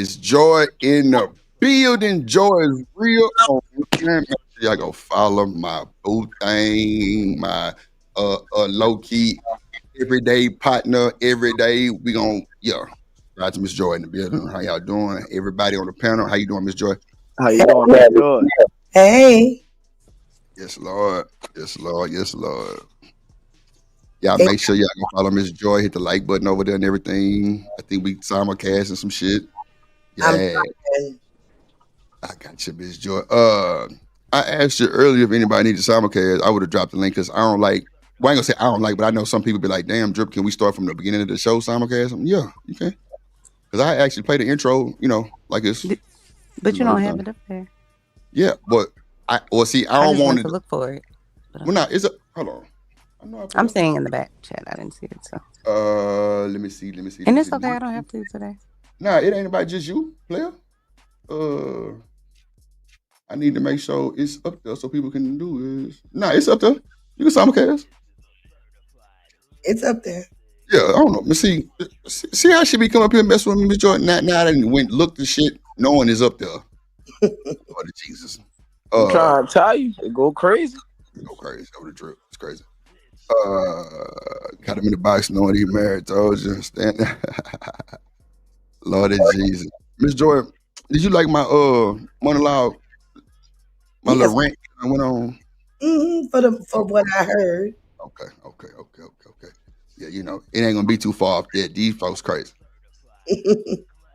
It's Joy in the building. Joy is real on Instagram. Make sure y'all go follow my boo thing, my low key everyday partner. Every day we gonna Shout out to Miss Joy in the building. How y'all doing? Everybody on the panel. How you doing, Miss Joy? How you doing, Miss Joy? Hey. Yes, Lord. Yes, Lord. Yes, Lord. Y'all Hey. make sure y'all go follow Miss Joy. Hit the like button over there and everything. I think we simulcast and some shit. I'm Yeah, trying. I got you, Miss Joy. I asked you earlier if anybody needs a simulcast. I would have dropped the link because I don't like. Well, I ain't gonna say I don't like, but I know some people be like, "Damn, Drip, can we start from the beginning of the show simulcast?" Yeah, you can. Because I actually play the intro, like it's, But you don't have everything. it up there. Yeah, but see, I I don't just want went it. to look for it. But Well, not. It's a. Hold on. I know I put I'm it up. saying in the back chat. I didn't see it. So, Let me see. Let me see. Let and me it's see. okay. I don't have to today. Nah, it ain't about just you, player. Uh, I need to make sure it's up there so people can do it. Nah, it's up there. You can simulcast. It's up there. Yeah, I don't know. But see how she be coming up here and mess with me, Miss Jordan. Now I done went look the shit. No one is up there. Lord of Jesus. I'm Uh, trying to tell you, it go crazy. Go crazy over the drip. It's crazy. Got him in the box knowing he married. Told you. Stand. Lord of Jesus. Miss Jordan, did you like my monologue? My Yes. little rant I went on. For what I heard. Okay. Yeah, it ain't gonna be too far off there. These folks crazy.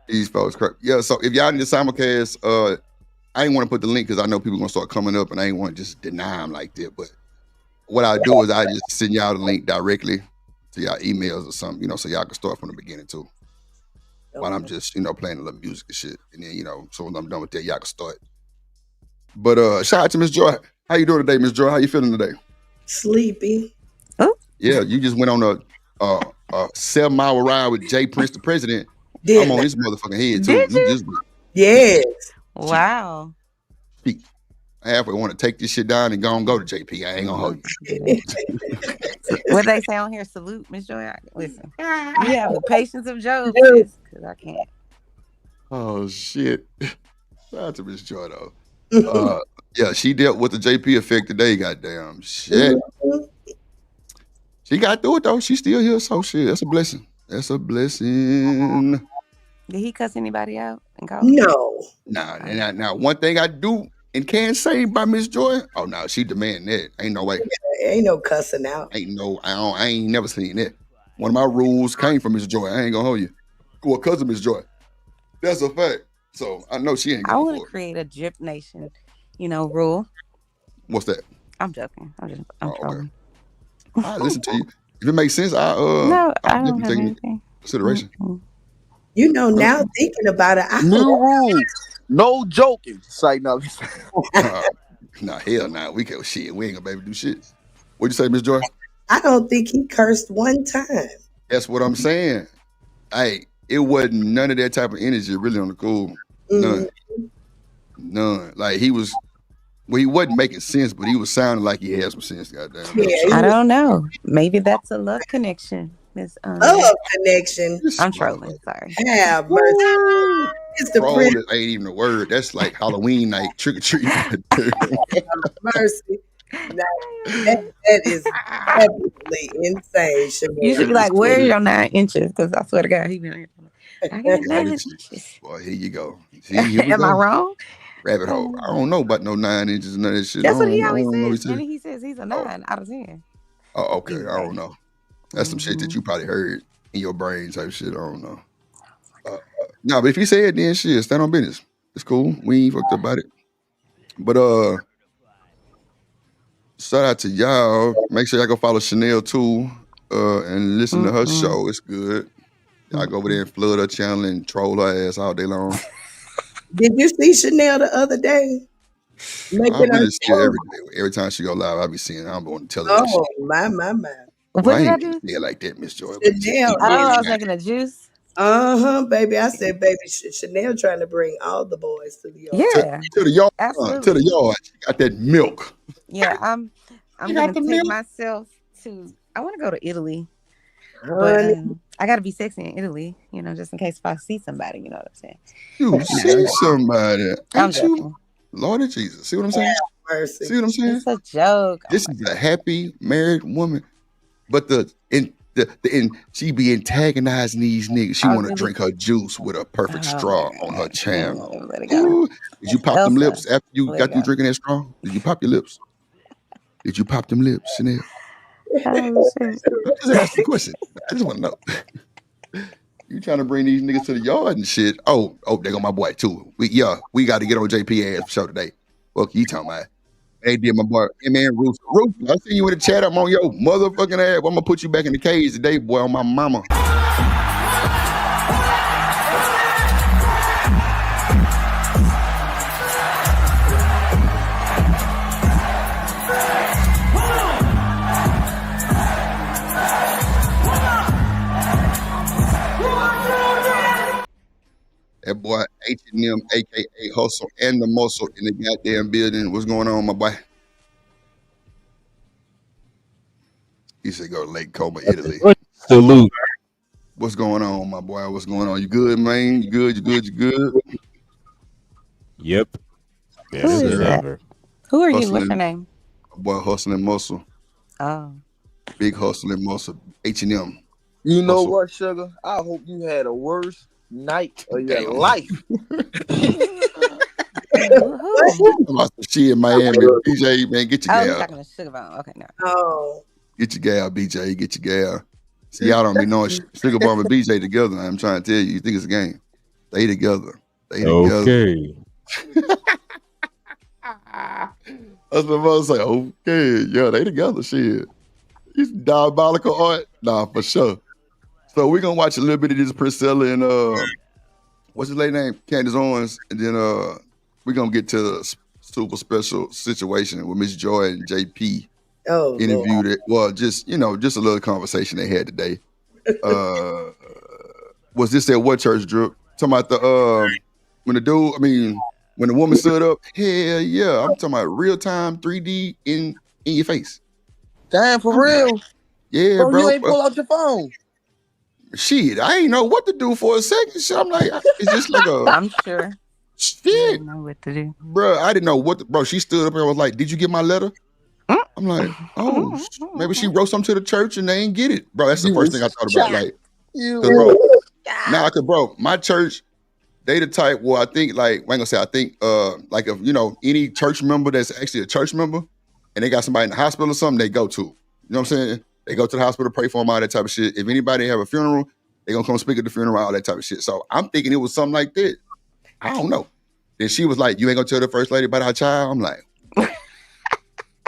These folks crazy. Yeah, so if y'all need a simulcast, I ain't want to put the link because I know people gonna start coming up, and I ain't want to just deny them like that. But what I do is I just send y'all the link directly to y'all emails or something, so y'all can start from the beginning too. While I'm just, playing a little music and shit, and then so when I'm done with that, y'all can start. But shout out to Miss Joy. How you doing today, Miss Joy? How you feeling today? Sleepy. Oh, Yeah, you just went on a 7-mile ride with Jay Prince, the president. I'm Did on not. his motherfucking head too. did You you? just cheat, Yes. cheat, Wow. cheat. I halfway want to take this shit down and go to JP. I ain't gonna hold you. What they say on here? Salute, Miss Joy. Listen, you have the patience of Job, sis. Because I can't. Oh shit! Shout out to Miss Joy though. Yeah, she dealt with the JP effect today. Goddamn shit. She got through it though. She's still here, so shit. That's a blessing. That's a blessing. Did he cuss anybody out and call? No. Now, now, one thing I do and can say by Miss Joy. Oh no, she demand that. Ain't no way. Ain't no cussing out. Ain't no. I ain't never seen that. One of my rules came from Miss Joy. I ain't gonna hold you. Well, cousin Miss Joy. That's a fact. So I know she ain't I going want to for it. create a Drip Nation, rule. What's that? I'm joking. I'm Oh, okay. trolling. I listen to you. If it makes sense, I No, I don't definitely have take it into anything. consideration. Now Okay. thinking about it, I New rule, no joking. Say no. Uh, nah, hell nah. We can't shit. We ain't gonna be able to do shit. What'd you say, Miss Joy? I don't think he cursed one time. That's what I'm saying. Hey, it wasn't none of that type of energy really on the cool. Mm, None. None. Like he was well, he wasn't making sense, but he was sounding like he had some sense, goddamn. That's for yeah, he I sure. was don't know. Maybe that's a love connection, Miss love connection. This I'm trolling. motherfucker. Sorry. Have mercy. Woo! It's the Troll prince. ain't even a word. That's like Halloween night, trick or treat. Have mercy. Now, that is absolutely insane, You should Shamir. be like, "Where's your 9 inches?" Because I swear to God, he been here. I got Lord of 9 inches. Jesus. Boy, here you go. See, here we Am I go. wrong? Rabbit hole. I don't know about no 9 inches and none of that shit. That's what he I always don't know what says, he and said. he says he's a Oh, 9 out of 10. okay. I Anyway. don't know. That's some shit that you probably heard in your brain type shit. I don't know. No, but if you say it, then shit, stand on business. It's cool. We ain't fucked up about it. But shout out to y'all. Make sure y'all go follow Chanel too. And listen to her Mm-mm. show. It's good. Y'all go over there Mm-mm. and flood her channel and troll her ass all day long. Did you see Chanel the other day I making her really see her show? every day. Every time she go live, I be seeing her. I'm going to tell her that shit. Oh my. Well, What I did I ain't gonna do? say it like that, Miss Joy, but she Chanel ain't Oh, is I was lying. making a juice. baby. I said, baby, Chanel trying to bring all the boys to the yard. To, Yeah, to the yard, to the absolutely. yard. She got that milk. Yeah, You I'm got gonna the take milk. myself to. I want to go to Italy But Honey. I gotta be sexy in Italy, you know, just in case if I see somebody, you know what I'm saying? You No, see somebody. I'm Ain't you? joking. Lord of Jesus. See what I'm saying? Mercy. See what I'm saying? It's a joke. Oh This my is a God. happy married woman. But she be antagonizing these niggas. She I want to really. drink her juice with a perfect Oh my straw on her God. channel. Let it go. Ooh. Did you pop them Elsa, lips after you let it got through go. drinking that straw? Did you pop your lips? Did you pop them lips, Chanel? Oh shit. Just ask the question. I just want to know. You trying to bring these niggas to the yard and shit. Oh, they go my boy too. We got to get on JP ass for show today. Fuck you talking about. They did my boy, man, Roof. I see you in the chat. I'm on your motherfucking ass. I'm gonna put you back in the cage today, boy, on my mama. That boy H&M, aka Hustle and the Muscle in the goddamn building. What's going on, my boy? He said go to Lake Como, Italy. Salute. What's going on, my boy? What's going on? You good, man? You good? You good? You good? Yep. Who Better is than sir. that? ever. Who are you? What's Hustling, your name? my boy Hustle and Muscle. Oh. Big Hustle and Muscle. H&M. You know Hustle. what, Sugar? I hope you had a worse night of your Damn. life. Who? About some shit in Miami. BJ, man, get your Oh, he's gal. talking to Sugar Bone. Okay, no. Oh. Get your gal, BJ. Get your gal. See, y'all don't be knowing Sugar Bomb and BJ together. I'm trying to tell you. You think it's a game. They together. They together. Okay. That's what I was like, okay, yeah, they together. Shit. It's diabolical art. Nah, for sure. So we're gonna watch a little bit of this Priscilla and what's his lady name? Candace Owens, and then we're gonna get to the super special situation with Miss Joy and JP Oh, Lord. interviewed it. Well, just just a little conversation they had today. Was this at what church, Drip? Talking about the when the woman stood up, hell yeah. I'm talking about real time 3D in your face. Damn, for real? Yeah, Bro, bro. you ain't pull out your phone. Shit, I ain't know what to do for a second. So I'm like, it's just like a I'm sure. You shit, don't know what to do. bro. I didn't know bro. She stood up and was like, "Did you get my letter?" I'm like, oh, maybe she wrote something to the church and they ain't get it, bro. That's the You first was thing I thought about. shot. Like, You cause bro, Yeah. cause bro, my church, they the type. Well, I think like I ain't gonna say. I think like if any church member that's actually a church member, and they got somebody in the hospital or something, they go to. You know what I'm saying? They go to the hospital, pray for them, all that type of shit. If anybody have a funeral, they gonna come speak at the funeral, all that type of shit. So I'm thinking it was something like that. I don't know. Then she was like, "You ain't gonna tell the first lady about our child?" I'm like,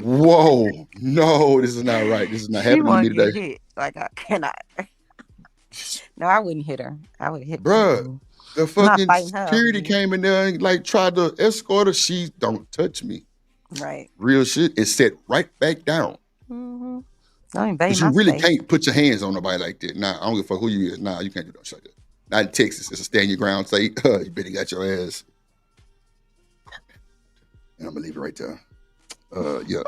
whoa, no, this is not right. This is not She happening to me won't get today. hit. Like I cannot. No, I wouldn't hit her. I would hit Bruh, people. the I'm not fucking fighting her. security came in there and like tried to escort her. She don't touch me. Right. Real shit. It set right back down. Mm-hmm. Don't invade Because my you really space. can't put your hands on nobody like that. Nah, I don't give a fuck who you is. Nah, you can't do no shit like that. Not in Texas. It's a stand your ground state. You better got your ass. And I'm gonna leave it right there. Yeah.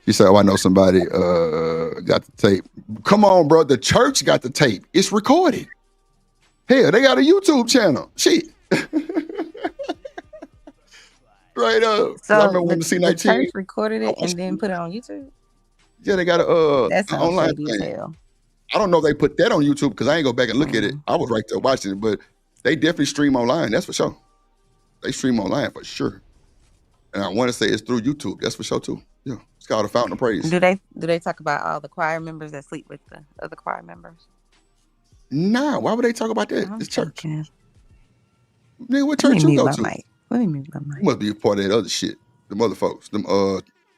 She said, "Oh, I know somebody got the tape." Come on, bro. The church got the tape. It's recorded. Hell, they got a YouTube channel. Shit. Right up. I So remember when the the C19. church recorded I it watched and then it. put it on YouTube. Yeah, they got That an sounds online shady as thing. hell. I don't know if they put that on YouTube because I ain't go back and look at it. Mm. I was right there watching it, but they definitely stream online. That's for sure. They stream online for sure. And I want to say it's through YouTube. That's for sure too. Yeah, it's called a Fountain of Praise. Do they talk about all the choir members that sleep with the other choir members? Nah, why would they talk about that? I'm It's church. joking. Nigga, what Let me church you mute go my to? mic. Let me mute my You mic. must be a part of that other shit. Them other folks. Them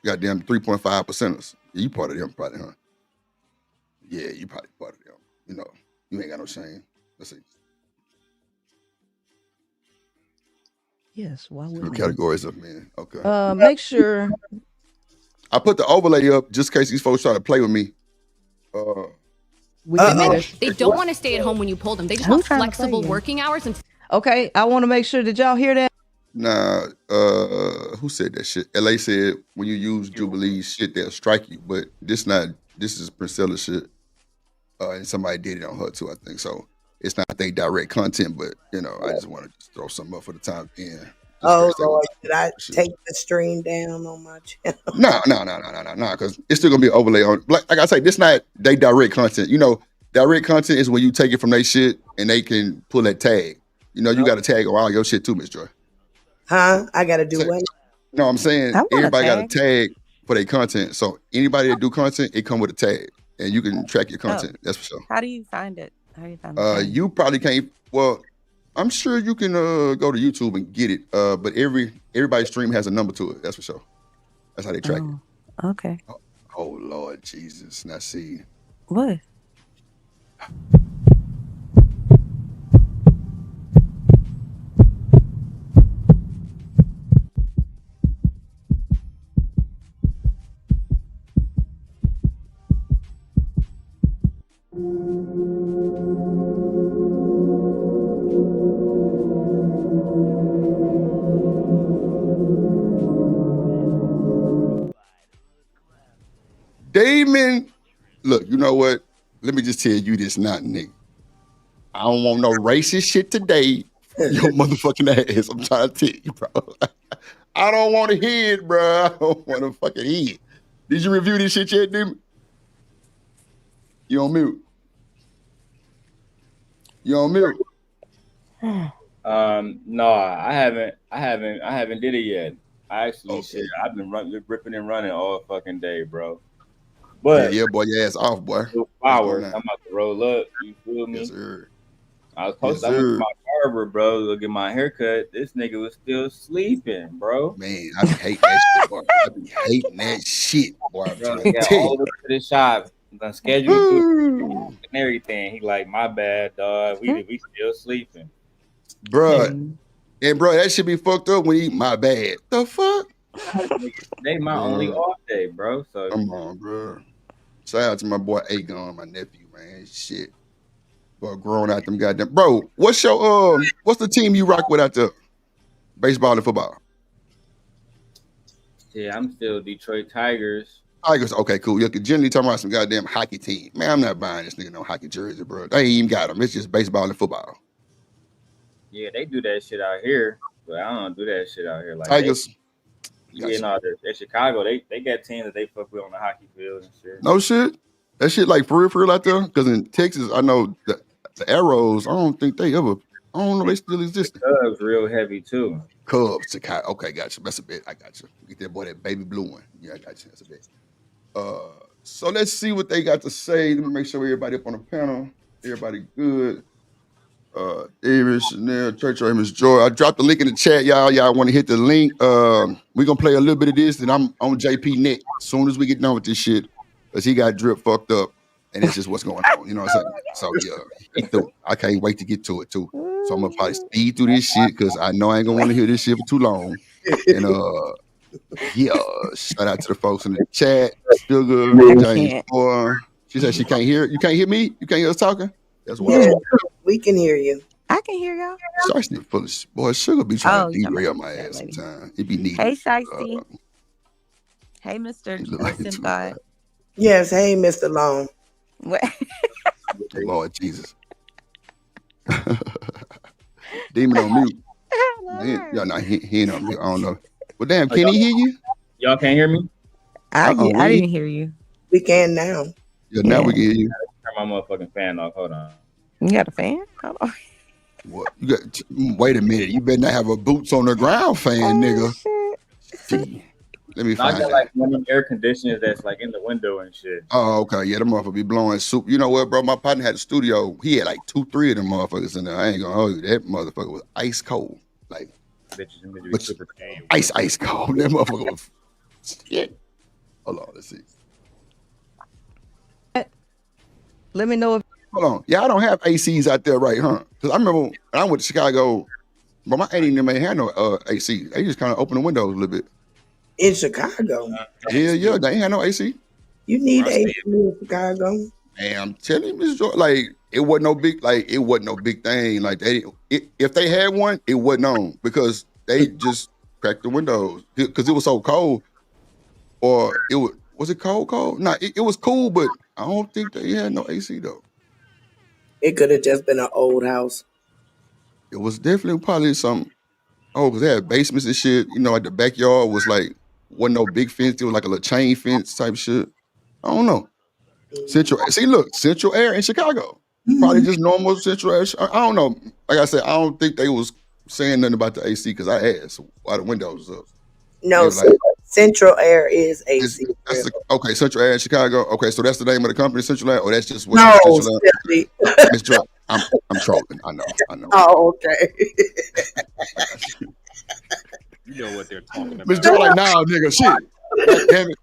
goddamn 3.5%ers. Yeah, you part of them probably, huh? Yeah, you probably part of them. You know, you ain't got no shame. Let's see. Yes, why The wouldn't we? categories of men. Okay. Make sure I put the overlay up just in case these folks try to play with me. we can Uh-oh. edit. They don't want to stay at home when you pull them. They just Who want trying to play flexible you? working hours and Okay, I want to make sure. Did y'all hear that? Nah, who said that shit? LA said when you use Jubilee's shit, they'll strike you. But this is Priscilla shit. and somebody did it on her too. I think so. It's not they direct content, but you know, I just want to just throw something up for the time being. Just Oh in case they Lord, want should I shit. take the stream down on my channel? No, because it's still gonna be an overlay on. Like I say, this not they direct content. You know, direct content is when you take it from their shit and they can pull that tag. You know, you got to tag all your shit too, Miss Joy. Huh? I gotta do Say- what? No, I'm saying I want a everybody got a tag. tag for their content. So anybody that do content, it come with a tag, and you can track your content. That's for sure. How do you find it? How do you find the tag? You probably can't. Well, I'm sure you can go to YouTube and get it. But everybody's stream has a number to it. That's for sure. That's how they track it. Oh, okay. Oh Lord Jesus! Now see, What? Damon. Look, you know what? Let me just tell you this, not nigga. I don't want no racist shit today. Your motherfucking ass. I'm trying to tell you, bro. I don't want to hear it, bro. I don't want to fucking hear it. Did you review this shit yet, Damon? You on mute? You on mute? No, I haven't did it yet. I actually shit. I've been ripping and running all fucking day, bro. But yeah, boy, your ass off, boy. 2 hours. I'm about to roll up. You feel me? Yes, sir. I was supposed to go to my barber, bro, to get my haircut. This nigga was still sleeping, bro. Man, I be hating that shit, boy. I be hating that shit, boy. I'm Bro, trying he to got tell all you. the way to the shop. Done scheduled and everything. He like, my bad, dog. We still sleeping. Bruh. And bro, that should be fucked up when he my bad. The fuck? They my only off day, bro. So come on, bro. Shout out to my boy Agon, my nephew, man. Shit. Boy, growing out them goddamn. Bro, what's the team you rock with out there? Baseball and football. yeah, I'm still Detroit Tigers. Tigers, okay, cool. You could generally talk about some goddamn hockey team. Man, I'm not buying this nigga no hockey jersey, bro. They ain't even got them. It's just baseball and football. Yeah, they do that shit out here, but I don't do that shit out here. Like Tigers. Yeah, no, they're Chicago. They got teams that they fuck with on the hockey field and shit. No shit. That shit like for real out there. Because in Texas, I know the Arrows. I don't think they ever. I don't know they still exist. The Cubs real heavy too. Cubs, Chicago. Okay, gotcha. That's a bit. I got you. Get that boy that baby blue one. Yeah, I got you. That's a bit. So let's see what they got to say. Let me make sure everybody up on the panel. Everybody good. David, Chanel, Church, Miss Joy. I dropped the link in the chat, y'all. Y'all want to hit the link? We're gonna play a little bit of this, and I'm on JP Nick as soon as we get done with this shit, because he got drip fucked up, and it's just what's going on. You know what I'm saying? So yeah, I can't wait to get to it too. So I'm gonna probably speed through this shit because I know I ain't gonna want to hear this shit for too long. And yeah, shout out to the folks in the chat. Sugar, James, boy. She said she can't hear. You can't hear me. You can't hear us talking. That's why. Yeah, we can hear you. I can hear y'all. Shiesty full of boy. Sugar be trying to derail my ass sometimes. It be needed. Hey, Shiesty. Hey, Mr. Justin God. Yes, hey, Mr. Long. What? Lord Jesus. Demon on mute. Y'all not he ain't on mute. I don't know. Well, damn, can he hear you? Y'all can't hear me? I didn't hear you. We can now. Yeah, now we can hear you. Turn my motherfucking fan off. Hold on. You got a fan? Hold on. What? You got? Wait a minute. You better not have a boots on the ground fan, nigga. Shit. Let me find I got like one of them air conditioners that's like in the window and shit. Oh, okay. Yeah, the motherfucker be blowing soup. You know what, bro? My partner had a studio. He had like 2-3 of them motherfuckers in there. I ain't gonna hold you. That motherfucker was ice cold. Like ice cold. That motherfucker was shit. Hold on, let's see. Let me know if. Hold on. Yeah, I don't have ACs out there, right, huh? Because I remember when I went to Chicago, but my auntie ain't had no AC. They just kind of open the windows a little bit. In Chicago? Yeah, they ain't had no AC. You need AC in Chicago. And I'm telling you, Miss Joy, like it wasn't no big thing. Like if they had one, it wasn't on because they just cracked the windows because it was so cold. Or was it cold? Nah, it was cool, but I don't think they had no AC though. It could have just been an old house. It was definitely probably some. Oh, because they had basements and shit. You know, like the backyard was like wasn't no big fence. It was like a little chain fence type shit. I don't know. Central. See, look, Central Air in Chicago. Probably just normal Central Air. I don't know. Like I said, I don't think they was saying nothing about the AC because I asked why the windows was up. No, They were like, Central Air is AC. okay, Central Air in Chicago. Okay, so that's the name of the company, Central Air, or that's just what No, Central Air. silly. Miss Joy, I'm trolling. I know. Oh, okay. You know what they're talking about. Miss Joy, like, nah, nigga, shit. God damn it.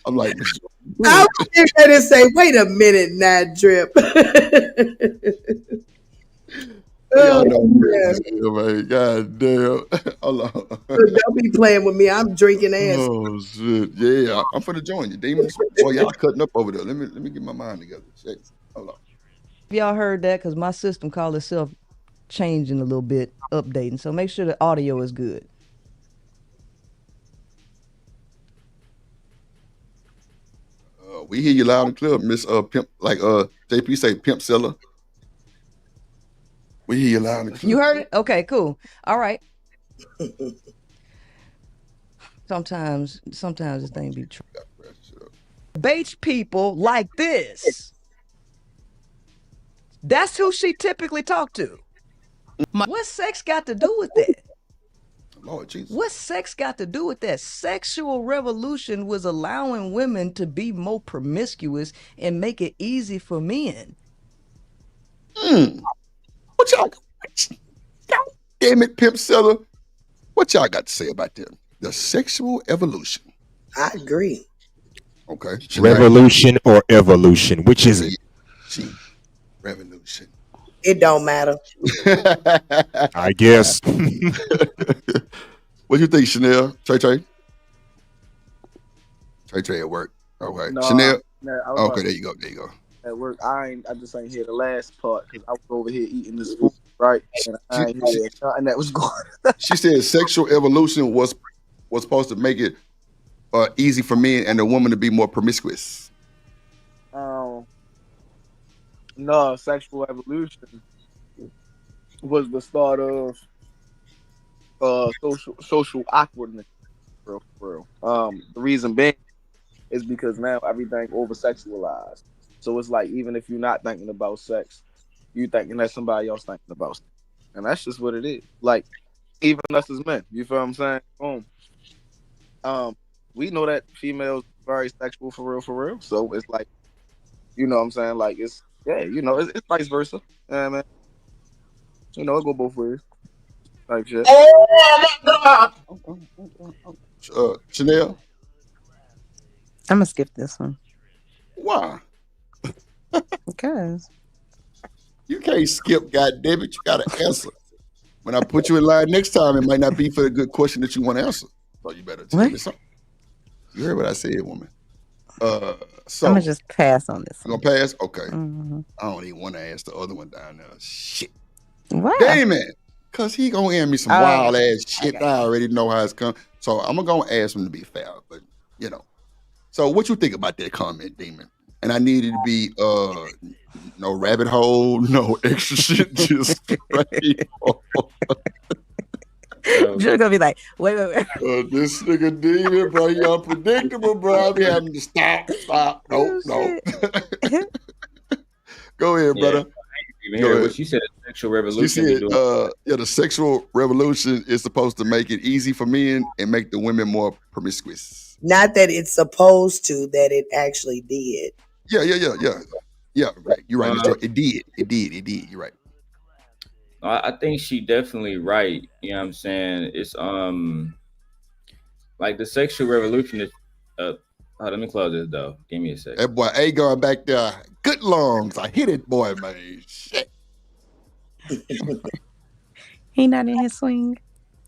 I'm like, Miss Joy. I was getting ready to say, wait a minute, now, Drip. Y'all know, man. God damn. Hold on. Don't be playing with me. I'm drinking ass. Oh shit. Yeah, I'm finna join you, demons. Boy, y'all cutting up over there. Let me get my mind together. Shit. Hold on. Y'all heard that? Because my system called itself changing a little bit, updating. So make sure the audio is good. We hear you loud and clear, Miss Pimp. Like JP say, Pimp Seller. We hear you loud and clear. You heard it? Okay, cool. All right. Sometimes this thing be true. Bates people like this. That's who she typically talked to. What's sex got to do with that? Lord Jesus. What's sex got to do with that? Sexual revolution was allowing women to be more promiscuous and make it easy for men. What y'all? God damn it, Pimp Seller. What y'all got to say about them? The sexual evolution. I agree. Okay. Revolution or evolution? Which is it? Revolution. It don't matter. I guess. What you think, Chanel? Trey? Trey at work. Okay. No, Chanel. no, Okay, there you go. At work, I just ain't hear the last part because I was over here eating this food, right? And I ain't hear nothing that was going. She said sexual evolution was supposed to make it easy for men and the woman to be more promiscuous. No, sexual evolution was the start of social awkwardness. For real. The reason being is because now everything over sexualized. So it's like even if you're not thinking about sex, you thinking that somebody else thinking about sex. And that's just what it is. Like even us as men, you feel what I'm saying? We know that females are very sexual for real. So it's like, you know what I'm saying? Like it's it's vice versa. Yeah, man. You know, it go both ways. Type shit. Oh my God. Chanel? I'm gonna skip this one. Why? Because you can't skip, goddammit. You gotta answer. When I put you in line next time, it might not be for the good question that you want to answer. So you better tell me something. You heard what I said, woman. So I'm gonna just pass on this. You gonna pass? Okay. Mm-hmm. I don't even want to ask the other one down there. Shit. Why? Damn it. Cause he gonna hand me some wild ass shit. I already know how it's come. So I'm gonna ask him to be fair, but you know. So what you think about that comment, Demon? And I needed to be no rabbit hole, no extra shit, just straight. You're gonna be like, wait. This nigga Demon, bro, you unpredictable, bro. I be having to stop. No. Go ahead, brother. What she said, sexual revolution. She said, the sexual revolution is supposed to make it easy for men and make the women more promiscuous. Not that it's supposed to, that it actually did. Yeah. Right. You're right. It did. You're right. I think she definitely right. You know what I'm saying? It's like the sexual revolution is let me close this though. Give me a second. That boy A going back there. Good lungs. I hit it, boy, man. Shit. He not in his swing.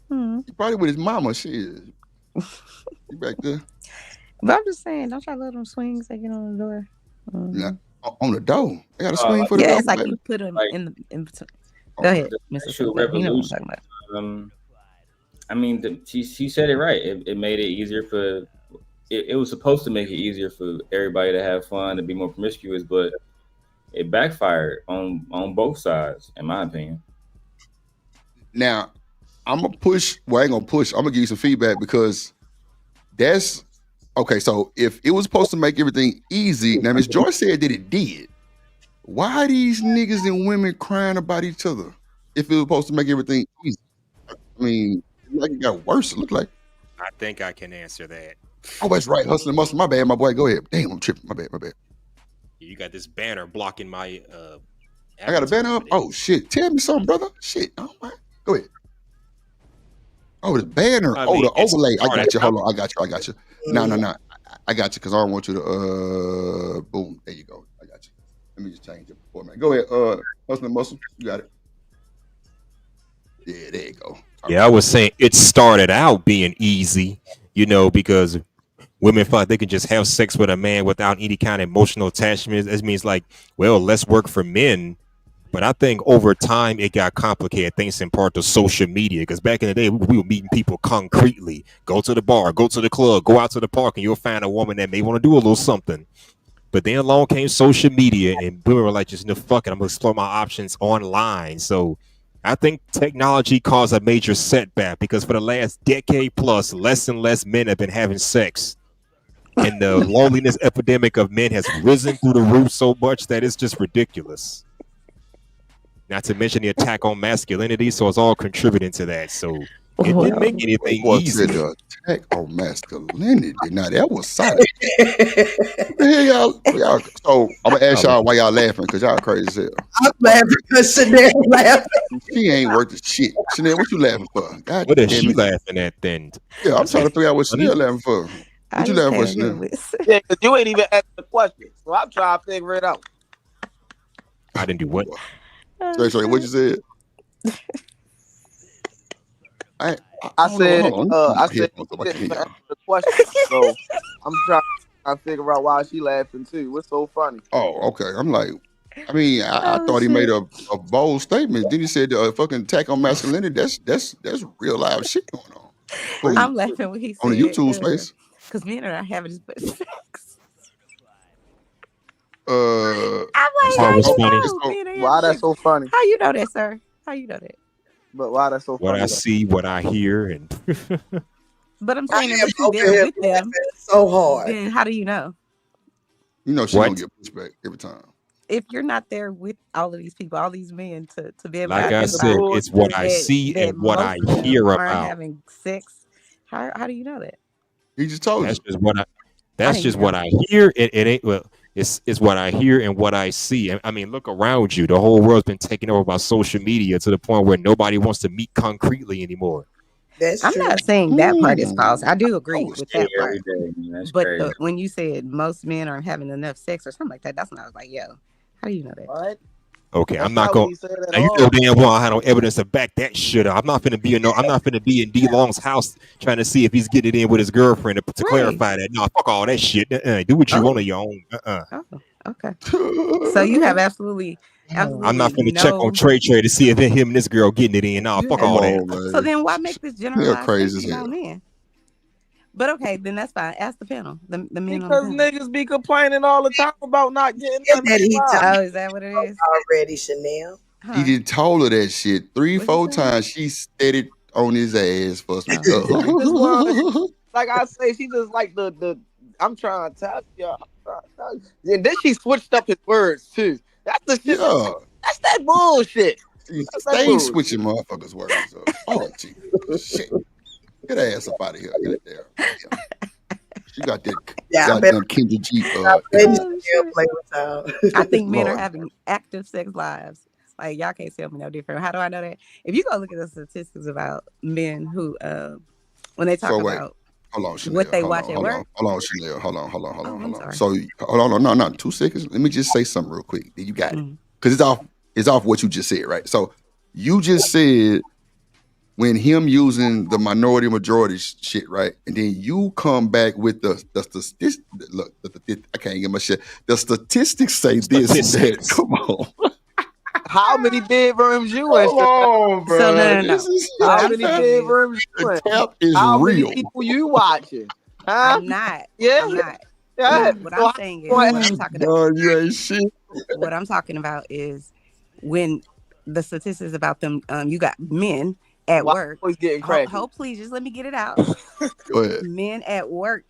He probably with his mama. Shit. He back there. But I'm just saying, don't y'all love them swings they get on the door? Yeah, on the door. They got a swing for the door. Yeah, it's like you put them in between. Go ahead, Mr. Sexual revolution. You know what I'm talking about. I mean, she said it right. It made it easier for it was supposed to make it easier for everybody to have fun and be more promiscuous, but it backfired on both sides, in my opinion. Now, I'm gonna push. Well, I ain't gonna push. I'm gonna give you some feedback because that's okay. So if it was supposed to make everything easy, now Miss Joy said that it did. Why are these niggas and women crying about each other if it was supposed to make everything easy? I mean, like it got worse. It looked like. I think I can answer that. Oh, that's right. Hustling muscle. My bad, my boy. Go ahead. Damn, I'm tripping. My bad. You got this banner blocking my. I got a banner up. Oh shit! Tell me something, brother. Shit. Oh my. Go ahead. Oh, the banner. The overlay. I got you. Hold on. I got you. No. I got you because I don't want you to. Boom. There you go. I got you. Let me just change it before, man. Go ahead. Hustling muscle. You got it. Yeah, there you go. Yeah, I was saying it started out being easy, because women feel like they can just have sex with a man without any kind of emotional attachment. That means like, well, less work for men. But I think over time it got complicated, thanks in part to social media. Because back in the day, we were meeting people concretely. Go to the bar, go to the club, go out to the park, and you'll find a woman that may want to do a little something. But then along came social media, and women were like, just fuck it, I'm gonna explore my options online. So I think technology caused a major setback because for the last decade plus, less and less men have been having sex. And the loneliness epidemic of men has risen through the roof so much that it's just ridiculous. Not to mention the attack on masculinity, so it's all contributing to that. So it didn't make anything easy. The attack on masculinity. Now that was solid. y'all. So I'm gonna ask y'all why y'all laughing because y'all crazy as hell. I'm laughing because Chanel laughing. She ain't worth the shit. Chanel, what you laughing for? God what is damn she it. laughing at then? Yeah, I'm trying to figure out what Chanel laughing for. What you laughing for, Chanel? Yeah, because you ain't even asked the question, so I'm trying to figure it out. I didn't do what? Sorry, what you said? I said the question, so I'm trying to figure out why she laughing too. What's so funny? Oh, okay. I'm like, I mean, I thought he made a bold statement. Then he said fucking attack on masculinity. That's real live shit going on. Please. I'm laughing when he said on the YouTube space. Because men are not having as much sex. I'm like, why that's so funny? How you know that, sir? How you know that? But why that's so funny? What I see, what I hear, and but I'm saying if you're there with them so hard. Then how do you know? You know she don't get pushback every time. If you're not there with all of these people, all these men to be able like to I said, it's what I see and what I hear about having sex. How do you know that? He just told that's you. Just what I hear. It ain't well. It's what I hear and what I see. I mean, look around you. The whole world's been taken over by social media to the point where nobody wants to meet concretely anymore. I'm not saying that part is false. I do agree with that part. But when you said most men aren't having enough sex or something like that, that's when I was like, yo, how do you know that? What? Okay, I'm not going. You know damn well I had no evidence to back that shit up. I'm not finna be in D Long's house trying to see if he's getting it in with his girlfriend to clarify that. No, fuck all that shit. Do what you want on your own. Oh, okay. So you have absolutely. I'm not finna check on Trey to see if him and this girl getting it in. No, fuck all that. Man. So then why make this generalized crazy about men? But okay, then that's fine. Ask the panel. The men because on the panel. niggas be complaining all the time about not getting Oh, is that what it is? Already, Chanel. He didn't told her that shit 3-4 times. She steadied on his ass for some stuff. Like I say, she just like the. I'm trying to tell y'all. And then she switched up his words too. That's the shit. Yeah. That's that bullshit. Stay switching motherfuckers' words up. Oh, gee. Shit. Get her ass up out of here. Get it there. Yeah. She got that goddamn Kendra G. I think men are having active sex lives. Like, y'all can't tell me no different. How do I know that? If you go look at the statistics about men who, when they talk about hold on, Chanel, what they watch at work. Hold on, Chanel. Hold on. Sorry. So, hold on. No, 2 seconds. Let me just say something real quick. You got it. Because it's off what you just said, right? So, you just said when him using the minority majority shit, right? And then you come back with the statistics. Look, I can't get my shit. The statistics say this. That, come on. How many bedrooms you in? Come on, bro. So no. How many bedrooms you in? The tap is How real. many people you watching? Huh? I'm not. Yeah. I'm not. Yeah. What So I'm saying is, what I'm talking about. No, you ain't shit. What I'm talking about is when the statistics about them. You got men at why work. always getting cracky? Please just let me get it out. Go ahead. Men at work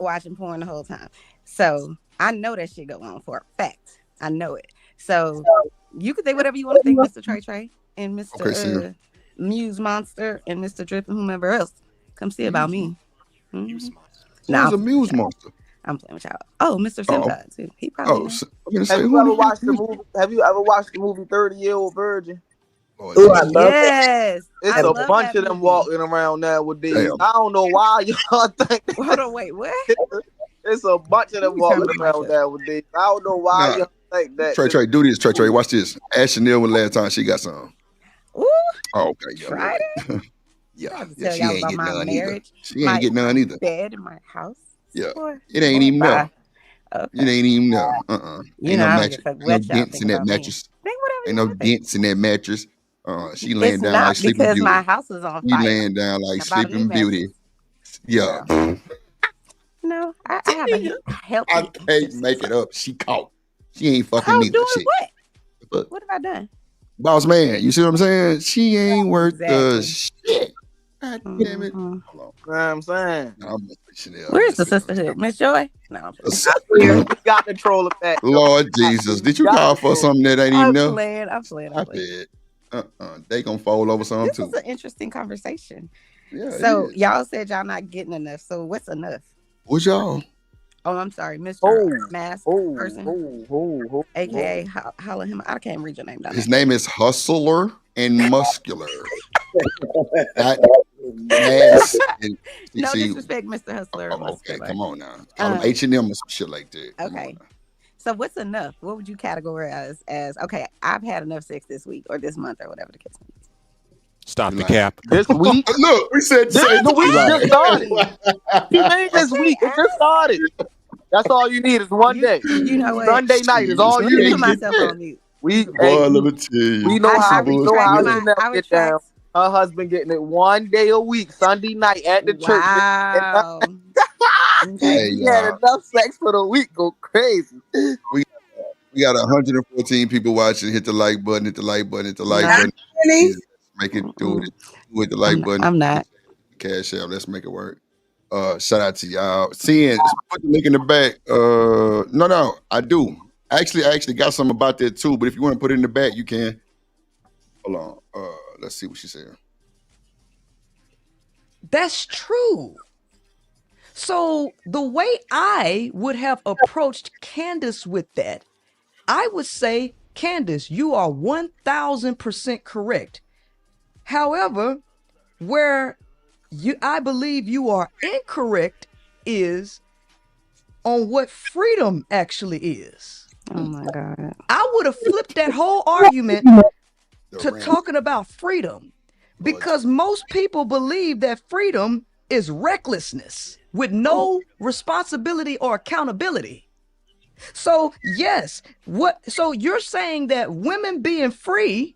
watching porn the whole time. So I know that shit go on for a fact. I know it. So you can think whatever you want to think, Mr. Trey and Mr. Okay, see. Muse Monster and Mr. Drip and whomever else. Come see about me. Muse Who's a Muse Monster? I'm playing with y'all. Oh, Mr. Simba too. He probably Oh, knows. I'm gonna say, Have you ever watched the movie? Have you ever watched the movie 30-Year-Old Virgin? Ooh, I love that. Yes. It's I a love bunch that of them movie. walking around nowadays. Damn. I don't know why y'all think Hold on, wait, what? it's a bunch of them Let me turn walking my mic around up. nowadays. I don't know why Nah. y'all think that. Trey, do this. Trey, watch this. Ask Chanel when last time she got some. Ooh, Oh, okay. Yeah, tried yeah. I Yeah, have to yeah. tell She y'all ain't about get my none either. marriage, She ain't get none either. bed in my house. Yeah. Boy, It ain't boy, even bye. there. Okay. It ain't even there. You Ain't know, no I don't mattress. give a fuck Ain't no what y'all dents think in that about me. mattress. Think whatever Ain't you no want to think. dents in that mattress. She laying It's down like not Sleeping because Beauty. my house is on She fire. laying down like I bought a new Sleeping Beauty. mattress. Yeah. Girl. No, I have a healthy. I can't make it up. She caught. She ain't fucking How neither. doing Shit. what? But What have I done? boss man, you see what I'm saying? She ain't worth the Exactly. shit. God damn it. Mhm. Hold on. You know what I'm saying? No, I'm with Chanel. Where's the Listen, sisterhood, Miss Joy? No, I'm playing. Weird. We got to troll it back. Lord Jesus, did you Got call to for troll. something that ain't even I'm there? playing. I'm playing. I'm I playing. bet. They gonna fold over some This too. was an interesting conversation. Yeah, it So is. y'all said y'all not getting enough. So what's enough? What's y'all? Oh, I'm sorry, Mr. Oh, Mask oh, person, oh. aka holla him. I can't read your name down His there. name is Hustler and Muscular. Not Mass. And, No see, disrespect, Mr. Hustler. Or okay, Muscular. come on now. Call him H&M or some shit like that. Come on Okay. now. So what's enough? What would you categorize as? Okay, I've had enough sex this week or this month or whatever the case may be. Stop You the lying. cap. This week, Look, we said the same the week thing. just started. He made this Okay, week. It just started. That's all you need is one day. You know what? Sunday night is all Let you me need. put myself on mute. We, Boy, hey, Boy, let me tell you. we know I how retract my. Chanel I get down. retract. Her husband getting it one day a week, Sunday night at the church. Wow. Okay. Hey, He had y'all. enough sex for the week. Go crazy. We got 114 people watching. Hit the like button. Hit the like button. Hit the like No. button. Really? Jesus, make it do it. With the like button. I'm not. Cash out. Let's make it work. Shout out to y'all. Seeing put the link in the back. No, I do. I actually got something about that too. But if you want to put it in the back, you can. Hold on. Let's see what she said. That's true. So the way I would have approached Candace with that, I would say, Candace, you are 1000% correct. However, where I believe you are incorrect is on what freedom actually is. Oh my God. I would have flipped that whole argument to talking about freedom, because most people believe that freedom is recklessness with no responsibility or accountability. So yes, so you're saying that women being free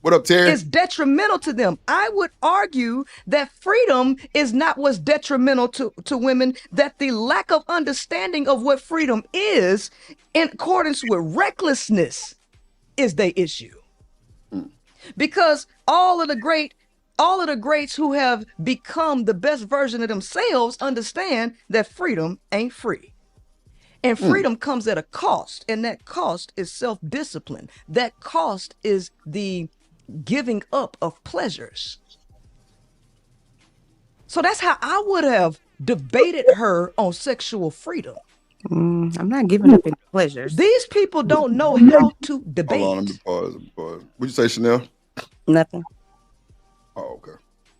What up, Terry? is detrimental to them. I would argue that freedom is not what's detrimental to women, that the lack of understanding of what freedom is in accordance with recklessness is the issue. Because all of the greats who have become the best version of themselves understand that freedom ain't free. And freedom comes at a cost, and that cost is self-discipline. That cost is the giving up of pleasures. So that's how I would have debated her on sexual freedom. I'm not giving up any pleasures. These people don't know how to debate. Hold on, let me pause. What'd you say, Chanel? Nothing. Oh, okay.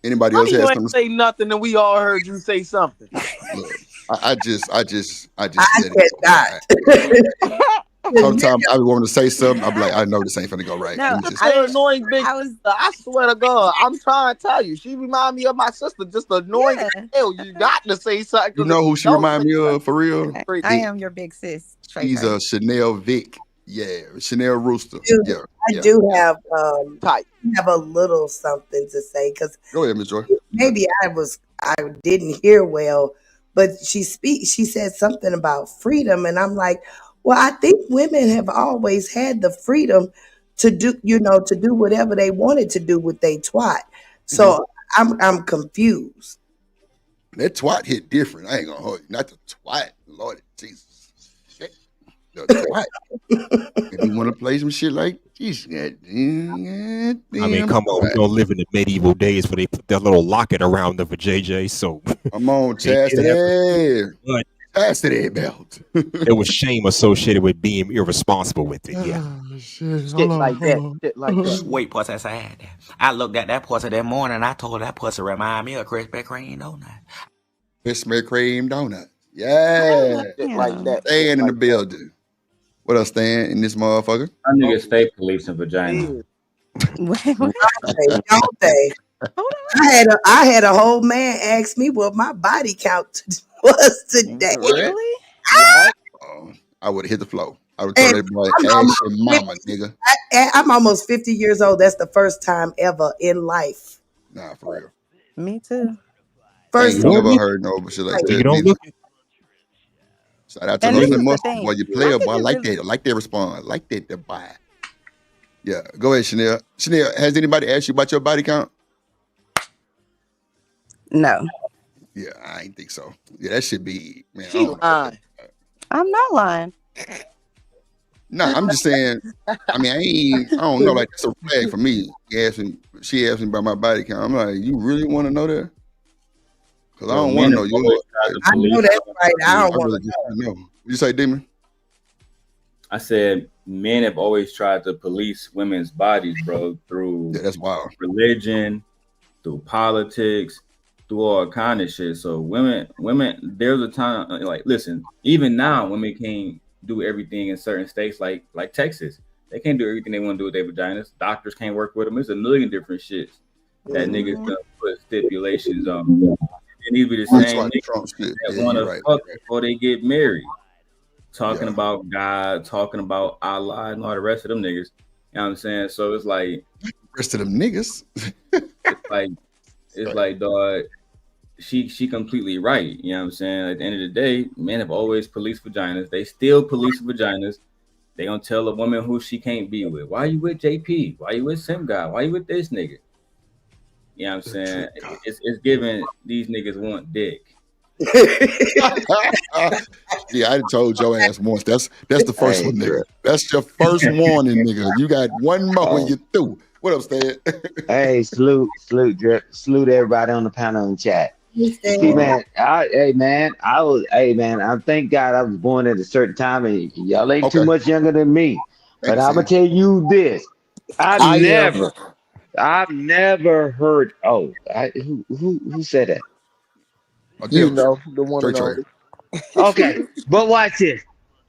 Anybody Why else you has ain't something? say nothing and we all heard you say something? Look, I just I let it cannot. go. Sometimes I want to say something. I'm like, I know this ain't finna go right. No, Let me just. You're an annoying big. I was. I swear to God, I'm trying to tell you. She remind me of my sister. Just annoying Yeah. as hell. You got to say something. You know who she remind me of for real? I am your big sis. He's a Chanel Vic. Yeah, Chanel Rooster. Yeah. I do have Type. a little something to say because Go ahead, Miss Joy. maybe I didn't hear well, but she said something about freedom, and I'm like, well, I think women have always had the freedom to do, to do whatever they wanted to do with their twat. So I'm confused. That twat hit different. I ain't gonna hold you. Not the twat, Lord Jesus. Shit. The twat. If you want to play some shit like this, I mean, come on, we don't live in the medieval days where they put that little locket around the JJ. So come on, chastity. Chastity belt. There was shame associated with being irresponsible with it. Yeah. Shit like that. Wait, pussy, I said. I looked at that pussy that morning and I told that pussy remind me of Krispy Kreme donut. Krispy Kreme donut. Yeah. Shit like that. Staying in the building. What else, Stan, in this motherfucker? I niggas stay policing vagina. Don't they? I had a whole man ask me what my body count was today. Really? I would have hit the floor. I would tell that boy, ask your mama, nigga. I'm almost 50 years old. That's the first time ever in life. Nah, for real. Me too. First time. Never heard no shit like that. You don't look it. Shout out to Lily Mustard, boy. You player, boy. I like that. I like that response. I like that boy. Yeah, go ahead, Chanel. Chanel, has anybody asked you about your body count? No. Yeah, I ain't think so. Yeah, that should be, man. She lying. I'm not lying. No, I'm just saying. I mean, I don't know. Like, that's a flag for me. She asked me about my body count. I'm like, you really want to know that? Because I don't want to know yours. I know that's right. I don't want to know. You say, Demon? I said men have always tried to police women's bodies, bro, through that's wild. Religion, through politics, through all kind of shit. So women, there's a time like, listen, even now women can't do everything in certain states like Texas. They can't do everything they want to do with their vaginas. Doctors can't work with them. There's a million different shits that niggas gonna put stipulations on. It needs to be the same niggas that want to fuck before they get married. Talking about God, talking about Allah, and all the rest of them niggas. You know what I'm saying? So it's like the rest of them niggas. it's like, dog, she completely right. You know what I'm saying? At the end of the day, men have always policed vaginas. They still police vaginas. They gonna tell a woman who she can't be with. Why you with JP? Why you with Sim guy? Why you with this nigga? You know what I'm saying? It's given these niggas want dick. Yeah, I told your ass once. That's the first one, nigga. That's your first warning, nigga. You got one more when you through. What up, Stan? Hey, salute everybody on the panel and chat. See, man, I thank God I was born at a certain time, and y'all ain't too much younger than me. But I'm gonna tell you this: I've never heard. Oh, who said that? You know, the one and only. Okay, but watch this.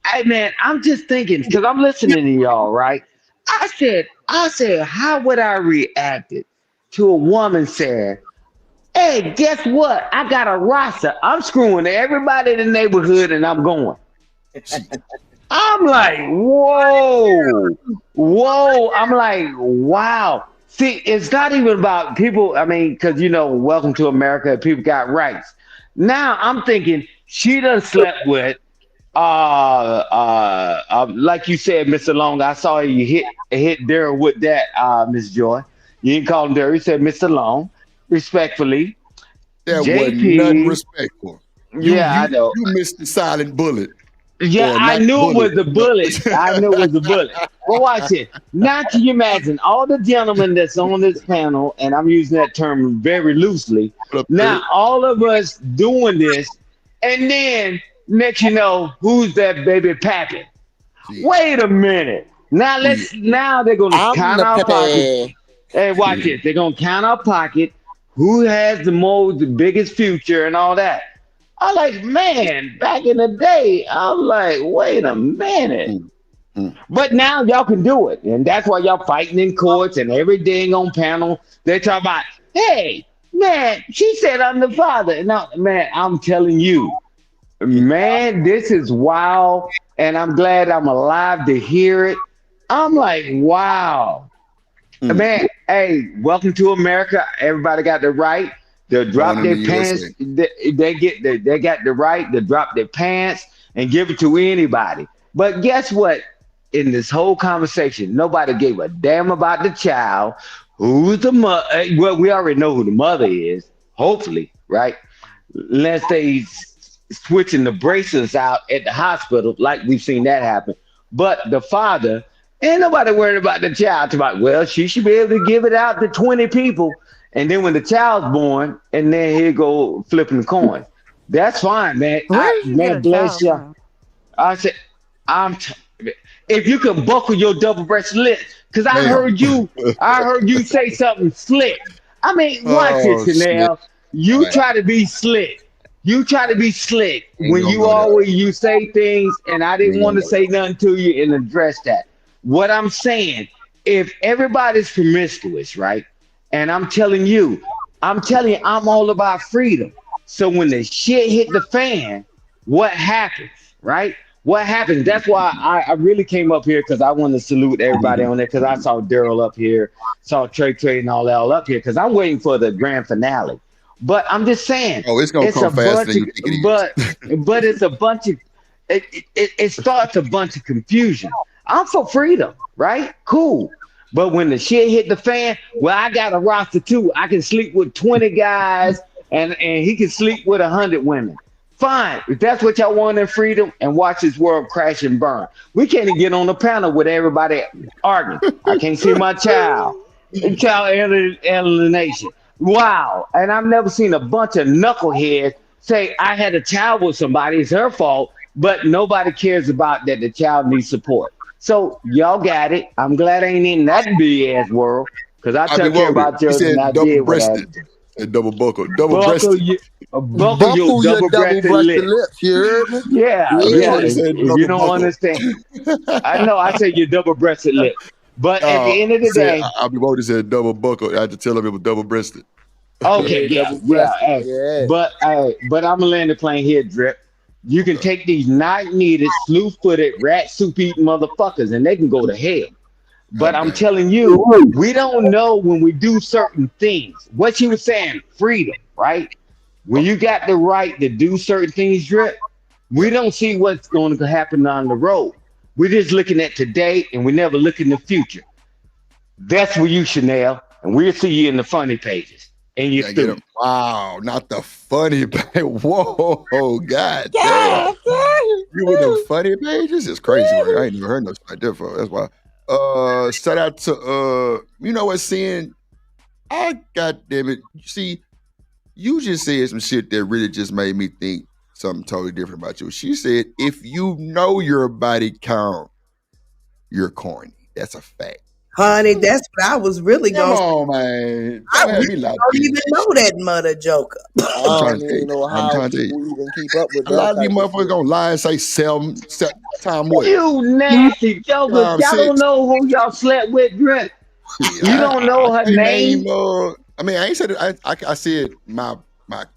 Hey, man, I'm just thinking because I'm listening to y'all, right? I said, how would I react it to a woman saying, hey, guess what? I got a roster. I'm screwing everybody in the neighborhood and I'm going. I'm like, whoa. I'm like, wow. See, it's not even about people. I mean, because, welcome to America. People got rights. Now I'm thinking she done slept with, like you said, Mr. Long. I saw you hit Daryl with that, Miss Joy. You didn't call him Daryl. You said Mr. Long, respectfully. That wasn't nothing respectful. I know. You missed the silent bullet. Yeah, I knew it was the bullet. Well, watch it. Now, can you imagine all the gentlemen that's on this panel, and I'm using that term very loosely. Now, all of us doing this, and then next you know, who's that baby pappy? Wait a minute. Now they're gonna count our pocket. Hey, watch it. They're gonna count our pocket. Who has the biggest future and all that? I'm like, man, back in the day, I'm like, wait a minute. But now y'all can do it. And that's why y'all fighting in courts and every dang on panel. They talk about, hey, man, she said I'm the father. No, man, I'm telling you, man, this is wild. And I'm glad I'm alive to hear it. I'm like, wow. Man, hey, welcome to America. Everybody got the right They'll drop Born in their the pants. USA. They got the right to drop their pants and give it to anybody. But guess what? In this whole conversation, nobody gave a damn about the child. Who's the mother? Well, we already know who the mother is. Hopefully, right? Unless they switching the braces out at the hospital, like we've seen that happen. But the father, ain't nobody worried about the child. It's about, well, she should be able to give it out to 20 people. And then when the child's born, and then here go flipping the coin. That's fine, man. Man, bless you. I said, if you can buckle your double-breasted lips, because I heard you say something slick. I mean, watch it, Chanel. You try to be slick. You try to be slick when you say things, and I didn't want to say nothing to you and address that. What I'm saying, if everybody's promiscuous, right? And I'm telling you, I'm all about freedom. So when the shit hit the fan, what happens, right? What happens? That's why I really came up here, because I want to salute everybody on there, because I saw Daryl up here, saw Trey and all that all up here, because I'm waiting for the grand finale. But I'm just saying, it's gonna come faster than you think it is. But it's a bunch of it starts a bunch of confusion. I'm for freedom, right? Cool. But when the shit hit the fan, well, I got a roster too. I can sleep with 20 guys, and he can sleep with 100 women. Fine. If that's what y'all want in freedom, and watch this world crash and burn. We can't even get on the panel with everybody arguing. I can't see my child. Child alienation. Wow. And I've never seen a bunch of knuckleheads say, I had a child with somebody, it's her fault, but nobody cares about that the child needs support. So y'all got it. I'm glad I ain't in that BS world, because I took care about yours and I did what I did. Double buckle. Double-breasted. Buckle your double-breasted lips. You heard me? Yeah. If you don't understand. I know I said your double-breasted lip. But at the end of the day, I'll be bold to say double buckle. I had to tell him it was double-breasted. Okay, yeah. But I'm gonna land the plane here, Drip. You can take these night-needed, slew-footed, rat soup-eating motherfuckers, and they can go to hell. But I'm telling you, we don't know when we do certain things. What she was saying, freedom, right? When you got the right to do certain things, Drip, we don't see what's going to happen on the road. We're just looking at today, and we never look in the future. That's where you, Chanel, and we'll see you in the funny pages. And you're stupid. Wow, not the funny page. Whoa, God damn. You with the funny pages? It's crazy, right? I ain't never heard no shit like that before. That's why. Shout out to you know what, Sin? God damn it. See, you just said some shit that really just made me think something totally different about you. She said, if you know your body count, you're corny. That's a fact. Honey, that's what I was really going to say. Come on, man. I really don't even know that mother joker. I don't even know how I'm trying to tell people even keep up with a that. lot of these motherfuckers gonna lie and say time what? You nasty jokers. Y'all don't know who y'all slept with, Drip. You don't know her name. I mean, I ain't said it. I said my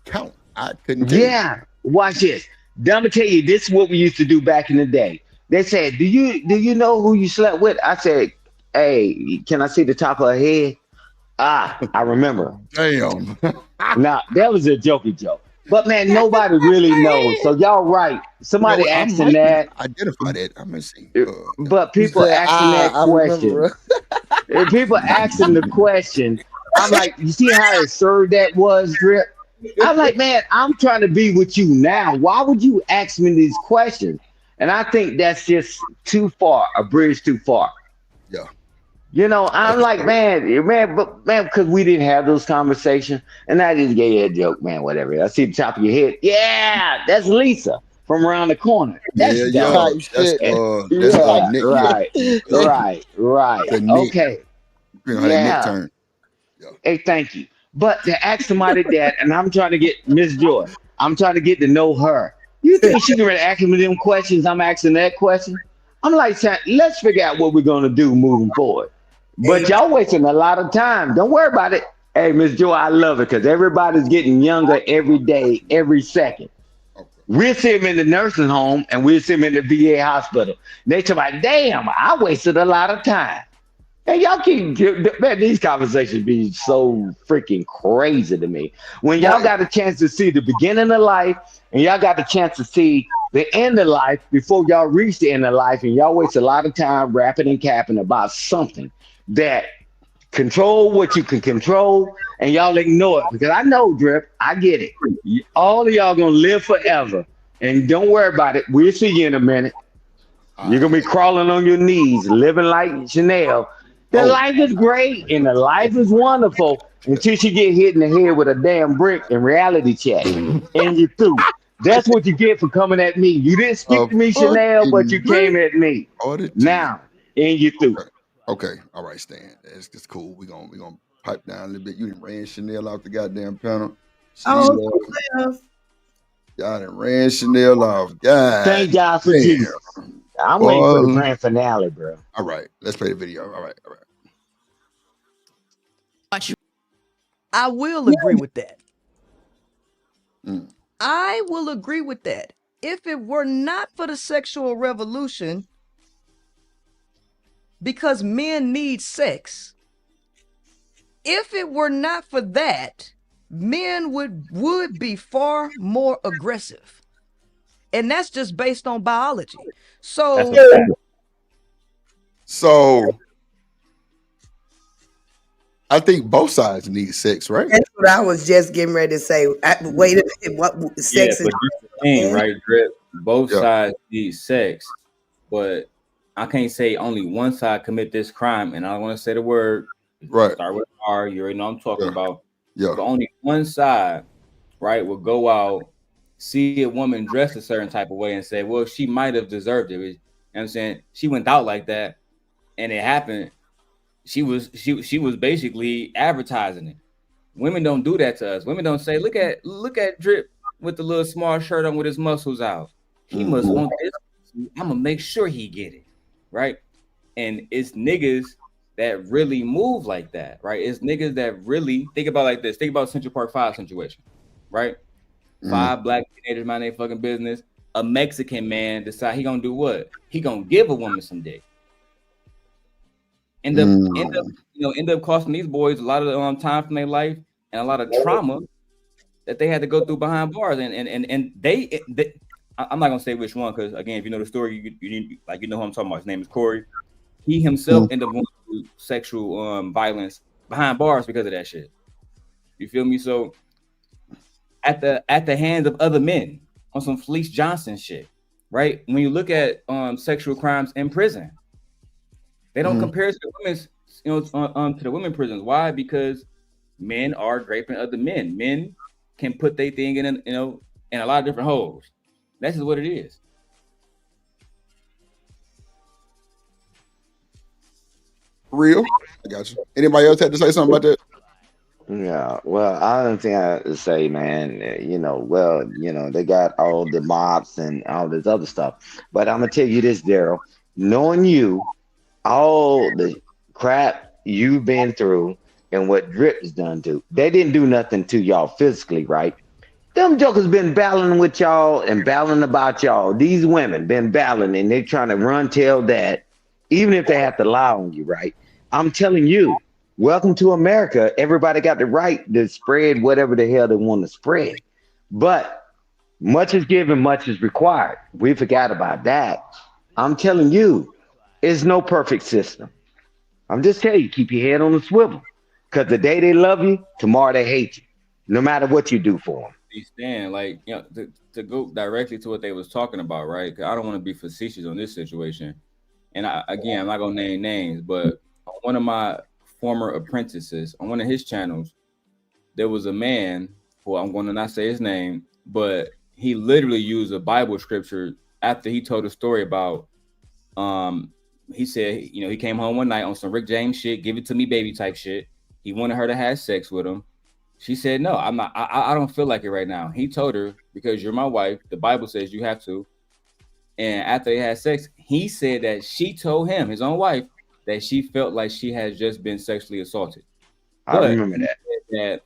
count. I couldn't tell you. Watch this. I'm gonna tell you, this is what we used to do back in the day. They said, do you know who you slept with? I said, hey, can I see the top of her head? I remember. Damn. Now, that was a jokey joke. But man, nobody really knows. So y'all right. Somebody asking that. Identify that. I'm gonna see. But people asking that question. People asking the question. I'm like, you see how absurd that was, Drip? I'm like, man, I'm trying to be with you now. Why would you ask me these questions? And I think that's just too far, a bridge too far. Yeah. You know, I'm like, man, because we didn't have those conversations. And I just gave you a joke, man, whatever. I see the top of your head. Yeah, that's Lisa from around the corner. That's like Nick. Right. Okay. You know how that Nick turned. Yeah. Hey, thank you. But to ask somebody that, and I'm trying to get Miss Joy, I'm trying to get to know her. You think she can really ask me them questions? I'm asking that question. I'm like, let's figure out what we're going to do moving forward. But y'all wasting a lot of time. Don't worry about it. Hey, Miss Joy, I love it because everybody's getting younger every day, every second. We'll see them in the nursing home and we'll see them in the VA hospital. They talk about, damn, I wasted a lot of time. And y'all keep, man, these conversations be so freaking crazy to me. When y'all Right. got a chance to see the beginning of life and y'all got the chance to see the end of life before y'all reach the end of life, and y'all waste a lot of time rapping and capping about something that control what you can control, and y'all ignore it. Because I know, Drip, I get it. All of y'all gonna live forever. And don't worry about it. We'll see you in a minute. You're gonna be crawling on your knees, living like Chanel. The Oh, life is great and the life is wonderful until she get hit in the head with a damn brick in reality check. And you through. That's what you get for coming at me. You didn't speak a to me, Chanel, but you fucking came at me. oddity. Now, and you through. Okay, all right, Stan. It's cool. We gonna pipe down a little bit. You done ran Chanel off the goddamn panel. She Oh, love y'all done ran Chanel off. God Thank God for damn. Jesus. I'm waiting for the Boy. grand finale, bro. All right, let's play the video. All right. I will agree with that. Mm. I will agree with that. If it were not for the sexual revolution, because men need sex, if it were not for that, men would be far more aggressive. And that's just based on biology. So I think both sides need sex, right? That's what I was just getting ready to say. Wait a minute, what Yeah, sex is? but this the thing, right, Drip? Both Yeah. sides need sex, but I can't say only one side commit this crime, and I don't want to say the word. Right. Start with R. You already know what I'm talking about. Yeah. But only one side, right, will go out, see a woman dressed a certain type of way, and say, "Well, she might have deserved it." You know what I'm saying? She went out like that, and it happened. She was basically advertising it. Women don't do that to us. Women don't say, look at Drip with the little small shirt on with his muscles out. He must want this. I'm gonna make sure he get it, right? And it's niggas that really move like that, right? It's niggas that really think about like this. Think about Central Park 5 situation, right? 5 black teenagers mind their fucking business. A Mexican man decide he gonna do what? He gonna give a woman some dick. End up costing these boys a lot of time from their life and a lot of trauma that they had to go through behind bars. And they I'm not gonna say which one, because again, if you know the story, you know who I'm talking about. His name is Corey. He himself ended up going through sexual violence behind bars because of that shit. You feel me? So at the hands of other men on some Felice Johnson shit, right? When you look at sexual crimes in prison, they don't compare to the women's, to the women prisons. Why? Because men are raping other men. Men can put their thing in a lot of different holes. That's just what it is. Real. I got you. Anybody else had to say something about that? Yeah, well, I don't think I to say, man, they got all the mobs and all this other stuff. But I'm gonna tell you this, Daryl, knowing you, all the crap you've been through and what Drip has done to, they didn't do nothing to y'all physically, right? Them jokers been battling with y'all and battling about y'all. These women been battling and they trying to run tell that, even if they have to lie on you, right? I'm telling you, welcome to America. Everybody got the right to spread whatever the hell they want to spread. But much is given, much is required. We forgot about that. I'm telling you, it's no perfect system. I'm just telling you, keep your head on the swivel. Because the day they love you, tomorrow they hate you. No matter what you do for them. Stand to go directly to what they was talking about, right? 'Cause I don't want to be facetious on this situation. And I'm not gonna name names, but one of my former apprentices on one of his channels, there was a man who I'm going to not say his name, but he literally used a Bible scripture after he told a story about he said, he came home one night on some Rick James shit, give it to me baby type shit. He wanted her to have sex with him. She said, no, I'm not. I don't feel like it right now. He told her, because you're my wife, the Bible says you have to. And after they had sex, he said that she told him, his own wife, that she felt like she had just been sexually assaulted. I remember that.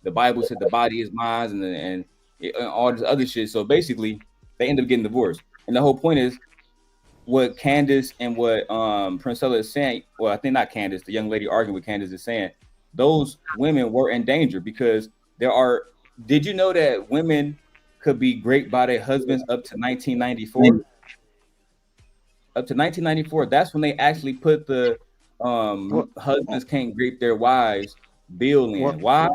The Bible said the body is mine and all this other shit. So basically, they end up getting divorced. And the whole point is, what Candace and what Princella is saying, well, I think not Candace, the young lady arguing with Candace is saying, those women were in danger because did you know that women could be raped by their husbands up to 1994? Up to 1994, that's when they actually put the husbands can't rape their wives bill in. Why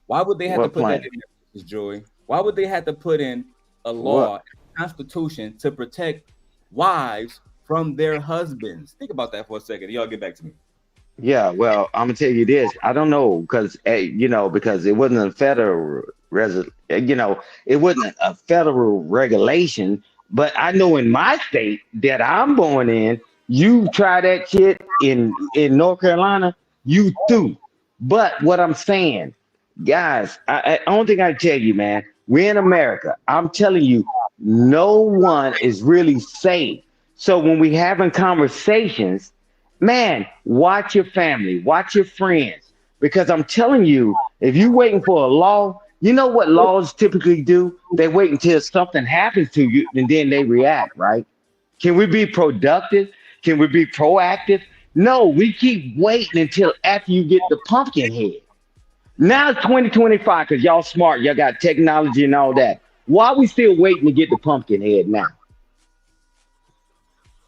would they have to put that in there, Joey? Why would they have to put in a law, constitution to protect wives from their husbands? Think about that for a second. Y'all get back to me. Yeah, well, I'm gonna tell you this. I don't know because because it wasn't a federal it wasn't a federal regulation. But I know in my state that I'm born in, you try that shit in North Carolina, you too. But what I'm saying, guys, I don't think I tell you, man. We're in America. I'm telling you, no one is really safe. So when we having conversations, man, watch your family, watch your friends, because I'm telling you, if you're waiting for a law, you know what laws typically do? They wait until something happens to you and then they react, right? Can we be productive? Can we be proactive? No, we keep waiting until after you get the pumpkin head. Now it's 2025 because y'all smart, y'all got technology and all that. Why are we still waiting to get the pumpkin head now?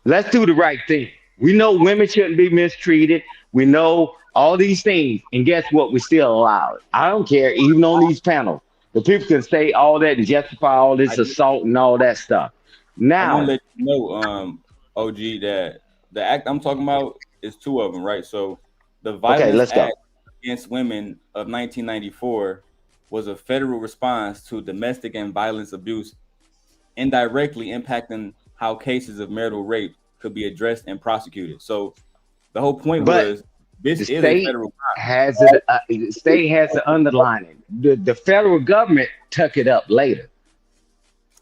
Let's do the right thing. We know women shouldn't be mistreated. We know all these things, and guess what? We still allow it. I don't care, even on these panels. The people can say all that and justify all this assault and all that stuff. Now, I want to let you know, OG, that the act I'm talking about is two of them, right? So the Violence Act against Women of 1994 was a federal response to domestic and violence abuse, indirectly impacting how cases of marital rape could be addressed and prosecuted. So the whole point was this is a federal crime. The state has to underline it. The federal government took it up later.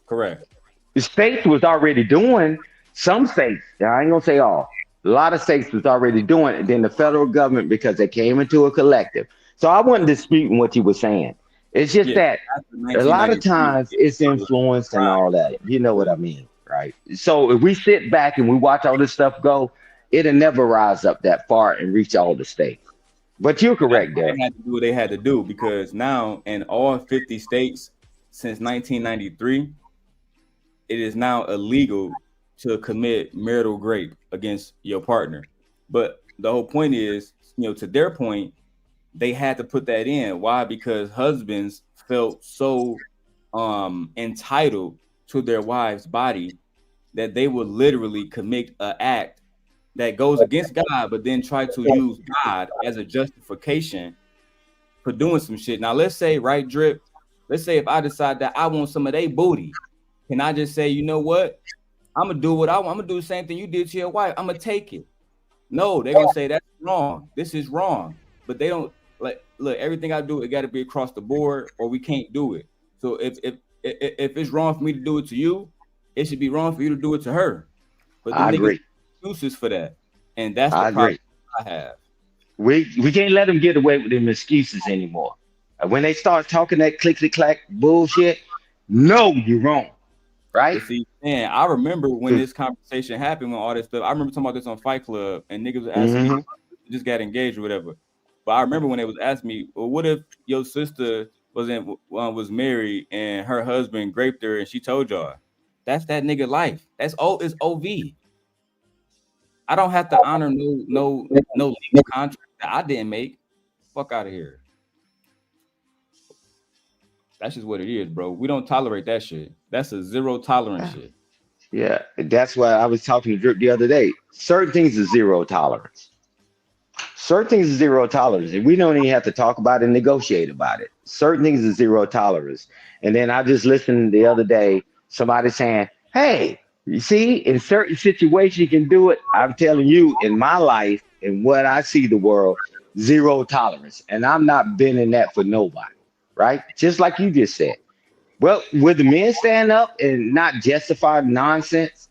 Correct. The states was already doing, some states, I ain't gonna say all, a lot of states was already doing it. And then the federal government, because they came into a collective. So I wasn't disputing what you were saying. It's just that a lot of times it's influenced and all that. You know what I mean, right? So if we sit back and we watch all this stuff go, it'll never rise up that far and reach all the states. But you're correct, Derek. They had to do what they had to do, because now in all 50 states since 1993, it is now illegal to commit marital rape against your partner. But the whole point is, to their point, they had to put that in. Why? Because husbands felt so entitled to their wife's body that they would literally commit an act that goes against God, but then try to use God as a justification for doing some shit. Now, let's say, right, Drip, let's say if I decide that I want some of their booty, can I just say, you know what? I'm going to do what I want. I'm going to do the same thing you did to your wife. I'm going to take it. No, they're going to say that's wrong. This is wrong. But they don't, look, everything I do, it got to be across the board or we can't do it. So if it's wrong for me to do it to you, it should be wrong for you to do it to her. But I agree. Excuses for that, and that's the problem I have. We can't let them get away with them excuses anymore. When they start talking that clickety-clack bullshit, no, you're wrong, right? See, man, I remember when this conversation happened, when all this stuff. I remember talking about this on Fight Club, and niggas was asking me, just got engaged or whatever. But I remember when they was asking me, well, what if your sister was married and her husband raped her, and she told y'all? That's that nigga life. It's OV. I don't have to honor no legal contract that I didn't make. Fuck out of here. That's just what it is, bro. We don't tolerate that shit. That's a zero tolerance shit. Yeah, that's why I was talking to Drip the other day. Certain things are zero tolerance. Certain things are zero tolerance, and we don't even have to talk about it and negotiate about it. Certain things are zero tolerance. And then I just listened the other day, somebody saying, hey, you see, in certain situations you can do it. I'm telling you, in my life and what I see the world, zero tolerance. And I'm not bending that for nobody, right? Just like you just said. Well, would the men stand up and not justify nonsense?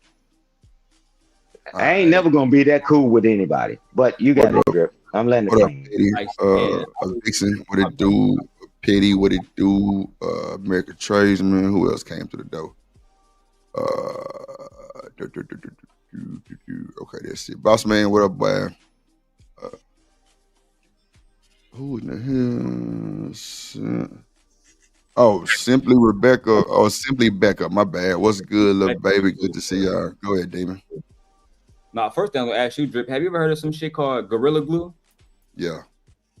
I ain't never gonna be that cool with anybody. But you got it, Drip. I'm letting it Vixen, what it do? Petty, what it do? American Tradesman, who else came to the door? Okay, that's it. Boss man, what up, boy? Who in the hell? Oh, Simply Rebecca or Simply Becca. My bad. What's good, little baby? Good to see y'all. Go ahead, Damon. Now, first thing I'm gonna ask you, Drip, have you ever heard of some shit called Gorilla Glue? Yeah.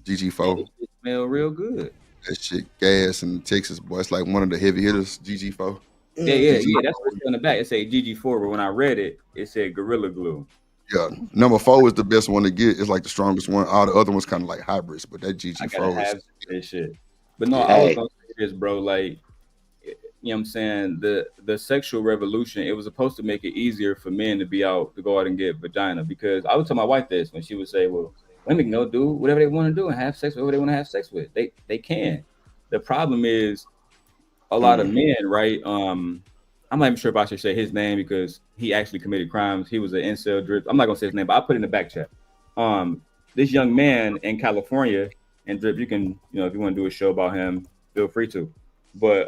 GG4. It smell real good. That shit gas in Texas, boy. It's like one of the heavy hitters, GG4. Yeah. That's what's on the back. It said GG4, but when I read it, it said Gorilla Glue. Yeah. Number 4 is the best one to get. It's like the strongest one. All the other ones kind of like hybrids, but that GG4 I gotta have this shit. But no, Yeah. I was gonna say this, bro. Like, you know what I'm saying? The sexual revolution, it was supposed to make it easier for men to go out and get vagina. Because I would tell my wife this when she would say, well, women can go do whatever they want to do and have sex with whoever they want to have sex with. They can. The problem is a lot of men, right? I'm not even sure if I should say his name because he actually committed crimes. He was an incel Drip. I'm not gonna say his name, but I'll put it in the back chat. This young man in California, and Drip, you can, if you want to do a show about him, feel free to. But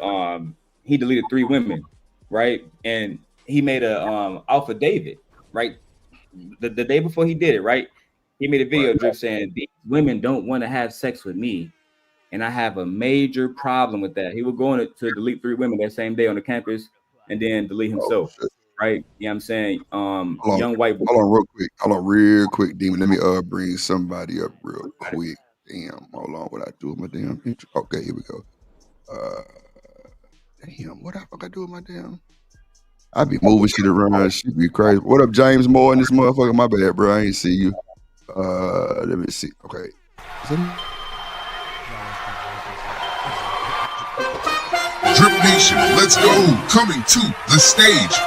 he deleted 3 women, right? And he made a Alpha David, right? The day before he did it, right? He made a video, Drip, saying these women don't want to have sex with me, and I have a major problem with that. He was going to delete 3 women that same day on the campus, and then delete himself, right? You know what I'm saying? Young white boy. Hold on real quick, Demon. Let me bring somebody up real quick. Damn, hold on. What I do with my damn intro? Okay, here we go. Damn, what the fuck I do with my damn? I be moving shit around. Shit be crazy. What up, James Moore in this motherfucker? My bad, bro. I ain't see you. Let me see. Okay. Drip Nation, let's go. Coming to the stage.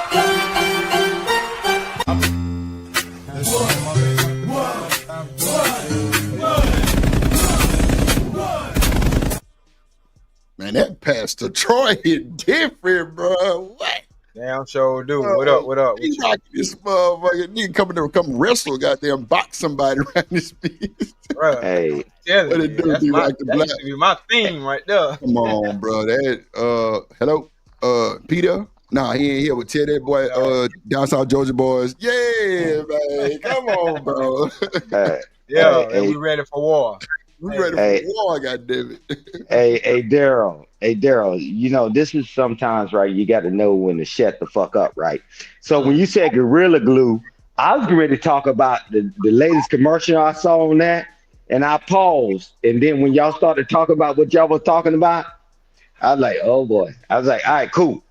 Man, that Pastor Troy hit different, bro. What? Damn sure do. What up? What up? He rocking this motherfucker. Nigga coming there, come wrestle, goddamn box somebody around this bitch. Bro, Hey, What it do? that's Be my, like the that black. used to be my theme right there. Come on, bro. That hello, Peter. Nah, he ain't here with Tell that boy, down South Georgia boys. Yeah, man. Come on, bro. Yeah, Hey, and we ready for war. We ready Hey. for war, goddammit. hey, Daryl, this is sometimes, right, you got to know when to shut the fuck up, right? So when you said Gorilla Glue, I was ready to talk about the latest commercial I saw on that, and I paused. And then when y'all started talking about what y'all was talking about, I was like, oh boy. I was like, all right, cool.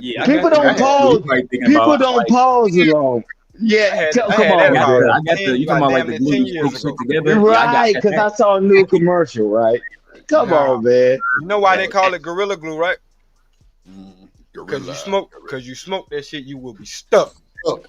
Yeah, People don't pause. People don't pause it long. Yeah, come on, Daryl. I got the, you talking about like the glue stick shit together? Right, because I saw a new commercial, right? Come on, man. You know why they call it Gorilla Glue, right? Because Gorilla. you smoke that shit, you will be stuck.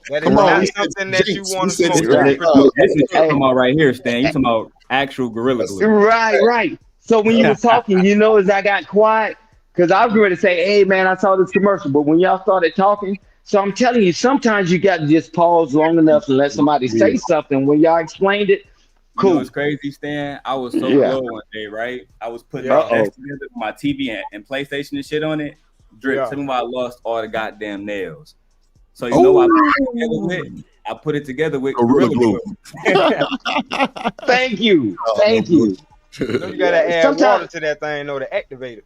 That is Come on, not we something said that you Jinx. want We to said smoke. this This is what you're talking about right here, Stan. You talking about actual Gorilla Glue. Right. So when you were talking, as I got quiet, because I was ready to say, hey, man, I saw this commercial. But when y'all started talking, so I'm telling you, sometimes you got to just pause long enough and let somebody say something. When y'all explained it, cool. You know what's crazy, Stan? I was so Yeah. low one day, right? I was putting Uh-oh. my desk together with my TV and PlayStation and shit on it. Drip, Yeah. tell me why I lost all the goddamn nails. So you know what I put it together with Gorilla Glue. Thank you. Thank you. You know you gotta add Sometimes- water to that thing, though, to activate it.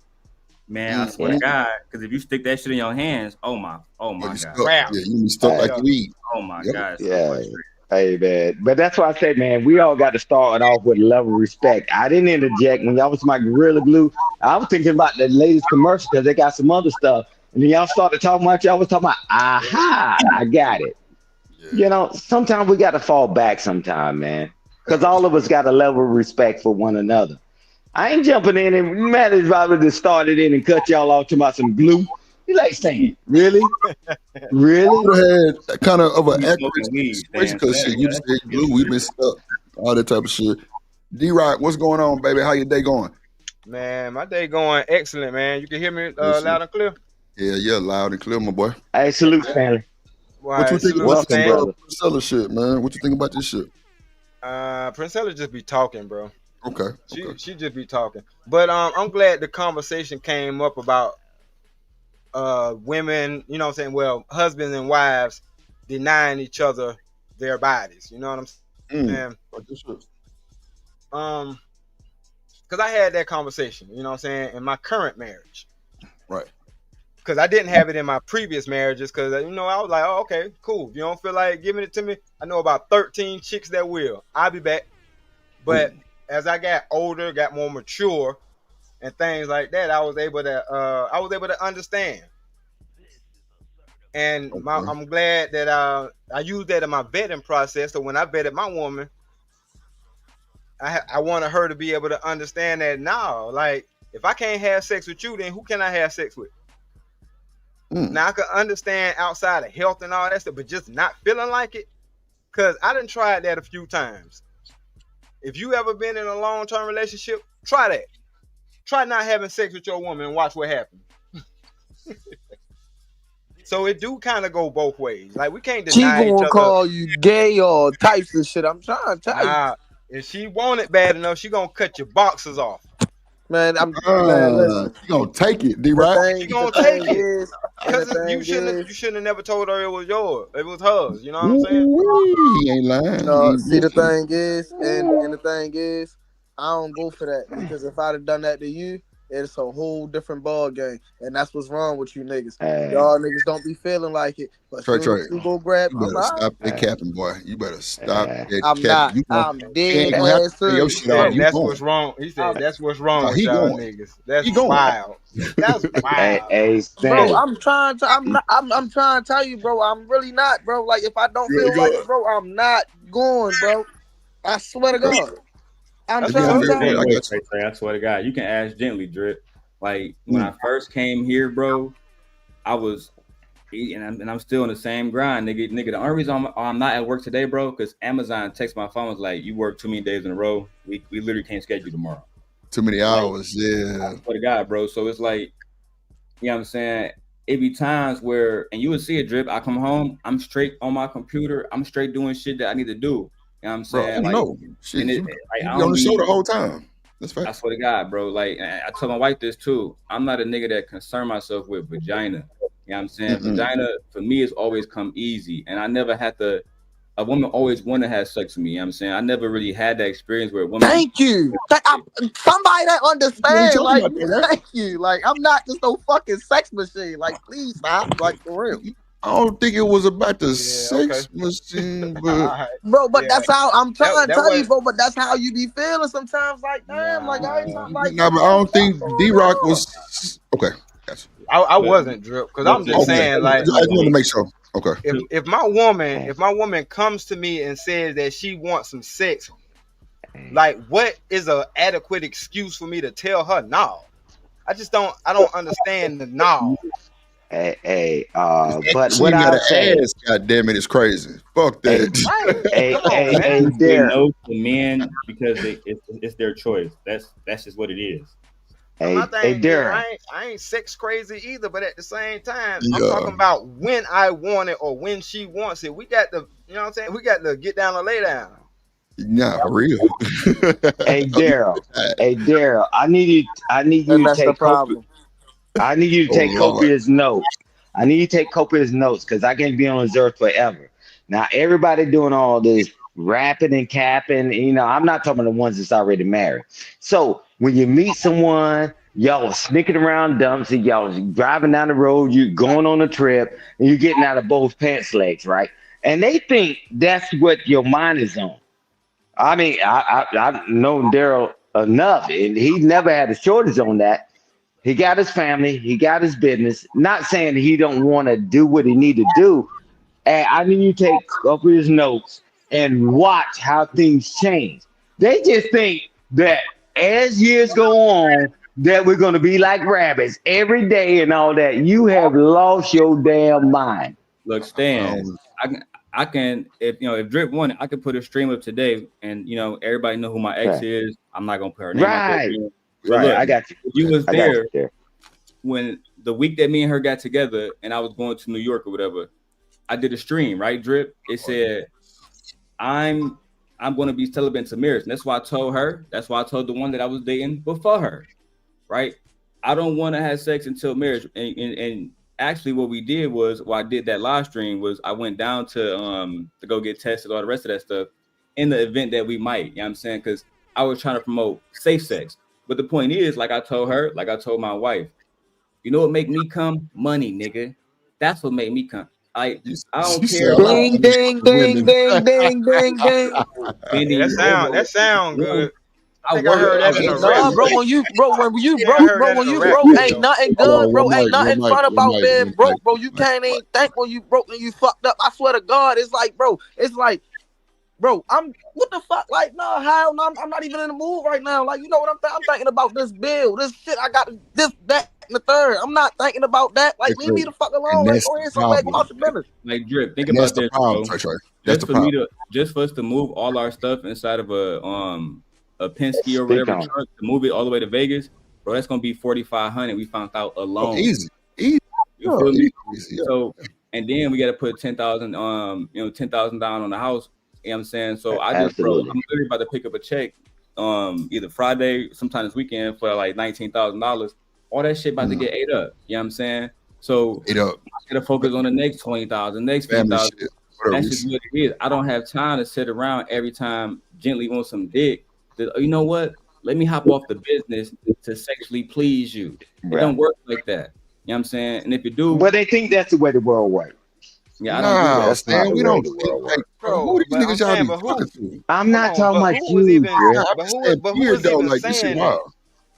Man, I swear to God, because if you stick that shit in your hands, oh my You God. stuck. Wow. Yeah, you be stuck like weed. Oh my Yep. God. it's so Yeah. frustrating. Hey, man. But that's why I said, man, we all got to start off with a level of respect. I didn't interject when y'all was my Gorilla Glue. I was thinking about the latest commercial because they got some other stuff. And then y'all started talking about y'all was talking about, aha, I got it. Sometimes we got to fall back sometime, man. Because all of us got a level of respect for one another. I ain't jumping in and mad as I would have started in and cut y'all off to about some glue. You like saying, really? Really? You had kind of an You accurate smoking weed, situation Stan. because shit, you said glue, we've been stuck, all that type of shit. D-Rock, what's going on, baby? How your day going? Man, my day going excellent, man. You can hear me Yes, loud and clear? Yeah, loud and clear, my boy. Hey, salute, Stanley. What you think salute, about this Stan. brother. Priscilla shit, man? What you think about this shit? Princella just be talking, bro. Okay. She just be talking. But I'm glad the conversation came up about women, you know what I'm saying? Well, husbands and wives denying each other their bodies. You know what I'm saying? Because I had that conversation, you know what I'm saying, in my current marriage. Right. Because I didn't have it in my previous marriages because, you know, I was like, oh, okay, cool. If you don't feel like giving it to me, I know about 13 chicks that will. I'll be back. But as I got older, got more mature and things like that, I was able to understand. And I'm glad that I used that in my vetting process. So when I vetted my woman, I wanted her to be able to understand that now, like, if I can't have sex with you, then who can I have sex with? Now I can understand outside of health and all that stuff, but just not feeling like it, because I done tried that a few times. If you ever been in a long-term relationship, try that. Try not having sex with your woman and watch what happens. So it do kind of go both ways. Like, we can't She deny each gonna other. call you gay or types of shit. I'm trying to tell you. If she want it bad enough, she gonna cut your boxes off. Man, listen. You gonna take it, D-Right? She gonna take it. Because you shouldn't have never told her it was yours. It was hers. You know what I'm saying? He ain't lying. See, the thing is, and the thing is, I don't go for that, because if I'd have done that to you, it's a whole different ball game, and that's what's wrong with you niggas. Y'all niggas don't be feeling like it, but Trey, you go grab. you better stop that capping, boy. You better stop that I'm capping. not. I'm dead ass serious. That's what's wrong. He said that's what's wrong with y'all niggas. That's wild. That's wild. Bro, I'm trying to tell you, bro. I'm really not, bro. Like, if I don't feel like it, bro, I'm not going, bro. I swear to God. I'm trying to tell you. I swear to God, you can ask gently, Drip. Like, when I first came here, bro, I was, and I'm still in the same grind, nigga. The only reason I'm not at work today, bro, because Amazon texted my phone, was like, you work too many days in a row. We literally can't schedule tomorrow. Too many hours, yeah. I swear to God, bro. So it's like, you know what I'm saying? It be times where, and you would see it, Drip. I come home, I'm straight on my computer. I'm straight doing shit that I need to do. You know what I'm saying? Bro, like, shit, you on the show the whole time. That's right. I swear to God, bro. Like, I tell my wife this too. I'm not a nigga that concern myself with vagina. You know what I'm saying? Vagina for me has always come easy, and I never had to. A woman always want to have sex with me. You know what I'm saying? I never really had that experience where a woman. Thank you. Somebody that understands. Like, thank you. Like, I'm not just no fucking sex machine. Like, please stop. Like, for real. I don't think it was about the sex machine, but bro. But that's how I'm trying to tell you, bro. But that's how you be feeling sometimes. Like, damn, like I ain't talking like. No, but I don't think D-Rock was okay. Gotcha. I wasn't, Drip, because I'm just saying, like, I just want to make sure. Okay. If my woman comes to me and says that she wants some sex, like, what is an adequate excuse for me to tell her no? I don't understand the no. But she what got I say, ass, God damn it, it's crazy. Fuck that. Hey, no to men because it's their choice. That's just what it is. My thing, I ain't sex crazy either, but at the same time, I'm talking about when I want it or when she wants it. We got to, you know what I'm saying? We got to get down and lay down. Nah, for real. Hey, Daryl, I need you to take copious. I need you to take copious notes. I need you to take copious notes because I can't be on this earth forever. Now, everybody doing all this rapping and capping, you know, I'm not talking about the ones that's already married. So when you meet someone, y'all are sneaking around dumps, and y'all driving down the road, you're going on a trip, and you're getting out of both pants legs, right? And they think that's what your mind is on. I mean, I've known Daryl enough, and he never had a shortage on that. He got his family, he got his business. Not saying he don't want to do what he need to do. And I need you to take a couple of his notes and watch how things change. They just think that as years go on, that we're going to be like rabbits every day and all that. You have lost your damn mind. Look, Stan, I can if Drip wanted, I could put a stream up today, and everybody know who my ex is. I'm not gonna put her name out there. Right, look, I got you. You was there when the week that me and her got together, and I was going to New York or whatever. I did a stream, right, Drip? It said, I'm going to be celibate to marriage. And that's why I told her. That's why I told the one that I was dating before her, right? I don't want to have sex until marriage. And actually what we did was, I did that live stream was I went down to go get tested, all the rest of that stuff in the event that we might, you know what I'm saying? Because I was trying to promote safe sex. But the point is, like I told her, like I told my wife, you know what make me come? Money, nigga. That's what made me come. I don't care. Ding, ding, ding, ding, ding, ding, ding. That sound good. I think I heard that in a rap. Bro, when you broke, ain't nothing good, bro. Ain't nothing fun about being broke, bro. You can't even think when you broke and you fucked up. I swear to God, it's like, bro, I'm what the fuck? Like, no, hell no, I'm not even in the mood right now. Like, you know what I'm thinking about this bill, this shit. I got this, that, and the third. I'm not thinking about that. Like, leave me the fuck alone. Like, go ahead, somebody go out the business. Like, Drip, think about this, bro. Just for us to move all our stuff inside of a Penske or whatever truck to move it all the way to Vegas, bro, that's gonna be $4,500. We found out alone. Oh, easy. You feel me? So, and then we got to put $10,000 $10,000 down on the house. You know what I'm saying? So I'm literally about to pick up a check either Friday, sometime this weekend for like $19,000. All that shit about to get ate up. You know what I'm saying? So I gotta focus on the next 20,000, next 50,000. That's just what it is. I don't have time to sit around every time Gently wants some dick. You know what? Let me hop off the business to sexually please you. It don't work like that. You know what I'm saying? And if you do, but they think that's the way the world works. Yeah, I don't do that. Man, we don't like, bro. Who these niggas y'all be talking to? I'm not talking about you, but who was even saying that?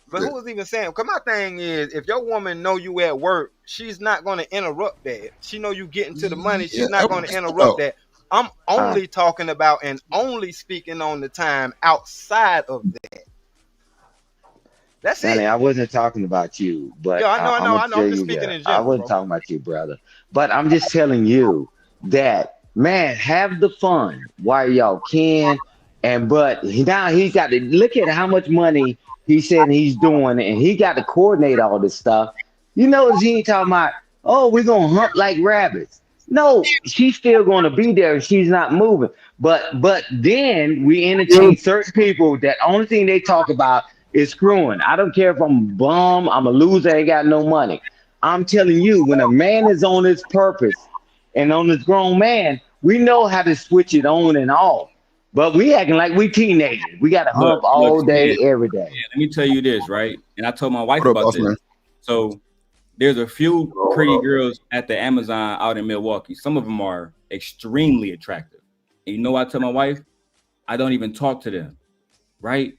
But who was even saying? Because my thing is, if your woman know you at work, she's not going to interrupt that. She know you getting to the money. She's not going to interrupt that. I'm only talking about and only speaking on the time outside of that. That's it. I wasn't talking about you, but I know. I'm just speaking in general. I wasn't talking about you, brother. But I'm just telling you that, man, have the fun while y'all can. But now he's got to look at how much money he said he's doing, and he got to coordinate all this stuff. You notice he ain't talking about, oh, we're gonna hunt like rabbits. No, she's still gonna be there. She's not moving. But then we entertain certain people that only thing they talk about is screwing. I don't care if I'm a bum, I'm a loser, ain't got no money. I'm telling you, when a man is on his purpose and on this grown man, we know how to switch it on and off. But we acting like we teenagers. We got to hump all day, every day. Yeah, let me tell you this, right? And I told my wife about this. So there's a few pretty girls at the Amazon out in Milwaukee. Some of them are extremely attractive. And you know what I tell my wife? I don't even talk to them, right?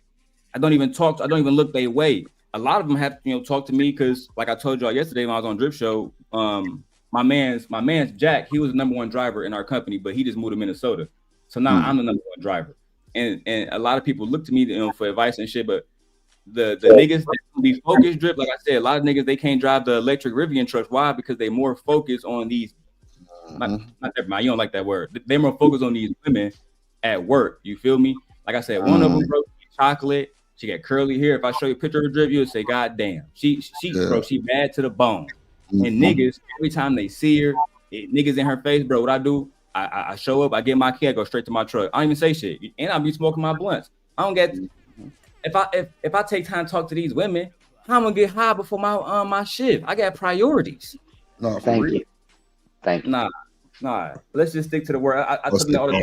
I don't even look their way. A lot of them have to, talk to me because, like I told y'all yesterday when I was on Drip Show, my man's Jack, he was the number one driver in our company, but he just moved to Minnesota. So now I'm the number one driver. And a lot of people look to me for advice and shit, but the niggas that be focused, Drip, like I said, a lot of niggas, they can't drive the electric Rivian trucks. Why? Because they more focused on these, not never mind, you don't like that word. They're more focused on these women at work. You feel me? Like I said, one of them, bro, chocolate. She got curly hair. If I show you a picture of her, Drip, you'll say, God damn. Bro, she bad to the bone. And niggas, every time they see her, niggas in her face, bro, what I do, I show up, I get my key, I go straight to my truck. I don't even say shit. And I'll be smoking my blunts. I don't get if I take time to talk to these women, I'm gonna get high before my shift. I got priorities. No, thank you. Nah. Let's just stick to the word. I tell you all the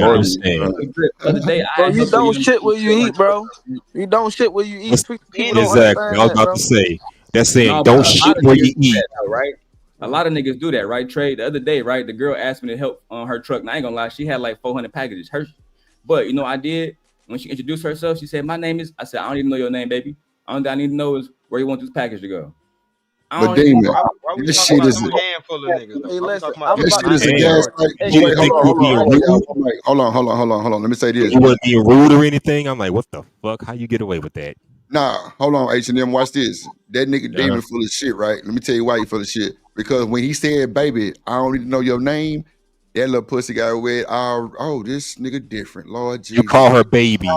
time. You don't shit where you eat, bro. You don't shit where you eat. Exactly. I was about to say. That's saying don't shit where you eat. Right? A lot of niggas do that, right? Trey, the other day, right? The girl asked me to help on her truck. And I ain't gonna lie, she had like 400 packages. But you know what I did? When she introduced herself, she said, my name is, I said, I don't even know your name, baby. All I need to know is where you want this package to go. But Damon, this shit is a handful of niggas. Hey, listen, this shit is a gas. Hold on. Let me say this. You weren't being rude or anything. I'm like, what the fuck? How you get away with that? Nah, hold on, H&M. Watch this. That nigga Damon full of shit, right? Let me tell you why he full of shit. Because when he said, "Baby, I don't need to know your name," that little pussy got wet. Oh, this nigga different. Lord Jesus. You call her baby.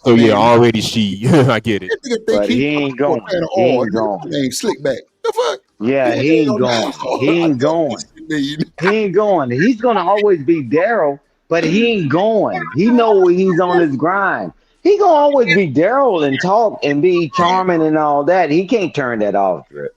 So yeah, already she. I get it. But he ain't going. He ain't going. Name Slickback. The fuck? Yeah, he ain't going. He ain't going. He ain't going. He's gonna always be Daryl, but he ain't going. He know he's on his grind. He gonna always be Daryl and talk and be charming and all that. He can't turn that off, Drip.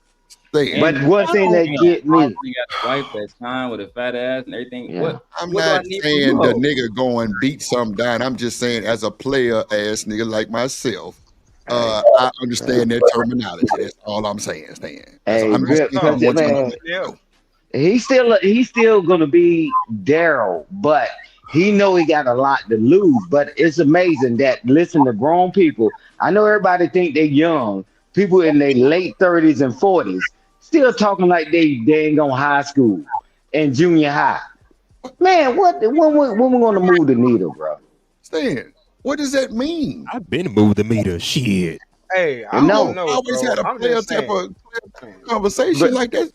But one thing that get me, You got a wife that's fine with a fat ass and everything. Yeah. I'm what do I not need from saying you, the hoe? nigga go and beat some down. I'm just saying, as a player ass nigga like myself, I understand that terminology. That's all I'm saying, Stan. hey, I'm not saying because one time. man, Yeah. he's still gonna be Daryl, but he know he got a lot to lose. But it's amazing that listen to grown people. I know everybody think they're young. People in their late 30s and 40s still talking like they ain't going high school and junior high. Man, when we gonna move the needle, bro? Stan, what does that mean? I've been moved the meter. Shit. Hey, I No. don't know, always bro. had a I'm player just type saying. of conversation But- like that.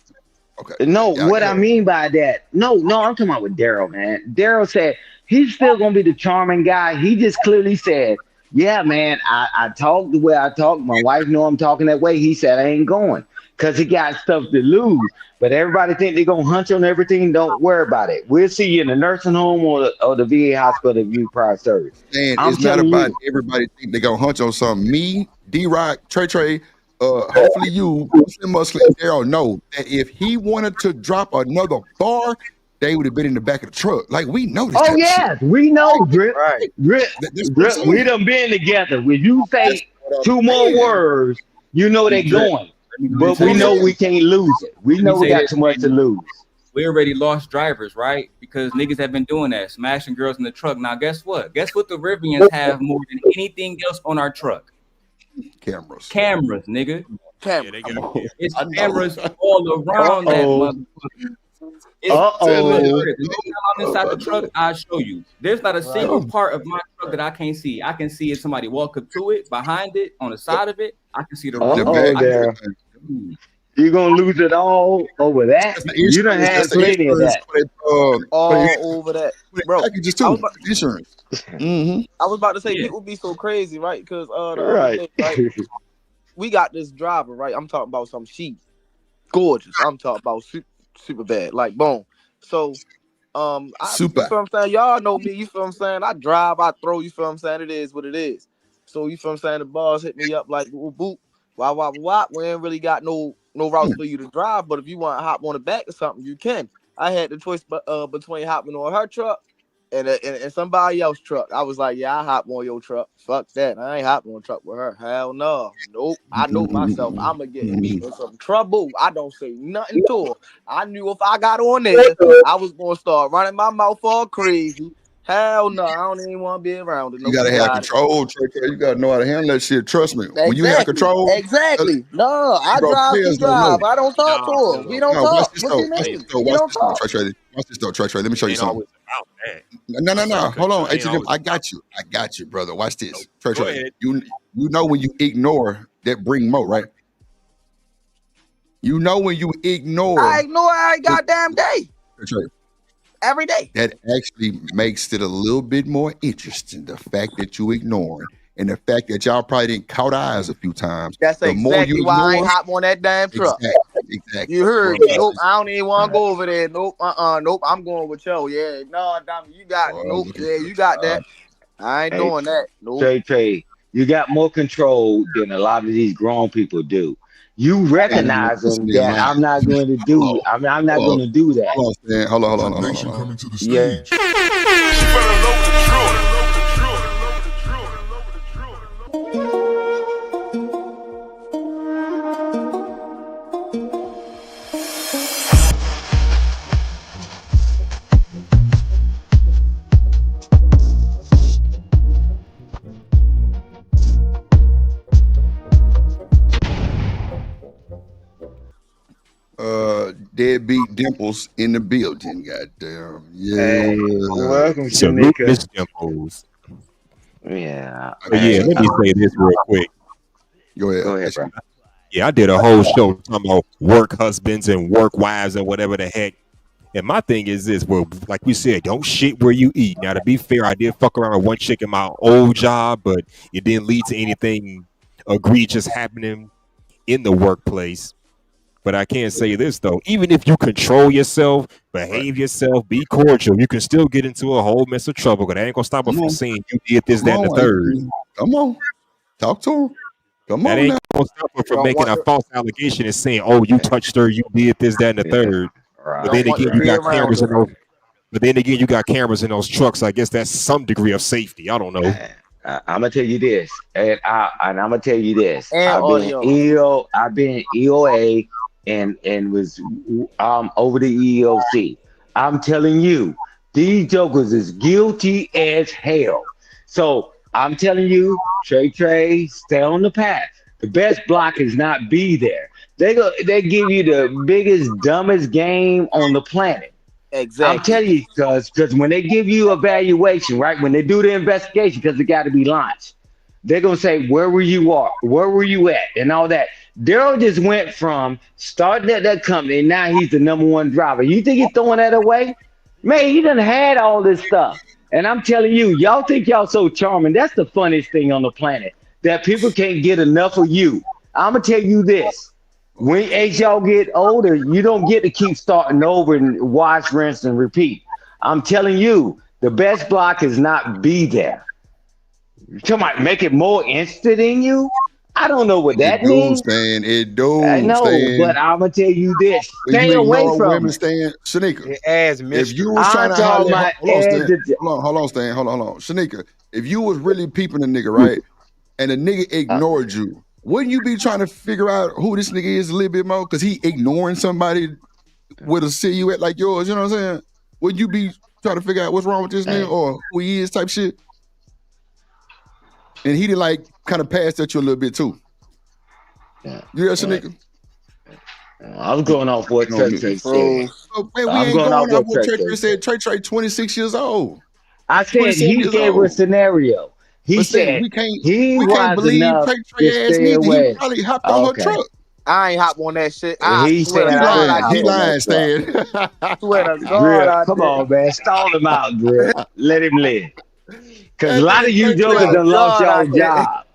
Okay. No, Yeah, what yeah. I mean by that, no, I'm talking about with Daryl, man. Daryl said he's still gonna be the charming guy. He just clearly said, "Yeah, man, I talk the way I talk. My wife know I'm talking that way." He said, "I ain't going because he got stuff to lose." But everybody think they're gonna hunch on everything. Don't worry about it. We'll see you in the nursing home or the VA hospital if you prior service. And I'm it's not telling about you. everybody think they gonna hunch on something. Me, D-Rock, Trey, hopefully you, Slim Muscle, and Daryl know that if he wanted to drop another bar, they would have been in the back of the truck. Like, we know this Oh type of shit. yes, we know, Drip. Right. Drip, That's what I'm Drip. We saying. done been together. When you That's say what I'm two more saying. words, you know they Drip. going. Let me But tell we you know this. we can't lose it. We Let me know we say got this, too much to man. lose. We already lost drivers, right? Because niggas have been doing that, smashing girls in the truck. Now, guess what? Guess what the Rivians have more than anything else on our truck? Cameras. Cameras, nigga. Camera. Yeah, they got It's I know. cameras all around that Uh-oh. motherfucker. It's Uh-oh. look, the next time I'm inside the truck, I'll show you. There's not a single part of my truck that I can't see. I can see if somebody walk up to it, behind it, on the side of it. I can see the The roof. Uh-oh bad there. Ooh. You gonna lose it all over that? That's the You done insurance. had That's the plenty of insurance that. for their, All over that, bro. packages I too. was about, Insurance. Mm-hmm. I was about to say Yeah. people be so crazy, right? Because the other Right. day, right, we got this driver, right? I'm talking about some sheep, gorgeous. I'm talking about super bad, like boom. So, you Super. feel what I'm saying? Y'all know me. You feel what I'm saying? I drive, I throw. You feel what I'm saying? It is what it is. So you feel what I'm saying? The boss hit me up like, "Ooh, boop, wah. We ain't really got no routes for you to drive, but if you want to hop on the back or something, you can." I had the choice between hopping on her truck and somebody else's truck. I was like, yeah, I hop on your truck. Fuck that. I ain't hopping on a truck with her. Hell no. Nope. I know myself. I'ma get me in some trouble. I don't say nothing to her. I knew if I got on there, I was gonna start running my mouth all crazy. Hell no, I don't even want to be around it. You gotta have control, Trey. You gotta know how to handle that shit. Trust me. When you have control, Exactly. No, I bro, drive. She players don't know. drive. I don't talk to her. We don't No, watch talk. this What though. you Watch mean? this though. We Watch don't this though, talk. Trey. Watch this though, Trey. Let me show you Ain't something. always about that. No. Hold on. Ain't HM, always I got you. I got you, brother. Watch this. Go Trey. ahead. You know when you ignore that bring more, right? You know when you ignore I ignore every goddamn day. Trey, Every day. that actually makes it a little bit more interesting. The fact that you ignoring and the fact that y'all probably didn't caught eyes a few times. That's The more exactly you why I ain't ignore, hop on that damn truck. exactly. You heard Bro, me. Nope, I don't even want to go over there. Nope, nope, I'm going with yo. Yeah, no, Dom, you got nope. Yeah, you got that. I ain't doing that. Nope. Trey, you got more control than a lot of these grown people do. You recognizing that I'm not going to do. I'm not going to do that. Hold on, man. Hold on. Nation coming to the Yeah. stage. Deadbeat Dimples in the building. Goddamn. Yeah. Hey, welcome, Salute Shanika. Miss Dimples. Yeah. But yeah, let me say this real quick. Go ahead, bro. Yeah, I did a whole show talking about work husbands and work wives and whatever the heck. And my thing is this, well, like we said, don't shit where you eat. Now, to be fair, I did fuck around with one chick in my old job, but it didn't lead to anything egregious happening in the workplace. But I can say this, though. Even if you control yourself, behave yourself, be cordial, you can still get into a whole mess of trouble. Because that ain't going to stop us from saying you did this, that, and the third. Come on. Talk to him. Come That on ain't now. gonna stop her from Don't making want a to, false allegation and saying, "Oh, you touched her, you did this, that, and the third." But don't then want again, to you be got around cameras in her. those. But then again, you got cameras in those trucks. I guess that's some degree of safety. I don't know. I'm gonna tell you this, and I'm gonna tell you this. And audio. I've been EOA and was over the EEOC. I'm telling you, these jokers is guilty as hell. So I'm telling you, Trey, stay on the path. The best block is not be there. They give you the biggest, dumbest game on the planet. Exactly. I'm telling you, because when they give you evaluation, right? When they do the investigation, because it got to be launched, they're gonna say, where were you at, and all that. Daryl just went from starting at that company, and now he's the #1 driver. You think he's throwing that away? Man, he done had all this stuff. And I'm telling you, y'all think y'all so charming. That's the funniest thing on the planet, that people can't get enough of you. I'm gonna tell you this. As y'all get older, you don't get to keep starting over and wash, rinse, and repeat. I'm telling you, the best block is not be there. Come on, make it more instant in you. I don't know what that means. I know, but I'm gonna tell you this: stay away from it. Shanika, It adds if mystery. you was trying to talking highlight, about hold on, Stan, hold on. Shanika, if you was really peeping a nigga, right, and the nigga ignored you, wouldn't you be trying to figure out who this nigga is a little bit more? Because he ignoring somebody with a silhouette like yours, you know what I'm saying? Wouldn't you be trying to figure out what's wrong with this nigga or who he is type shit? And he did like kind of pass at you a little bit too. Yeah. You hear Shanika? I was going off what Trey said. Oh, man, we ain't going off what Trey said. Trey 26 years old. I said he gave a scenario. He said we can't wise believe enough Trey to ass stay neither. away. He probably hopped on her truck. I ain't hop on that shit. He swear said to God, I He did. lying, Stan. Swear to God, Drill, I come did. on, man. Stall him out, Drill. Let him live. Because a That lot of nigga you Trey jokers Trey. done lost God, I y'all did. job.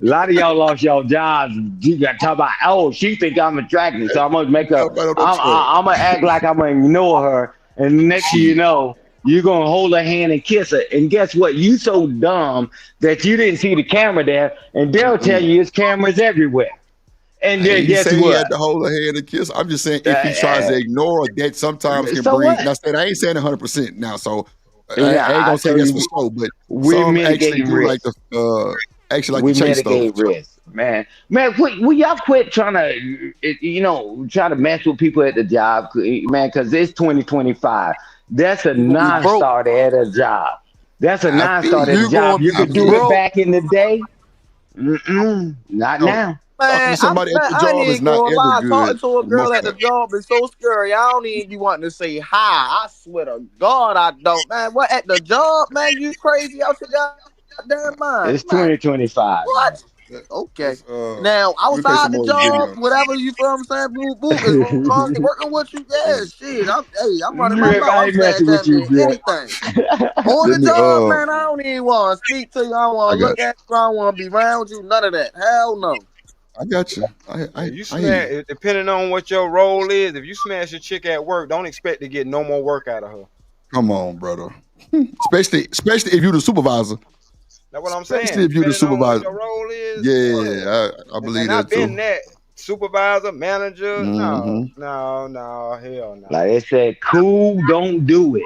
A lot of y'all lost y'all jobs. You got to talk about, oh, she think I'm attractive, so I'm gonna make her. I'm gonna act like I'm gonna ignore her, and the next thing you know, you're gonna hold her hand and kiss her. And guess what? You so dumb that you didn't see the camera there, and they'll tell you it's cameras everywhere. And then guess He what? had to hold her hand and kiss. I'm just saying if he tries to ignore that, sometimes can So bring. what? Now, I ain't saying 100% now, so Yeah, I ain't I gonna say told that's you, for sure, but we're some actually mitigating do like risk. the We chase though. mitigate risk, man. Will y'all quit trying to, try to mess with people at the job, man? Because it's 2025. That's a You gonna be broke. non-starter at a job. That's a I feel non-starter at you a job. gonna You be could do it broke. back in the day. Not No, now. talking Man, to somebody at the I ain't job is even not gonna ever lie. good. Talking to a for the most girl at the part. job is so scary. I don't even be wanting to say hi. I swear to God, I don't. Man, what at the job, man? You crazy out your goddamn mind? It's Man, 2025. what? Yeah, Okay. let's, Now let me play some outside the more job, video. whatever you feel I'm saying, boo boo, as long as they working with you, yeah, shit. I'm running my Drip, mouth. I I'm ain't saying messing with damn you, near Drip. anything. On Let the me job, man, I don't even want to speak to you. I don't I want to got look at you. I don't want to be around you. None of that. Hell no. I got you. If you I hear you. smash, depending on what your role is, if you smash a chick at work, don't expect to get no more work out of her. Come on, brother. especially if you're the supervisor. That's what I'm Especially saying. if you're the Depending on what supervisor. your role is, Yeah, I believe and that I've been too. that supervisor, manager. Mm-hmm. No, hell no. Like they said, cool, don't do it.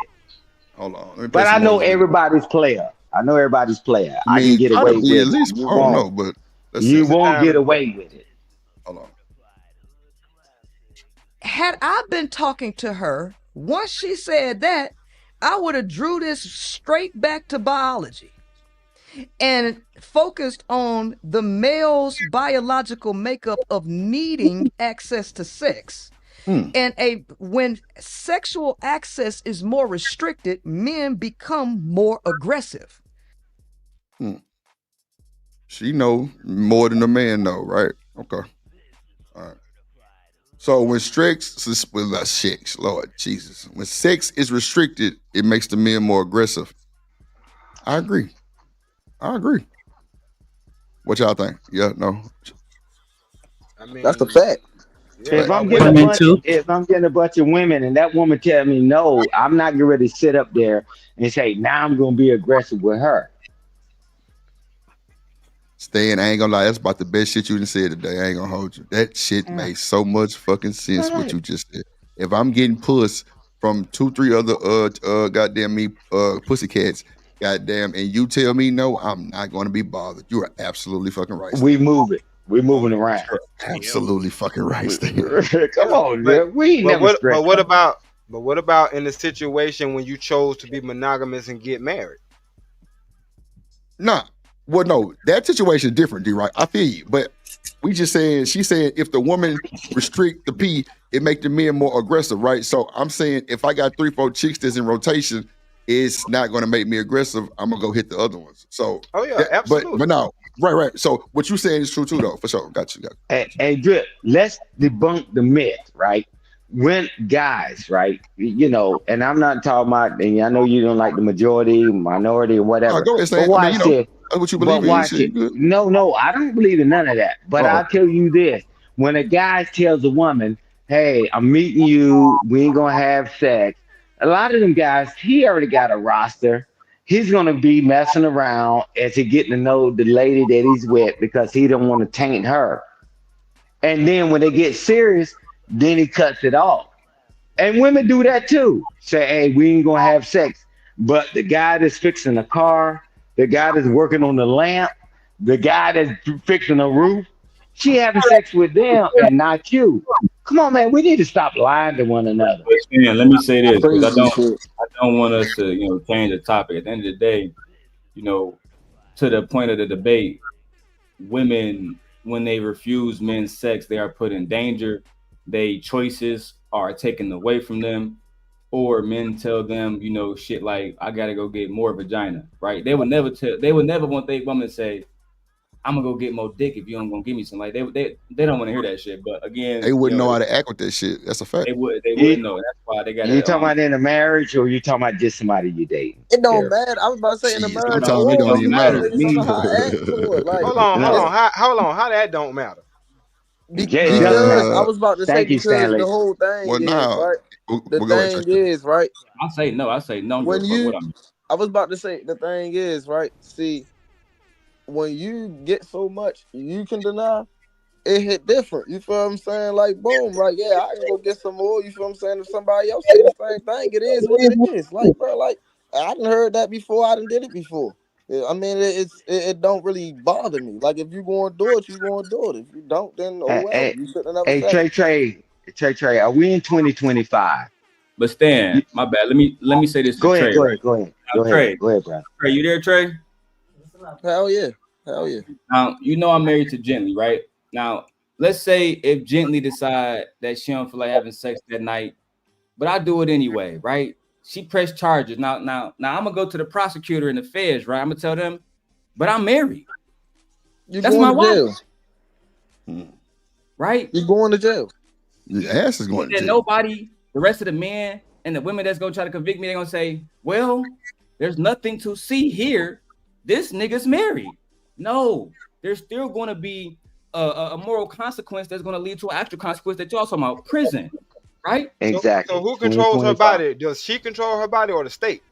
Hold on. Let me play But I some more know of this video. everybody's player. I know everybody's player. I I can mean, get try away to be at with it. least. You I don't know, won't. but let's You see. won't get away with it. Hold on. Had I been talking to her, once she said that, I would have drew this straight back to biology and focused on the male's biological makeup of needing access to sex. And when sexual access is more restricted, men become more aggressive. She know more than the man know, right? Okay. All right. So when sex, Lord Jesus, when sex is restricted, it makes the men more aggressive. I agree. What y'all think? Yeah, no. I mean, That's a fact. Yeah, If I'm getting a bunch of women and that woman tell me no, I'm not getting ready to sit up there and say, now I'm gonna be aggressive with her. Stan, I ain't gonna lie, that's about the best shit you done said today. I ain't gonna hold you. That shit makes so much fucking sense what you just said. If I'm getting puss from 2-3 other goddamn me pussycats, goddamn, and you tell me no, I'm not gonna be bothered. You are absolutely fucking right. We move it. We're moving around. Absolutely fucking right, Stan. Come on, man. We ain't never stressed. But what about in the situation when you chose to be monogamous and get married? Nah. Well, no, that situation is different, D-Right. I feel you. But we just saying, she's saying if the woman restrict the P, it make the men more aggressive, right? So I'm saying if I got 3-4 chicks that's in rotation, it's not going to make me aggressive. I'm going to go hit the other ones. So, absolutely. But no, right. So what you saying is true too, though, for sure. Got you. Hey, Drip, let's debunk the myth, right? When guys, right, you know, and I'm not talking about, and I know you don't like the majority, minority, or whatever. Go ahead, but watch it. That's what you believe in. Watch it. No, I don't believe in none of that. But I'll tell you this: when a guy tells a woman, "Hey, I'm meeting you. We ain't gonna have sex," a lot of them guys, he already got a roster. He's gonna be messing around as he getting to know the lady that he's with because he don't want to taint her. And then when they get serious, then he cuts it off. And women do that too. Say, "Hey, we ain't gonna have sex." But the guy that's fixing the car, the guy that's working on the lamp, the guy that's fixing the roof, she having sex with them and not you. Come on, man. We need to stop lying to one another. Man, let me say this because I don't want us to change the topic. At the end of the day, to the point of the debate, women, when they refuse men's sex, they are put in danger. They choices are taken away from them, or men tell them, shit like, I gotta go get more vagina, right? They would never want their woman to say, I'm gonna go get more dick if you don't gonna give me some. Like they don't want to hear that shit. But again, they wouldn't know how to act with that shit. That's a fact. They wouldn't know. That's why they got. You talking about in a marriage, or you talking about just somebody you dating? It don't matter. I was about to say in the marriage. Sometimes it don't even matter. Hold on. How that don't matter? Because I was about to say because Stanley. the whole thing is right. I say no. I was about to say the thing is right. See, when you get so much you can deny, it hit different. You feel what I'm saying? Like boom, like I can go get some more. You feel what I'm saying? If somebody else say the same thing, it is what it is. Like bro, like I done heard that before. I done did it before. I mean, it don't really bother me. Like if you gonna do it, you gonna do it. If you don't, then you shouldn't have never said it. Trey, are we in 2025? But Stan, my bad. Let me say this. Go ahead, bro. Trey, you there, Trey? Hell yeah. Now I'm married to Gently, right? Now let's say if Gently decide that she don't feel like having sex that night, but I do it anyway, right? She pressed charges. Now I'm gonna go to the prosecutor and the feds, right? I'm gonna tell them, but I'm married. That's my wife, right? You going to jail? Your ass is going to jail. Nobody, the rest of the men and the women that's gonna try to convict me, they're gonna say, well, there's nothing to see here. This nigga's married. No, there's still going to be a moral consequence that's going to lead to an actual consequence that you're also about prison, right? Exactly. So who controls her body? Does she control her body or the state?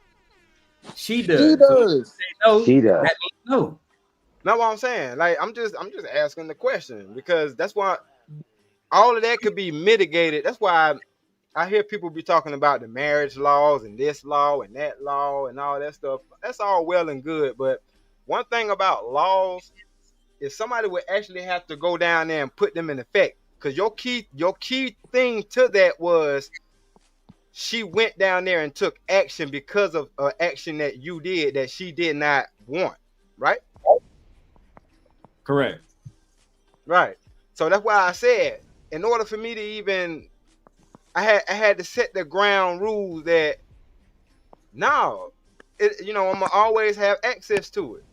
She does. She does. She does. That means no. Not what I'm saying. Like I'm just asking the question because that's why all of that could be mitigated. That's why I hear people be talking about the marriage laws and this law and that law and all that stuff. That's all well and good, but one thing about laws is somebody would actually have to go down there and put them in effect. Because your key thing to that was she went down there and took action because of action that you did that she did not want, right? Correct. Right. So that's why I said, in order for me to even, I had to set the ground rules that no, I'm gonna always have access to it.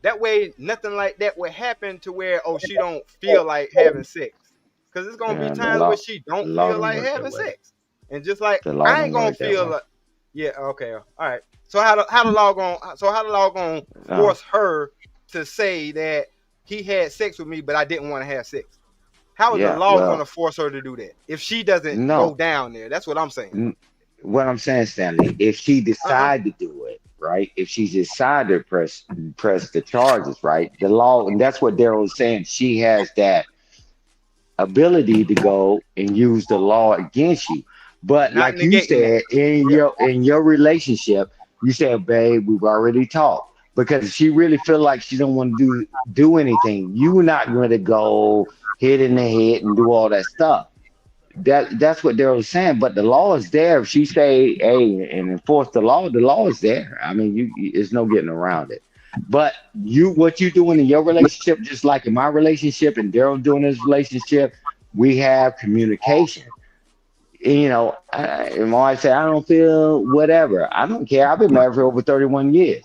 That way, nothing like that would happen to where she don't feel like having sex. Because it's gonna be times where she don't feel like having sex, and just like I ain't gonna feel like. Yeah. Okay. All right. So how the law gonna force her to say that he had sex with me, but I didn't want to have sex? How is the law gonna force her to do that if she doesn't go down there? That's what I'm saying. What I'm saying, Stanley, if she decide to do it, right? If she decided to press the charges, right? The law, and that's what Daryl was saying. She has that ability to go and use the law against you. But Not like you negating said, that. in your relationship, you said, babe, we've already talked. Because if she really feel like she don't want to do anything, you're not going to go hit in the head and do all that stuff. That's what Daryl was saying. But the law is there. If she say, hey, and enforce the law is there. I mean, there's no getting around it. But what you doing in your relationship, just like in my relationship and Daryl doing his relationship, we have communication. You know, and my wife said, I don't feel whatever. I don't care. I've been married for over 31 years.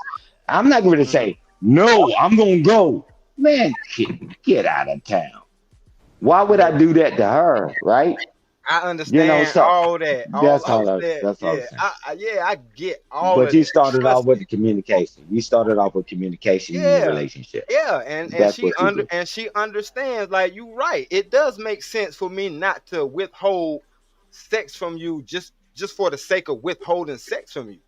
I'm not going to say, no, I'm going to go. Man, get out of town. Why would I do that to her, right? I understand all that. That's all I'm saying. I get all but of you that. started off with the communication. You started off with communication in your relationship. Yeah, and she understands, like, you right. It does make sense for me not to withhold sex from you just for the sake of withholding sex from you.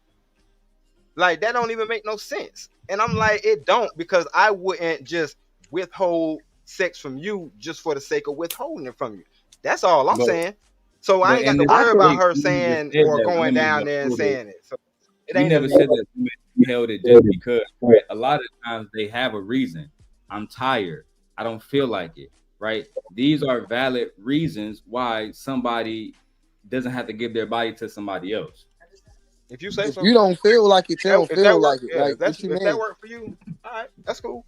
Like, that don't even make no sense. And I'm like, it don't, because I wouldn't just withhold sex from you just for the sake of withholding it from you. That's all I'm saying. So I ain't got to worry about her saying or going down there and saying it. So it ain't never said that you held it just because. Right? A lot of times they have a reason. I'm tired. I don't feel like it. Right? These are valid reasons why somebody doesn't have to give their body to somebody else. If you say so, you don't feel like it, you don't feel like it. Like, if that work for you, all right, that's cool.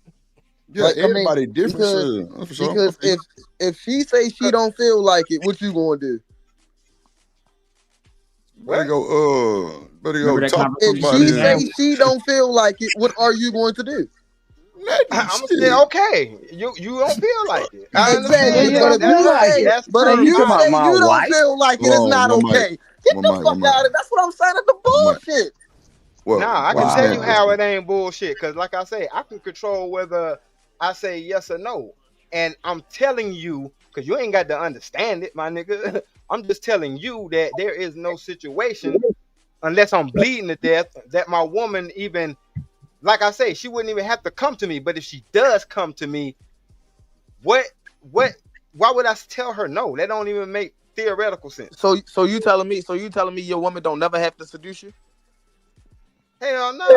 Yeah, like, everybody different. Because if she say she don't feel like it, what you gonna do? Better go. If she say she don't feel like it, what are you going to do? I'm gonna say okay. You don't feel like it. Exactly. But if you say you don't feel like it, it's not okay. Get the fuck out of it. That's what I'm saying. It's the bullshit. Well, I can tell you how it ain't bullshit. Because, like I say, I can control whether I say yes or no. And I'm telling you, because you ain't got to understand it, my nigga. I'm just telling you that there is no situation, unless I'm bleeding to death, that my woman even, like I say, she wouldn't even have to come to me. But if she does come to me, why would I tell her no? That don't even make theoretical sense. So you telling me your woman don't never have to seduce you? Hell no.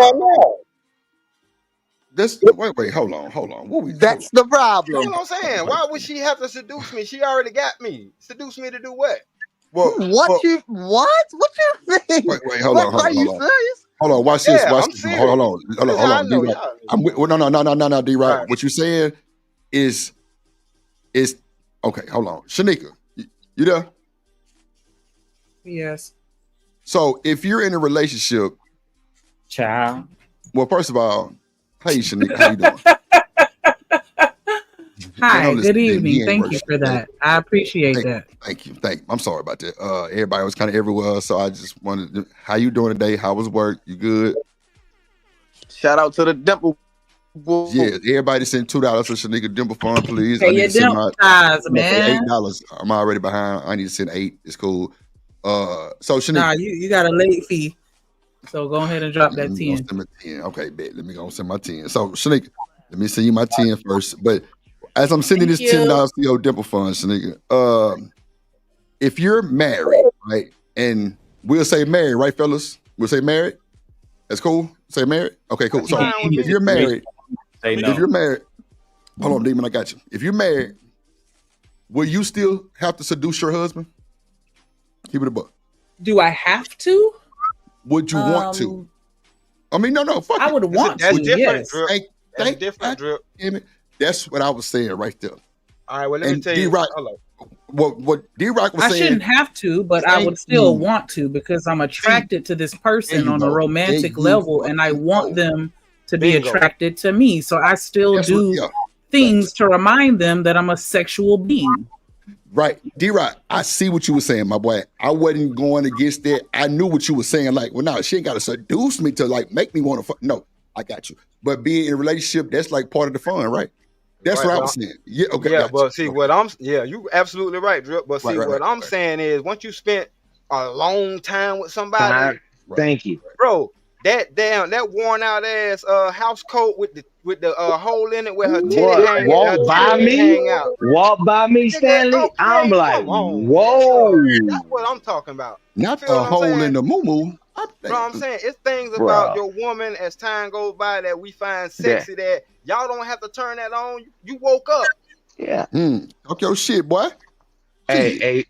Wait, hold on. That's the problem. You know what I'm saying? Why would she have to seduce me? She already got me. Seduce me to do what? What you mean? Wait, hold on. Are you serious? Hold on, watch this. I'm serious. Hold on. No, D-Rock. Right. What you saying is okay, hold on. Shanika, you there? Yes. So if you're in a relationship, child. Well, first of all, hey Shanika, how you doing? Hi, good evening. Thank you for that. I appreciate that. Thank you. I'm sorry about that. Everybody was kind of everywhere, so I just wanted to, how you doing today? How was work? You good? Shout out to the Dimple. Yeah, everybody send $2 to Shanika Dimple Fund, please. Pay your Dimple ties, man. $8. I'm already behind. I need to send $8. It's cool. So Shanika, nah, you got a late fee, so go ahead and drop that 10. Send me 10. Okay, bet. Let me go send my 10. So Shanika, let me send you my 10 first. But as I'm sending this $10 to your Dimple Fund, Shanika, if you're married, right, and we'll say married, right, fellas? We'll say married. That's cool. Say married. Okay, cool. So if you're married, if you're married, hold on, Demon, I got you. If you're married, will you still have to seduce your husband? Keep it a buck. Do I have to? Would you want to? I mean, no. Fuck I would want to. Yes. That's different, Drip. That's what I was saying right there. All right, well, let me tell you. What D-Rock was saying. I shouldn't have to, but I would still want to because I'm attracted to this person on a romantic level, and I want them to be attracted to me. So I still do things to remind them that I'm a sexual being. Right. D-Rock, I see what you were saying, my boy. I wasn't going against that. I knew what you were saying. Like, well, no, she ain't got to seduce me to, like, make me want to fuck. No, I got you. But being in a relationship, that's, like, part of the fun, right? That's what I was saying. Yeah, okay. Yeah, but see, you absolutely right, Drip. But see, what I'm saying is once you spent a long time with somebody. Thank you. Bro, that worn out ass house coat with the hole in it where her titty Walk by me, hang out. walk by me, Stanley. Okay, I'm like, come on, whoa. that's what I'm talking about. Not Feel a what I'm hole saying? in the moo. Bro, I'm saying it's things about your woman as time goes by that we find sexy that y'all don't have to turn that on. You woke up. Yeah. Talk your shit, boy. Hey,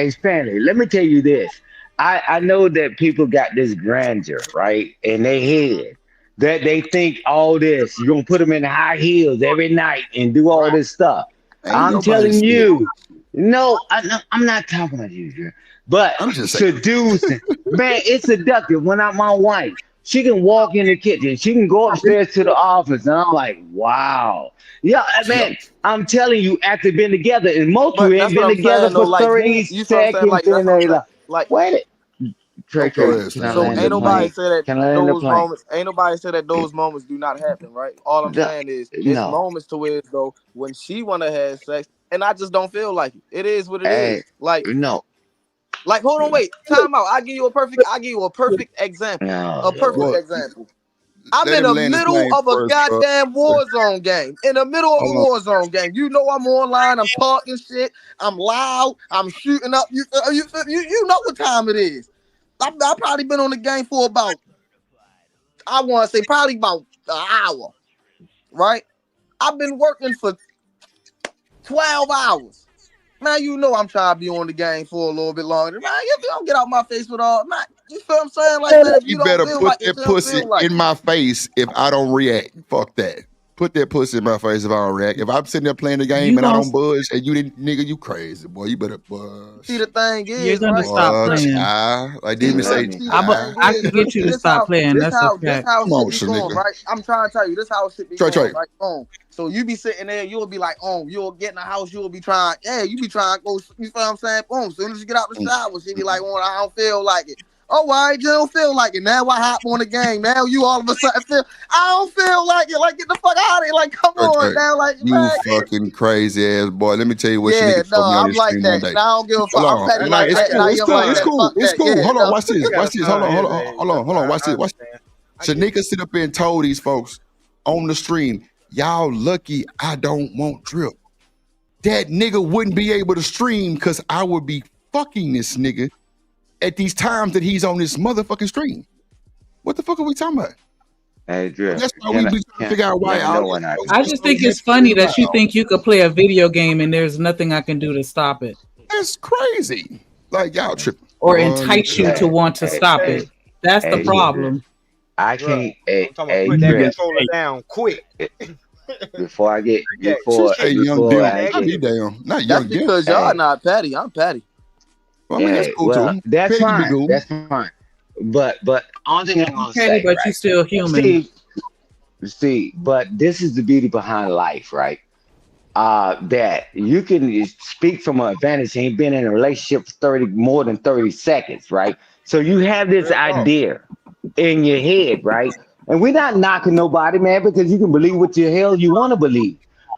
Stanley, let me tell you this. I know that people got this grandeur, right, in their head that they think all this. You're gonna put them in high heels every night and do all this stuff. I'm telling you, no, I'm not talking about you, Drew. But I'm just seducing, man, it's seductive. When I'm my wife, she can walk in the kitchen, she can go upstairs to the office, and I'm like, wow. Yeah, man, I'm telling you, after being together, and most of you ain't been together for 30 seconds, and they like, wait it. Trey, can I So land ain't the nobody plane? say that Can I land the those plane? moments. Ain't nobody say that those moments do not happen, right? All I'm saying is it's No. moments to where though when she wanna have sex, and I just don't feel like it. It is what it Hey, is. Like no. hold on, wait, time out. I'll give you a perfect example. No. A perfect example. I'm Let in him the land his middle plane of a first, bro. goddamn Warzone game. In the middle of a Warzone game. You know I'm online. I'm talking shit. I'm loud. I'm shooting up. You know what time it is. I've probably been on the game for about, I want to say probably about an hour. Right? I've been working for 12 hours. Man, you know I'm trying to be on the game for a little bit longer. Man, you don't get out my face with all. Man, you feel what I'm saying? Like, man, if You you better don't feel put like that it, you pussy feel like in my face if I don't react. Fuck that. Put that pussy in my face if I don't react. If I'm sitting there playing the game and I don't budge and you didn't, nigga, you crazy, boy. You better budge. See, the thing You're is, gonna right? stop playing. Like Demi say, I can get you to stop playing. That's a fact. Come on, shit be going, Shanika. right? I'm trying to tell you, this how shit be Trey, going, Trey. right? So you be sitting there, you'll be like, you'll get in the house, you'll be trying, you be trying to go, you feel what I'm saying? Boom, as soon as you get out the shower, she be like, I don't feel like it. Oh, why you don't feel like it? Now I hop on the game. Now you all of a sudden feel, I don't feel like it. Like, get the fuck out of here. Like, come on now. Like, You man, fucking crazy ass boy. Let me tell you what yeah, Shanika told me on I'm this like stream one that. day. Now I don't give a fuck. Hold I'm on. petty Nah, like it's that. cool. Now It's you're cool. like It's that. cool. Fuck It's that. cool. Yeah, Hold on. no. Watch this. Watch this. Hold on. Watch this. Watch this. Shanika sit up there and told these folks on the stream, y'all lucky I don't want drip. That nigga wouldn't be able to stream because I would be fucking this nigga at these times that he's on this motherfucking stream. What the fuck are we talking about? Hey, Drew. That's why we be trying to figure out why I just think it's funny that you think you could play a video game and there's nothing I can do to stop it. That's crazy. Like y'all tripping. Or entice you to want to stop it. That's the problem. I can't. I'm talking about put that controller down quick. Before I get Hey, young Dim. I'll be damn. Not young That's Dim. because y'all not petty. I'm petty. Well, I mean, that's cool too. That's Petty be fine. cool. That's fine. But only thing I'm gonna Petty, say, but right? you still human. See, but this is the beauty behind life, right? That you can speak from an advantage. Ain't been in a relationship for more than 30 seconds, right? So you have this idea in your head, right? And we're not knocking nobody, man, because you can believe what the hell you want to believe.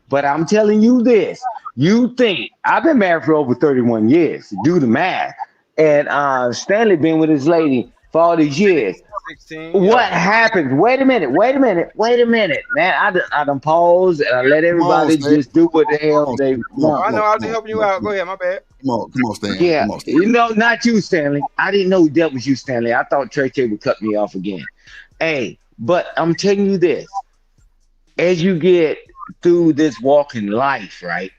But I'm telling you this: you think I've been married for over 31 years. Do the math. And Stanley been with his lady for all these years. 16, what happens? Wait a minute, man. I done pause and I let everybody just do what the hell they want. I know I'll be helping you out. Go ahead, my bad. Come on, Stan. Yeah, Come on, Stan. you know, not you, Stanley. I didn't know that was you, Stanley. I thought Trey would cut me off again. Hey, but I'm telling you this: as you get through this walk in life, right,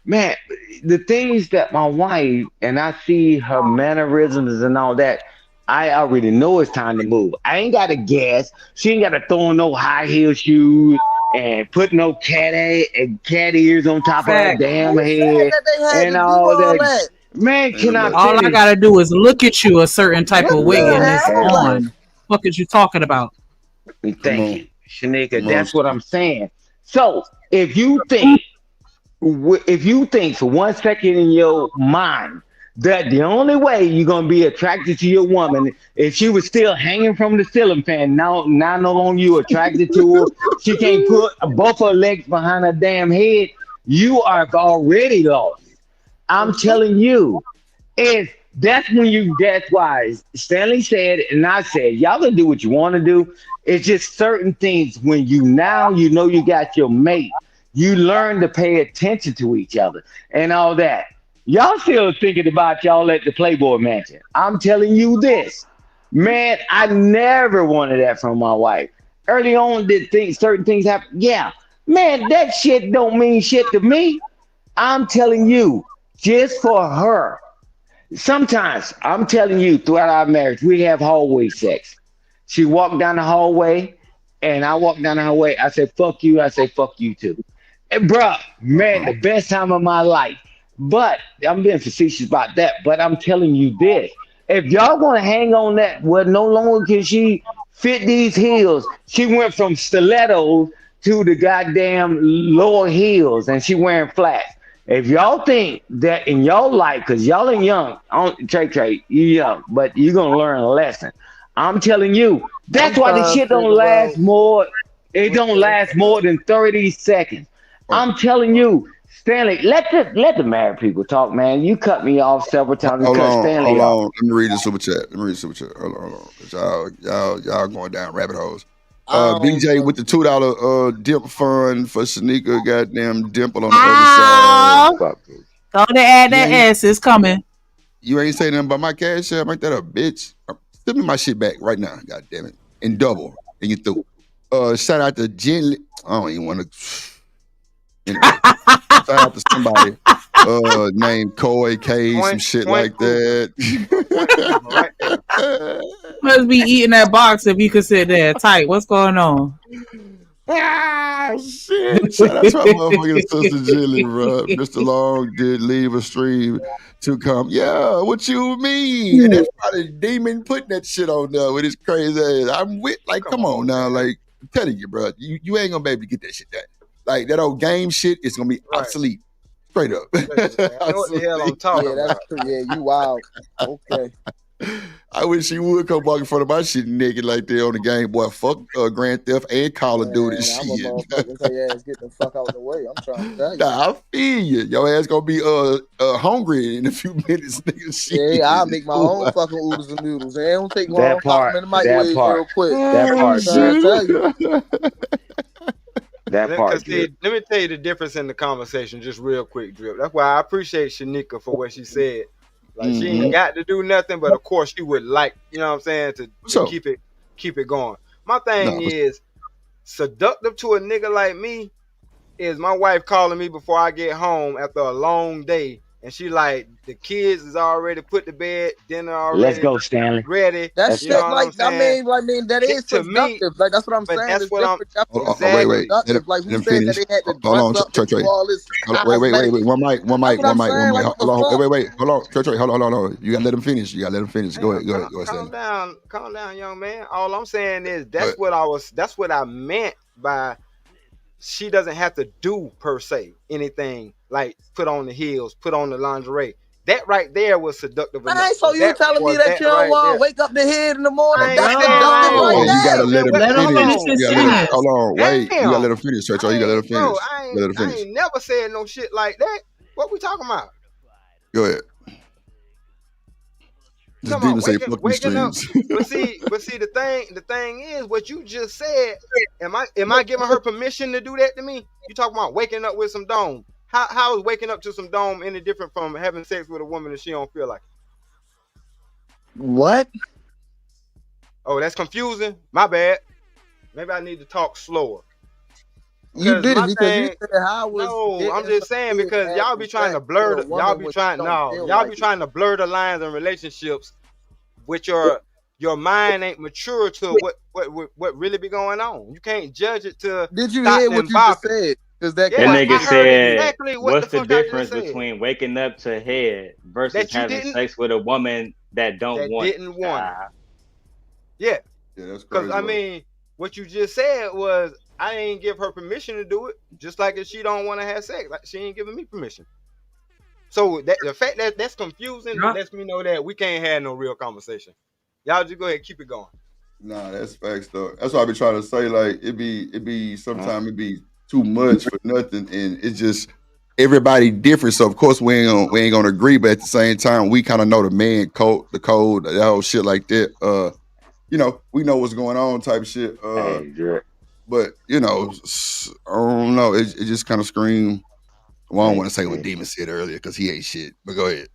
man, the things that my wife and I see her mannerisms and all that, I already know it's time to move. I ain't got to guess. She ain't got to throw on no high heel shoes and put no cat ears on top of her damn head and all that. Man, can I all I gotta do is look at you a certain type of way and it's on. What is you talking about? Thank you, Shanika. That's what I'm saying. So if you think for 1 second in your mind that the only way you're gonna be attracted to your woman if she was still hanging from the ceiling fan, now no longer you attracted to her, she can't put both her legs behind her damn head, you are already lost. I'm telling you, it's That's why Stanley said, and I said, y'all can do what you want to do. It's just certain things when you know you got your mate, you learn to pay attention to each other and all that. Y'all still thinking about y'all at the Playboy Mansion. I'm telling you this, man, I never wanted that from my wife. Early on, certain things happen. Yeah, man, that shit don't mean shit to me. I'm telling you, just for her. Sometimes, I'm telling you, throughout our marriage, we have hallway sex. She walked down the hallway, and I walked down the hallway. I said, fuck you. I say, fuck you too. And bruh, man, the best time of my life. But I'm being facetious about that. But I'm telling you this. If y'all want to hang on that, well, no longer can she fit these heels. She went from stilettos to the goddamn lower heels, and she wearing flats. If y'all think that in your life, because y'all ain't young, Trey, you young, but you're going to learn a lesson. I'm telling you, that's why the shit don't last more. It don't last more than 30 seconds. I'm telling you, Stanley, let the married people talk, man. You cut me off several times. Hold Cut Stanley off. on. Let me read the super chat. Hold on. 'Cause y'all going down rabbit holes. BJ with the $2 dip fund for Shanika, goddamn dimple on the other side. Go to add that S. It's coming. You ain't saying nothing about my cash app. Make that a bitch. Send me my shit back right now. God damn it. And double. And you through. Shout out to Jen. I don't even want to. Anyway, shout out to somebody named Coy K, some shit like that. Must be eating that box if you could sit there tight. What's going on? Shit. Shout out to my motherfucking sister Jilly, bro. Mr. Long did leave a stream to come. Yeah, what you mean? And that's probably Demon putting that shit on there with his crazy ass. I'm with, like, come on now. Like, I'm telling you, bro, you ain't gonna be able to get that shit done. Like, that old game shit is gonna be obsolete. Straight up. I know what the hell I'm talking about. Yeah, you wild. Okay. I wish she would come walk in front of my shit naked like that on the game, boy. Fuck Grand Theft and Call of Duty shit. I'm a motherfucker. Say, yeah, get the fuck out of the way. I'm trying to tell you. Nah, I feel you. Your ass gonna be hungry in a few minutes, nigga. Shit. Yeah, I'll make my own fucking oodles and noodles. It don't take long. That part. Pop them in the microwave real quick. That part. That part. See, let me tell you the difference in the conversation, just real quick, Drip. That's why I appreciate Shanika for what she said. Like, she ain't got to do nothing, but of course she would like, you know what I'm saying, to keep it going. My thing is, seductive to a nigga like me is my wife calling me before I get home after a long day, and she like, the kids is already put to bed, dinner already. Let's go, Stanley. Ready. That shit, like, I mean, that is seductive. Like, that's what I'm saying. That's what I'm. Wait. Like, who said that they had to hold dress on, up Trey. to do all this? Wait. One mic. Hold on, Trey. Hold on. You gotta let him finish. Go ahead. Calm down, young man. All I'm saying is that's what I meant by she doesn't have to do per se anything like put on the heels, put on the lingerie. That right there was seductive enough. So you telling me that you don't want to wake up the head in the morning? That's seductive right there. You gotta let him finish. Hold on, wait. You gotta let him finish, Trey. You gotta let him finish. Bro, I ain't never said no shit like that. What we talking about? Go ahead. This demon say fuck these streams. But see, the thing is, what you just said. Am I giving her permission to do that to me? You talking about waking up with some dome? How is waking up to some dome any different from having sex with a woman that she don't feel like? What? Oh, that's confusing. My bad. Maybe I need to talk slower. You did it because you said how was. No, I'm just saying because y'all be trying to blur the lines in relationships with your mind ain't mature to what really be going on. You can't judge it to. Did you hear what you just said? That nigga said, exactly what's the difference between waking up to head versus having sex with a woman that didn't want it? Yeah, that's crazy. Because I mean, what you just said was I ain't give her permission to do it. Just like if she don't want to have sex, like she ain't giving me permission. So the fact that that's confusing lets me know that we can't have no real conversation. Y'all just go ahead and keep it going. Nah, that's facts though. That's what I be trying to say. Like it be sometimes it be too much for nothing, and it's just everybody different. So of course we ain't gonna agree, but at the same time, we kind of know the man code, the whole shit like that. You know, we know what's going on type shit. But you know, I don't know. It just kind of screamed. Well, I don't want to say what Demon said earlier because he ain't shit. But go ahead.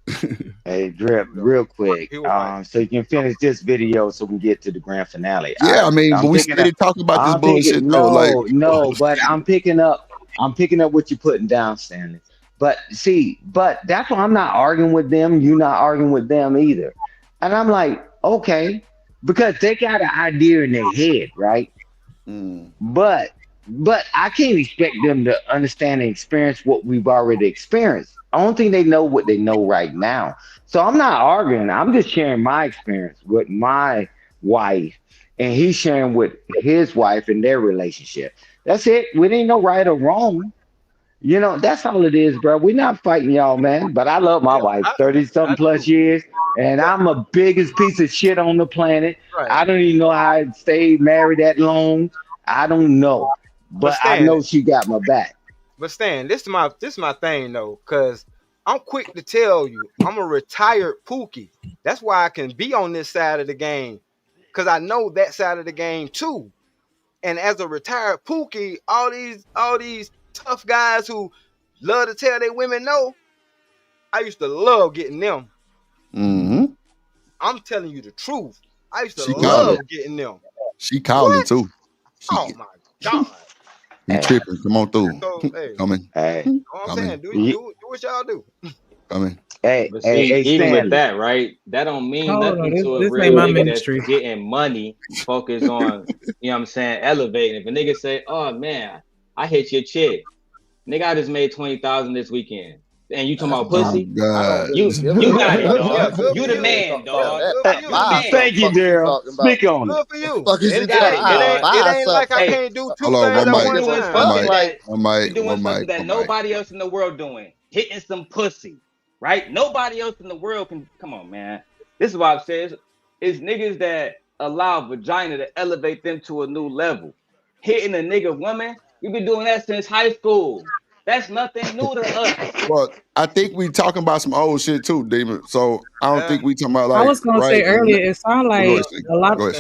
Hey, Drip, real quick, so you can finish this video so we can get to the grand finale. Yeah, I mean, but we still talking about this bullshit though. But I'm picking up what you're putting down, Stanley. But that's why I'm not arguing with them. You're not arguing with them either. And I'm like, okay, because they got an idea in their head, right? But I can't expect them to understand and experience what we've already experienced. I don't think they know what they know right now. So I'm not arguing. I'm just sharing my experience with my wife, and he's sharing with his wife and their relationship. That's it. We ain't no right or wrong. You know, that's all it is, bro. We're not fighting y'all, man. But I love my wife, 30-something plus years, and I'm the biggest piece of shit on the planet. Right. I don't even know how I stayed married that long. I don't know. But I know she got my back. But Stan, this is my thing though, because I'm quick to tell you, I'm a retired Pookie. That's why I can be on this side of the game, because I know that side of the game too. And as a retired Pookie, all these tough guys who love to tell their women no, I used to love getting them. I'm telling you the truth. I used to love getting them. She calling too. Oh my God. You tripping? Come on through. So, hey, Coming. Hey, you know what I'm saying? Do what y'all do. Coming. Hey, But see, even with that, right? That don't mean nothing to a real nigga that's getting money, focus on, you know what I'm saying, elevating. If a nigga say, oh man, I hit your chick. Nigga, I just made 20,000 this weekend. And you talking about pussy? You got it, dog. You the man, dog. Thank you, Daryl. Speak on it. Good for you. It ain't like I can't do two things at one time. Doing something that nobody else in the world doing. Hitting some pussy, right? Nobody else in the world can. Come on, man. This is why I say it's niggas that allow vagina to elevate them to a new level. Hitting a nigga woman, we've been doing that since high school. That's nothing new to us. Well, I think we talking about some old shit too, Demon. So I don't think we talking about like. I was gonna say earlier, it sounds like a lot of.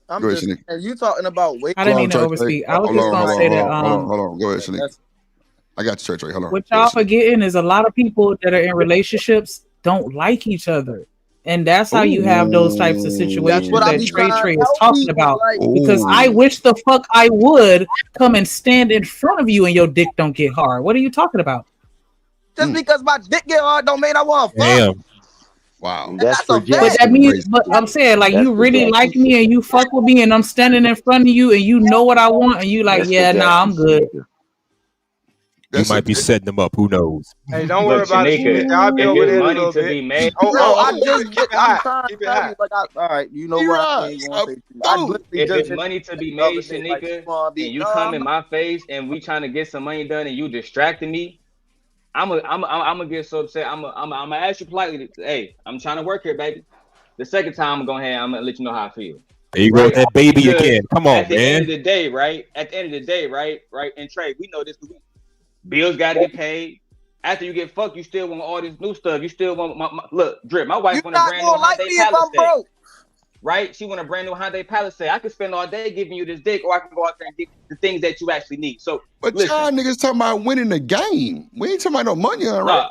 I'm just saying, you talking about weight. I didn't mean to overspeak. I was just gonna say that. Hold on. Go ahead, Shanique. I got you, Trey. Hold on. What y'all forgetting is a lot of people that are in relationships don't like each other. And that's how you have those types of situations that Trey is talking about. Because I wish the fuck I would come and stand in front of you and your dick don't get hard. What are you talking about? Just because my dick get hard don't mean I want to fuck. Damn. Wow. That's but that means, but I'm saying, like, you really like me and you fuck with me and I'm standing in front of you and you know what I want and you like, yeah, nah, I'm good. You might be setting them up. Who knows? Hey, don't worry about it. I'll be over there a little bit. I'm trying to tell you, all right, you know what? If it's money to be made, Shanika, and you come in my face and we trying to get some money done and you distracting me, I'm gonna get so upset. I'm gonna ask you politely. Hey, I'm trying to work here, baby. The second time I'm gonna let you know how I feel. There you go, that baby again. Come on, man. At the end of the day, right? And Trey, we know this. Bills got to get paid. After you get fucked, you still want all this new stuff. You still want my look, Drip. My wife want a brand new Hyundai Palisade. Right? She want a brand new Hyundai Palisade. I could spend all day giving you this dick, or I can go out there and get the things that you actually need. So, but y'all niggas talking about winning the game. We ain't talking about no money, all right?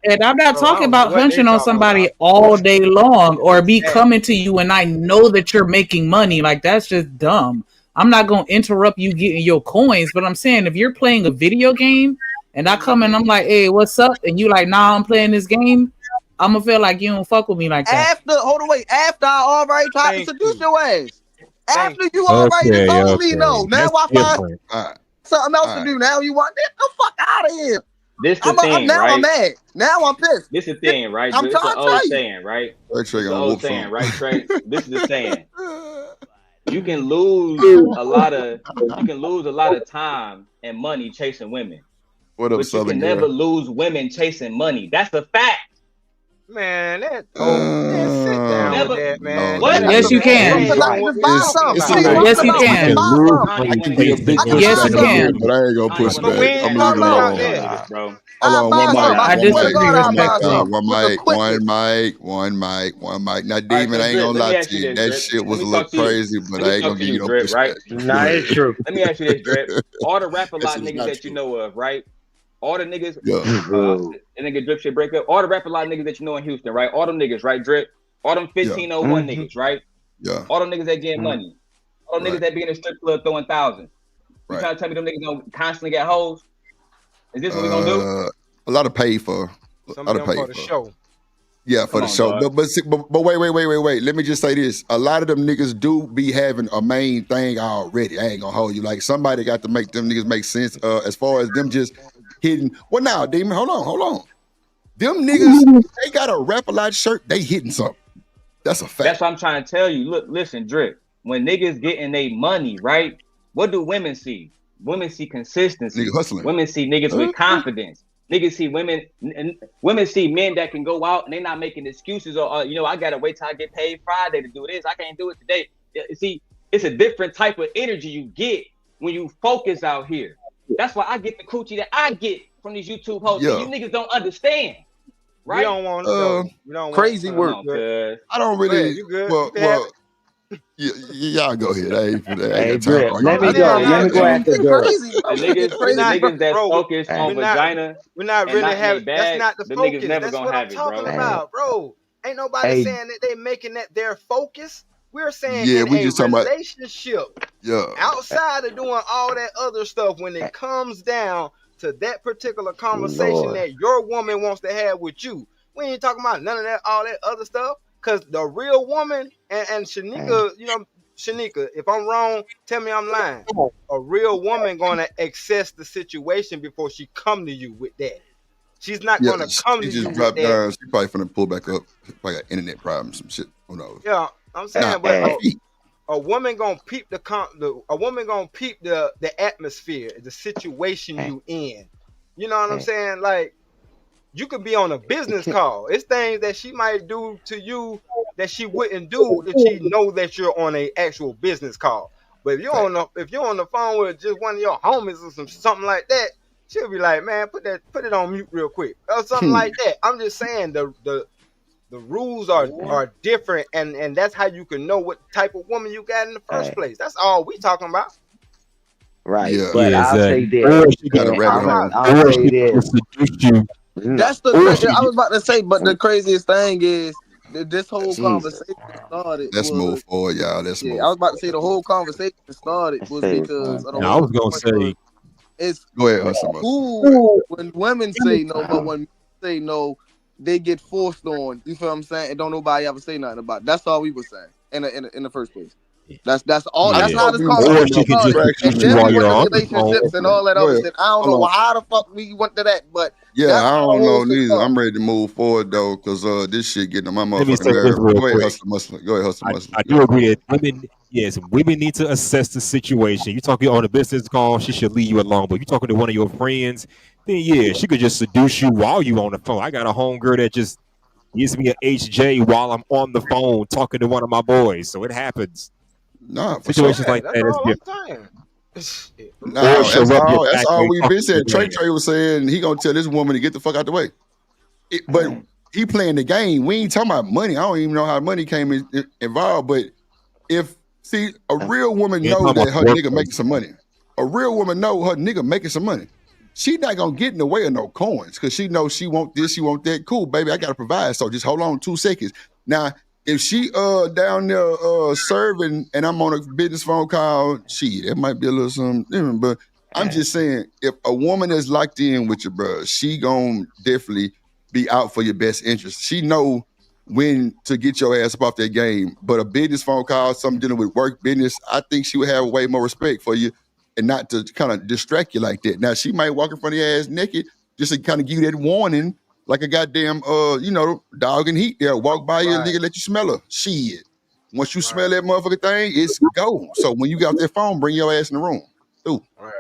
And I'm not talking about hunching on somebody all day long or be coming to you and I know that you're making money. Like, that's just dumb. I'm not going to interrupt you getting your coins, but I'm saying if you're playing a video game and I come and I'm like, hey, what's up? And you like, nah, I'm playing this game. I'm going to feel like you don't fuck with me like that. After I already tried to seduce your ass. After you already told me no. Now I find something else to do. Now you want get the fuck out of here. This the thing, now right? I'm mad. Now I'm pissed. This is the thing, right? I'm This is trying the to old tell you. saying, right? This the old saying, right, Trey? This is the saying. You can lose a lot of time and money chasing women. What up, but Southern you can never lose women chasing money. That's a fact. Man, man, sit down with that, man. What? Yes, you can. Just buy something. Yes, you can. I can be a big Yes, you pushback can. on it, but I ain't gonna push But we back. I'm ain't gonna leave it talking about alone. that, bro. Hold on, one mic. I disagree respectfully. One mic. Now, All right, Demon, so I ain't Drip, gonna let me lie ask to you you. this, That Drip. shit Let was me a little talk to you. crazy, but Let me I ain't talk gonna to give you you, no Drip, right? pushback. Nah, it's true. Let me ask you this, Drip. All the rap a lot This is niggas not that you true. know of, right? All the niggas, Yeah. the nigga Drip shit break up. All the rap a lot niggas that you know in Houston, right? All them niggas, right, Drip? All them 1501 niggas, right? Yeah. All them niggas that get money. All them niggas that be in the strip club throwing thousands. You Right. trying to tell me them niggas don't constantly get hoes? Is this what we gonna do? A lot of pay for. Some of them for the show. Yeah, for Come the on, show. dog. But wait. Let me just say this. A lot of them niggas do be having a main thing already. I ain't gonna hold you. Like somebody got to make them niggas make sense as far as them just hitting. Well, now, Demon, hold on. Them niggas, they got a Rap-A-Lot shirt, they hitting something. That's a fact. That's what I'm trying to tell you. Look, listen, Drip. When niggas getting their money, right? What do women see? Women see consistency. Nigga hustling. Women see niggas with confidence. Niggas see women see men that can go out and they not making excuses or I gotta wait till I get paid Friday to do this. I can't do it today. See, it's a different type of energy you get when you focus out here. That's why I get the coochie that I get from these YouTube hosts. Yeah. You niggas don't understand. Right? We don't want we don't crazy want work. I don't really. Go ahead, you good? Well, y'all go ahead. I ain't Hey, got time. Drip, let me go. Let me go after Drip. The niggas that's focused on vagina. We're not and really not in having. they That's bag, not the them focus. niggas never That's gonna what I'm have it, talking bro. about, bro. Ain't nobody Hey. saying that they making that their focus. We're saying Yeah, in we a just talking about- relationship, Yeah. outside of doing all that other stuff, when it comes down to that particular conversation Lord. that your woman wants to have with you, we ain't talking about none of that, all that other stuff. Cause the real woman and Shanika, Shanika, if I'm wrong, tell me I'm lying. A real woman gonna assess the situation before she come to you with that. She's not Yeah, gonna come she to you just with dropped that. down. She probably finna pull back up. Probably got internet problems, some shit. Who knows? Yeah, I'm saying, Nah, but a woman gonna peep a woman gonna peep the atmosphere, the situation you in. You know what I'm saying? Like, you could be on a business call. It's things that she might do to you that she wouldn't do if she know that you're on a actual business call. But if you're on the phone with just one of your homies or something like that, she'll be like, man, put it on mute real quick or something like that. I'm just saying the rules are different, and that's how you can know what type of woman you got in the first place. That's all we talking about. Right. Yeah, But I'll say exactly. this. Or she got a And rabbit hole. I'll Or say she this. can seduce you. That's the. I was about to say, but the craziest thing is that this whole Jesus. conversation started. Let's move forward, y'all. Let's move. I was about to say the whole conversation started was because of the Now, I was gonna say, it's go ahead, Hustle. cool when women say no, but when men say no, they get forced on. You feel what I'm saying? And don't nobody ever say nothing about it. That's all we were saying in the first place. That's all. Yeah. That's how this Or conversation she can just started. seduce And you then while we you're went on to the phone. relationships and all that Go other ahead. shit. I don't Hold know on. how the fuck we went to that, but Yeah, that's I how the don't whole know shit neither. started. I'm ready to move forward though, because this shit getting on my Let me motherfucking say this nerve. real Go ahead, quick. Hustle. Go ahead, Hustle. I do agree that women need to assess the situation. You talking on a business call, she should leave you alone. But you talking to one of your friends, then yeah, she could just seduce you while you on the phone. I got a homegirl that just gives me an HJ while I'm on the phone talking to one of my boys. So it happens. Nah, for Situations sure. like That's that is all different. I'm saying. No, Or she'll that's rub your all. That's back all while we've you're been talking saying. to your man. Trey was saying he gonna tell this woman to get the fuck out the way. But he playing the game. We ain't talking about money. I don't even know how money came involved. But if a real woman We ain't know talking that about her the nigga workplace. making some money. A real woman know her nigga making some money. She not gonna get in the way of no coins because she knows she want this, she want that. Cool, baby, I gotta provide. So just hold on 2 seconds. Now, if she down there serving and I'm on a business phone call, it might be a little something different. But I'm just saying, if a woman is locked in with you, bro, she gonna definitely be out for your best interest. She know when to get your ass up off that game. But a business phone call, something dealing with work business, I think she would have way more respect for you and not to kind of distract you like that. Now, she might walk in front of your ass naked just to kind of give you that warning, like a goddamn, dog in heat there. Walk by you, nigga, let you smell her. Shit. Once you smell that motherfucking thing, it's go. So when you got that phone, bring your ass in the room. Ooh. Right.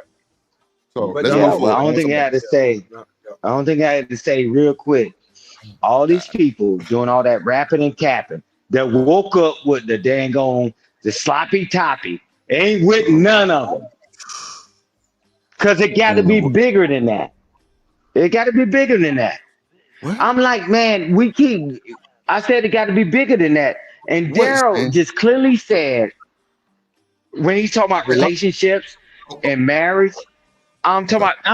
So But let's Yeah, move but forward. I don't think I had to say. I don't think I had to say real quick. all these people doing all that rapping and capping that woke up with the dang on the sloppy toppy ain't with none of them. Cause it got to be bigger than that. It got to be bigger than that. What? I'm like, man, I said it got to be bigger than that. And Daryl just clearly said, when he's talking about relationships and marriage, because I've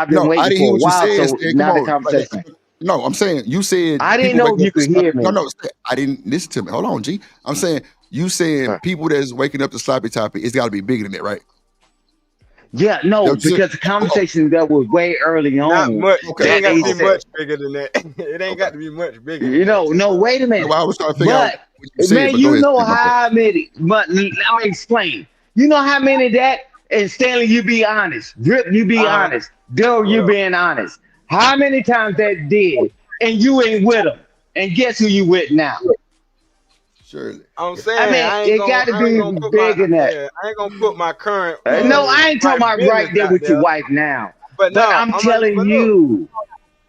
been waiting for a while. So now the conversation. No, I'm saying you said I didn't know you could hear me. No, I didn't listen to me. Hold on, G. I'm saying you saying people that's waking up to sloppy toppy, it's got to be bigger than that, right? Yeah, no, because the conversation that was way early on. Not much. It ain't got to be much bigger than that. It ain't got to be much bigger. You know, no, wait a minute. Well, I was trying to figure out what you said, man, you know how many, but let me explain. You know how many that, and Stanley, you be honest. Drip, you be honest. Daryl, you being honest. How many times that did, and you ain't with them, and guess who you with now? Surely. I'm saying, I mean, it got to be bigger than that. Yeah, I ain't gonna put my current. No, I ain't talking about right there with your wife now. But no, I'm telling you.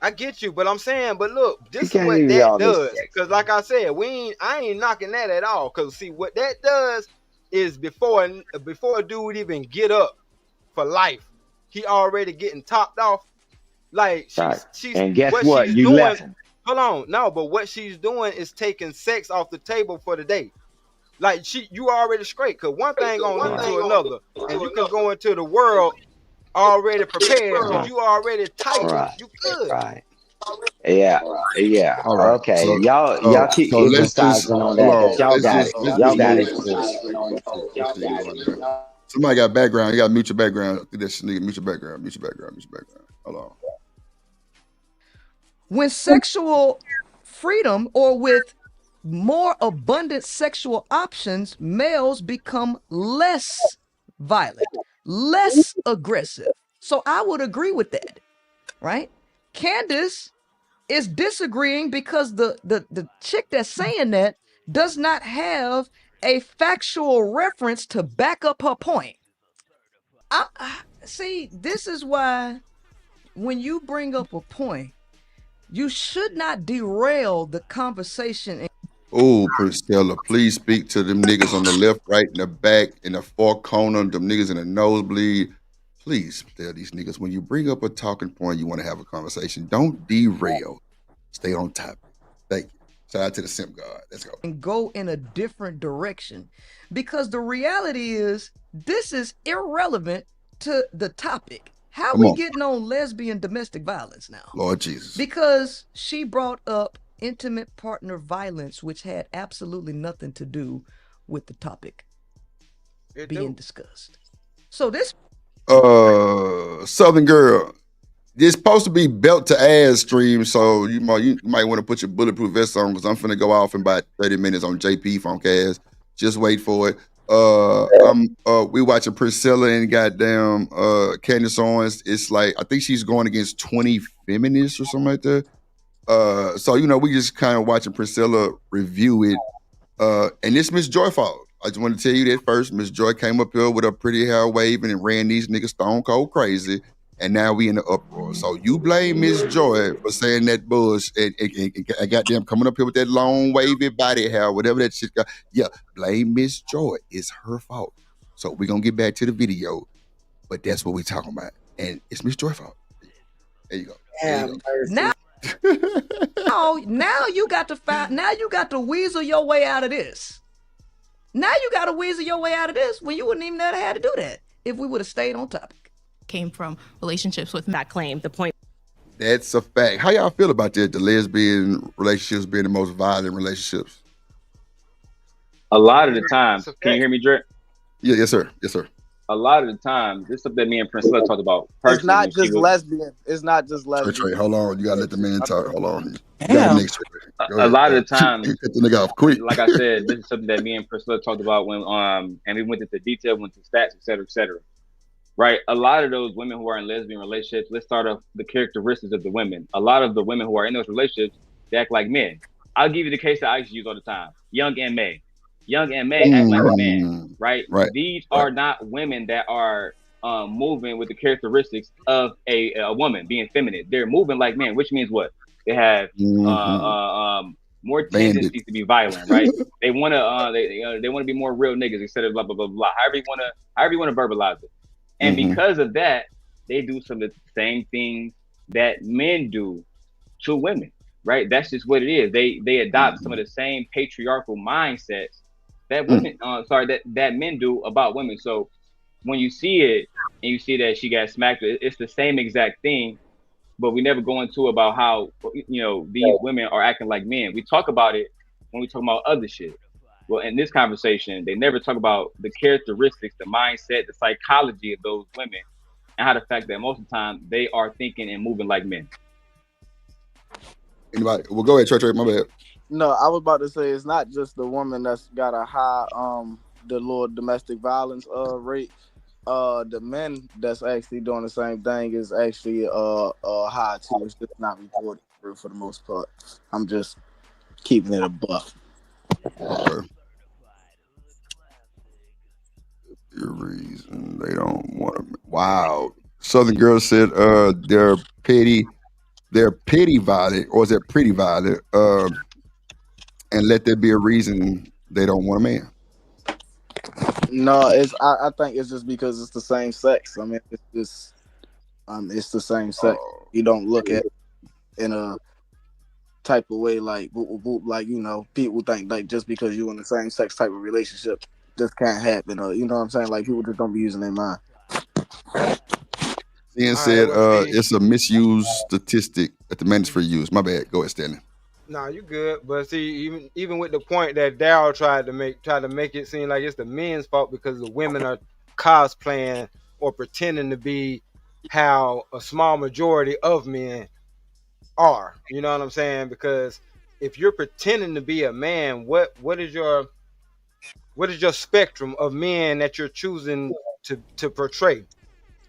I get you, but I'm saying, but look, this is what that does. Because, like I said, I ain't knocking that at all. Because see, what that does is before a dude even get up for life, he already getting topped off. Like she's and guess what? You doing, left him. Hold on, no, but what she's doing is taking sex off the table for the day. Like you already straight, cause one thing gonna lead to another, and you can go into the world already prepared, cause you already tight. Right. You good. Right. Yeah. All right. Okay. So, y'all keep emphasizing on that. Y'all got it. Y'all got it. Somebody got background. You got to mute your background. This nigga, mute your background. Mute your background. Mute your background. Hold on. When sexual freedom or with more abundant sexual options, males become less violent, less aggressive. So I would agree with that, right? Candace is disagreeing because the chick that's saying that does not have a factual reference to back up her point. See, this is why when you bring up a point, you should not derail the conversation. Oh, Priscilla, please speak to them niggas on the left, right, in the back, in the far corner, them niggas in the nosebleed. Please tell these niggas when you bring up a talking point, you want to have a conversation. Don't derail. Stay on topic. Thank you. Shout out to the Simp God. Let's go. And go in a different direction. Because the reality is, this is irrelevant to the topic. How we getting on lesbian domestic violence now? Lord Jesus. Because she brought up intimate partner violence, which had absolutely nothing to do with the topic being discussed. So this Southern Girl, it's supposed to be belt to ass stream, so you might want to put your bulletproof vest on because I'm finna go off in about 30 minutes on JP Funk ass. Just wait for it. We watching Priscilla and goddamn Candace Owens. It's like I think she's going against 20 feminists or something like that. So we just kind of watching Priscilla review it. And it's Miss Joy fault. I just want to tell you that first. Miss Joy came up here with her pretty hair waving and ran these niggas stone cold crazy. And now we in the uproar. So you blame Miss Joy for saying that bullshit and got them coming up here with that long wavy body hair, whatever that shit got. Yeah, blame Miss Joy. It's her fault. So we're gonna get back to the video, but that's what we're talking about. And it's Miss Joy's fault. There you go. Now you got to weasel your way out of this. Now you got to weasel your way out of this when you wouldn't even have had to do that if we would have stayed on topic. Came from relationships with that claim. The point. That's a fact. How y'all feel about that? The lesbian relationships being the most violent relationships? A lot of the time. Can you hear me, Drake? Yeah, yes, sir. Yes, sir. A lot of the time, this is something that me and Priscilla talked about. It's not just lesbian. It's not just lesbian. Trey, hold on. You gotta let the man talk. Hold on. A lot of the time, cut the nigga off quick. Like I said, this is something that me and Priscilla talked about when and we went into detail, went to stats, et cetera, et cetera. Right, a lot of those women who are in lesbian relationships, let's start off the characteristics of the women. A lot of the women who are in those relationships, they act like men. I'll give you the case that I used to use all the time. Young and May. Young and May act like a man, right? These are not women that are moving with the characteristics of a woman, being feminine. They're moving like men, which means what? They have more tendencies to be violent, right? They want to they want to be more real niggas instead of blah blah blah blah. However you want to verbalize it. And because of that, they do some of the same things that men do to women, right? That's just what it is. They adopt some of the same patriarchal mindsets that women, that men do about women. So when you see it and you see that she got smacked, it's the same exact thing, but we never go into about how, you know, these women are acting like men. We talk about it when we talk about other shit. Well, in this conversation, they never talk about the characteristics, the mindset, the psychology of those women, and how the fact that most of the time they are thinking and moving like men. Anybody? Well, go ahead, Trey. My bad. No, I was about to say it's not just the woman that's got a high the low domestic violence rate. The men that's actually doing the same thing is actually high too. It's just not reported for the most part. I'm just keeping it a buff. Okay. The reason they don't want to. Wow. Southern Girl said they're pity violent, or is it pretty violent? And let there be a reason they don't want a man. No, I think it's just because it's the same sex. I mean, it's just it's the same sex. You don't look at it in a type of way like like, you know, people think like just because you're in the same sex type of relationship just can't happen, or you know what I'm saying? Like people just don't be using their mind. Ian said it's a misused statistic that the men is for use. My bad. Go ahead, Stanley. No, you good. But see, even with the point that Daryl tried to make it seem like it's the men's fault because the women are cosplaying or pretending to be how a small majority of men are. You know what I'm saying? Because if you're pretending to be a man, what is your spectrum of men that you're choosing to portray?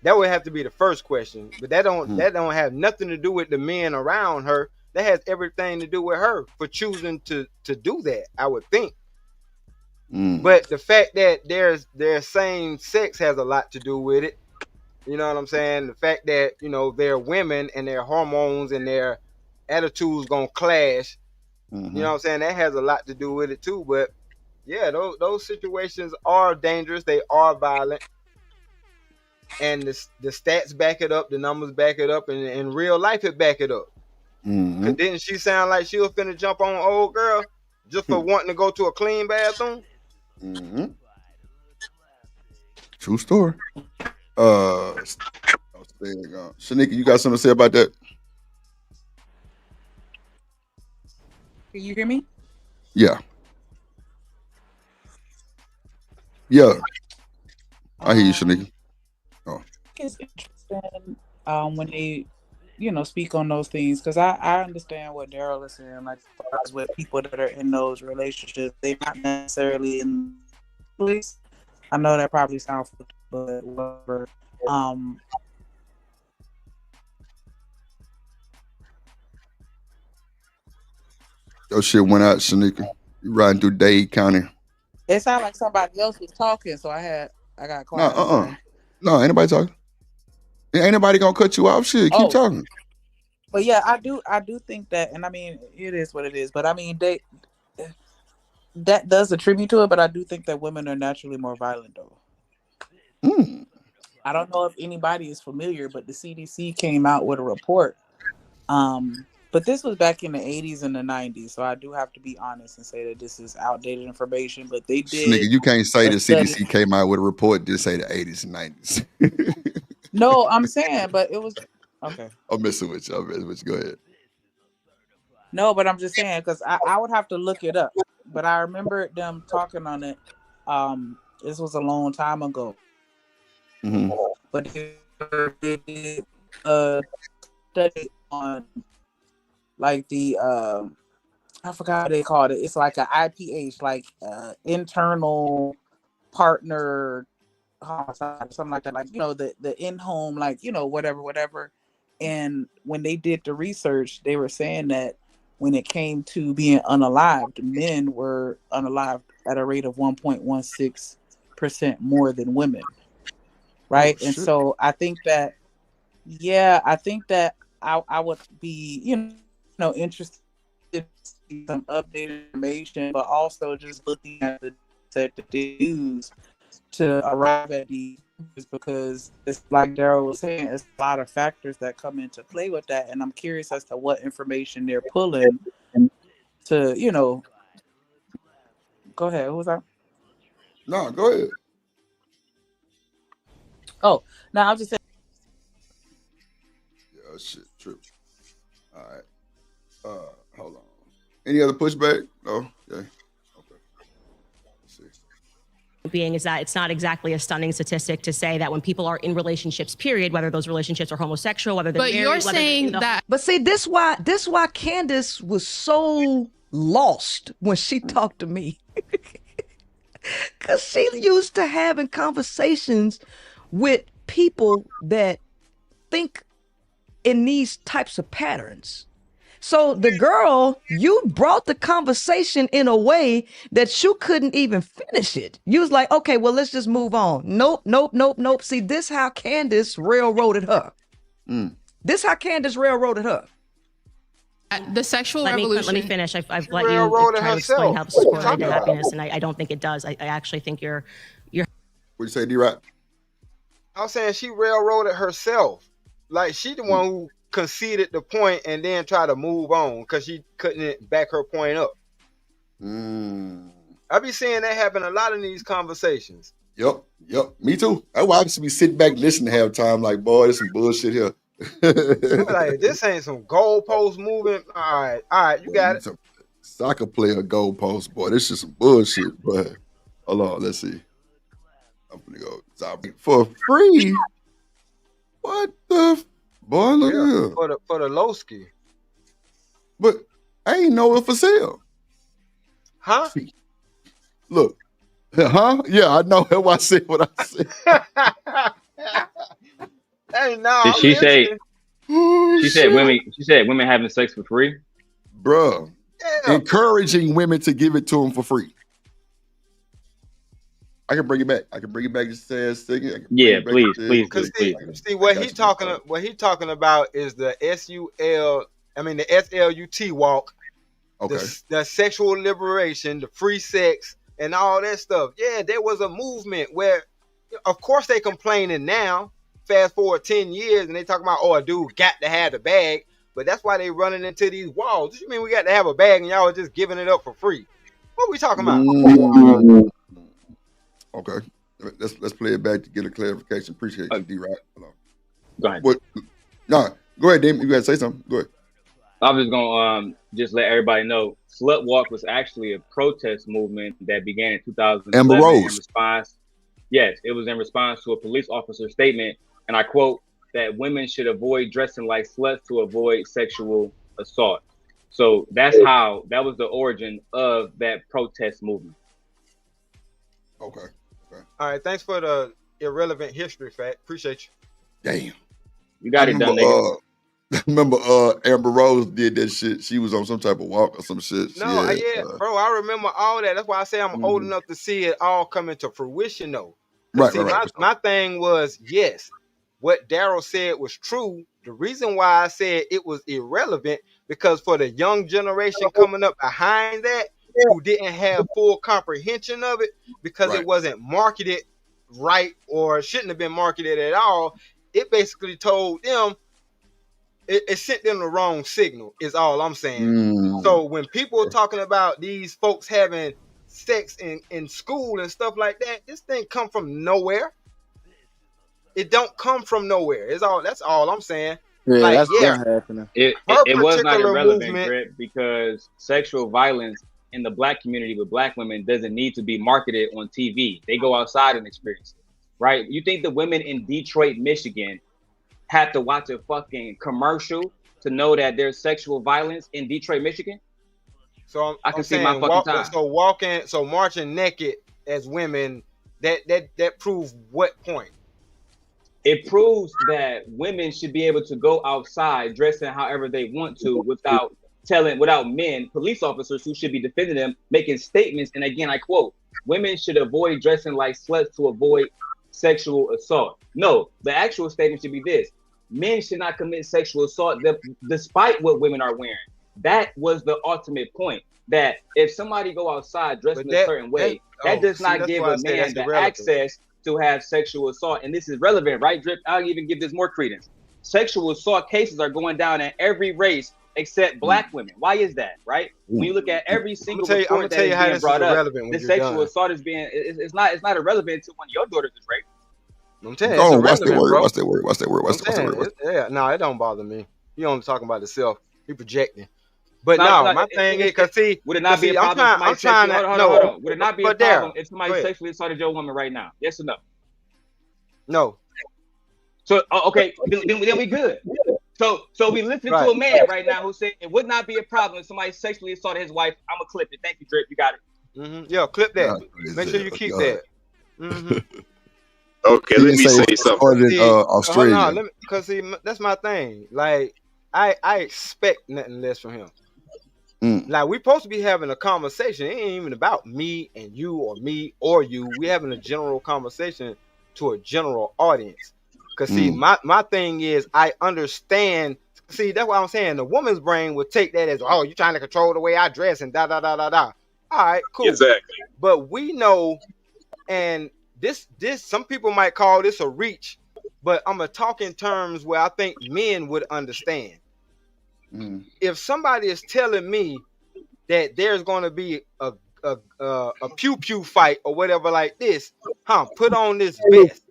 That would have to be the first question. But that don't have nothing to do with the men around her. That has everything to do with her for choosing to do that, I would think. But the fact that their same sex has a lot to do with it. You know what I'm saying? The fact that, you know, they're women and their hormones and their attitudes gonna clash. You know what I'm saying? That has a lot to do with it too. But yeah, those situations are dangerous. They are violent. And the stats back it up, the numbers back it up, and in real life it back it up. Cause didn't she sound like she was finna jump on old girl just for wanting to go to a clean bathroom? True story. Shanika, you got something to say about that? Can you hear me? Yeah. I hear you, Shanika. It's interesting when they, you know, speak on those things, because I understand what Daryl is saying. Like, as far as with people that are in those relationships, they're not necessarily in place. I know that probably sounds, but whatever. Your shit went out, Shanika. You riding through Dade County. It sounded like somebody else was talking, so I got quiet. No, ain't nobody talking. Ain't nobody gonna cut you off. Shit, keep talking. But yeah, I do think that, and I mean, it is what it is. But I mean, that does attribute to it. But I do think that women are naturally more violent, though. I don't know if anybody is familiar, but the CDC came out with a report. But this was back in the 80s and the 90s, so I do have to be honest and say that this is outdated information. But they did. Nigga, you can't say the CDC came out with a report to say the 80s and 90s. No, I'm saying, but it was okay. I'm messing with you. Go ahead. No, but I'm just saying, because I would have to look it up. But I remember them talking on it. This was a long time ago. But they did a study on like the I forgot what they called it. It's like an IPH, like internal partner homicide, something like that. Like, you know, the in-home, like, you know, whatever. And when they did the research, they were saying that when it came to being unalived, men were unalived at a rate of 1.16% more than women. right? Oh, And shit. so I think that, yeah, I think that I would be, interested in some updated information, but also just looking at the set that they use to arrive at these numbers, because it's like Daryl was saying, it's a lot of factors that come into play with that, and I'm curious as to what information they're pulling to, go ahead. Who was that? No, go ahead. Oh, no, I'm just saying. Yeah, shit, true. All right. Hold on. Any other pushback? No. Okay. Being is that it's not exactly a stunning statistic to say that when people are in relationships, period, whether those relationships are homosexual, whether they're But married, you're whether saying that. But see, this why Candace was so lost when she talked to me. Cause she used to having conversations with people that think in these types of patterns. So the girl, you brought the conversation in a way that you couldn't even finish it. You was like, okay, well, let's just move on. Nope. See, this how Candace railroaded her. This how Candace railroaded her. The sexual let revolution. Me finish. I've let you try to explain how this is correlated to happiness, and I don't think it does. I actually think you're. What'd you say, D-Rock? I was saying she railroaded herself. Like, she the one who conceded the point and then tried to move on because she couldn't back her point up. I be seeing that happen a lot in these conversations. Yep. Me too. That's why I used to be sitting back listening half time, like, boy, there's some bullshit here. Like, this ain't some goalpost moving. All right, you got it. Soccer player goalpost, boy. This is some bullshit, boy. Hold on, let's see. I'm gonna go for free. What the boy? Look at here. For the Lowski. But I ain't know it for sale. Huh? Look. Huh? Yeah, I know how I said what I said. Hey, no. Did she say? She said women having sex for free, bruh. Yeah. Encouraging women to give it to them for free. I can bring it back. Just say a second. Yeah, please. See what he talking about is the SUL. I mean the SLUT walk. Okay. The sexual liberation, the free sex, and all that stuff. Yeah, there was a movement where, of course, they complaining now. Fast forward 10 years, and they talking about, oh, a dude got to have the bag, but that's why they running into these walls. What you mean we got to have a bag and y'all are just giving it up for free? What are we talking about? Okay, let's play it back to get a clarification. Appreciate you, D-Rock. Go ahead. No, go ahead, Damon. You got to say something. Go ahead. I'm just gonna just let everybody know. Slut Walk was actually a protest movement that began in 2011 Amber Rose. in response. Yes, it was in response to a police officer's statement, and I quote, that women should avoid dressing like sluts to avoid sexual assault. So that was the origin of that protest movement. Okay. All right, thanks for the irrelevant history fact. Appreciate you. Damn. You got it done, nigga. I remember Amber Rose did that shit. She was on some type of walk or some shit. No, bro, I remember all that. That's why I say I'm old enough to see it all coming to fruition, though. Right. My thing was, yes, what Daryl said was true. The reason why I said it was irrelevant, because for the young generation coming up behind that, who didn't have full comprehension of it, because it wasn't marketed right or shouldn't have been marketed at all, it basically told them, it sent them the wrong signal, is all I'm saying. So when people are talking about these folks having sex in school and stuff like that, this thing come from nowhere. It don't come from nowhere. That's all I'm saying. Yeah, that's happening. It was not irrelevant, Greg, because sexual violence in the black community with black women doesn't need to be marketed on TV. They go outside and experience it, right? You think the women in Detroit, Michigan have to watch a fucking commercial to know that there's sexual violence in Detroit, Michigan? So I can see my fucking time. So marching naked as women, that proves what point? It proves that women should be able to go outside dressing however they want to without men, police officers who should be defending them, making statements. And again, I quote, women should avoid dressing like sluts to avoid sexual assault. No, the actual statement should be this: men should not commit sexual assault despite what women are wearing. That was the ultimate point. That if somebody go outside dressed in a certain way, that does not give a man the access to have sexual assault. And this is relevant, right, Drip? I'll even give this more credence. Sexual assault cases are going down in every race except black women. Why is that, right? When you look at every single report that is being brought up, the sexual assault is being, it's not irrelevant until one of your daughters is raped. I'm telling Oh, you, watch that word. Watch that word. Watch that word. Watch that word. Yeah, no, it don't bother me. He only talking about himself. He projecting. But no, my thing is, cause see, would it not be a problem? I'm trying to hold on. Would it not be a problem if somebody sexually assaulted your woman right now? Yes or no? No. So okay, then we good. So we listen to a man right now who said it would not be a problem if somebody sexually assaulted his wife. I'm gonna clip it. Thank you, Drip. You got it. Yeah, clip that. Make sure you keep that. Okay, let me say something. Australia. Because see, that's my thing. Like, I expect nothing less from him. Like, we're supposed to be having a conversation. It ain't even about me and you or me or you. We're having a general conversation to a general audience. Because, see, my thing is, I understand. See, that's what I'm saying. The woman's brain would take that as, oh, you're trying to control the way I dress and da-da-da-da-da. All right, cool. Exactly. But we know, and this some people might call this a reach, but I'm going to talk in terms where I think men would understand. If somebody is telling me that there's going to be a pew-pew fight or whatever like this, put on this vest.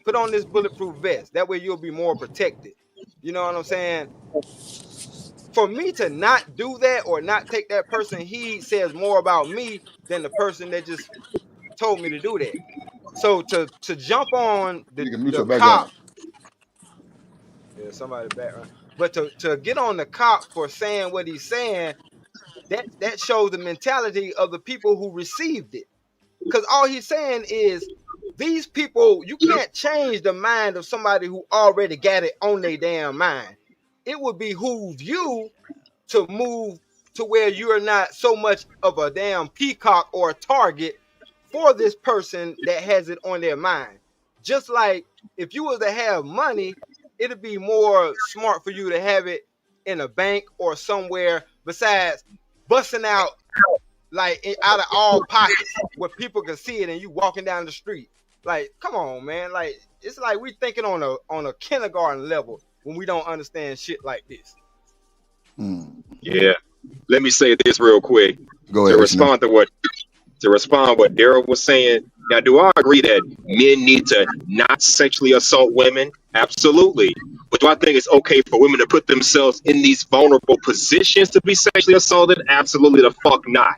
Put on this bulletproof vest. That way you'll be more protected. You know what I'm saying? For me to not do that or not take that person, he says more about me than the person that just told me to do that. So to jump on the cop, yeah, somebody background. But to get on the cop for saying what he's saying, that shows the mentality of the people who received it. Because all he's saying is, these people, you can't change the mind of somebody who already got it on their damn mind. It would behoove you to move to where you're not so much of a damn peacock or a target for this person that has it on their mind. Just like if you was to have money, it'd be more smart for you to have it in a bank or somewhere besides busting out like out of all pockets where people can see it and you walking down the street. Like, come on, man. Like, it's like we thinking on a kindergarten level when we don't understand shit like this. Yeah. Let me say this real quick. Go ahead. To respond what Daryl was saying. Now, do I agree that men need to not sexually assault women? Absolutely. But do I think it's okay for women to put themselves in these vulnerable positions to be sexually assaulted? Absolutely the fuck not.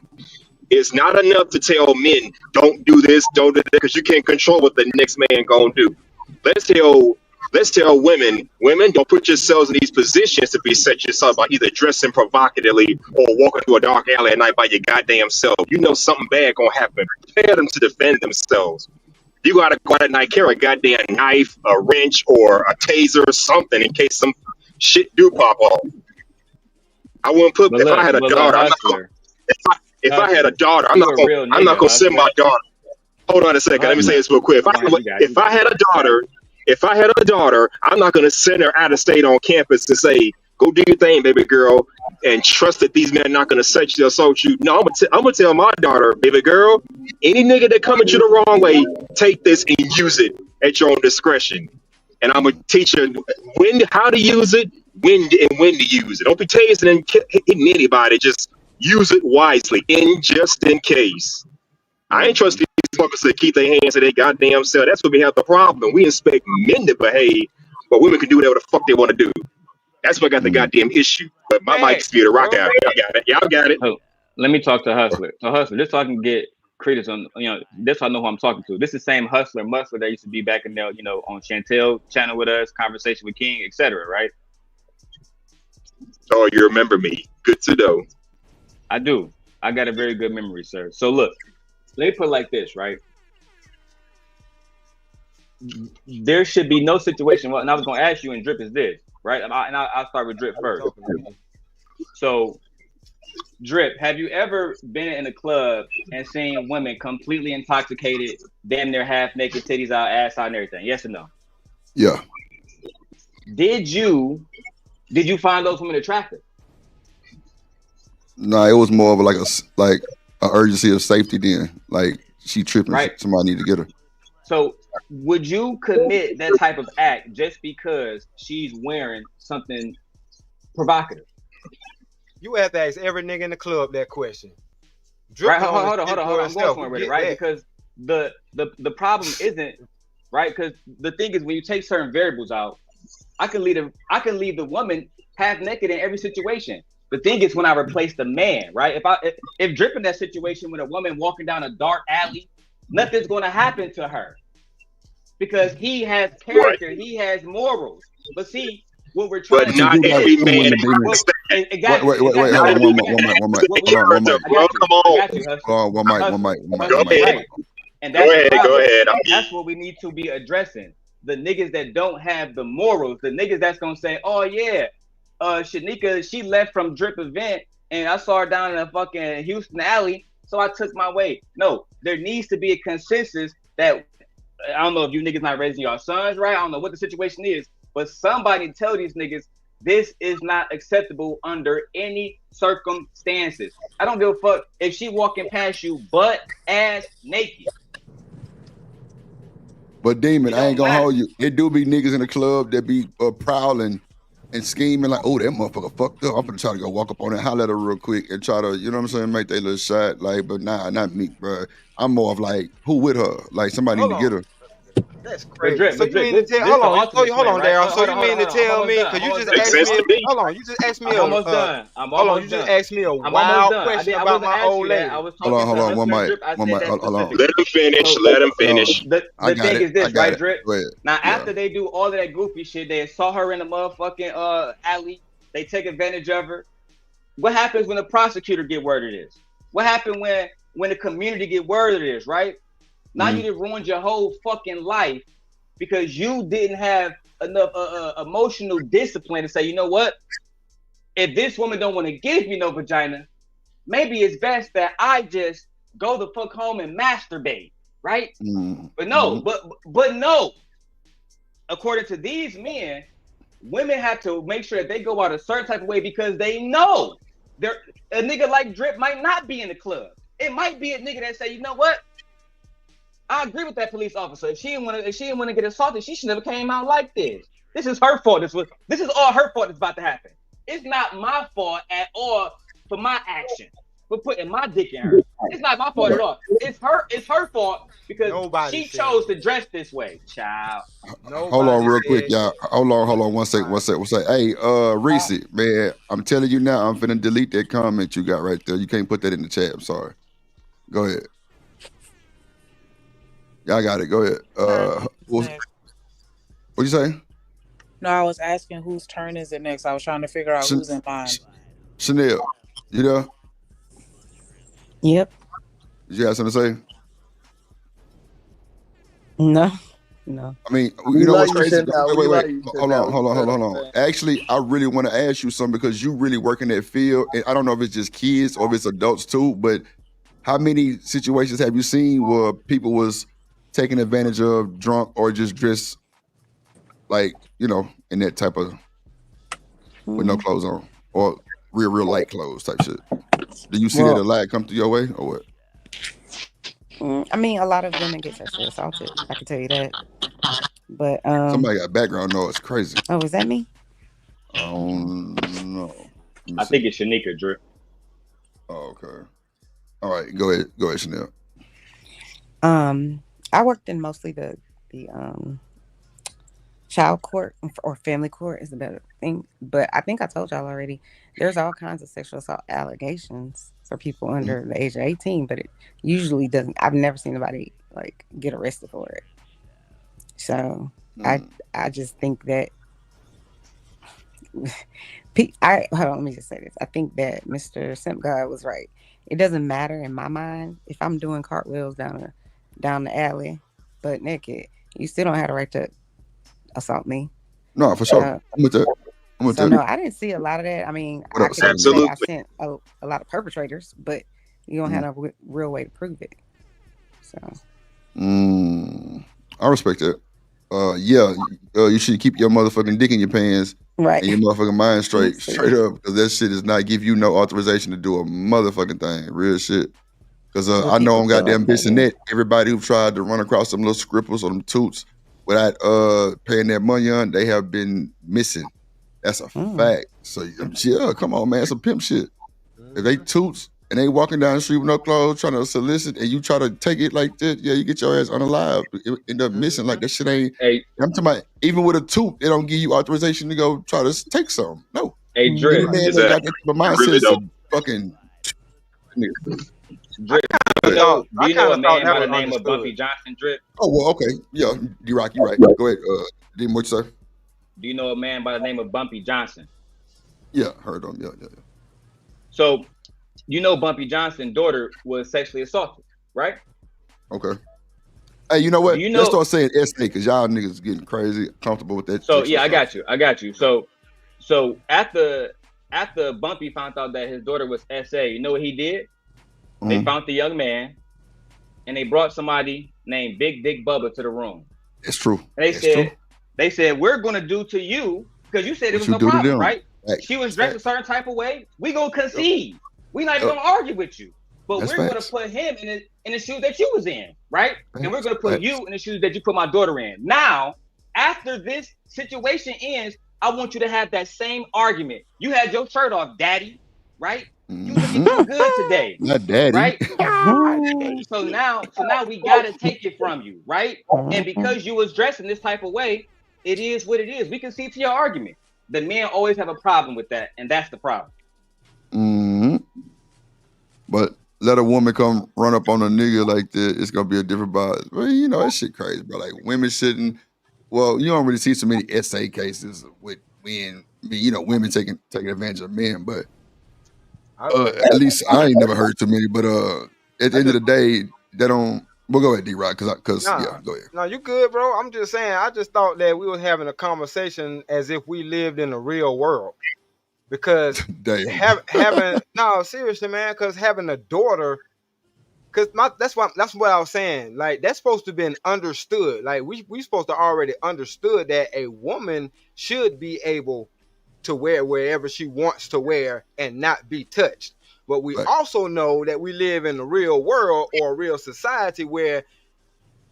It's not enough to tell men, don't do this, don't do that, because you can't control what the next man gonna do. Let's tell women, don't put yourselves in these positions to be sexually assaulted by either dressing provocatively or walking through a dark alley at night by your goddamn self. You know something bad gonna happen. Prepare them to defend themselves. You gotta go out at night, carry a goddamn knife, a wrench, or a taser or something in case some shit do pop off. I wouldn't put, if I had a daughter, if I had a daughter, I'm not gonna send my daughter. Hold on a second. Let me say this real quick. If I had a daughter, I'm not gonna send her out of state on campus to say, "Go do your thing, baby girl," and trust that these men are not gonna sexually assault you. No, I'm gonna tell my daughter, "Baby girl, any nigga that come at you the wrong way, take this and use it at your own discretion." And I'm gonna teach her how to use it, when to use it. Don't be tasing and hitting anybody. Just use it wisely, just in case. I ain't trust these fuckers to keep their hands to their goddamn self. That's what we have the problem. We expect men to behave, but women can do whatever the fuck they want to do. That's what got the goddamn issue. But my mic's be the rock out. Y'all got it. Oh, let me talk to Hustler. So Hustler, just so I can get credits on, this I know who I'm talking to. This is the same Hustler Musler that used to be back in there, on Chantel channel with us, Conversation with King, etc. Right? Oh, you remember me. Good to know. I do. I got a very good memory, sir. So look, let me put it like this, right? There should be no situation. Well, and I was going to ask you, and Drip is this, right? And I'll start with Drip first. So Drip, have you ever been in a club and seen women completely intoxicated, damn near half naked, titties out, ass out, and everything? Yes or no? Yeah. Did you find those women attractive? No, it was more of like a urgency of safety. Then, like she tripping, Right. somebody need to get her. So would you commit that type of act just because she's wearing something provocative? You have to ask every nigga in the club that question. Right, hold on. I'm going somewhere with it, right? Because the problem isn't, right? Because the thing is, when you take certain variables out, I can leave the woman half naked in every situation. The thing is, when I replace the man, right? If Drip in that situation with a woman walking down a dark alley, nothing's going to happen to her because he has character, he has morals. But see, what we're trying to do. But not every man. One mic. And go ahead. That's what we need to be addressing. The niggas that don't have the morals, the niggas that's gonna say, "Oh yeah, Shanika, she left from Drip event, and I saw her down in a fucking Houston alley, so I took my way." No, there needs to be a consensus that I don't know if you niggas not raising your sons right. I don't know what the situation is, but somebody tell these niggas this is not acceptable under any circumstances. I don't give a fuck if she walking past you butt ass naked. But Demon, I ain't gonna hold you. It do be niggas in the club that be prowling and scheming like, oh, that motherfucker fucked up. I'm gonna try to go walk up on it, holler at her real quick, and try to, you know what I'm saying, make that little shot. Like, but nah, not me, bro. I'm more of like, who with her? Like, somebody need to get her. That's crazy. So you mean to tell? Hold on, Daryl. So you mean to tell me? Because you just asked me. Hold on, you just asked me. I'm almost done. Hold on, you just asked me a wild question about my old lady. Hold on. One mic. Hold on. Let him finish. The thing is this, right, Drip? Now, after they do all of that goofy shit, they saw her in the motherfucking alley. They take advantage of her. What happens when the prosecutor get word of this? What happened when the community get word of this, right? Now you just ruined your whole fucking life because you didn't have enough emotional discipline to say, you know what? If this woman don't want to give me no vagina, maybe it's best that I just go the fuck home and masturbate, right? But no, but no. According to these men, women have to make sure that they go out a certain type of way because they know a nigga like Drip might not be in the club. It might be a nigga that say, you know what? I agree with that police officer. If she didn't want to get assaulted, she should never came out like this. This is her fault. This is all her fault that's about to happen. It's not my fault at all for my action. For putting my dick in her. It's not my fault at all. It's her fault because she chose to dress this way, child. Hold on real quick, y'all. Hold on one second. Hey, Reese, man, I'm telling you now, I'm finna delete that comment you got right there. You can't put that in the chat. I'm sorry. Go ahead. Y'all got it. Go ahead. What'd you say? No, I was asking whose turn is it next. I was trying to figure out who's in line. Chanel, you there? Yep. Did you have something to say? No. I mean, you know what's crazy? Wait. Hold on. Actually, I really want to ask you something because you really work in that field. And I don't know if it's just kids or if it's adults too, but how many situations have you seen where people was taking advantage of drunk or just dressed like, you know, in that type of with no clothes on or real light clothes type shit? Do you see that a lot come through your way or what? I mean, a lot of women get sexually assaulted. I can tell you that. But somebody got background noise. Crazy. Oh, is that me? No. I think it's Shanika, Drip. Oh, okay. All right, go ahead, Chanel. I worked in mostly the child court or family court is the better thing. But I think I told y'all already, there's all kinds of sexual assault allegations for people under the age of 18, but it usually doesn't. I've never seen anybody like get arrested for it. So I just think that hold on, let me just say this. I think that Mr. Simp God was right. It doesn't matter in my mind if I'm doing cartwheels down the alley, butt naked. You still don't have the right to assault me. No, for sure. I'm with that. I'm gonna So tell no, you. I didn't see a lot of that. I mean, What I up, could say I Absolutely. sent a lot of perpetrators, but you don't have no real way to prove it. So I respect that. Yeah, you should keep your motherfucking dick in your pants right. and your motherfucking mind straight Seriously. up, because that shit does not give you no authorization to do a motherfucking thing. Real shit. Because But I know people on feel goddamn like that, bitch and net, everybody who tried to run across them little scribbles or them toots without paying that money on, they have been missing. That's a fact. So yeah, come on, man, some pimp shit. If they toots and they walking down the street with no clothes trying to solicit and you try to take it like that, yeah, you get your ass unalive. It end up missing. Like that shit ain't. Hey, I'm talking about even with a toot, they don't give you authorization to go try to take some. No. hey, Any Drip. man that got that type of mindset really is a don't. fucking Drip. Do you know a man by the name of understood. Bumpy Johnson, Drip? Oh well, okay, yeah, D-Rock, you right. Go ahead, Dean, what you say? Do you know a man by the name of Bumpy Johnson? Yeah, heard of him. Yeah. So, you know Bumpy Johnson's daughter was sexually assaulted, right? Okay. Hey, you know what? Do you know- Let's start saying SA because y'all niggas getting crazy, comfortable with that. So shit yeah, I stuff. got you. So after Bumpy found out that his daughter was SA, you know what he did? They found the young man, and they brought somebody named Big Dick Bubba to the room. It's true. And It's true. they said, we're gonna do to you because you said it What was you no do to problem, them. right? Facts. She was dressed a certain type of way. We gonna concede. We not even Yep. gonna argue with you, but That's we're facts. gonna put him in the shoes that you was in, right? And we're gonna put Facts. you in the shoes that you put my daughter in. Now, after this situation ends, I want you to have that same argument. You had your shirt off, daddy, right? You looking too good today, Not daddy. right? So now we gotta take it from you, right? And because you was dressed in this type of way, it is what it is. We can see to your argument. The men always have a problem with that, and that's the problem. But let a woman come run up on a nigga like that, it's gonna be a different vibe. Well, you know, that shit crazy, bro. Like women shouldn't. Well, you don't really see so many SA cases with men. You know, women taking advantage of men, but at least I ain't never heard too many. But at the end of the day, they don't. We'll go ahead, D-Rock, because yeah, go ahead. No, you good, bro. I'm just saying. I just thought that we was having a conversation as if we lived in the real world, because having no, seriously, man. Because having a daughter, that's what I was saying. Like that's supposed to be understood. Like we supposed to already understood that a woman should be able to wear wherever she wants to wear and not be touched. But we also know that we live in the real world or a real society where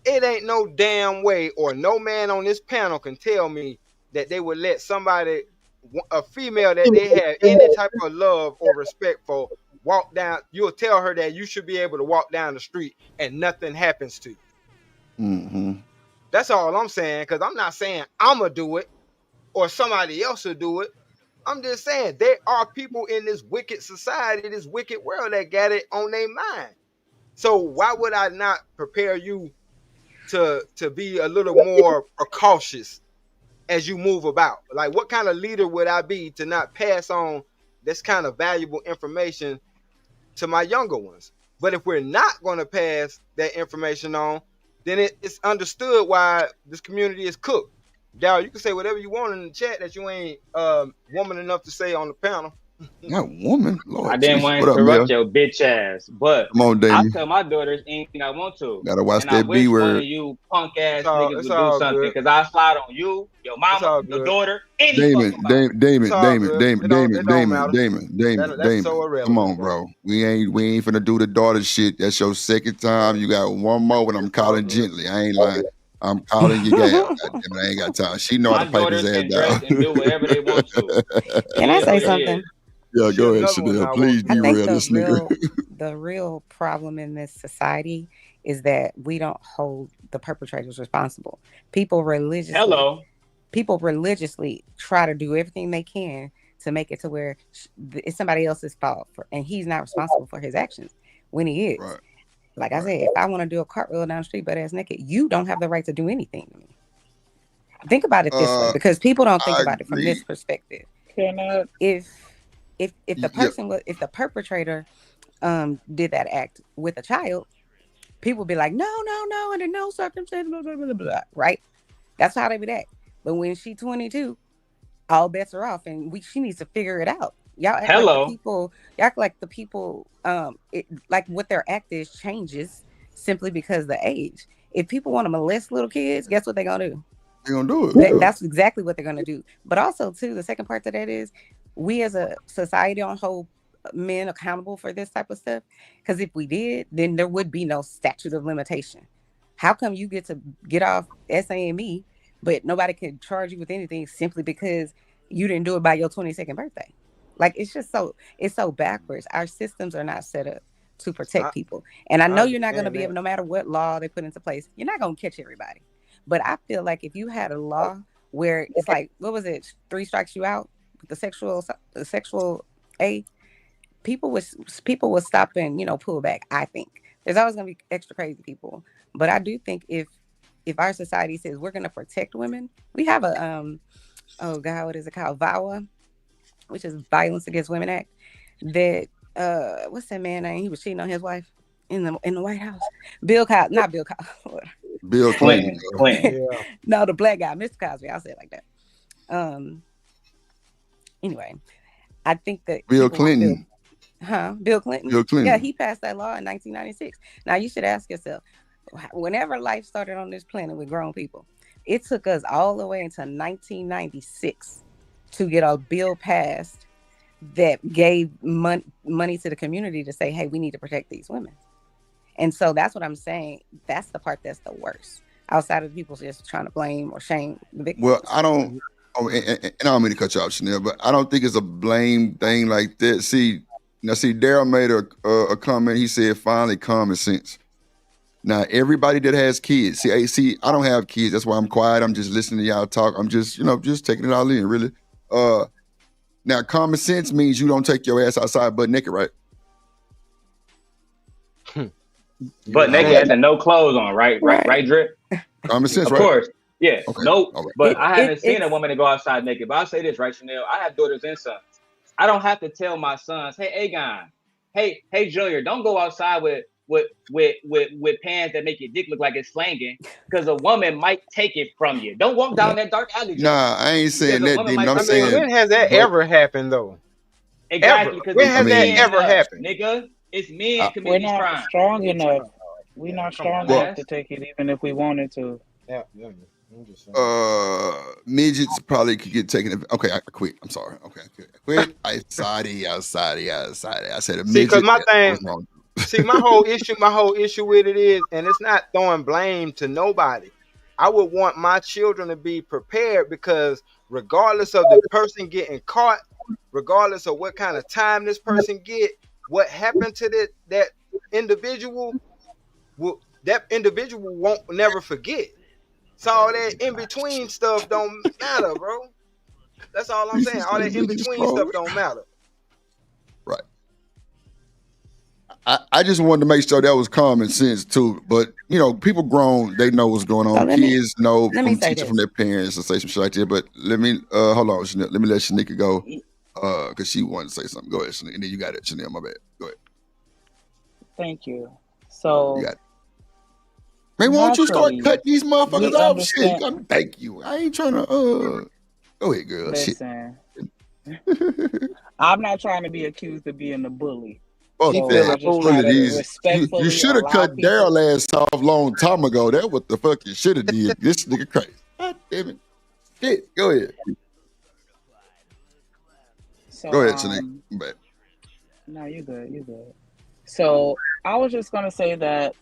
it ain't no damn way, or no man on this panel can tell me that they would let somebody, a female that they have any type of love or respect for, walk down. You'll tell her that you should be able to walk down the street and nothing happens to you. That's all I'm saying, because I'm not saying I'm going to do it or somebody else will do it. I'm just saying there are people in this wicked society, this wicked world that got it on their mind. So why would I not prepare you to be a little more precautious as you move about? Like, what kind of leader would I be to not pass on this kind of valuable information to my younger ones? But if we're not going to pass that information on, then it's understood why this community is cooked. Gal, you can say whatever you want in the chat that you ain't woman enough to say on the panel. Not woman, Lord. I didn't want to interrupt your bitch ass, but come on, I Damien. tell my daughters anything I want to. Gotta watch and that I wish B one word. of you punk ass niggas would do all something, good. because I slide on you, your mama, your daughter, any Damon. That's so irrelevant. Come on, bro. We ain't finna do the daughter shit. That's your second time. You got one more when I'm calling gently. I ain't lying. I'm calling you gal. I ain't got time. She know how to pipe his ass down. and do whatever they want to. Can I say something? Yeah, go ahead, Chanel. Please I derail think this nigga. the real problem in this society is that we don't hold the perpetrators responsible. People religiously try to do everything they can to make it to where it's somebody else's fault, and he's not responsible for his actions when he is. Right. Like I said, if I want to do a cartwheel down the street butt ass naked, you don't have the right to do anything to me. Think about it this way, because people don't think about it from this perspective. If the person was, if the perpetrator did that act with a child, people would be like, no, under no circumstance, blah, blah, blah, blah, blah, right? That's how they would act. But when she's 22, all bets are off, and she needs to figure it out. Y'all act like the people, like what their act is changes simply because of the age. If people want to molest little kids, guess what they're gonna do? They're gonna do it. That's exactly what they're gonna do. But also, too, the second part to that is we as a society don't hold men accountable for this type of stuff. Because if we did, then there would be no statute of limitation. How come you get to get off SAME, but nobody can charge you with anything simply because you didn't do it by your 22nd birthday? Like, it's so backwards. Our systems are not set up to protect people. And I know you're not going to be able, no matter what law they put into place, you're not going to catch everybody. But I feel like if you had a law where it's like, what was it? 3 strikes you out with the sexual A, people would stop and, pull back. I think there's always going to be extra crazy people. But I do think if our society says we're going to protect women, we have a, what is it called? VAWA, which is Violence Against Women Act, that, what's that man name? He was cheating on his wife in the White House. Bill Clinton. Yeah. No, the black guy, Mr. Cosby. I'll say it like that. Anyway, I think that Bill Clinton. Bill Clinton. Bill Clinton. Yeah, he passed that law in 1996. Now you should ask yourself, whenever life started on this planet with grown people, it took us all the way into 1996 to get a bill passed that gave money to the community to say, hey, we need to protect these women. And so that's what I'm saying. That's the part that's the worst. Outside of people just trying to blame or shame the victims. Well, I don't mean to cut you off, Chanel, but I don't think it's a blame thing like that. See, Daryl made a comment. He said, finally, common sense. Now, everybody that has kids, see, I don't have kids. That's why I'm quiet. I'm just listening to y'all talk. I'm just, just taking it all in, really. Now, common sense means you don't take your ass outside butt naked, right? But naked and no clothes on, right, Drip? Common sense, of right? Of course, yeah. Okay. No, Right. but I haven't seen a woman to go outside naked. But I'll say this, right, Chanel? I have daughters and sons. I don't have to tell my sons, hey, Agon, hey, Junior, don't go outside with pants that make your dick look like it's slanging, because a woman might take it from you. Don't walk down that dark alley. Nah, I ain't saying that, Demon. I'm saying, when has that ever happened, though? Exactly. When has that ever happened? Nigga, it's men committing We're these not crimes. strong enough. We're not strong enough to take it, even if we wanted to. Yeah. Midgets probably could get taken. Okay, I quit. I'm sorry. Okay, I quit. I said a midget. See, because my thing. See, my whole issue with it is, and it's not throwing blame to nobody. I would want my children to be prepared, because regardless of the person getting caught, regardless of what kind of time this person get, what happened to that individual, that individual won't never forget. So all that in between stuff don't matter, bro. That's all I'm saying. All that in between stuff don't matter. Right. I just wanted to make sure that was common sense too. But people grown, they know what's going on. Kids know from teaching from their parents and say some shit like that. But let me hold on, Chanel. Let me let Shanika go. Because she wanted to say something. Go ahead, Chanel. And then you got it, Chanel. My bad. Go ahead. Thank you. So you got it. Man, why don't you start cutting these motherfuckers off? Shit. Thank you. I ain't trying to go ahead, girl. Listen. I'm not trying to be accused of being a bully. Fuck that. You should have cut Daryl ass off long time ago. That's what the fuck you should have did. This nigga crazy. God damn it. Shit. Go ahead. So, go ahead, Shanique. No, you're good. You're good. So I was just gonna say that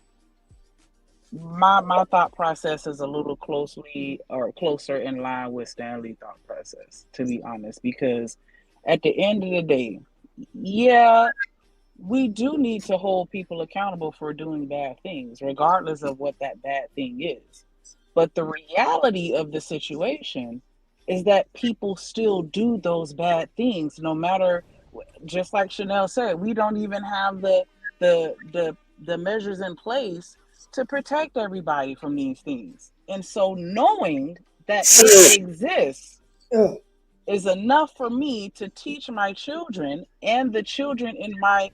my thought process is a little closer in line with Stanley's thought process, to be honest, because at the end of the day, yeah, we do need to hold people accountable for doing bad things, regardless of what that bad thing is. But the reality of the situation is that people still do those bad things, no matter, just like Chanel said, we don't even have the measures in place to protect everybody from these things. And so knowing that it exists is enough for me to teach my children and the children in my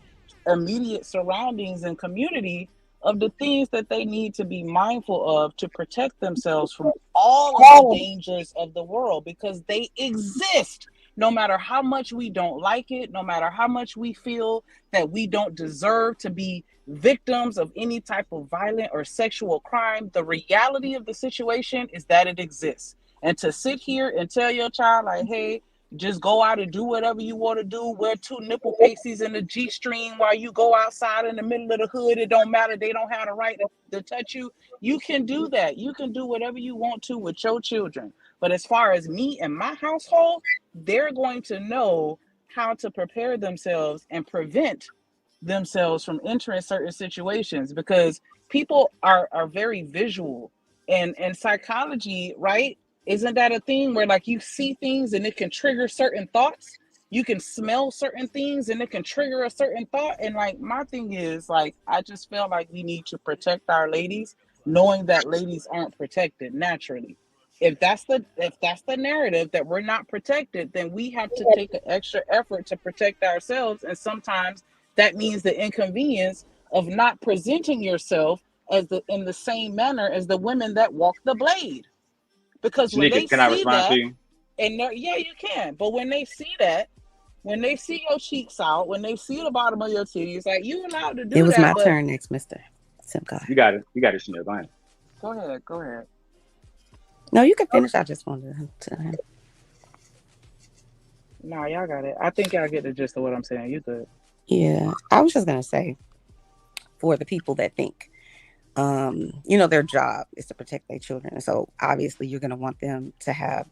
immediate surroundings and community of the things that they need to be mindful of to protect themselves from all of the dangers of the world, because they exist. No matter how much we don't like it, no matter how much we feel that we don't deserve to be victims of any type of violent or sexual crime, the reality of the situation is that it exists. And to sit here and tell your child, like, hey, just go out and do whatever you want to do, wear 2 nipple pasties in the G-string while you go outside in the middle of the hood, it don't matter, they don't have the right to touch you. You can do that. You can do whatever you want to with your children. But as far as me and my household, they're going to know how to prepare themselves and prevent themselves from entering certain situations, because people are very visual, and psychology, right? Isn't that a thing where like you see things and it can trigger certain thoughts? You can smell certain things and it can trigger a certain thought. And like my thing is, like, I just feel like we need to protect our ladies, knowing that ladies aren't protected naturally. If that's the narrative that we're not protected, then we have to take an extra effort to protect ourselves. And sometimes that means the inconvenience of not presenting yourself in the same manner as the women that walk the blade. Because when they see that, and yeah, you can. But when they see that, when they see your cheeks out, when they see the bottom of your titties, like, you allowed to do that. It was my turn next, Mr. Simcoe. You got it. You got it, Chanel. Go ahead. Go ahead. No, you can finish. I just wanted to. Nah, y'all got it. I think y'all get the gist of what I'm saying. You good. Yeah, I was just gonna say, for the people that think, their job is to protect their children, and so obviously you're gonna want them to have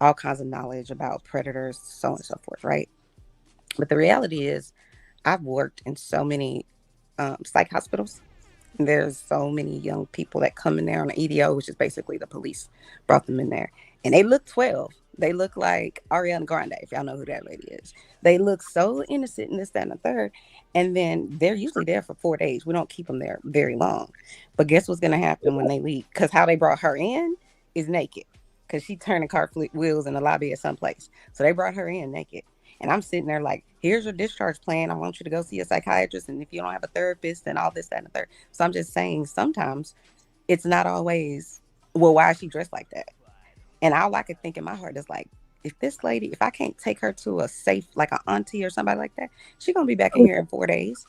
all kinds of knowledge about predators, so on and so forth, right? But the reality is, I've worked in so many psych hospitals. There's so many young people that come in there on the EDO, which is basically the police brought them in there, and they look 12. They look like Ariana Grande, if y'all know who that lady is. They look so innocent and this, that, and the third. And then they're usually there for 4 days. We don't keep them there very long. But guess what's going to happen when they leave? Because how they brought her in is naked. Because she turning car wheels in the lobby at some place. So they brought her in naked. And I'm sitting there like, here's your discharge plan. I want you to go see a psychiatrist. And if you don't have a therapist, then all this, that, and the third. So I'm just saying, sometimes it's not always, well, why is she dressed like that? And all I could think in my heart is like, if I can't take her to a safe, like an auntie or somebody like that, she's going to be back in here in 4 days.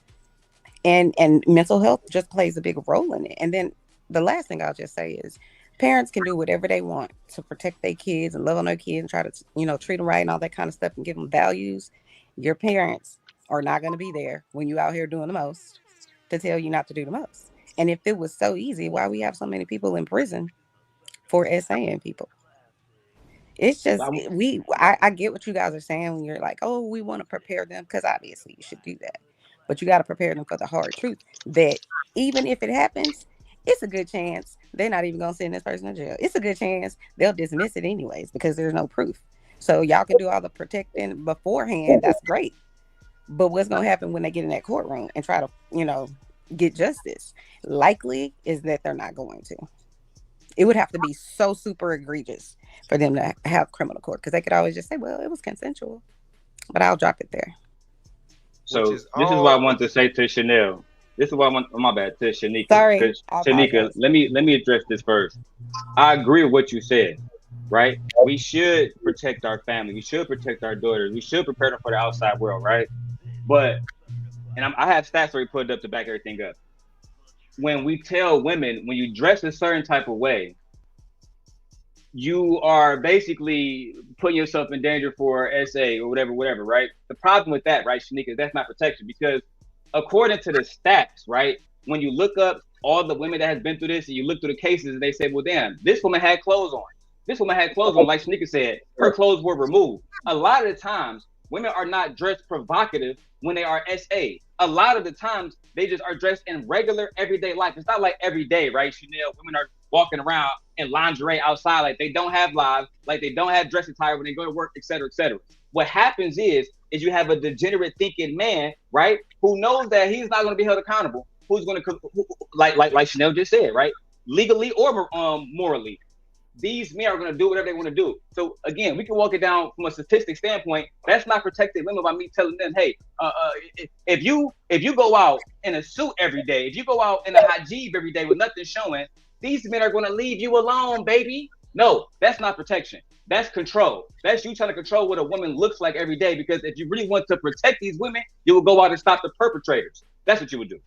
And mental health just plays a big role in it. And then the last thing I'll just say is parents can do whatever they want to protect their kids and love on their kids and try to, treat them right and all that kind of stuff and give them values. Your parents are not going to be there when you out here doing the most to tell you not to do the most. And if it was so easy, why we have so many people in prison for essaying people? It's just, I get what you guys are saying when you're like, oh, we want to prepare them, because obviously you should do that. But you got to prepare them for the hard truth that even if it happens, it's a good chance they're not even going to send this person to jail. It's a good chance they'll dismiss it anyways because there's no proof. So y'all can do all the protecting beforehand. That's great. But what's going to happen when they get in that courtroom and try to, get justice? Likely is that they're not going to. It would have to be so super egregious for them to have criminal court, because they could always just say, well, it was consensual. But I'll drop it there. So this is what I want to say to Chanel. This is what I want. My bad, to Shanika. Sorry, Shanika. Let me address this first. I agree with what you said. Right? We should protect our family. We should protect our daughters. We should prepare them for the outside world. Right? But, and I have stats already put up to back everything up. When we tell women, when you dress a certain type of way, you are basically putting yourself in danger for SA or whatever, right? The problem with that, right, Shanika, is that's not protection, because according to the stats, right, when you look up all the women that has been through this and you look through the cases and they say, well, damn, this woman had clothes on. This woman had clothes on, like Shanika said, her clothes were removed. A lot of the times, women are not dressed provocative when they are SA. A lot of the times, they just are dressed in regular everyday life. It's not like every day, right, Chanel? Women are walking around in lingerie outside, like they don't have lives, like they don't have dress attire when they go to work, et cetera, et cetera. What happens is you have a degenerate thinking man, right, who knows that he's not going to be held accountable, who's going to, like Chanel just said, right, legally or morally. these men are going to do whatever they want to do. So again, we can walk it down from a statistic standpoint. That's not protected women by me telling them, hey, if you go out in a suit every day, if you go out in a hijab every day with nothing showing, these men are going to leave you alone, baby. No, that's not protection. That's control. That's you trying to control what a woman looks like every day. Because if you really want to protect these women, you will go out and stop the perpetrators. That's what you would do.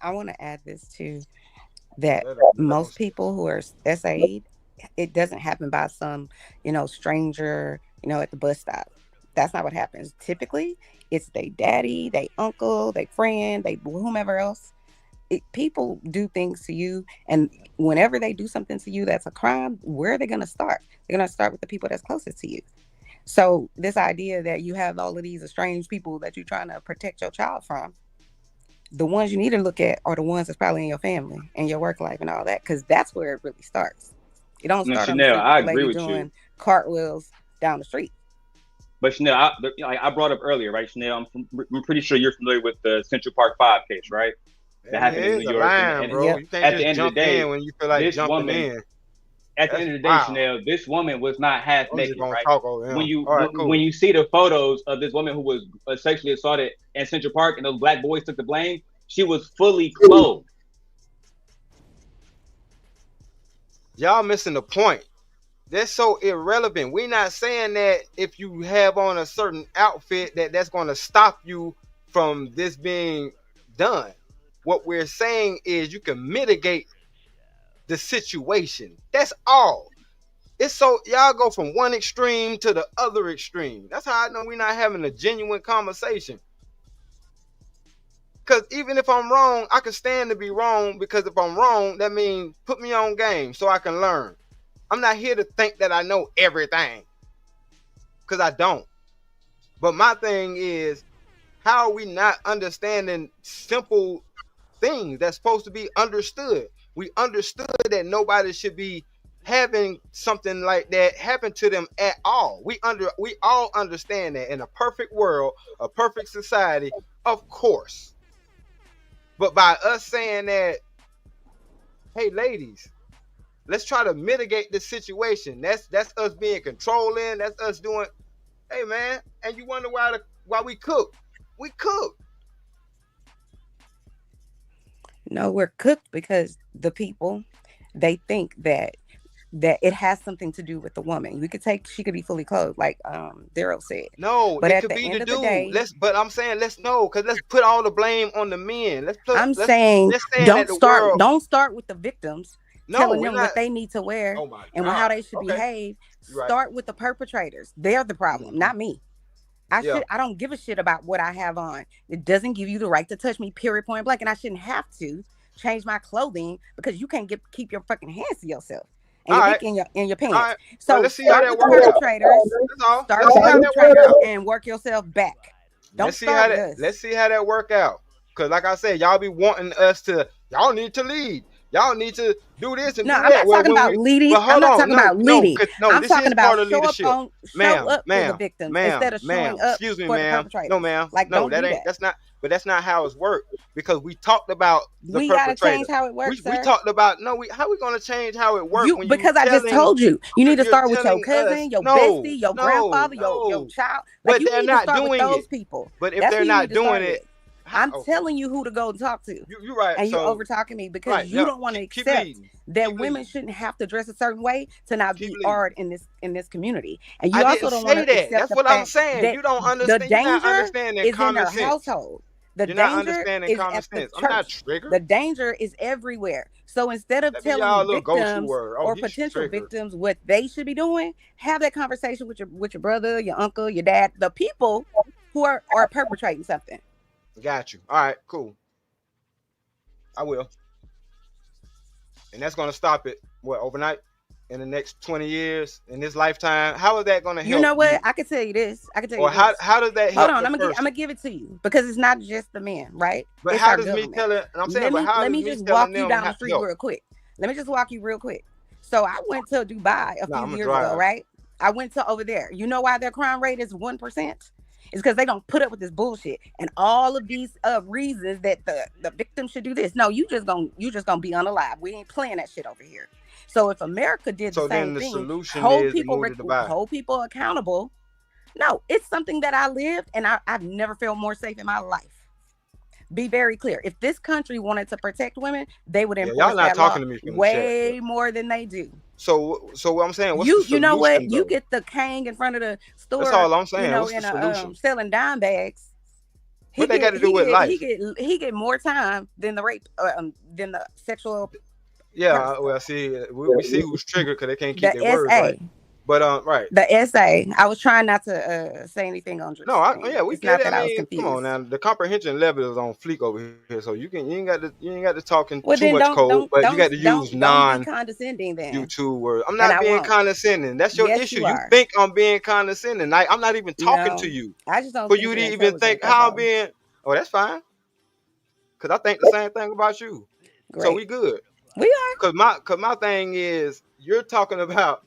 I want to add this too, that most people who are SA'd, it doesn't happen by some, stranger, at the bus stop. That's not what happens. Typically, it's they daddy, they uncle, they friend, they whomever else. People do things to you, and whenever they do something to you that's a crime, where are they going to start? They're going to start with the people that's closest to you. So this idea that you have all of these estranged people that you're trying to protect your child from, the ones you need to look at are the ones that's probably in your family and your work life and all that, because that's where it really starts. It don't start Chanel, on I the agree lady with doing you. cartwheels down the street. But Chanel, I brought up earlier, right, Chanel? I'm pretty sure you're familiar with the Central Park 5 case, right? That happened in New York. Line, bro. You can't at the just end jump of the day, in when you feel like this jumping woman, in. At the end of the day, Wow. Chanel, this woman was not half I'm just naked, gonna right? talk over him. When you All right, cool. when you see the photos of this woman who was sexually assaulted in Central Park and those black boys took the blame, she was fully clothed. Y'all missing the point. That's so irrelevant. We're not saying that if you have on a certain outfit that's going to stop you from this being done. What we're saying is you can mitigate the situation. That's all. It's so y'all go from one extreme to the other extreme. That's how I know we're not having a genuine conversation. Because even if I'm wrong, I can stand to be wrong, because if I'm wrong, that means put me on game so I can learn. I'm not here to think that I know everything, because I don't. But my thing is, how are we not understanding simple things that's supposed to be understood? We understood that nobody should be having something like that happen to them at all. We all understand that in a perfect world, a perfect society, of course. But by us saying that, hey ladies, let's try to mitigate the situation. That's us being controlling. That's us doing, hey man, and you wonder why we cook. We cook. No, we're cooked because the people, they think that it has something to do with the woman. She could be fully clothed, like Daryl said. No, but it at could the be end the of the dude. day, Let's put all the blame on the men. don't start with the victims, telling them what they need to wear and how they should behave. Right. Start with the perpetrators. They're the problem, not me. I don't give a shit about what I have on. It doesn't give you the right to touch me, period, point blank. And I shouldn't have to change my clothing because you can't keep your fucking hands to yourself and your dick in your pants. Right. So let's see how that start with works the out. perpetrators. Start with the perpetrators and work yourself back. Don't start with us. Let's see how that work out. Because like I said, y'all be wanting us to, y'all need to lead. Y'all need to do this and do that. I'm not talking about leading. I'm not talking about leading. I'm talking about show up for the victims instead of showing up for the perpetrators. No, ma'am. Like, no, don't do that. That's not how it's worked. Because we talked about the we perpetrators. Gotta change how it works. We talked about how we gonna change how it works? Because I just told you need to start with your cousin, your bestie, your grandfather, your child. But they're not doing those people. But if they're not doing it. I'm telling you who to go and talk to. You're right. And you're over talking me because you don't want to accept that women shouldn't have to dress a certain way to not be hard in this community. And you also don't want to accept that's what I'm saying. You don't understand. The danger is in their household. You're not understanding common sense. I'm not triggered. The danger is everywhere. So instead of telling victims or potential victims what they should be doing, have that conversation with your brother, your uncle, your dad, the people who are perpetrating something. Got you. All right, cool. I will. And that's going to stop it, overnight? In the next 20 years? In this lifetime? How is that going to help? You know what? I can tell you this. How does that help? Hold on, I'm gonna give it to you because it's not just the men, right? But it's how does me telling, I'm saying, let me just walk you down the street real quick. Let me just walk you real quick. So I went to Dubai a few years ago, right? I went to over there. You know why their crime rate is 1%? It's because they don't put up with this bullshit and all of these reasons that the victim should do this. No, you just gonna be unalive. We ain't playing that shit over here. So if America did the So then same the thing, solution hold is to people move to Dubai. hold people accountable. No, it's something that I lived, and I've never felt more safe in my life. Be very clear. If this country wanted to protect women, they would Yeah, enforce y'all not that law talking to me from the chat. way more than they do. So what I'm saying, what's the You solution know what? though? You get the king in front of the store. That's all I'm You saying. know, What's the in solution? selling dime bags. What they got to do with life? He get more time than the rape, than the sexual. Yeah, well, see, we see who's triggered because they can't keep The their words SA. right. But right. The essay. I was trying not to say anything on. No, yeah, we it's get not it. that I I was mean, confused. come on now. The comprehension level is on fleek over here, so you ain't got to talking Well, too then much code, but you got to use don't be condescending then. YouTube words. I'm And not I being won't. condescending. That's your Yes, issue. you You are. think I'm being condescending. I'm not even talking No, to you. I just don't For think you to you're even think intelligent, that's how all. I'm being. Oh, that's fine. Cause I think the same thing about you. So Great. we good. We are. Cause my thing is you're talking about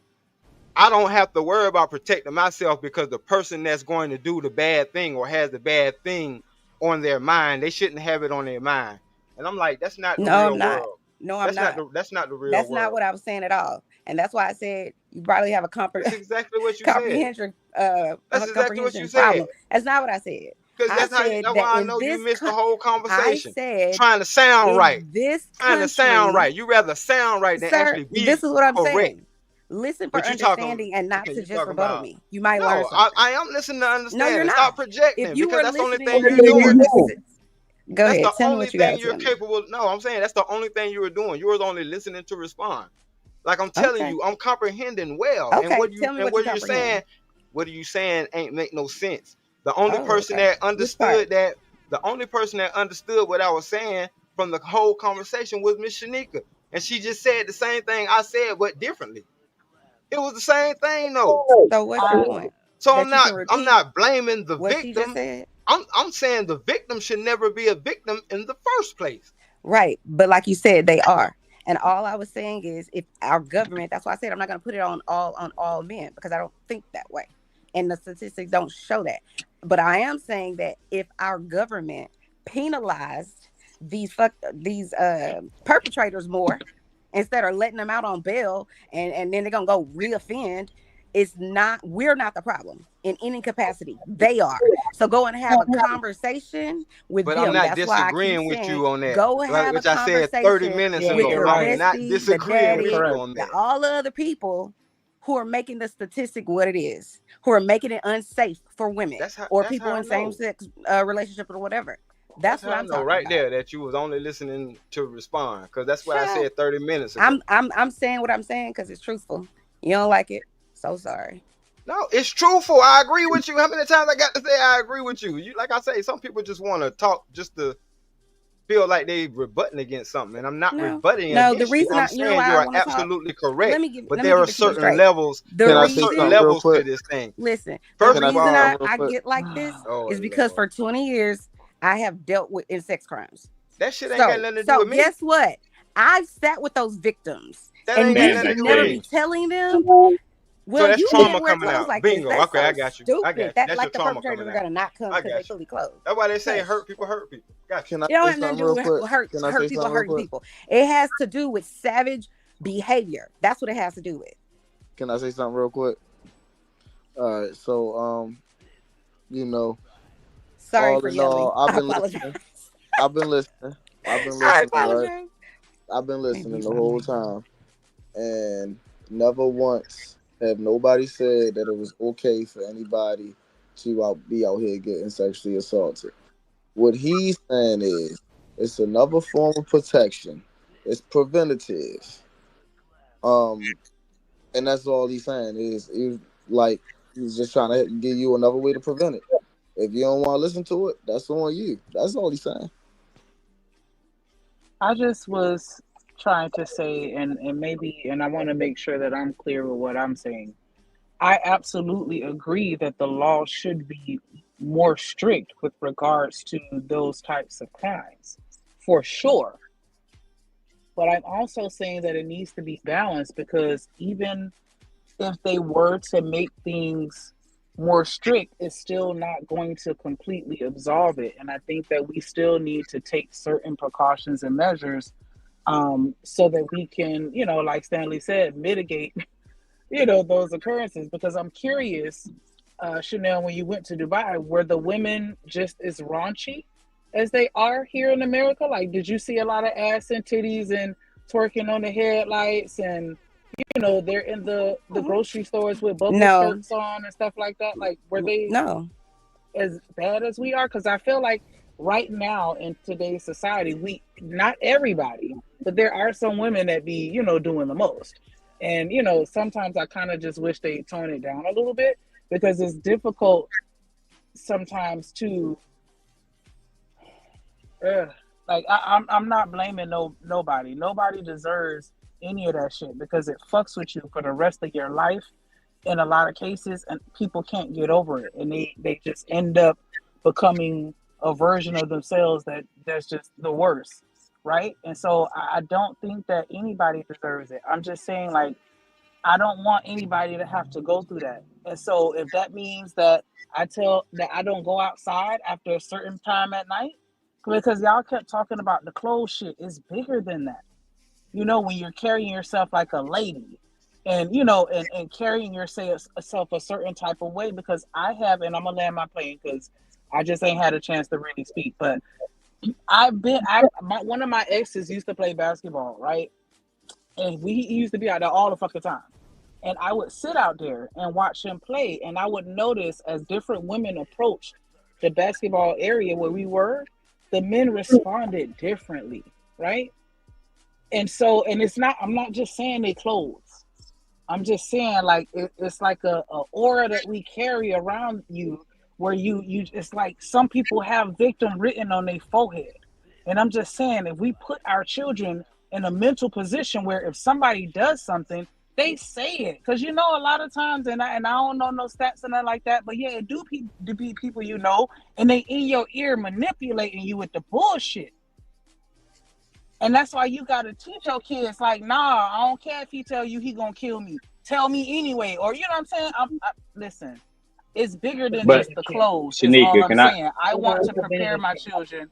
I don't have to worry about protecting myself because the person that's going to do the bad thing or has the bad thing on their mind, they shouldn't have it on their mind. And I'm like, that's not the No, real I'm not. world. No, I'm not. That's not the real That's world. not what I was saying at all. And that's why I said you probably have a That's exactly what you said. comprehension That's exactly what you comprehension said. problem. That's not what I said. Because that's why I know you missed the whole conversation. I said trying to sound in right. this Trying to sound country- right. You rather sound right than Sir, actually be this is what I'm correct. saying. Listen for But you talking- understanding and not okay, to you just talking rebuttal about- me. You might No, learn something. I am listening to understand. No, you're not. Stop projecting If you because were that's the only listening, thing you're doing. Go That's ahead. the Tell me only what you got thing to you're tell me. capable. No, I'm saying that's the only thing you were doing. You was only listening to respond. Like I'm telling Okay. you, I'm comprehending well. Okay, And what tell me what you're you saying, comprehend. what are you saying ain't make no sense. The only Oh, person okay. that Which part? understood what I was saying from the whole conversation was Miss Shanika. And she just said the same thing I said, but differently. It was the same thing though. So what's your point? So That I'm you can not repeat blaming the what she just victim. said? I'm saying the victim should never be a victim in the first place. Right. But like you said, they are. And all I was saying is if our government, that's why I said I'm not going to put it on all men because I don't think that way. And the statistics don't show that. But I am saying that if our government penalized these perpetrators more instead of letting them out on bail and then they're going to go reoffend, we're not the problem in any capacity. They are. So go and have a conversation with But them. I'm not That's why I keep disagreeing with saying, you on that. go Like, have which a I said conversation 30 minutes with ago. your I'm not bestie, the disagreeing with daddy, you on that. all the other people who are making the statistic what it is, who are making it unsafe for women or people in same-sex relationships or whatever. That's what how I'm I know talking right about. there that you was only listening to respond because that's what I said 30 minutes ago. I'm saying what I'm saying because it's truthful. You don't like it, so sorry. No, it's truthful. I agree with you. How many times I got to say I agree with you? You like I say, some people just want to talk just to feel like they rebutting against something, and I'm not rebutting No, against the reason you. I'm I- saying you know why I you are wanna talk? absolutely correct. Let me give there are it to you certain straight. levels. The There are reason- certain levels to this thing. Listen, First the of reason all- I get like this Oh, is because for 20 years I have dealt with in sex crimes. That shit ain't got nothing to do with me. Guess what? I've sat with those victims, That and ain't got you nothing should to do never with be me. telling them. So Well, that's you trauma can't wear coming clothes out. like Bingo. this. That's Okay, so I got you. Stupid. I got you. That That's like your the trauma perpetrators coming are gonna not come I because got they you. fully clothed. That's why they say Yes. hurt people hurt people. Gotcha. It don't have nothing to do with hurt people hurting people. It has to do with savage behavior. That's what it has to do with. Can I say something real quick? All right, so you know, Sorry all for in yelling. all, I've I been apologize. listening. I've been listening. I Right? apologize. I've been listening the whole time, and never once have nobody said that it was okay for anybody to be out here getting sexually assaulted. What he's saying is it's another form of protection. It's preventative. And that's all he's saying is he's just trying to give you another way to prevent it. If you don't want to listen to it, that's on you. That's all he's saying. I just was trying to say, and I want to make sure that I'm clear with what I'm saying. I absolutely agree that the law should be more strict with regards to those types of crimes, for sure. But I'm also saying that it needs to be balanced, because even if they were to make things more strict, it's still not going to completely absolve it. And I think that we still need to take certain precautions and measures so that we can, like Stanley said, mitigate, those occurrences. Because I'm curious, Chanel, when you went to Dubai, were the women just as raunchy as they are here in America? Like, did you see a lot of ass and titties and twerking on the headlights, and they're in the grocery stores with bubble skirts on and stuff like that? Like, were they as bad as we are? Because I feel like right now in today's society, not everybody, but there are some women that be, doing the most. And, sometimes I kind of just wish they tone it down a little bit, because it's difficult sometimes to, like, I'm not blaming nobody. Nobody deserves any of that shit, because it fucks with you for the rest of your life in a lot of cases, and people can't get over it. And they just end up becoming a version of themselves that's just the worst, right? And so I don't think that anybody deserves it. I'm just saying, like, I don't want anybody to have to go through that. And so if that means that I don't go outside after a certain time at night, because y'all kept talking about the clothes shit, it's bigger than that. When you're carrying yourself like a lady, and and carrying yourself a certain type of way. Because I have, and I'm gonna land my plane because I just ain't had a chance to really speak, but one of my exes used to play basketball, right? And he used to be out there all the fucking time. And I would sit out there and watch him play, and I would notice as different women approached the basketball area where we were, the men responded differently, right? And so, and I'm not just saying they clothes. I'm just saying, like, it's like a aura that we carry around you, where you it's like some people have victim written on their forehead. And I'm just saying, if we put our children in a mental position where if somebody does something, they say it. Because a lot of times, and I don't know no stats and nothing like that, but yeah, it do be people and they in your ear manipulating you with the bullshit. And that's why you gotta teach your kids, like, nah, I don't care if he tell you he gonna kill me. Tell me anyway. Or what I'm saying? Listen, it's bigger than just the clothes. Shanika, is all I'm saying. I want to prepare my children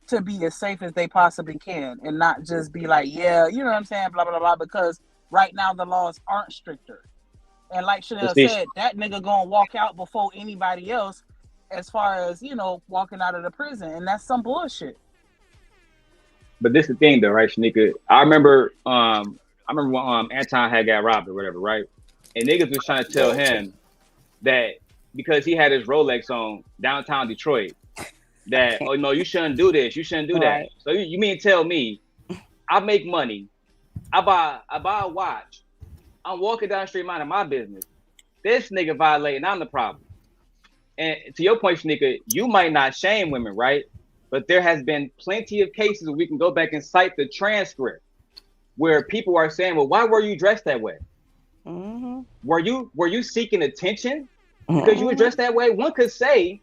to be as safe as they possibly can, and not just be like, yeah, what I'm saying, blah, blah, blah, because right now the laws aren't stricter. And like Chanel said, that nigga gonna walk out before anybody else as far as, walking out of the prison. And that's some bullshit. But this is the thing though, right, Shanika? I remember when Anton had got robbed or whatever, right? And niggas was trying to tell him that because he had his Rolex on downtown Detroit, that, oh no, you shouldn't do this, you shouldn't do that. So you mean tell me I make money, I buy a watch, I'm walking down the street minding my business, this nigga violating, I'm the problem. And to your point, Shanika, you might not shame women, right? But there has been plenty of cases where we can go back and cite the transcript where people are saying, well, why were you dressed that way? Mm-hmm. Were you seeking attention because you were dressed that way? One could say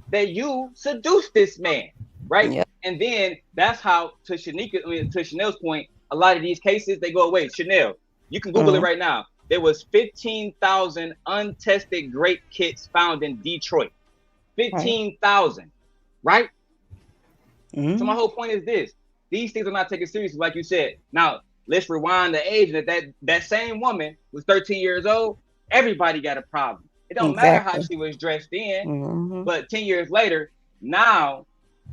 that you seduced this man, right? Yep. And then that's how, to Chanel's point, a lot of these cases, they go away. Chanel, you can Google it right now. There was 15,000 untested grape kits found in Detroit. 15,000, right? Mm-hmm. So my whole point is this. These things are not taken seriously, like you said. Now, let's rewind the age that same woman was 13 years old. Everybody got a problem. It don't matter how she was dressed in, but 10 years later, now,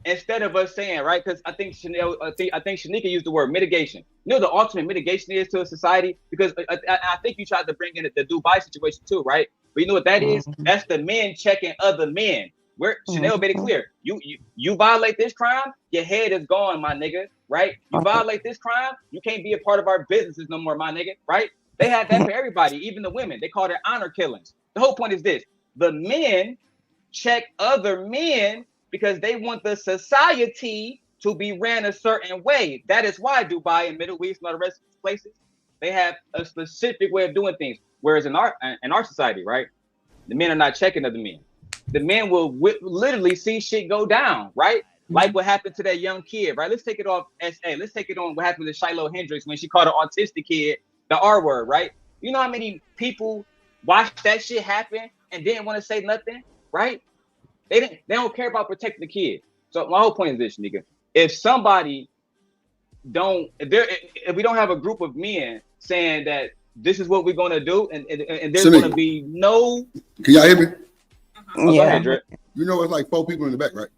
instead of us saying, right, because I think Shanika used the word mitigation. The ultimate mitigation is to a society, because I think you tried to bring in the Dubai situation too, right? But you know what that is? That's the men checking other men. Where Chanel made it clear, you violate this crime, your head is gone, my nigga, right? You violate this crime, you can't be a part of our businesses no more, my nigga, right? They had that for everybody, even the women. They called it honor killings. The whole point is this: the men check other men because they want the society to be ran a certain way. That is why Dubai and Middle East and all the rest of these places, they have a specific way of doing things. Whereas in our society, right, the men are not checking other men. The men will literally see shit go down, right? Like what happened to that young kid, right? Let's take it off SA. Let's take it on what happened to Shiloh Hendricks when she called an autistic kid the R word, right? You know how many people watched that shit happen and didn't want to say nothing, right? They don't care about protecting the kid. So my whole point is this, nigga. If somebody if we don't have a group of men saying that this is what we're going to do, and there's going to be no. Can y'all hear me? Oh, go ahead, Drip. You know, it's like 4 people in the back, right?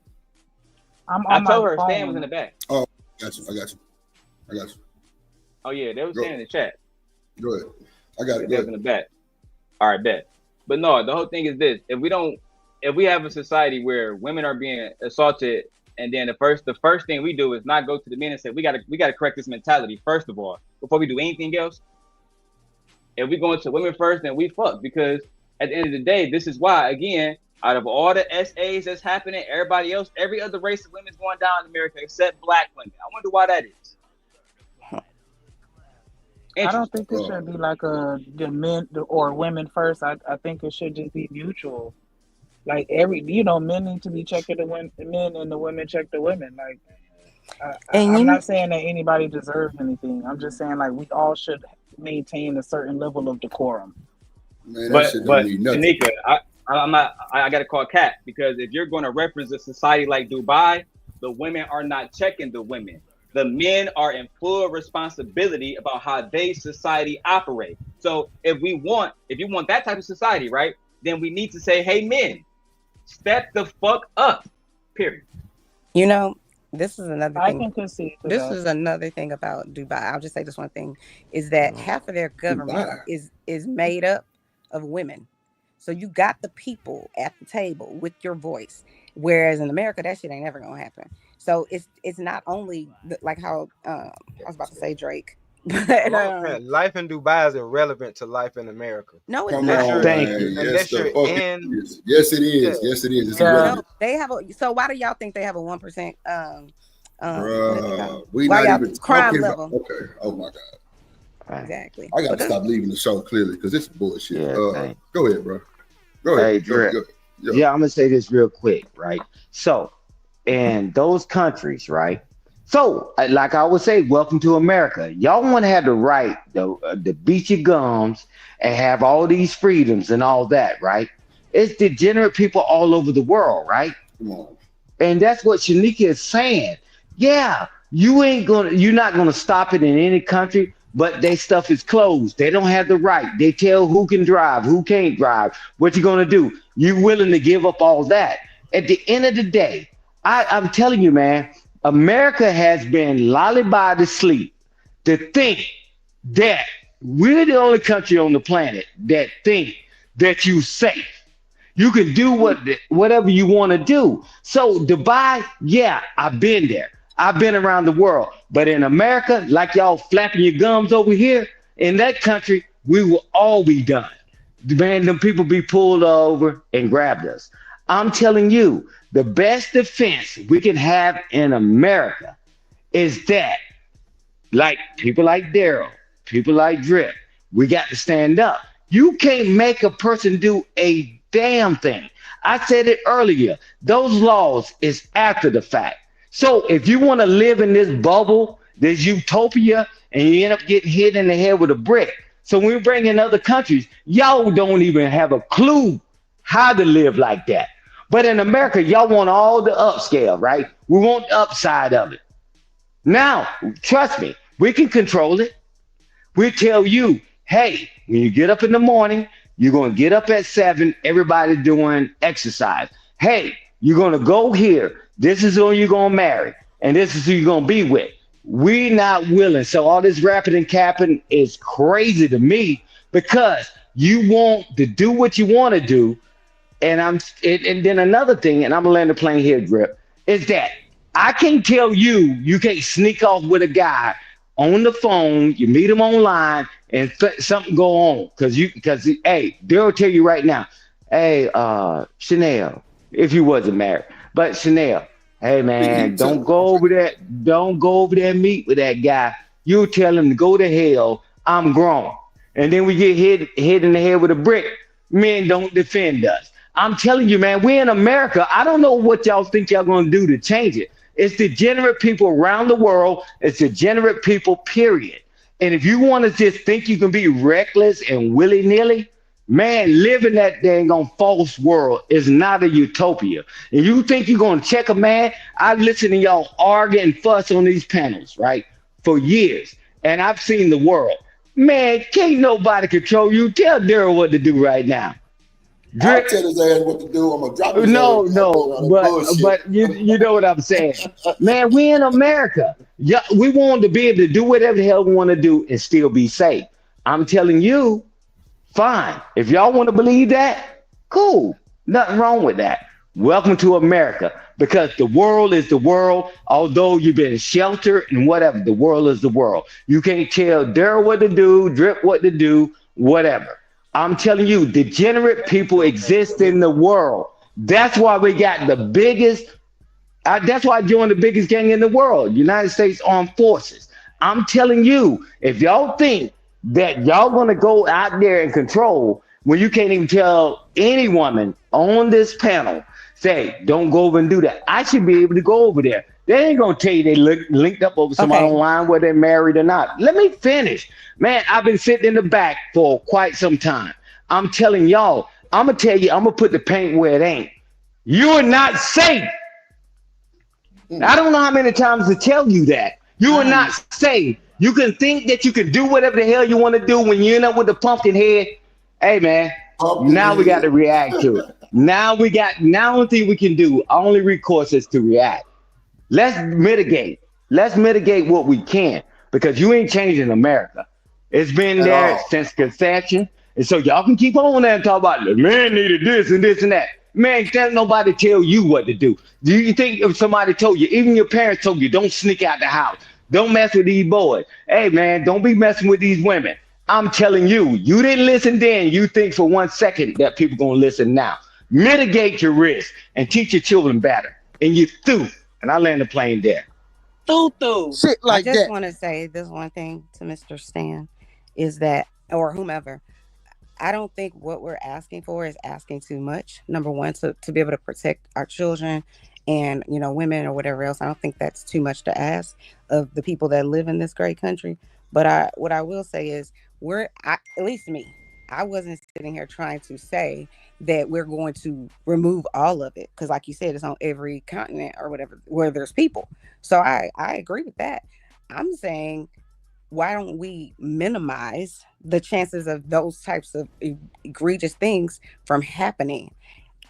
I told her Stan was in the back. Oh, I got you. Oh yeah, they were saying in the chat. Go ahead. I got it. They was in the back. All right, bet. But no, the whole thing is this: if we have a society where women are being assaulted, and then the first thing we do is not go to the men and say we gotta correct this mentality first of all before we do anything else. If we go into women first, then we fuck, because at the end of the day, this is why, again, out of all the SAs that's happening, everybody else, every other race of women's going down in America except black women. I wonder why that is. I don't think it should be like the men or women first. I think it should just be mutual. Like men need to be checking the men and the women check the women. Like, I'm not saying that anybody deserves anything. I'm just saying like we all should maintain a certain level of decorum. Man, but Tanika, I got to call Kat, because if you're going to reference a society like Dubai, the women are not checking the women. The men are in full responsibility about how they society operate. So if you want that type of society, right, then we need to say, hey, men, step the fuck up, period. You know, this is another thing. I can concede to this that. is another thing about Dubai. I'll just say this one thing, is that half of their government is made up of women. So you got the people at the table with your voice. Whereas in America, that shit ain't ever gonna happen. So it's not only like how I was about to say Drake. But, life in Dubai is irrelevant to life in America. No, it's not. Thank you. Yes, yes, it is. Yes, it is. It's no, they have so why do y'all think they have a 1%? We not even crime talking level. About, okay. Oh my God. Exactly. I got to stop leaving the show clearly because it's bullshit. Yeah, go ahead, bro. Go ahead. Hey, Drip. Yeah, I'm gonna say this real quick, right? So, in those countries, right? So, like I would say, welcome to America. Y'all want to have the right to beat your gums and have all these freedoms and all that, right? It's degenerate people all over the world, right? Come on. And that's what Shanika is saying. Yeah, you're not gonna stop it in any country, but their stuff is closed. They don't have the right. They tell who can drive, who can't drive. What you gonna do? You willing to give up all that? At the end of the day, I'm telling you, man, America has been lollybobbed to sleep to think that we're the only country on the planet that think that you're safe. You can do whatever you want to do. So Dubai, yeah, I've been there. I've been around the world. But in America, like y'all flapping your gums over here, in that country, we will all be done. Man, them people be pulled over and grabbed us. I'm telling you, the best defense we can have in America is that, like people like Daryl, people like Drip, we got to stand up. You can't make a person do a damn thing. I said it earlier. Those laws is after the fact. So if you want to live in this bubble, this utopia, and you end up getting hit in the head with a brick. So when we bring in other countries, y'all don't even have a clue how to live like that. But in America, y'all want all the upscale, right? We want the upside of it. Now, trust me, we can control it. We tell you, hey, when you get up in the morning, you're going to get up at 7, everybody doing exercise. Hey, you're going to go here. This is who you're going to marry. And this is who you're going to be with. We not willing. So all this rapping and capping is crazy to me because you want to do what you want to do. And then another thing, and I'm gonna land the plane here, Drip, is that I can tell you can't sneak off with a guy on the phone. You meet him online, and something go on because hey, they'll tell you right now, hey, Chanel, if you wasn't married, but Chanel, hey man, don't go over there and meet with that guy. You tell him to go to hell. I'm grown, and then we get hit in the head with a brick. Men don't defend us. I'm telling you, man, we're in America. I don't know what y'all think y'all going to do to change it. It's degenerate people around the world. It's degenerate people, period. And if you want to just think you can be reckless and willy-nilly, man, live in that dang on false world is not a utopia. And you think you're going to check a man? I listen to y'all argue and fuss on these panels, right? for years, and I've seen the world. Man, can't nobody control you. Tell Daryl what to do right now. I'll tell his ass what to do. I'm gonna drop his No, ass. but you know what I'm saying, man. We in America. Yeah, we want to be able to do whatever the hell we want to do and still be safe. I'm telling you, fine. If y'all want to believe that, cool. Nothing wrong with that. Welcome to America, because the world is the world. Although you've been sheltered and whatever, the world is the world. You can't tell Daryl what to do, Drip what to do, whatever. I'm telling you, degenerate people exist in the world. That's why we got the biggest. That's why I joined the biggest gang in the world, United States Armed Forces. I'm telling you, if y'all think that y'all gonna go out there and control when you can't even tell any woman on this panel, say, don't go over and do that. I should be able to go over there. They ain't gonna tell you they linked up over somebody online, whether they're married or not. Let me finish. Man, I've been sitting in the back for quite some time. I'm telling y'all, I'm gonna tell you, I'm gonna put the paint where it ain't. You are not safe. I don't know how many times to tell you that. You are not safe. You can think that you can do whatever the hell you want to do when you end up with the pumpkin head. Hey man, now we got to react to it. Now only thing we can do, our only recourse is to react. Let's mitigate. Let's mitigate what we can, because you ain't changing America. It's been there since conception. And so y'all can keep on there and talk about the man needed this and this and that. Man, can't nobody tell you what to do. Do you think if somebody told you, even your parents told you, don't sneak out the house, don't mess with these boys. Hey man, don't be messing with these women. I'm telling you, you didn't listen then. You think for 1 second that people gonna listen now. Mitigate your risk and teach your children better. And you through. And I land the plane there. Shit like I just that. want to say this one thing to Mr. Stan is that, or whomever, I don't think what we're asking for is asking too much. Number one, to be able to protect our children and, you know, women or whatever else. I don't think that's too much to ask of the people that live in this great country. But what I will say is at least me, I wasn't sitting here trying to say that we're going to remove all of it. Because like you said, it's on every continent or whatever, where there's people. So I agree with that. I'm saying, why don't we minimize the chances of those types of egregious things from happening?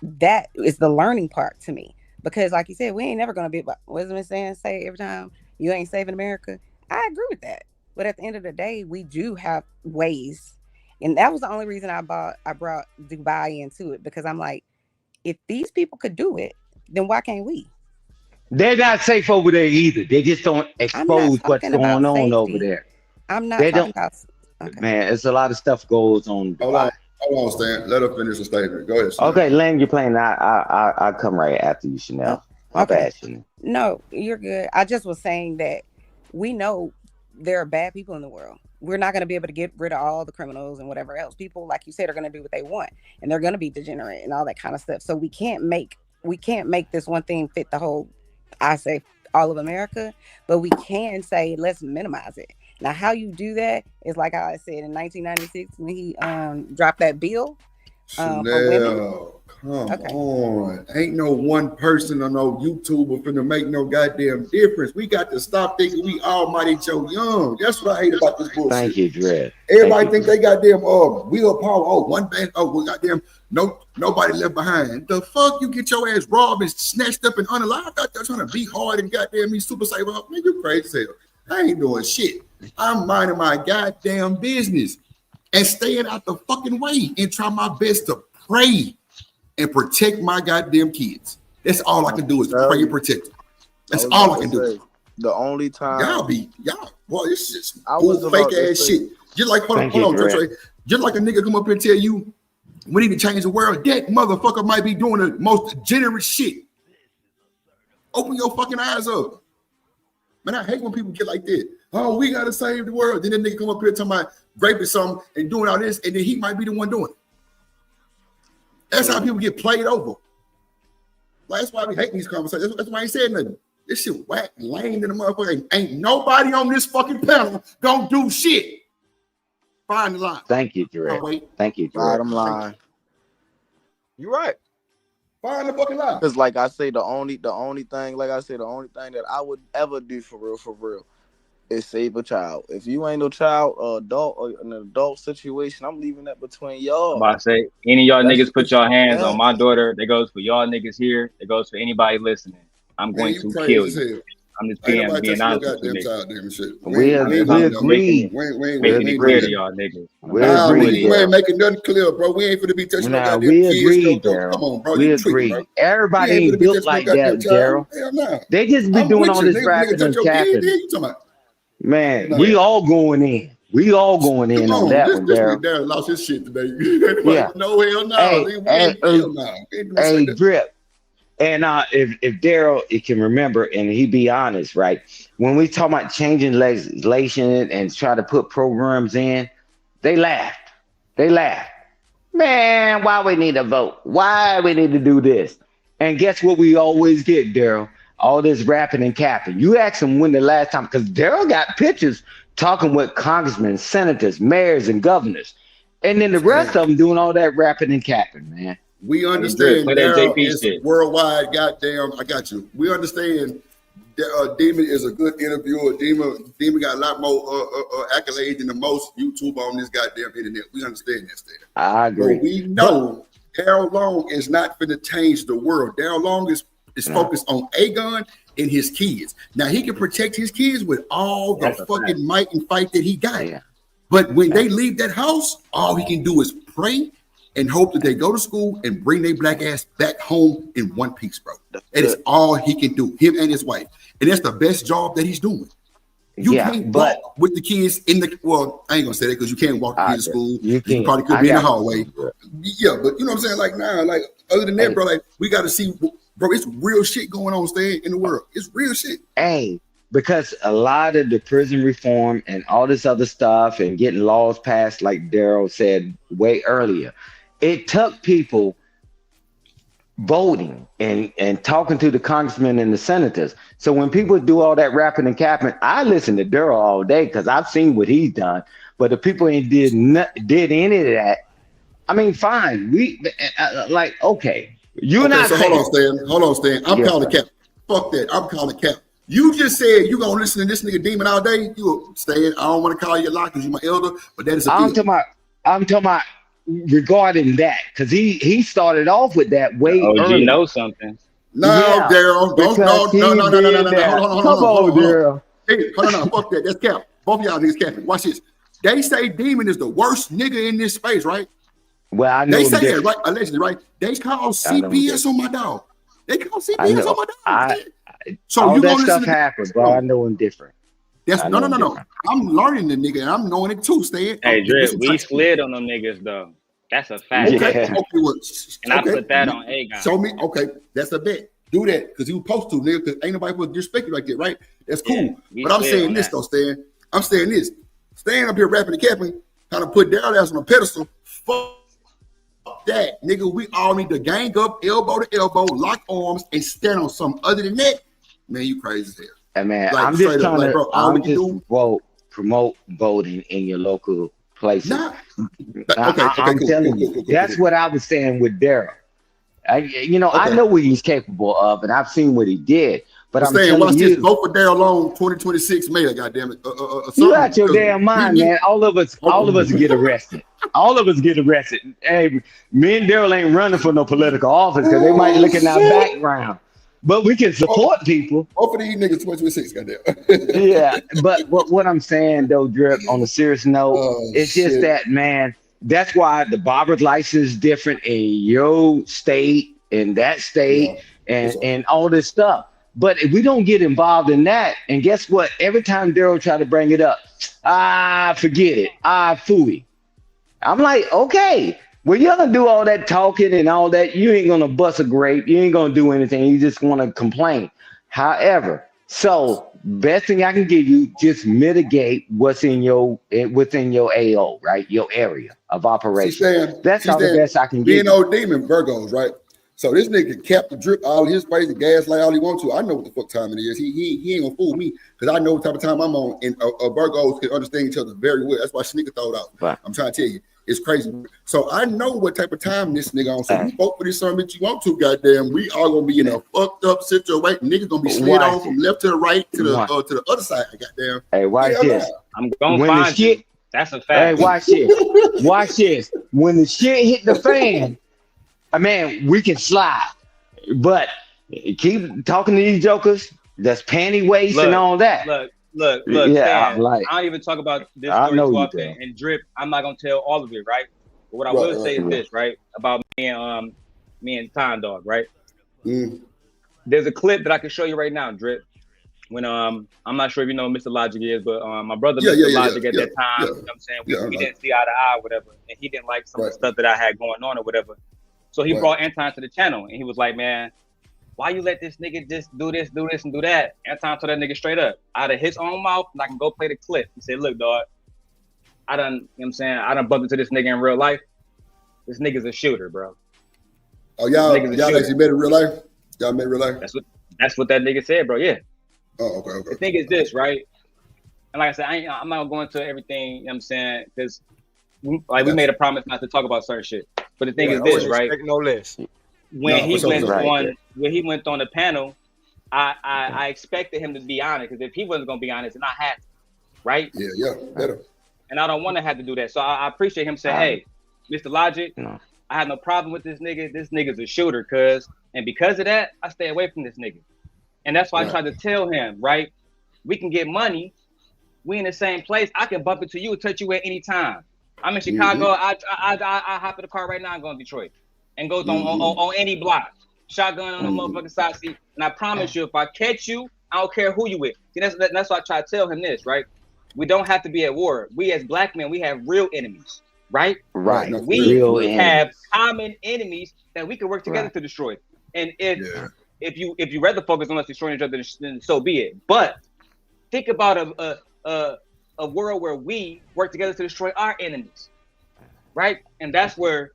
That is the learning part to me. Because like you said, we ain't never going to be, what is it saying, say every time, you ain't saving America? I agree with that. But at the end of the day, we do have ways. And that was the only reason I brought Dubai into it, because I'm like, if these people could do it, then why can't we? They're not safe over there either. They just don't expose what's going on over there. I'm not talking about. Okay. Man, it's a lot of stuff goes on. Hold on, Stan. Let her finish the statement. Go ahead, Stan. Okay, land your plane. I come right after you, Chanel. My bad, Chanel. No, you're good. I just was saying that we know there are bad people in the world. We're not going to be able to get rid of all the criminals and whatever else. People, like you said, are going to do what they want, and they're going to be degenerate and all that kind of stuff. So we can't make this one thing fit the whole, I say, all of America, but we can say let's minimize it. Now, how you do that is like I said in 1996 when he dropped that bill. Come on. Ain't no one person or no YouTuber finna make no goddamn difference. We got to stop thinking we almighty Joe Young. That's what I hate about this bullshit. Thank you, Dred. Everybody think they goddamn wheel power. Oh, one band. Oh, we goddamn nobody left behind. The fuck you get your ass robbed and snatched up and unalive out there trying to be hard and goddamn me super safe up. Man, you crazy as hell. I ain't doing shit. I'm minding my goddamn business and staying out the fucking way and try my best to pray and protect my goddamn kids. That's all I can do is pray and protect them. That's all I can do. The only time boy, this shit's fake ass shit. Just like hold on, Trey. Just like a nigga come up here and tell you we need to change the world. That motherfucker might be doing the most degenerate shit. Open your fucking eyes up. Man, I hate when people get like that. Oh, we gotta save the world. Then the nigga come up here talking about raping something and doing all this, and then he might be the one doing it. That's how people get played over. Like, that's why we hate these conversations. That's why I ain't saying nothing. This shit whack and lame in the motherfucker. Ain't nobody on this fucking panel gonna do shit. Find the line. Thank you, Dre. Thank you, Dre. Bottom line. You're right. Find the fucking line. Because like I say, the only thing that I would ever do for real, is save a child. If you ain't no child or adult or an adult situation, I'm leaving that between y'all. I'm about to say, any of y'all That's niggas put your hands on that. my daughter. That goes for y'all niggas here. That goes for anybody listening. I'm going to kill you. I'm just being honest with you, niggas. We agreed. Making it clear to y'all niggas. We agreed. We ain't making nothing clear, bro. We ain't finna be touching no goddamn we kids. agreed, Come Daryl. on, bro. We You tweaking, agreed. bro. Everybody We ain't ain't finna be built touching no like goddamn that, child. Daryl. Hell nah. They just be I'm doing with all you, this nigga. rapping Nigga, and touch your kid, capping. you talking about? Man, No. we all going in. We all going in Come on on, that this one, nigga Daryl. Darren lost his shit today. Yeah. No, hell no. Hell no. Hey, Drip. And if Daryl can remember, and he be honest, right? When we talk about changing legislation and try to put programs in, they laughed. They laughed. Man, why we need to vote? Why we need to do this? And guess what we always get, Daryl? All this rapping and capping. You ask him when the last time, because Daryl got pictures talking with congressmen, senators, mayors, and governors. And then the rest of them doing all that rapping and capping, man. We understand Daryl is worldwide. Goddamn, I got you. We understand that Demon is a good interviewer. Demon got a lot more accolades than the most YouTube on this goddamn internet. We understand that, Stan. I agree. But we know Daryl Long is not going to change the world. Daryl Long is focused on A-Gun and his kids. Now, he can protect his kids with all the fucking might and fight that he got. Yeah. But when they leave that house, all he can do is pray and hope that they go to school and bring their black ass back home in one piece, bro. That is all he can do, him and his wife. And that's the best job that he's doing. You can't walk with the kids in the, well, I ain't gonna say that because you can't walk the kids to school. You probably could be in the hallway. Yeah, but you know what I'm saying? Like, nah, like, other than that, bro, like, we got to see, bro, it's real shit going on, Stan, in the world. It's real shit. Hey, because a lot of the prison reform and all this other stuff and getting laws passed, like Daryl said way earlier, it took people voting and talking to the congressmen and the senators. So when people do all that rapping and capping, I listen to Daryl all day because I've seen what he's done. But the people ain't did any of that. I mean, fine. We like, okay. You're not so saying, hold on, Stan. I'm calling cap. Fuck that. I'm calling cap. You just said you gonna listen to this nigga Demon all day. You Stan, I don't want to call you a lot because you're my elder, but that is a I'm talking about regarding that, because he started off with that way earlier. You know something. No, Daryl. No. Hold on, Daryl. Hey, hold on, fuck that. That's cap. Both of y'all niggas capping. Watch this. They say Demon is the worst nigga in this space, right? Well, I know they say that, right? Allegedly, right? They call CPS on my dog. They call CPS on my dog. So all you that gonna stuff listen to happened, bro. I know him different. That's no. I'm learning the nigga, and I'm knowing it too, Stan. Hey, Drip, we slid on them niggas though. That's a fact. Okay, and I put that on A-Gun. Show me. Okay, that's a bet. Do that because you supposed to, nigga. Because ain't nobody put disrespect you like that, right? That's cool. Yeah, but I'm saying this though, Stan. I'm saying this. Stan up here rapping and capping, kind of put Daryl ass on a pedestal. Fuck that, nigga. We all need to gang up, elbow to elbow, lock arms, and stand on something. Other than that, man, you crazy as hell. Hey, man, like, I'm just trying like, to bro, promote voting in your local places. Nah. I'm telling you, that's what I was saying with Daryl. I know what he's capable of, and I've seen what he did. But I'm saying, watch this. Vote for Daryl Long, 2026 mayor. Goddamn it! You out your damn mind, man. All of us get arrested. All of us get arrested. Hey, me and Daryl ain't running for no political office because they might look in our background. But we can support people. Both of these niggas 2026, goddamn. Yeah, but what I'm saying though, Drip, on a serious note, it's just that, man. That's why the barber's license is different in your state, in that state, and all this stuff. But if we don't get involved in that, and guess what? Every time Daryl try to bring it up, forget it. Phooey. I'm like, okay. Well, you're gonna do all that talking and all that. You ain't gonna bust a grape. You ain't gonna do anything. You just want to complain. However, so best thing I can give you, just mitigate what's in within your AO, right? Your area of operation. That's all the best I can give. Being old Demon Virgos, right? So this nigga cap the drip all his place, the gaslight all he wants to. I know what the fuck time it is. He ain't gonna fool me because I know what type of time I'm on. And Virgos can understand each other very well. That's why Sneaker throw it out. Right. I'm trying to tell you. It's crazy. So I know what type of time this nigga on. So you vote for this son bitch you want to, goddamn. We all gonna be in a fucked up situation. Niggas gonna be slid on from left to the right to the other side. Goddamn. Hey, watch this. I'm gonna find you. That's a fact. Hey, watch this. Watch this. When the shit hit the fan, man, we can slide. But keep talking to these jokers. That's panty waist and all that. Look, yeah, Stan, I don't even talk about this story too often. And Drip, I'm not gonna tell all of it, right? But what I will say is this, right? About me and Time Dog, right? There's a clip that I can show you right now, Drip. When I'm not sure if you know who Mr. Logic is, but my brother Mr. Logic at that time, you know what I'm saying? We didn't see eye to eye, whatever, and he didn't like some of the stuff that I had going on or whatever. So he brought Anton to the channel, and he was like, "Man, why you let this nigga just do this, and do that?" Anton told that nigga straight up, out of his own mouth, and I can go play the clip. He said, "Look, dog, I done, you know what I'm saying, I done bumped into this nigga in real life. This nigga's a shooter, bro." Oh, y'all actually met in real life? Y'all met in real life? That's what that nigga said, bro. Yeah. Oh, okay. The thing is this, right? And like I said, I'm not going to everything, you know what I'm saying, because we made a promise not to talk about certain shit. But the thing is this, right? No less. When he went on the panel, I expected him to be honest, because if he wasn't gonna be honest, then I had to, right? Yeah, better. And I don't want to have to do that. So I appreciate him saying, "Hey, Mr. Logic, I have no problem with this nigga. This nigga's a shooter, and because of that, I stay away from this nigga." And that's why I tried to tell him, right? We can get money. We in the same place. I can bump into you and touch you at any time. I'm in Chicago. I hop in the car right now and go to Detroit and go on any block. Shotgun on the motherfucking side seat. And I promise you, if I catch you, I don't care who you with. See, that's why I try to tell him this, right? We don't have to be at war. We as black men, we have real enemies, right? Right. We have common enemies that we can work together to destroy. And if you rather focus on us destroying each other, then so be it. But think about a world where we work together to destroy our enemies, right? And that's why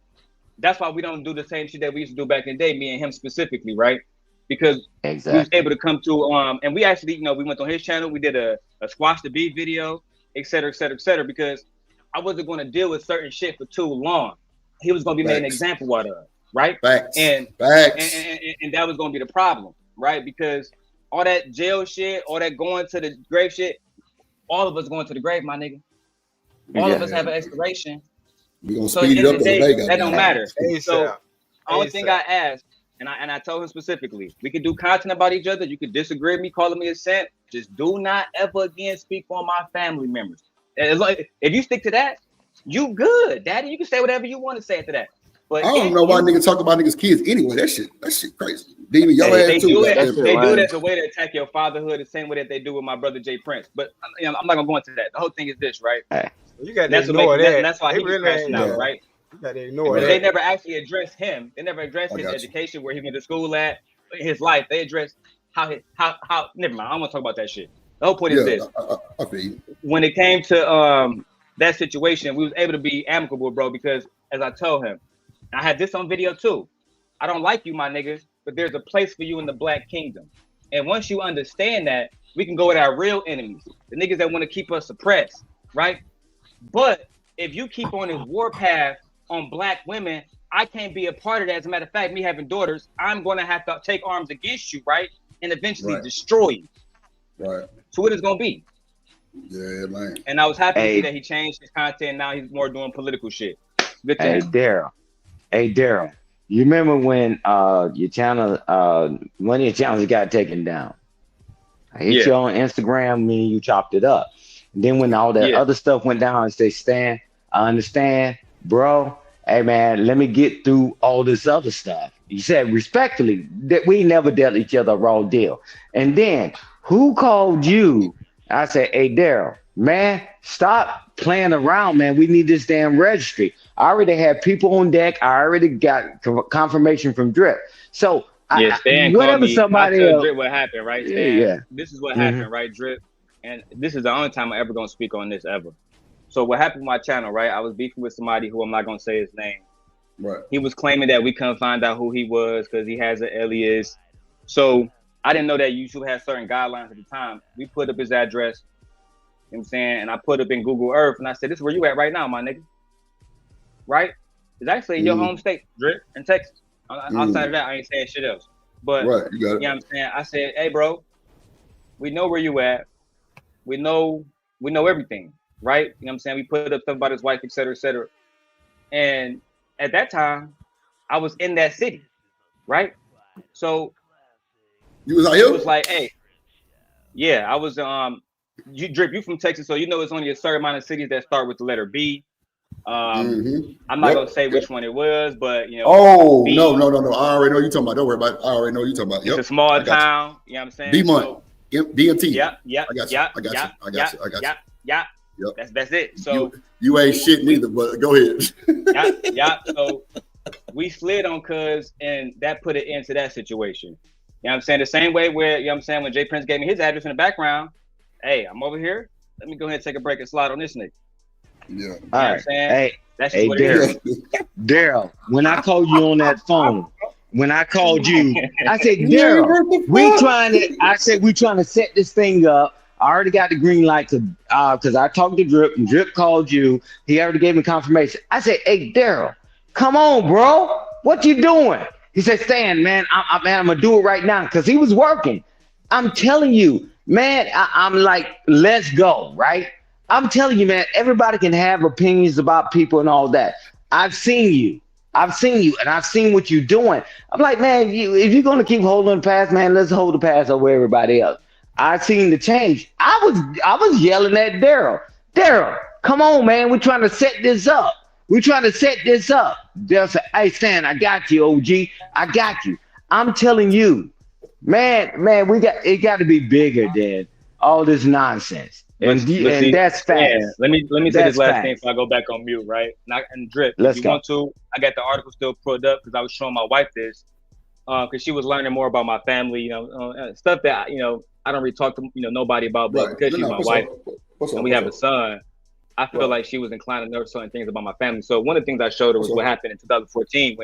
we don't do the same shit that we used to do back in the day, me and him specifically, right? Because we was able to come to and we actually, you know, we went on his channel, we did a Squash the Beat video, et cetera, because I wasn't going to deal with certain shit for too long. He was going to be made an example out of, right? And that was going to be the problem, right? Because all that jail shit, all that going to the grave shit, all of us going to the grave, my nigga. All of us have an expiration. We're gonna speed it up that don't matter. So only thing I asked, and I told him specifically, we could do content about each other. You could disagree with me, calling me a simp. Just do not ever again speak on my family members. If you stick to that, you good, daddy. You can say whatever you want to say after that. But I don't know why niggas talk about niggas' kids anyway. That shit crazy. Demon, your ass too. They do it as a way to attack your fatherhood, the same way that they do with my brother Jay Prince. But I'm not gonna go into that. The whole thing is this, right? You got to ignore that. That's why he was crashing out, right? You got to ignore that. They never actually addressed him. They never addressed his education, where he went to school at, his life. They addressed how. Never mind. I don't want to talk about that shit. The whole point is this: I feel you. When it came to that situation, we was able to be amicable, bro. Because as I told him, I had this on video too. I don't like you, my niggas, but there's a place for you in the Black Kingdom. And once you understand that, we can go with our real enemies, the niggas that want to keep us suppressed, right? But if you keep on this war path on Black women, I can't be a part of that. As a matter of fact, me having daughters, I'm going to have to take arms against you, right? And eventually destroy you. Right. So what it's going to be? Yeah, man. And I was happy to see that he changed his content. Now he's more doing political shit. Good Hey, Daryl. You remember when your channel, one of your channels got taken down? I hit you on Instagram, me and you chopped it up. And then when all that other stuff went down, I say, Stan, I understand, bro. Hey man, let me get through all this other stuff. You said respectfully that we never dealt each other a raw deal. And then who called you? I said, hey, Daryl, man, stop playing around, man. We need this damn registry. I already had people on deck. I already got confirmation from Drip. So Stan whatever me, somebody I else. Drip what happened, right? Stan, Yeah. This is what happened, right, Drip? And this is the only time I'm ever gonna speak on this ever. So what happened with my channel, right? I was beefing with somebody who I'm not gonna say his name. Right. He was claiming that we couldn't find out who he was because he has an alias. So I didn't know that YouTube had certain guidelines at the time. We put up his address, you know what I'm saying? And I put up in Google Earth and I said, this is where you at right now, my nigga. right, is actually in your home state, Drip, in Texas. Outside of that, I ain't saying shit else. But right, you got it. You know what I'm saying? I said, hey, bro, we know where you at. We know everything, right? You know what I'm saying? We put up stuff about his wife, et cetera, et cetera. And at that time, I was in that city, right? So you was out here? It was like, hey, yeah, I was you Drip, you from Texas, so you know it's only a certain amount of cities that start with the letter B. I'm not gonna say which one it was, but you know. Oh, B. No. I already know you talking about. Don't worry about it. I already know you talking about. It's a small town, you know what I'm saying? B-Month. DMT. Yeah. I got you. Yeah. That's it. So you ain't shit neither, but go ahead. Yeah. So we slid on Cuz, and that put an end to that situation. You know what I'm saying? The same way where, you know what I'm saying, when Jay Prince gave me his address in the background, hey, I'm over here. Let me go ahead and take a break and slide on this nigga. Yeah. You know what I'm saying? Hey, Daryl, when I called you on that phone, when I called you, I said, Daryl, we trying to set this thing up. I already got the green light because I talked to Drip, and Drip called you. He already gave me confirmation. I said, hey, Daryl, come on, bro. What you doing? He said, Stan, man, I'm going to do it right now, because he was working. I'm telling you, man, I'm like, let's go, right? I'm telling you, man, everybody can have opinions about people and all that. I've seen you, and I've seen what you're doing. I'm like, man, if you're going to keep holding the past, man, let's hold the past over everybody else. I've seen the change. I was yelling at Daryl. Daryl, come on, man. We're trying to set this up. Daryl said, hey, Stan, I got you, OG. I got you. I'm telling you, man, it got to be bigger than all this nonsense. And that's facts. Yeah, let me say this last thing before I go back on mute, right? And Drip, if you want to, I got the article still pulled up because I was showing my wife this, because she was learning more about my family, you know, stuff that I don't really talk to nobody about, but because she's my wife and we have a son, I feel like she was inclined to know certain things about my family. So one of the things I showed her was what happened in 2014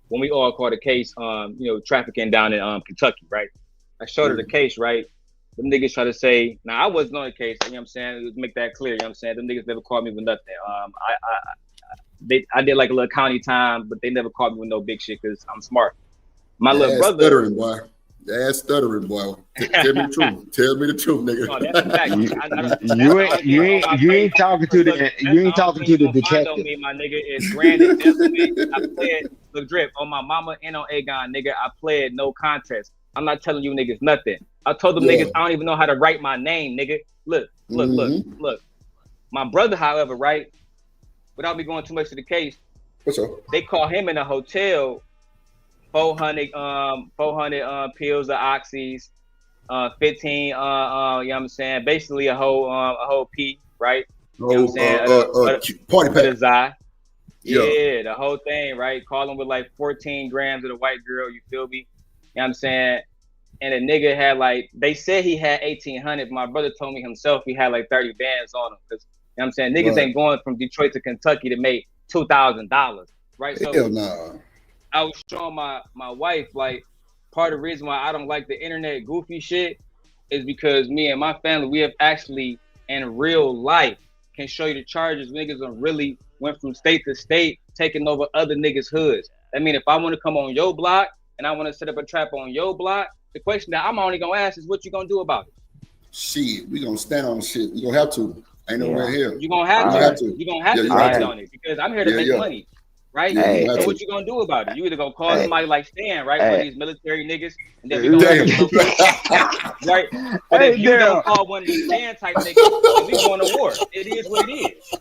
when we all caught a case, trafficking down in Kentucky, right? I showed her the case, right? Them niggas try to say, now I wasn't on the case, you know what I'm saying? Let's make that clear, you know what I'm saying? Them niggas never called me with nothing. I did like a little county time, but they never called me with no big shit because I'm smart. My little brother. Stuttering, boy. That's stuttering, boy. Tell me the truth. Tell me the truth, nigga. No, that's a fact. You ain't talking to the detective. Me, my nigga, is granted. I played the Drip on my mama and on Aegon, nigga. I played no contest. I'm not telling you niggas nothing. I told them niggas I don't even know how to write my name, nigga. Look. My brother, however, right, without me going too much to the case, they call him in a hotel 400 pills of oxys, 15 you know what I'm saying, basically a whole P, right? You know what I'm saying? Party pack. Yeah, the whole thing, right? Call him with like 14 grams of the white girl, you feel me? You know what I'm saying? And a nigga had like, they said he had 1,800. My brother told me himself he had like 30 bands on him. Because, you know what I'm saying? Niggas ain't going from Detroit to Kentucky to make $2,000, right? So hell nah. I was showing my wife, like, part of the reason why I don't like the internet goofy shit is because me and my family, we have actually, in real life, can show you the charges. Niggas are really went from state to state, taking over other niggas' hoods. I mean, if I want to come on your block and I want to set up a trap on your block, the question that I'm only gonna ask is what you gonna do about it? Shit, we gonna stand on shit. You gonna have to. Ain't no way here. You gonna have to. You gonna have to stand on it because I'm here to make money, right? Hey. So what you gonna do about it? You either gonna call somebody like Stan, right? One of these military niggas, and then we gonna right. But if you don't call one of these Stan type niggas, then we going to war. It is what it is.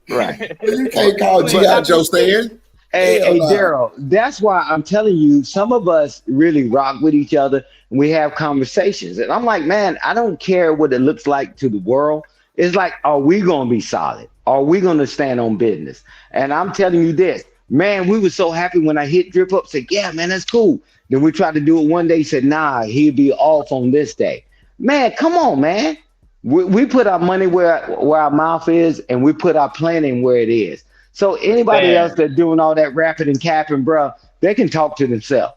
Right. You can't call G.I. Joe Stan. Hey, Daryl, that's why I'm telling you, some of us really rock with each other and we have conversations. And I'm like, man, I don't care what it looks like to the world. It's like, are we going to be solid? Are we going to stand on business? And I'm telling you this, man, we were so happy when I hit Drip up, said, yeah, man, that's cool. Then we tried to do it one day, said, nah, he'll be off on this day. Man, come on, man. We put our money where our mouth is, and we put our planning where it is. So anybody else that's doing all that rapping and capping, bro, they can talk to themselves.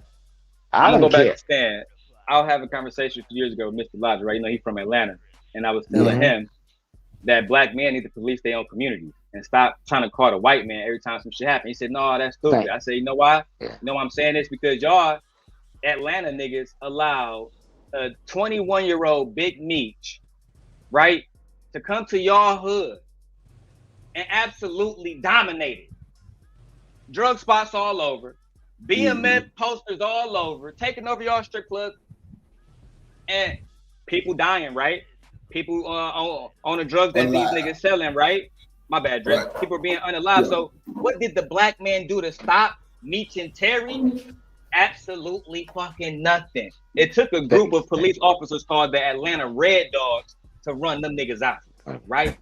I don't care. Back to Stan. I was having a conversation a few years ago with Mr. Lodge, right? You know, he's from Atlanta. And I was telling him that black men need to police their own communities. and stop trying to call the white man every time some shit happens. He said, no, that's stupid. Thank- I said, you know why? Yeah. You know why I'm saying this? Because y'all Atlanta niggas allow a 21-year-old Big Meech, right, to come to y'all hood and absolutely dominate it. Drug spots all over, BMF posters all over, taking over y'all strip club, and people dying, right? People on the drugs that these niggas selling, right? My bad, Drake. Right. People are being unalive. Yeah. So what did the black man do to stop Meech and Terry? Absolutely fucking nothing. It took a group of police officers called the Atlanta Red Dogs to run them niggas out, right?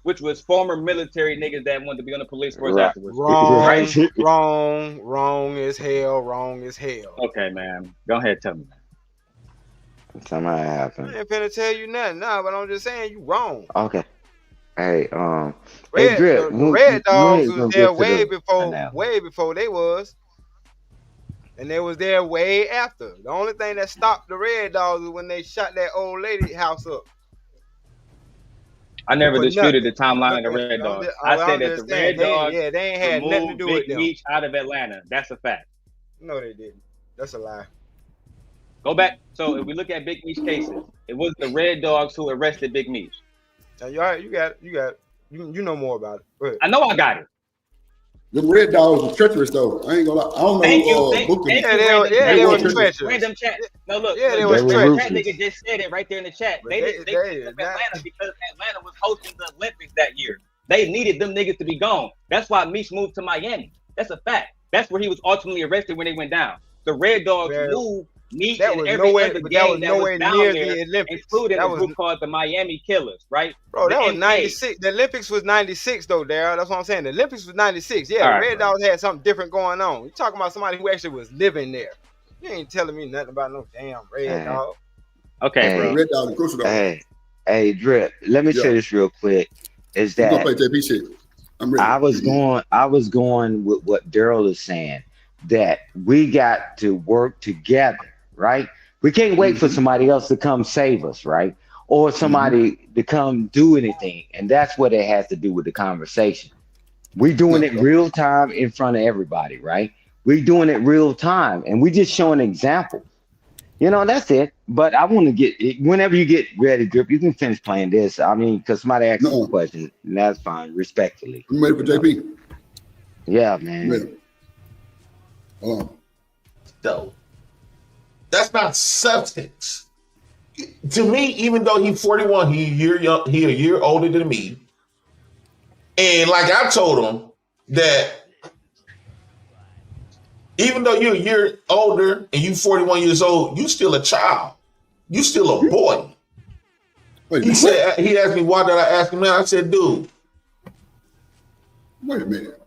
Which was former military niggas that wanted to be on the police force afterwards. Wrong as hell. Wrong as hell. Okay, man. Go ahead, tell me. Something happened. I ain't finna tell you nothing, but I'm just saying you wrong. Okay. Hey, Red, Drip, the Red Dogs was there way before they was. And they was there way after. The only thing that stopped the Red Dogs was when they shot that old lady house up. I never For disputed nothing. the timeline of the Red Dogs. I said that the Red Dogs they ain't had nothing to do with Big them. Meech out of Atlanta. That's a fact. No, they didn't. That's a lie. Go back. So if we look at Big Meech cases, it was the Red Dogs who arrested Big Meech. Now, you all right? You got it. You know more about it. Go ahead. I know I got it. The Red Dogs were treacherous though. I ain't gonna lie. I don't know. They were treacherous. Random chat. No, look. Yeah, they look, were that treacherous. nigga just said it right there in the chat. They picked up Atlanta because Atlanta was hosting the Olympics that year. They needed them niggas to be gone. That's why Meech moved to Miami. That's a fact. That's where he was ultimately arrested when they went down. The Red Dogs moved Meech and every other gang that was down near there, the Olympics. including a group called the Miami Killers, right? Bro, that The was MK. 96. The Olympics was 96 though, Daryl. That's what I'm saying. The Olympics was 96. Yeah, All the right, Red Dogs had something different going on. You talking about somebody who actually was living there. You ain't telling me nothing about no damn Red Dog. Okay, bro. Red Dog, crucial dog. Hey, Drip. Let me say this real quick. Is You that gonna play JP shit? I'm ready. I was going with what Daryl is saying, that we got to work together, right? We can't wait for somebody else to come save us, right? Or somebody to come do anything. And that's what it has to do with the conversation. We doing it real time in front of everybody, right? We doing it real time, and we just showing an example. You know, that's it. But I want to get, whenever you get ready, Drip, you can finish playing this. I mean, because somebody asked you a question, and that's fine, respectfully. I'm ready for JP. Yeah, man. Ready. Hold on. Though. That's not substance. To me, even though he's 41, he a year older than me. And like I told him that even though you're a year older and you 41 years old, you still a child. You still a boy. He asked me, why did I ask him that? I said, dude. Wait a minute.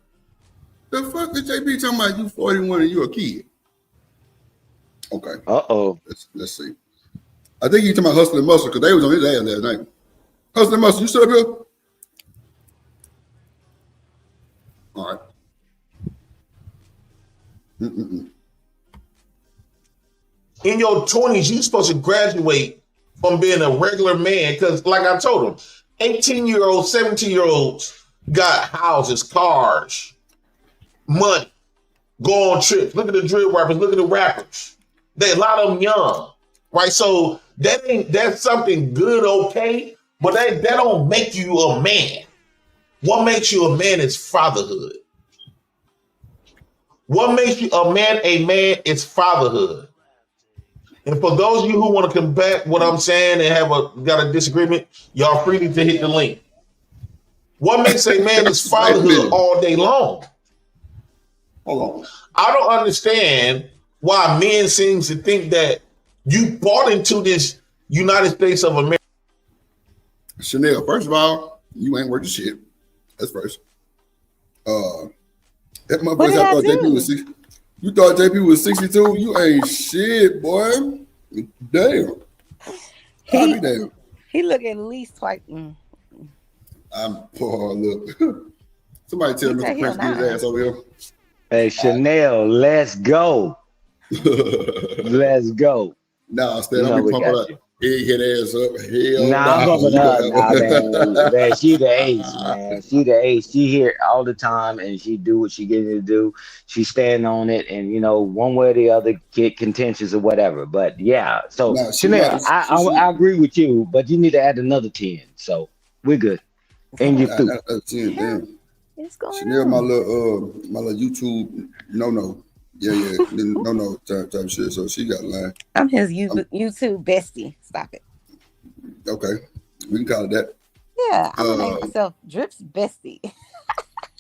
The fuck is JP talking about? You 41 and you a kid? Okay. Let's see. I think he's talking about Hustle and Muscle because they was on his ass last night. Hustle and Muscle, you still up here? All right. In your 20s, you're supposed to graduate from being a regular man because, like I told him, 18-year-olds, 17-year-olds got houses, cars, money, go on trips. Look at the drill rappers, look at the rappers. A lot of them young, right? So that's something good, okay, but that don't make you a man. What makes you a man is fatherhood. What makes you a man is fatherhood. And for those of you who want to combat what I'm saying and got a disagreement, y'all free to hit the link. What makes a man is fatherhood all day long. Hold on. I don't understand why men seem to think that you bought into this United States of America. Chanel, first of all, you ain't worth the shit. That's first. That motherfucker thought JP was 60. You thought JP was 62? You ain't shit, boy. Damn. I'll be damn. He look at least twice. I'm poor. Look. Somebody tell Mr. Prince to get his ass over here. Hey, Chanel, let's go. Let's go. Nah, Stan, I'm gonna pump it up. He hit ass up. Hell Nah, I'm bumping her. Nah, man. She the ace, man. She the ace. She here all the time, and she do what she getting to do. She stand on it, and one way or the other, get contentious or whatever. But yeah, so Chanel, I agree with you, but you need to add another 10. So we're good. And you through. What's going Chanel, on? my little YouTube no. Yeah, no type shit. So she got line. I'm his YouTube bestie. Stop it. Okay, we can call it that. Yeah, I'm gonna name myself Drip's bestie.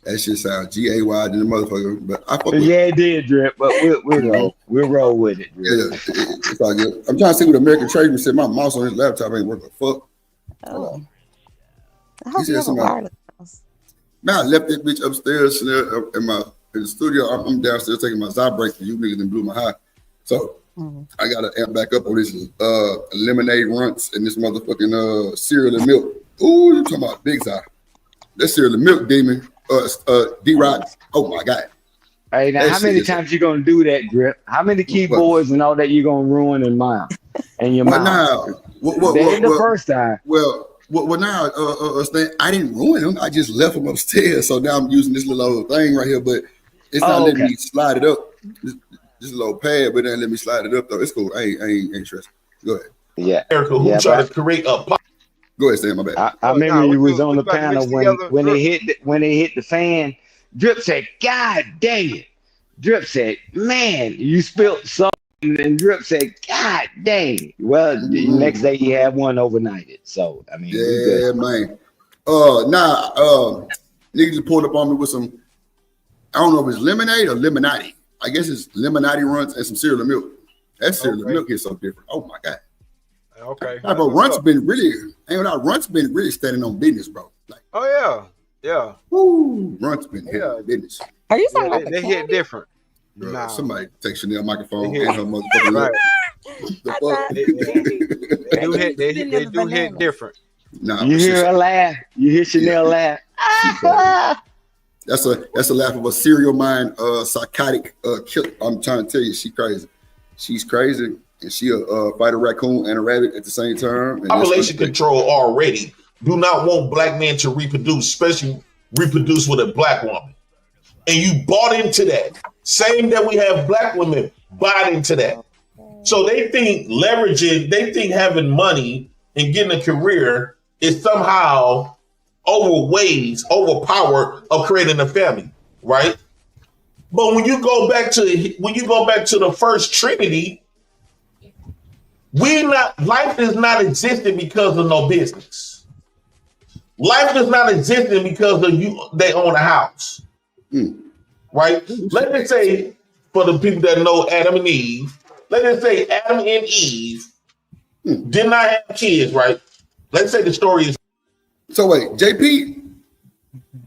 That shit sounds GAY than the motherfucker, but I fuck with it did, Drip, but we'll roll with it. Drip. Yeah, it's all good. I'm trying to see what American Tradesman said. My mouse on his laptop ain't working. Fuck. Oh. I hope you have a wireless mouse. Now I left that bitch upstairs in the studio. I'm downstairs taking my Zybrake for you niggas and blew my high. So I gotta amp back up on this lemonade runts and this motherfucking cereal and milk. Ooh, you talking about Big Zy. That cereal and milk demon. D-Rock. Oh my God. Hey, now how many times you gonna do that, Drip? How many keyboards and all that you gonna ruin in mine and your mouth? Now, the first time. Well, now, Stan, I didn't ruin them. I just left them upstairs. So now I'm using this little old thing right here, but it's not letting me slide it up. This little pad, but then let me slide it up though. It's cool. I ain't stressed. Go ahead. Yeah. Erica, who tried to create a Go ahead, Stan, my bad. I remember you was on the panel when they hit the fan. Drip said, "God dang it." Drip said, "Man, you spilled something." And Drip said, "God dang." Well, the next day he had one overnighted. So I mean, yeah, man. Niggas just pulled up on me with some. I don't know if it's lemonade or lemonade. I guess it's lemonade runs and some cereal and milk. That cereal and milk is so different. Oh my God. Okay. Nah, bro, Runt's been really standing on business, bro. Like, oh yeah. Woo, Runt's been hitting business. Are you talking about they hit different? Bro, nah. Somebody take Chanel microphone and her motherfucking right. They do hit different. Nah, you hear her laugh. You hear Chanel laugh. That's a laugh of a serial mind, psychotic killer. I'm trying to tell you, she crazy. She's crazy, and she'll fight a raccoon and a rabbit at the same time. Population control already do not want black men to reproduce, especially reproduce with a black woman. And you bought into that. Same that we have black women bought into that. So they think having money and getting a career is somehow overpower of creating a family, right? But when you go back to the first Trinity, life is not existing because of no business. Life is not existing because of they own a house. Right? Let me say, for the people that know Adam and Eve, let us say Adam and Eve did not have kids, right? Let's say the story is. So wait, JP.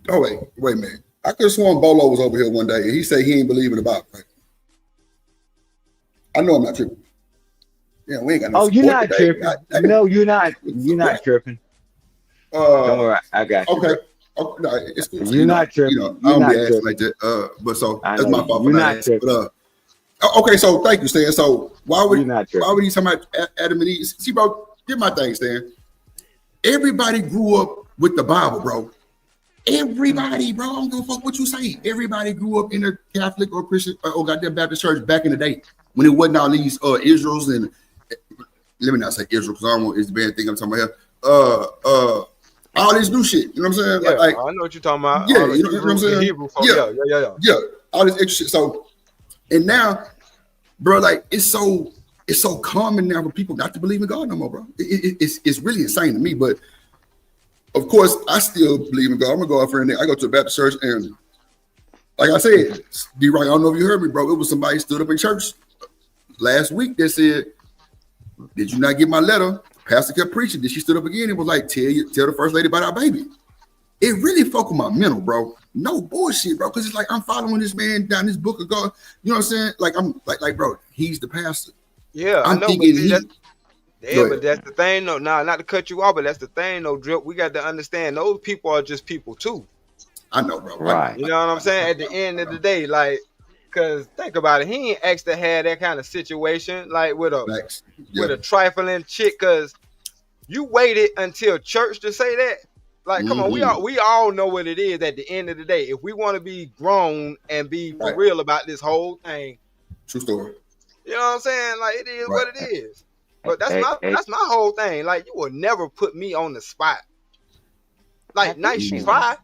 Oh wait a minute. I could have sworn Bolo was over here one day and he said he ain't believing about. Right? I know I'm not tripping. Yeah, we ain't got no. Oh, you're not tripping. No, you're not. You're not tripping. Don't worry, I got you. Okay. Oh, no, it's cool. You're not tripping. I don't be asking like that. But so that's my fault for not asking. But okay, so thank you, Stan. So why would you talking about Adam and Eve? See, bro, get my thing, Stan. Everybody grew up with the Bible, bro. Everybody, bro. I don't give a fuck what you say. Everybody grew up in a Catholic or Christian or goddamn Baptist church back in the day when it wasn't all these Israels and let me not say Israel because I don't want it's the bad thing I'm talking about here. All this new shit, you know what I'm saying? Yeah, like I know what you're talking about. Yeah, you know what I'm saying? Hebrew folk. Yeah, all this extra shit. So, and now, bro, like it's so common now for people not to believe in God no more, bro. It's really insane to me. But of course, I still believe in God. I'm a God friend. I go to a Baptist church, and like I said, D-Rock, I don't know if you heard me, bro. It was somebody stood up in church last week that said, "Did you not get my letter?" Pastor kept preaching. Then she stood up again and was like, tell the first lady about our baby. It really fucked with my mental, bro. No bullshit, bro. Because it's like I'm following this man down this book of God. You know what I'm saying? Like I'm like, bro, he's the pastor. Yeah, I'm I know. thinking but that's the thing, though. Nah, not to cut you off, but that's the thing, though, Drip. We got to understand those people are just people too. I know, bro. Right. You know what I'm saying? At the end of the day, like Cause think about it, he ain't asked to have that kind of situation like with a trifling chick. Cause you waited until church to say that. Like, come on, we all know what it is at the end of the day. If we want to be grown and be for real about this whole thing, true story. You know what I'm saying? Like, it is what it is. But that's my whole thing. Like, you will never put me on the spot. Like, nice try.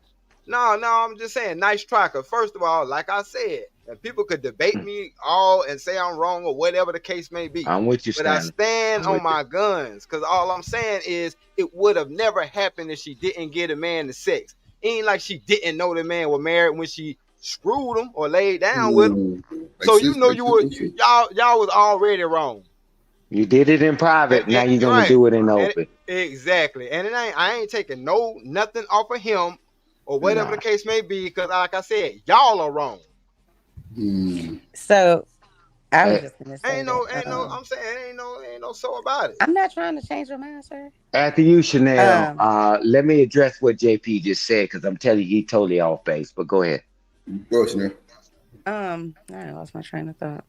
No, I'm just saying, nice try. Cause first of all, like I said, and people could debate me all and say I'm wrong or whatever the case may be. I'm with you, but I stand on my guns. Cause all I'm saying is it would have never happened if she didn't get a man the sex. It ain't like she didn't know the man was married when she screwed him or laid down with him. So you know y'all was already wrong. You did it in private. Now you're gonna do it in the open. Exactly. And I ain't taking nothing off of him or whatever the case may be. Because like I said, y'all are wrong. So I was just gonna say, I'm saying ain't no so about it. I'm not trying to change your mind, sir. After you, Chanel, let me address what JP just said because I'm telling you, he totally off base. But go ahead. Go, Chanel. I lost my train of thought.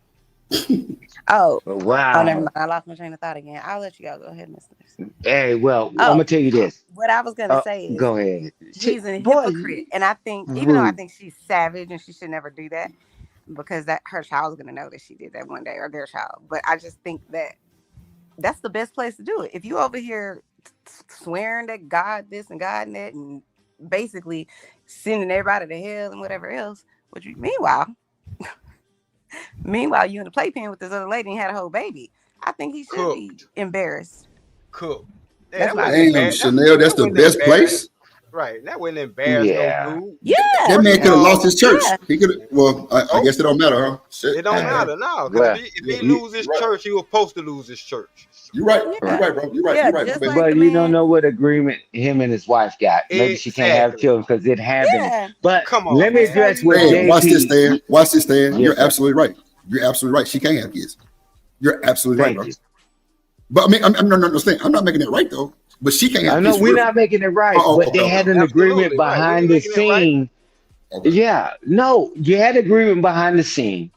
Wow. Oh, never mind. I lost my train of thought again. I'll let you go. Go ahead, Mr. Hey, well, I'm gonna tell you this. What I was gonna say is, go ahead. She's a hypocrite, and I think, even though I think she's savage and she should never do that, because that her child's gonna know that she did that one day, or their child. But I just think that that's the best place to do it. If you over here swearing that God this and God that, and basically sending everybody to hell and whatever else, meanwhile you in the playpen with this other lady and had a whole baby, I think he should be embarrassed. Cool. Damn, Chanel, that's the best place. Right, that wouldn't embarrass no dude. Yeah, that man could have lost his church. He could. Well, I guess it don't matter, huh? Shit. It don't matter now. Because if he lose his church, he was supposed to lose his church. You're right. You're right, bro. You're right. But you don't know what agreement him and his wife got. Maybe she can't have children because it happened. But come on, let me address what JP. Watch this, Stan. You're absolutely right. You're absolutely right. She can't have kids. You're absolutely right, bro. But I mean, I'm not making it right though. But she can't have I know we're not making it right, but they had an agreement behind the scene. Yeah, no, you had agreement behind the scene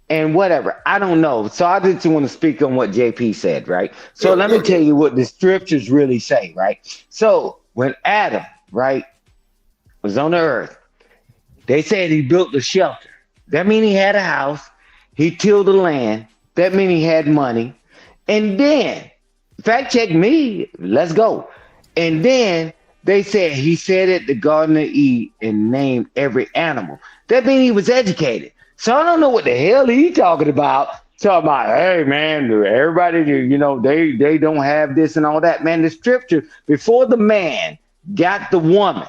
and whatever. I don't know. So I just want to speak on what JP said, right? So let me tell you what the scriptures really say, right? So when Adam, right, was on the earth, they said he built a shelter. That means he had a house. He tilled the land. That means he had money. And then, fact check me, let's go. And then they said he sat at the Garden of Eden and named every animal. That means he was educated. So I don't know what the hell he talking about. Talking about, hey man, everybody, you know, they don't have this and all that. Man, the scripture, before the man got the woman,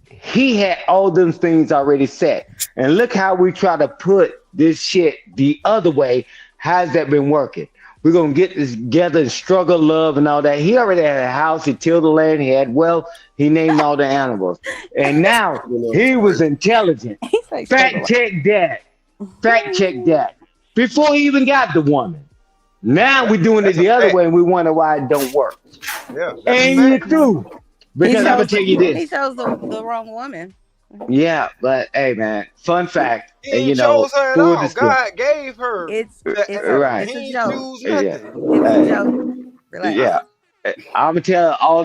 he had all them things already set. And look how we try to put this shit the other way. How's that been working? We're going to get this together and struggle, love, and all that. He already had a house. He tilled the land. He had wealth. He named all the animals. And now he was intelligent. Fact check that. Fact check that. Before he even got the woman. Now we're doing it the other way, and we wonder why it don't work. Yeah, and you through. Because I'm going to tell you this. He chose the wrong woman. Yeah, but hey, man, fun fact. He you know, chose her at all. God gave her. It's right. It's a joke. It's a joke. Relax. Yeah, I'm gonna tell all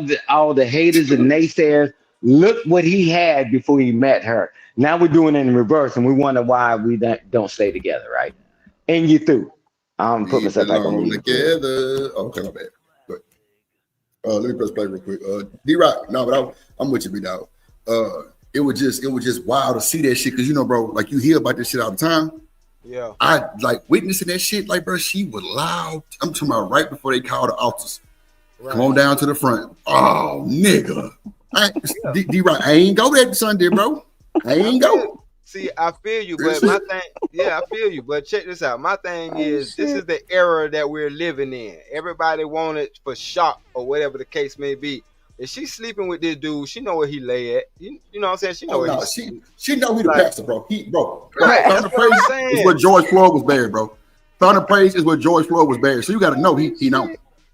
the haters and naysayers. Look what he had before he met her. Now we're doing it in reverse, and we wonder why we don't stay together, right? And you through. I'm put myself back on you. Together. Okay, my bad. But let me press play real quick. D-Rock. No, but I'm with you, B-Dog. It was just wild to see that shit because you know, bro, like you hear about this shit all the time. Yeah. I like witnessing that shit. Like, bro, she was loud. I'm talking about right before they called the officers. Right. Come on down to the front. Oh, nigga. D-Rock, I ain't go that Sunday, bro. I ain't go. See, I feel you, but my thing, I feel you. But check this out. My thing is, this is the era that we're living in. Everybody wanted for shock or whatever the case may be. If she's sleeping with this dude, she know where he lay at. You know what I'm saying? She know where she know he the pastor, bro. Thunder Praise is where George Floyd was buried, bro. Thunder Praise is where George Floyd was buried. So you got to know he know.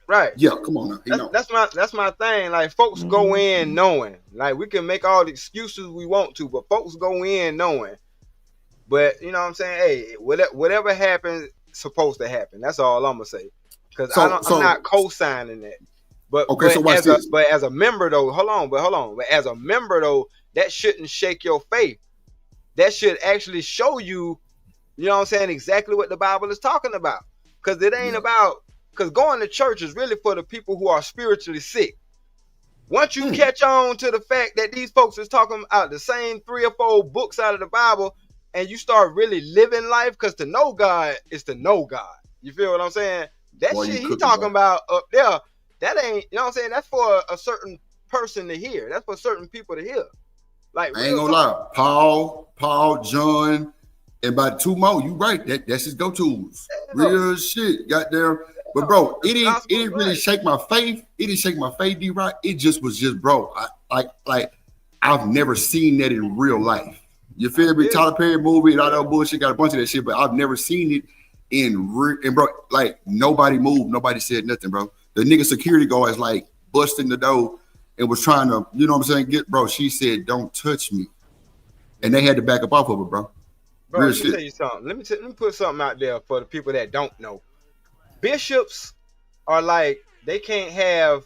Right. Yeah, come on now. That's my thing. Like folks go in knowing. Like we can make all the excuses we want to, but folks go in knowing. But you know what I'm saying? Hey, whatever happens, supposed to happen. That's all I'm gonna say. Because I'm not co-signing that. But okay, so watch this. But as a member though, hold on. But as a member though, that shouldn't shake your faith. That should actually show you, you know what I'm saying, exactly what the Bible is talking about. Because it ain't about, because going to church is really for the people who are spiritually sick. Once you catch on to the fact that these folks is talking about the same 3 or 4 books out of the Bible, and you start really living life, because to know God is to know God. You feel what I'm saying? That shit he talking about up there, that ain't, you know what I'm saying? That's for a certain person to hear. That's for certain people to hear. Like, I ain't gonna lie, Paul, John, and about 2 more. You right? That's his go-tos. Real shit. Got there. But bro, it didn't really shake my faith. It didn't shake my faith, D-Rock. It just was bro. Like I've never seen that in real life. You feel me? Tyler Perry movie and all that bullshit, got a bunch of that shit, but I've never seen it and bro, like nobody moved, nobody said nothing, bro. The nigga security guard is like busting the door and was trying to, you know what I'm saying, bro. She said, "Don't touch me," and they had to back up off of her, bro. Bro, let me tell you something. Let me put something out there for the people that don't know. Bishops are like, they can't have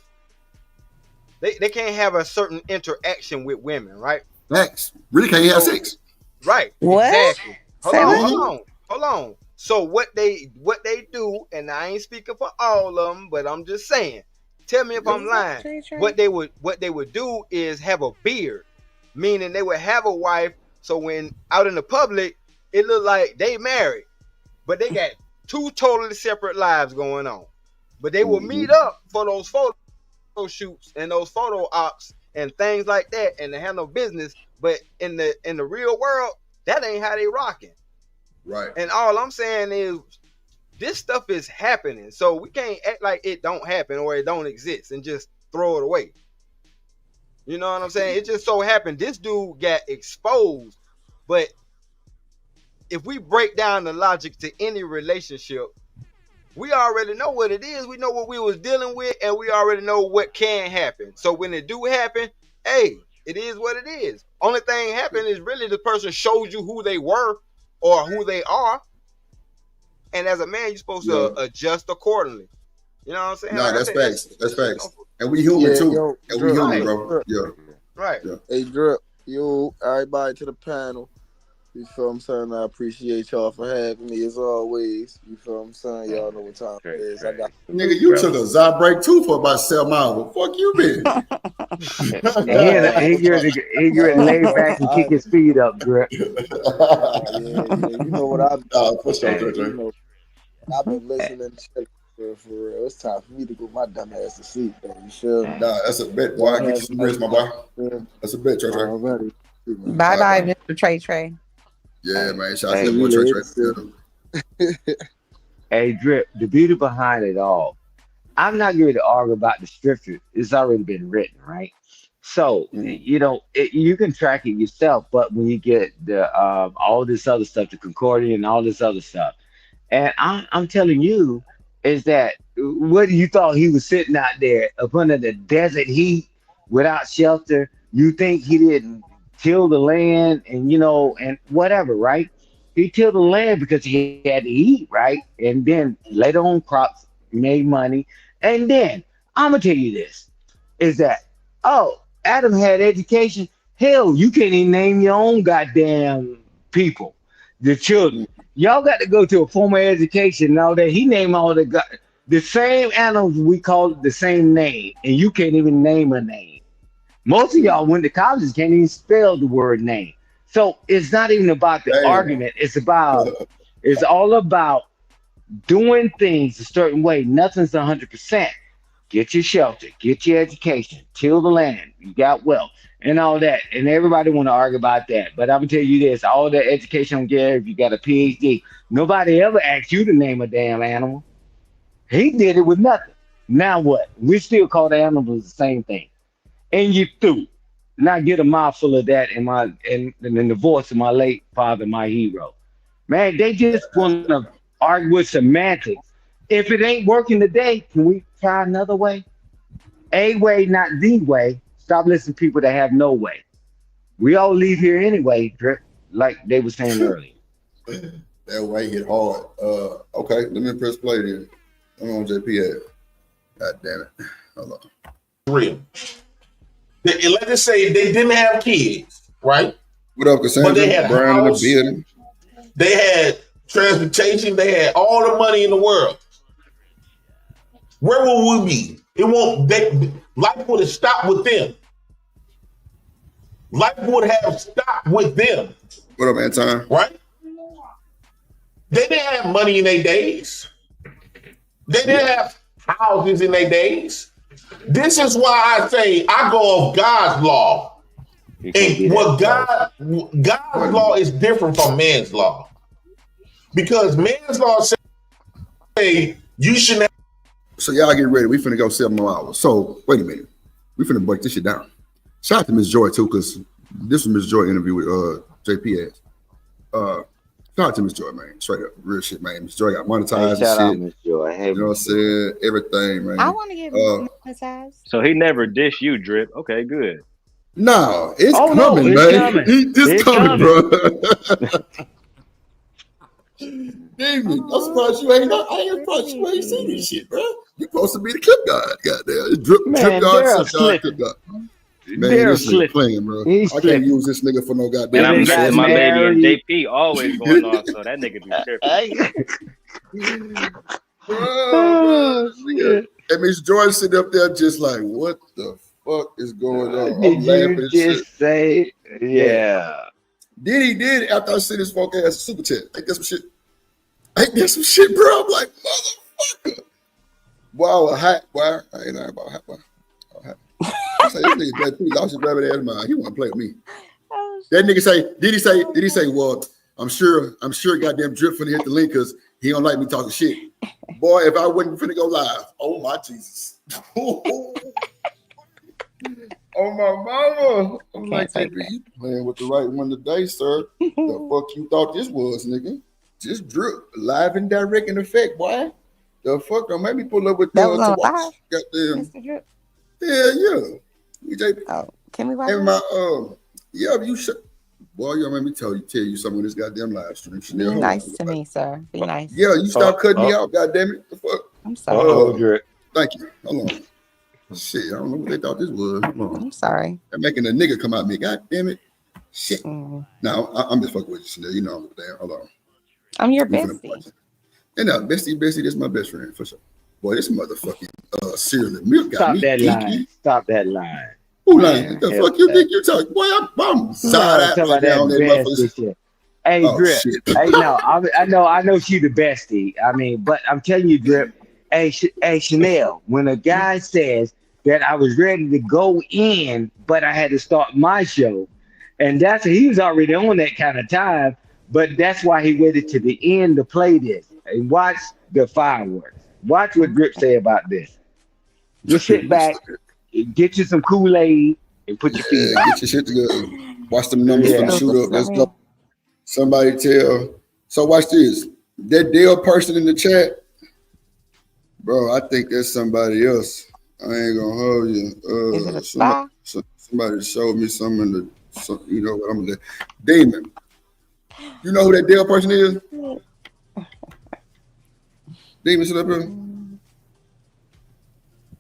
a certain interaction with women, right? Facts. Really can't have sex. Right. What? Exactly. Hold on. So what they do, and I ain't speaking for all of them, but I'm just saying, tell me if I'm lying. What they would do is have a beard, meaning they would have a wife, so when out in the public, it looked like they married, but they got 2 totally separate lives going on. But they will meet up for those photo shoots and those photo ops and things like that, and to handle business. But in the real world, that ain't how they rocking. Right. And all I'm saying is, this stuff is happening, so we can't act like it don't happen or it don't exist and just throw it away. You know what I'm saying? It just so happened this dude got exposed. But if we break down the logic to any relationship, we already know what it is. We know what we was dealing with, and we already know what can happen. So when it do happen, hey, it is what it is. Only thing happen is really the person shows you who they were or who they are. And as a man, you're supposed to adjust accordingly. You know what I'm saying? No, that's facts. That's facts. And we human too. And we human, bro. Yeah. Right. Yeah. Hey, Drip, everybody to the panel. You feel what I'm saying? I appreciate y'all for having me as always. You feel what I'm saying? Y'all know what time it is. Nigga, you took a Zy break too for about 7 hours. Fuck you, been. He get lay back and kick his feet up, Drip. Yeah, you know what I've done. I've been listening to for real. It's time for me to go my dumb ass to sleep, though. You sure? Nah, that's a bet, boy. I get you some rest, my boy. That's a bet, Trey. Already. Bye, Mr. Trey. Yeah, man. Shout out to that boy, Trey. Hey, Drip, the beauty behind it all, I'm not going to argue about the scripture. It's already been written, right? So, you can track it yourself, but when you get the all this other stuff, the Concordia and all this other stuff, and I'm telling you, is that what you thought he was sitting out there up under the desert heat without shelter? You think he didn't till the land and and whatever, right? He tilled the land because he had to eat, right? And then later on crops made money. And then I'm gonna tell you this is that Adam had education. Hell, you can't even name your own goddamn people, the children. Y'all got to go to a formal education and all that. He named all the same animals, we call it the same name, and you can't even name a name. Most of y'all went to college, can't even spell the word name. So it's not even about the argument. It's all about doing things a certain way. Nothing's 100%. Get your shelter, get your education, till the land, you got wealth, and all that. And everybody want to argue about that. But I'm gonna tell you this: all that education don't get if you got a PhD. Nobody ever asked you to name a damn animal. He did it with nothing. Now what? We still call the animals the same thing. And you through. Now get a mouthful of that in the voice of my late father, my hero. Man, they just want to argue with semantics. If it ain't working today, can we try another way? A way, not the way. Stop listening to people that have no way. We all leave here anyway, Drip, like they were saying earlier. That way hit hard. Okay, let me press play then. I'm on JP ad. God damn it. Hold on. Real. Let's just say they didn't have kids, right? What up, Cassandra? But they had Brian in the house, building. they had transportation, they had all the money in the world. Where will we be? It won't. Life would have stopped with them. Life would have stopped with them. What up, Anton? Right? They didn't have money in their days. They didn't have houses in their days. This is why I say I go off God's law. And what God's law is different from man's law. Because man's law say you shouldn't have. So y'all get ready. We finna go 7 more hours. So wait a minute. We finna break this shit down. Shout out to Miss Joy too, because this was Miss Joy interview with JP ass. Shout out to Miss Joy, man. Straight up, real shit, man. Miss Joy got monetized Hey, shout and out shit. Miss Joy. Hey, You know what I'm saying? Everything, man. I want to get monetized. So he never dish you, Drip. Okay, good. No, it's Oh, no, coming, it's man. coming. It's It's coming, coming. bro. David, I'm surprised you ain't. I ain't surprised you ain't seen this shit, bro. You supposed to be the clip guy, goddamn. It's drip Man, guard, Daryl clip guard, slipping. clip guard. Man, Daryl this nigga slipping. playing, bro. He's I can't slipping. use this nigga for no And goddamn. I'm They messing got my baby and married. JP always going on, so that nigga be tripping. Bro, nigga. And Miss George sitting up there just like, what the fuck is going on? I'm Did laughing you and shit. just say, yeah. Then he did after I sent his fuck ass super chat. Ain't that some shit? Ain't that some shit, bro? I'm like, motherfucker. Wow, a hat, boy. I ain't lying about a hat, boy. I say, this nigga JP lost his rabbit ass mind. He want to play with me. That nigga say, did he say, well, I'm sure goddamn Drip finna hit the link because he don't like me talking shit. Boy, if I wasn't finna go live, oh my Jesus. Oh my mama. I'm like, JP, you playing with the right one today, sir. The fuck you thought this was, nigga? Just Drip, live and direct in effect, boy. The fuck don't make me pull up with That was on to watch. live, Goddamn. Mr. Drip. Yeah. You JP. Oh, can we watch And it? my yeah, you should. Boy, you made me tell you some of this goddamn live stream. Be Chanel, hold nice on. to me, sir. Be nice. Yeah, you stop cutting me out, goddamn it. The fuck. I'm sorry. Drip. Thank you. Hold on. Shit, I don't know what they thought this was. Hold on. I'm sorry. They're making a nigga come out me. God damn it. Shit. Mm. No, I'm just fucking with you, Chanel. You know I'm there. Hold on. I'm your We finna bestie. watch it. And bestie, this is my best friend for sure. Boy, this motherfucking cereal and milk got Stop me that geeky. line. Stop that line. Who lying? The Hell fuck you no. think you talking? Boy, I'm side Talk eye about down that there, bestie motherfuckers. shit. Hey, Oh, Drip. shit. Hey, no, I know she the bestie. I mean, but I'm telling you, Drip. Hey, Chanel. When a guy says that I was ready to go in, but I had to start my show, and he was already on that kind of time. But that's why he waited to the end to play this and watch the fireworks. Watch what Drip say about this. Just sit back, get you some Kool-Aid, and put your feet up. Get your shit together. Watch them numbers Yeah. finna shoot up. Let's go. Somebody tell. So watch this. That Dale person in the chat, bro. I think that's somebody else. I ain't gonna hold you. Is it a spy? Somebody showed me something. You know what I'm gonna do. Damon. You know who that Dale person is? Demon, sit up here.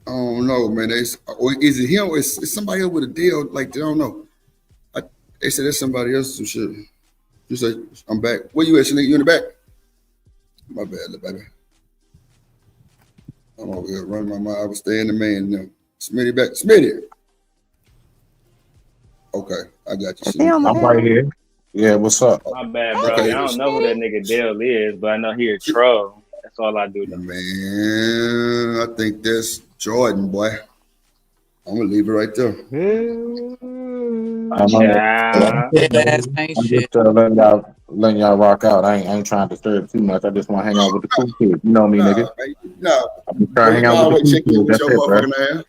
I don't know, man. Or is it him or is somebody else with a deal? Like, I don't know. They said that's somebody else. Some shit. You say, I'm back. Where you at, Shanique? You in the back? My bad, little baby. I'm over here running my mouth. I was staying the man now. Smitty back. Smitty. Okay, I got you. Shanique. I'm right here. Yeah, what's up? My bad, bro. Okay. I don't know who that nigga Dale is, but I know he a troll. That's all I do. Man, I think that's Jordan, boy. I'm gonna leave it right there. I'm just letting y'all rock out. I ain't trying to disturb too much. I just want to hang out with the cool kids. You know me, nigga. No, I'm just trying to hang out with the cool kids. That's it, bro. ass.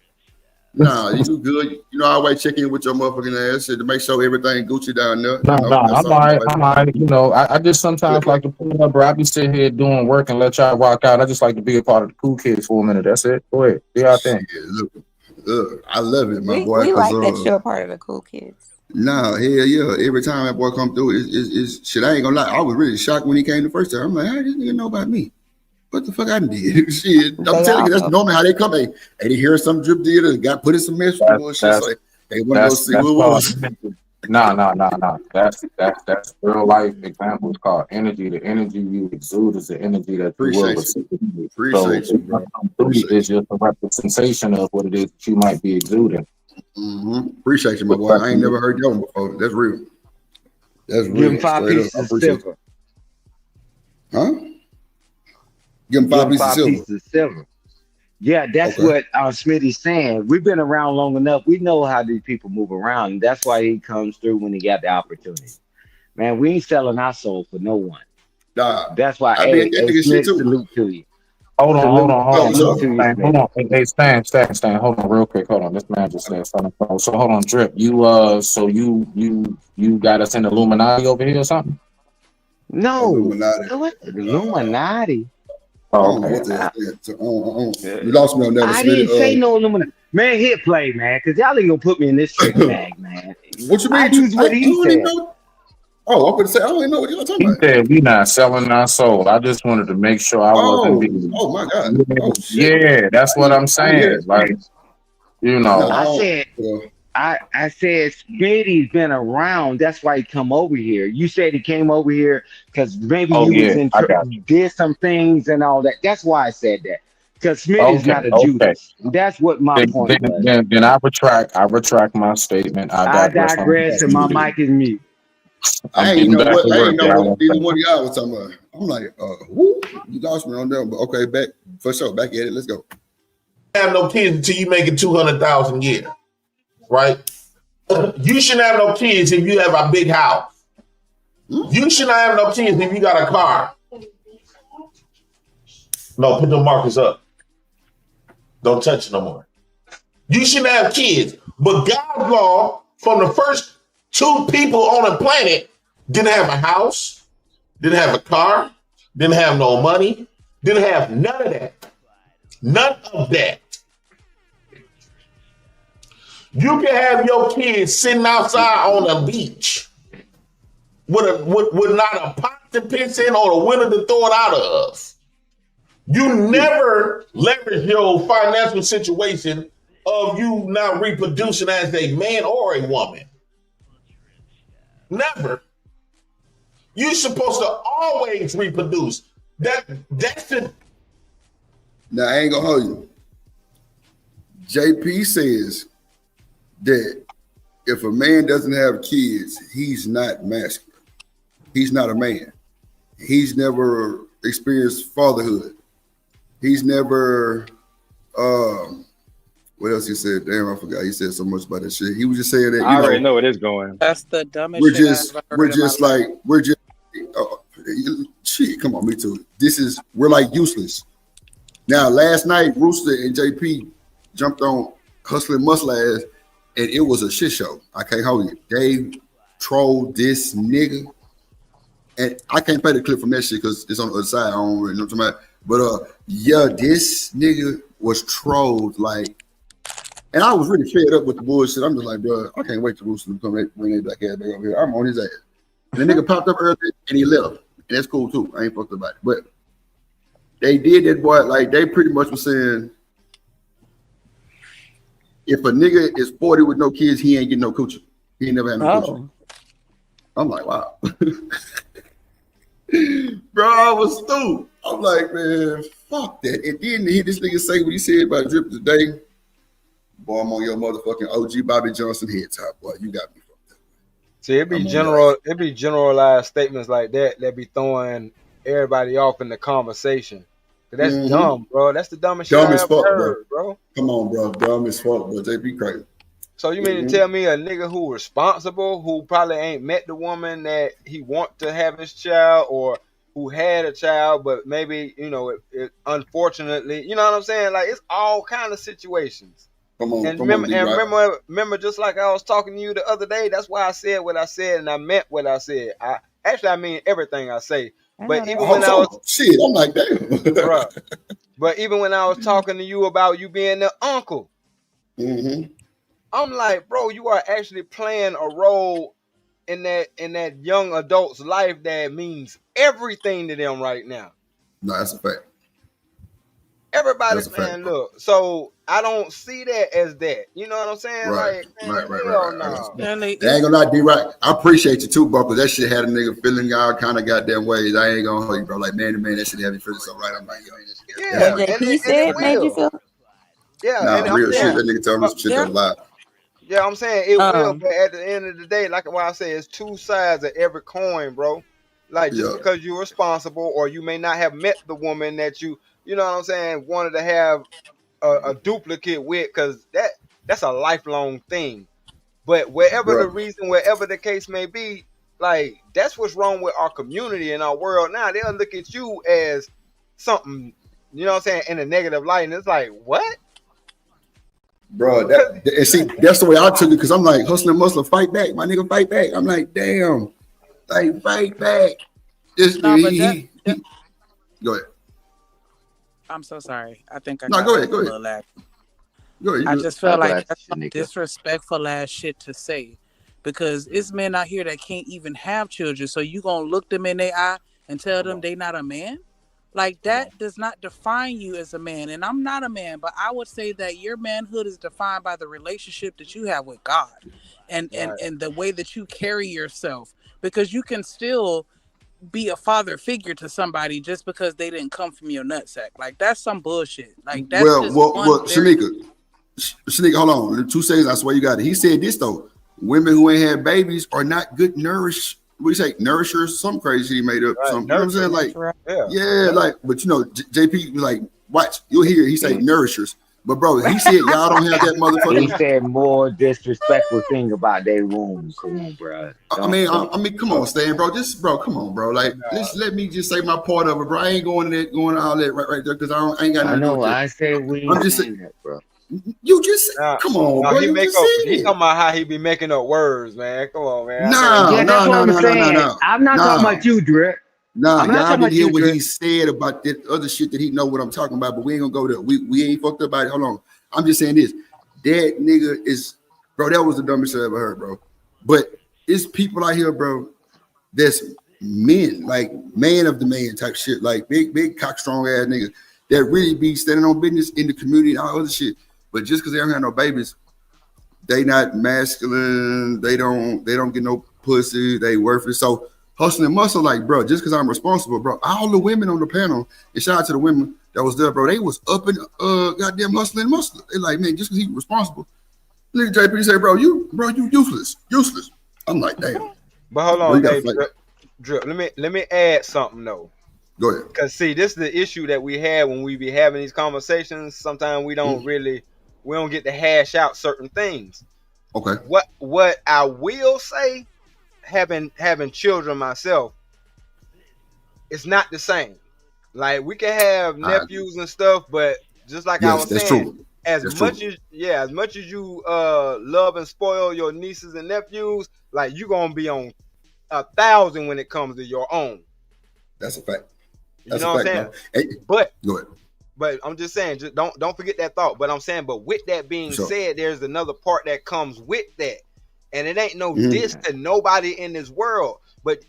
Nah, you do good. You know, I always check in with your motherfucking ass to make sure everything Gucci down there. No, You know, that's I'm all all right. right. I'm all right. You know, I just sometimes like to pull up, bro. I be sitting here doing work and let y'all rock out. I just like to be a part of the cool kids for a minute. That's it. Go ahead. Do y'all thing. Look, I love it, my boy. We 'cause, like that you're a part of the cool kids. Nah, hell yeah. Every time that boy come through, it's shit. I ain't gonna lie. I was really shocked when he came the first time. I'm like, how did this nigga know about me? What the fuck I did? Shit. I'm telling you, that's normally how they come. Hey, they hear some drip deal, got put in some mess with shit. So they want to go see what was. No. That's real life examples called energy. The energy you exude is the energy that you will receive. Appreciate you, bro. It's just a representation of what it is that you might be exuding. Appreciate you, my boy. I ain't never heard that one before. That's real. That's real. Give him 5 pieces of silver. Huh? Give him 5 pieces of silver. Yeah, that's what Smitty's saying. We've been around long enough. We know how these people move around. And that's why he comes through when he got the opportunity. Man, we ain't selling our soul for no one. That's why Smith, salute to you. Hold on. Hey, Stan, hold on real quick. Hold on. This man just said something. So hold on, Drip. You you got us in the Illuminati over here or something? No. Illuminati. Oh, okay. You lost me on that. I didn't say no Illuminati. Man, hit play, man, because y'all ain't gonna put me in this trick bag, man. What you mean? I use what he said. Oh, I'm gonna say I don't even know what you're talking about. He said we not selling our soul. I just wanted to make sure I wasn't being. Oh my God. Oh, shit. Yeah, that's what I'm saying. Like, you know. I said Smitty's been around. That's why he come over here. You said he came over here because maybe did some things and all that. That's why I said that. Because Smitty's not a Judas. That's what my point was. Then I retract my statement. I digress and my mic is mute. I ain't know what either one of y'all was talking about. I'm like, you lost me on them, but okay, back for sure, back at it. Let's go. Have no kids until you make it 200,000 a year, right? You shouldn't have no kids if you have a big house. You shouldn't have no kids if you got a car. No, put the markers up. Don't touch it no more. You shouldn't have kids, but God's law from the first 2 people on the planet didn't have a house, didn't have a car, didn't have no money, didn't have none of that. None of that. You can have your kids sitting outside on the beach with not a pot to piss in or a window to throw it out of. You never leverage your financial situation of you not reproducing as a man or a woman. Never. You're supposed to always reproduce. That's it. Now I ain't gonna hold you. JP says that if a man doesn't have kids, he's not masculine. He's not a man. He's never experienced fatherhood. He's never what else he said? Damn, I forgot. He said so much about that shit. He was just saying that. I already know where it's going. That's the dumbest. We're just shit. Come on, me too. We're like useless. Now, last night, Rooster and JP jumped on Hustling Muscle Ass, and it was a shit show. I can't hold you. They trolled this nigga, and I can't play the clip from that shit because it's on the other side. I don't really know what I'm talking about. But yeah, this nigga was trolled like. And I was really fed up with the bullshit. I'm just like, bro, I can't wait to Rooster to come bring that black ass back over here. I'm on his ass. And the nigga popped up early and he left. And that's cool too. I ain't fucked about it. But they did that, boy. Like, they pretty much was saying, if a nigga is 40 with no kids, he ain't getting no coochie. He ain't never had no coochie. I'm like, wow. Bro, I was stupid. I'm like, man, fuck that. And then to hear this nigga say what he said about Drip today, boy, I'm on your motherfucking OG Bobby Johnson head top, boy. You got me fucked up. See, it'd be generalized statements like that be throwing everybody off in the conversation. That's dumb, bro. That's the dumbest shit I ever heard, bro. Come on, bro. Dumb as fuck, bro. They be crazy. So you mean to tell me a nigga who responsible, who probably ain't met the woman that he want to have his child, or who had a child, but maybe, it unfortunately, you know what I'm saying? Like, it's all kind of situations. Remember, just like I was talking to you the other day, that's why I said what I said and I meant what I said. I mean everything I say. But even when I was shit, I'm like, damn. But even when I was talking to you about you being the uncle, I'm like, bro, you are actually playing a role in that young adult's life that means everything to them right now. No, that's a fact. Everybody's man, look. So I don't see that as that. You know what I'm saying? Right, like, right. No. I ain't gonna lie, D-Rock. I appreciate you too, bro, because that shit had a nigga feeling y'all kind of goddamn ways. I ain't gonna hold you, bro. Like, man to man, that shit had me feeling so right. I'm like, yo. Yeah. What JP said made you feel? Yeah. Nah, real shit. That nigga told me some shit that live. Yeah, I'm saying it will, but at the end of the day, like what I say, it's two sides of every coin, bro. Like, just because you're responsible or you may not have met the woman that you know what I'm saying, wanted to have a duplicate with, because that's a lifelong thing. But wherever the reason, wherever the case may be, like, that's what's wrong with our community and our world now. They'll look at you as something, you know what I'm saying, in a negative light, and it's like, what? Bro, and see, that's the way I took it, because I'm like, hustling muscle, fight back, my nigga, fight back. I'm like, damn, like, fight back. This No, but go ahead. I'm so sorry. I think I go ahead. Go ahead. I just feel like that's some Shanika. disrespectful ass shit to say, because it's men out here that can't even have children. So you gonna look them in their eye and tell them they not a man? Like, that does not define you as a man. And I'm not a man, but I would say that your manhood is defined by the relationship that you have with God and the way that you carry yourself, because you can still be a father figure to somebody just because they didn't come from your nutsack. Like, that's some bullshit. Like, that's well, Shanika, hold on. 2 seconds, I swear you got it. He said this though: women who ain't had babies are not good nourishers. What do you say, nourishers? Some crazy he made up. Some, you know what I'm saying? Like, like, but you know, JP was like, watch, you'll hear he say nourishers. But bro, he said y'all don't have that motherfucker. He said more disrespectful thing about their wombs. Come on, bro. I mean, come on, Stan, bro. Come on, bro. Like, let me just say my part of it, bro. I ain't going all that right there, because I ain't got nothing to do with that. I said we I'm just saying that, bro. You just come on, bro. He talking about how he be making up words, man. Come on, man. That's what I'm saying. I'm not talking about you, Drip. Nah, y'all didn't hear what he said about that other shit that he know what I'm talking about, but we ain't gonna go there. We ain't fucked up about it. Hold on. I'm just saying this. That nigga is, bro, that was the dumbest shit I ever heard, bro. But it's people out here, bro, that's men, like man of the man type shit, like big cock strong ass niggas that really be standing on business in the community and all other shit. But just because they don't have no babies, they not masculine, they don't get no pussy, they worthless. So hustling muscle, like, bro, just because I'm responsible, bro. All the women on the panel, and shout out to the women that was there, bro. They was up and goddamn hustling muscle. They like, man, just because he responsible. Nigga JP say, bro, you useless. I'm like, damn. But hold on, hey, Drip. Let me add something though. Go ahead. Because see, this is the issue that we have when we be having these conversations. Sometimes we don't we don't get to hash out certain things. Okay. What I will say, having children myself, it's not the same. Like, we can have nephews and stuff, but just like I was saying, as much as you love and spoil your nieces and nephews, like, you gonna be on 1,000 when it comes to your own. That's a fact. You know what I'm saying? Hey, but go ahead. But I'm just saying, just don't forget that thought. But I'm saying, but with that being said, there's another part that comes with that. And it ain't no diss to nobody in this world. But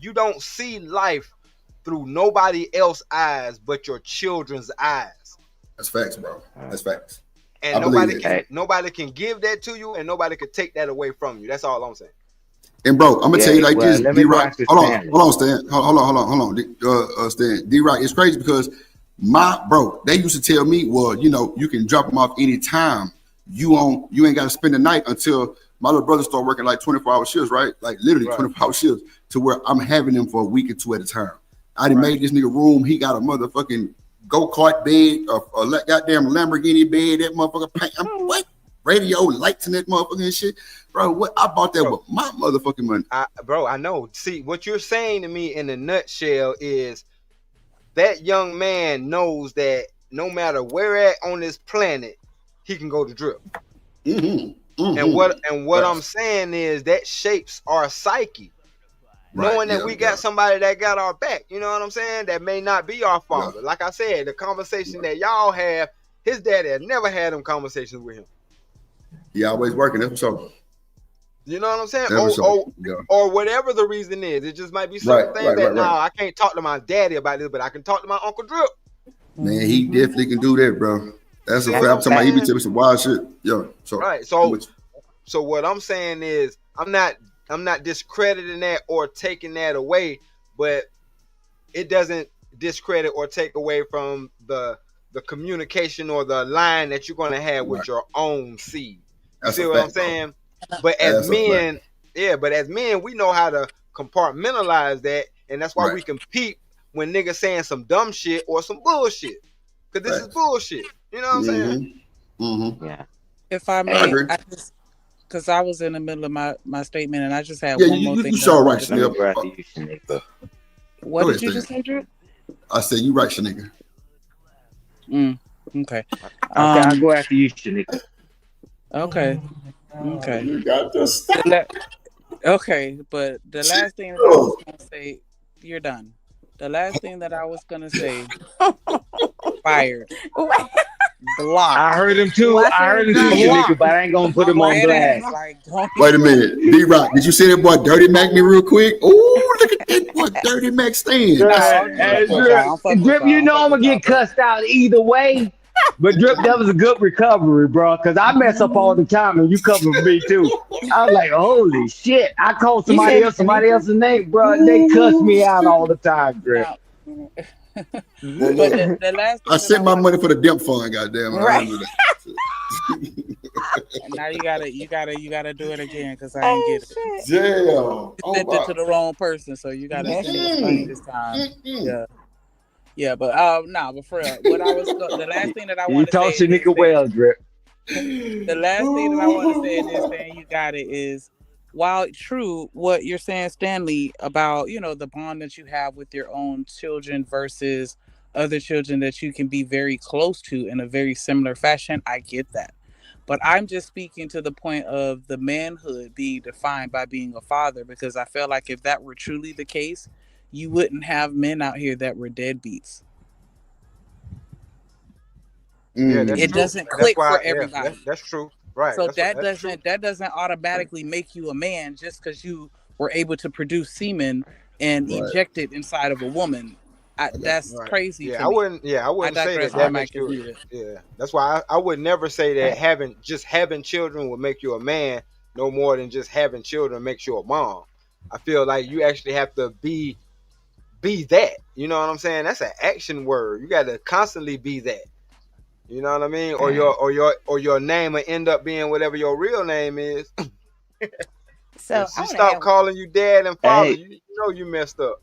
you don't see life through nobody else's eyes but your children's eyes. That's facts, bro. That's facts. And nobody can give that to you, and nobody can take that away from you. That's all I'm saying. And bro, I'm gonna tell you like this, D-Rock. Hold on, Stan. Hold on. Stan. D-Rock, it's crazy because they used to tell me, well, you know, you can drop them off anytime. You ain't got to spend the night until my little brother started working like 24-hour shifts, right? Like literally 24-hour shifts, to where I'm having them for a week or two at a time. I done made this nigga room. He got a motherfucking go-kart bed, a goddamn Lamborghini bed, that motherfucker paint. What? Radio lights and that motherfucking shit. Bro, what? I bought that with my motherfucking money. I know. See, what you're saying to me in a nutshell is that young man knows that no matter where at on this planet, he can go to Drip. And what I'm saying is that shapes our psyche. Knowing that we got somebody that got our back, you know what I'm saying? That may not be our father. Like I said, the conversation that y'all have, his daddy had never had them conversations with him. He always working. That's what's up. You know what I'm saying? That's what's up. Yeah. Or whatever the reason is. It just might be certain things that I can't talk to my daddy about this, but I can talk to my Uncle Drip. Man, he definitely can do that, bro. That's a fact. I'm talking about he be telling me some wild shit. Yeah. So right. So what I'm saying is I'm not discrediting that or taking that away, but it doesn't discredit or take away from the communication or the line that you're gonna have with your own seed. You see what I'm saying? But as men, we know how to compartmentalize that, and that's why we compete when niggas saying some dumb shit or some bullshit. Cause this is bullshit. You know what I'm saying? Mm-hmm. Yeah. If I may, because I was in the middle of my statement, and I just had one more thing. You sure right, Chanel. What did you just say, Drew? I said you right, Shanika. Okay. I'll go after you, Shanika. Okay. You got to stop. Okay, but the last thing that I was gonna say, you're done. The last thing that I was gonna say, fired. Block. I heard him too. Shanika, but I ain't gonna put him on blast. Wait a minute, D-Rock, did you see that boy Dirty Mac me real quick? Oh, look at that boy Dirty Mac stand. Drip, you know I'm gonna get cussed out either way. But Drip, that was a good recovery, bro. Cause I mess up all the time, and you cover me too. I was like, holy shit! I called somebody else's name, bro. They cuss me out all the time, Drip. But the last thing I sent my money for the dimp fund, goddamn. Right. Now you gotta do it again because I ain't get it. Damn. You sent it to the wrong person, so you gotta send it funny this time. Yeah, but but for real, the last thing that I want to say. You talk to Shanika well, Drip. The last thing that I want to say in this thing, you got it, is while true what you're saying, Stanley, about the bond that you have with your own children versus other children that you can be very close to in a very similar fashion, I get that. But I'm just speaking to the point of the manhood being defined by being a father, because I feel like if that were truly the case, you wouldn't have men out here that were deadbeats. It doesn't click for everybody. That's true. Right. So that doesn't automatically make you a man just because you were able to produce semen and eject it inside of a woman. That's crazy. Yeah, I wouldn't say that makes you. Yeah, that's why I would never say that having children will make you a man, no more than just having children makes you a mom. I feel like you actually have to be that. You know what I'm saying? That's an action word. You got to constantly be that. You know what I mean? Or your name will end up being whatever your real name is. So if she stop calling you dad and father, you know you messed up.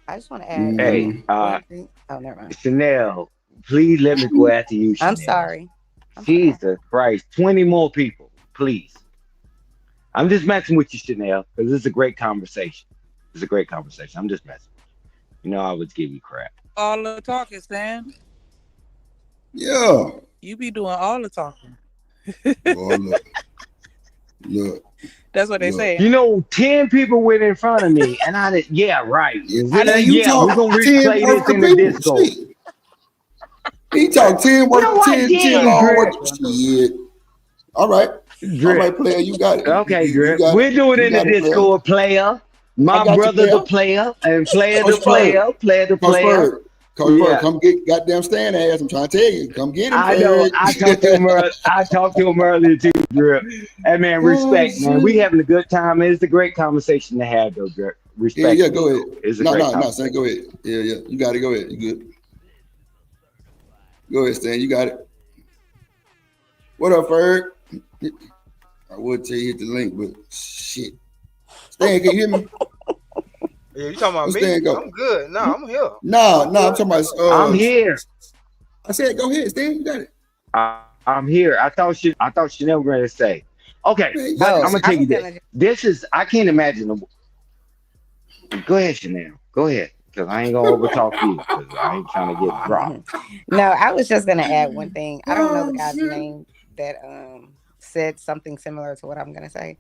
I just want to add. Hey, oh, never mind. Chanel, please let me go after you. Chanel. I'm sorry. Jesus Christ, 20 more people, please. I'm just messing with you, Chanel, because this is a great conversation. I'm just messing with you. I would give you crap. All the talking, Stan. Yeah. You be doing all the talking. Oh, look. That's what they say. 10 people went in front of me, and I did. Yeah, right. We're gonna replay this in the disco. He talked 10 work, 10 long work. Shit. All right. Drip. All right, player, you got it. Okay, Drip. We're doing it in the Discord, player. My brother, the player, and player, the player, player, the player. Come get goddamn Stan ass. I'm trying to tell you. Come get him. I know. I talked to him earlier too, Drip. Hey man, respect, man. We having a good time. It's a great conversation to have, though, Drip. Respect. Yeah, go ahead. It's No, Stan, go ahead. Yeah. You got it. Go ahead. You good. Go ahead, Stan. You got it. What up, Ferg? I would tell you hit the link, but shit. Stan, can you hear me? Yeah, you talking about me? I'm good. No, I'm here. No, I'm talking about. I'm here. I said, go ahead, Stan. You got it. I'm here. I thought Chanel was going to say. Okay, but I'm gonna tell you this. I can't imagine. Go ahead, Chanel. Go ahead, because I ain't gonna overtalk you. Because I ain't trying to get dropped. No, I was just gonna add one thing. I don't know the guy's name that said something similar to what I'm gonna say,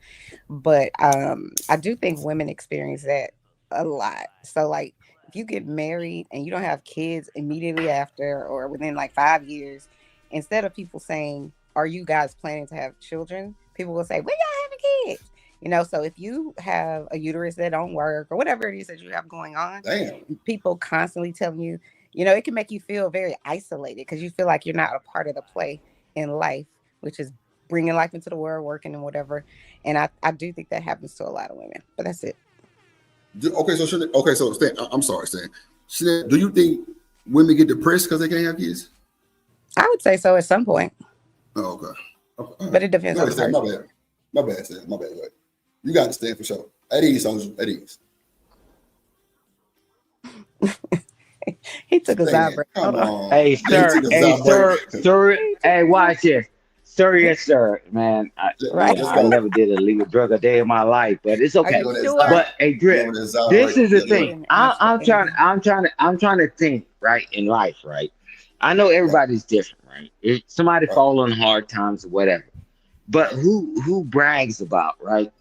but I do think women experience that a lot. So like if you get married and you don't have kids immediately after or within like 5 years, instead of people saying are you guys planning to have children? People will say, when y'all having kids? You know, so if you have a uterus that don't work or whatever it is that you have going on, people constantly telling you, you know, it can make you feel very isolated because you feel like you're not a part of the play in life, which is bringing life into the world, working and whatever. And I do think that happens to a lot of women, but that's it. Okay, so Stan, I'm sorry, Stan. Do you think women get depressed because they can't have kids? I would say so at some point. Oh, okay. But it depends on the person. My bad, Stan. My bad. You got to stand for sure. At ease, at ease. He took a side break. Hey, sir. Hey, watch this. Sir, yes, sir. Man, I never did a legal drug a day in my life, but it's okay. But hey, Drip, this is the thing. I'm trying to think right in life, right? I know everybody's different, right? If somebody fall on hard times or whatever, but who brags about, right?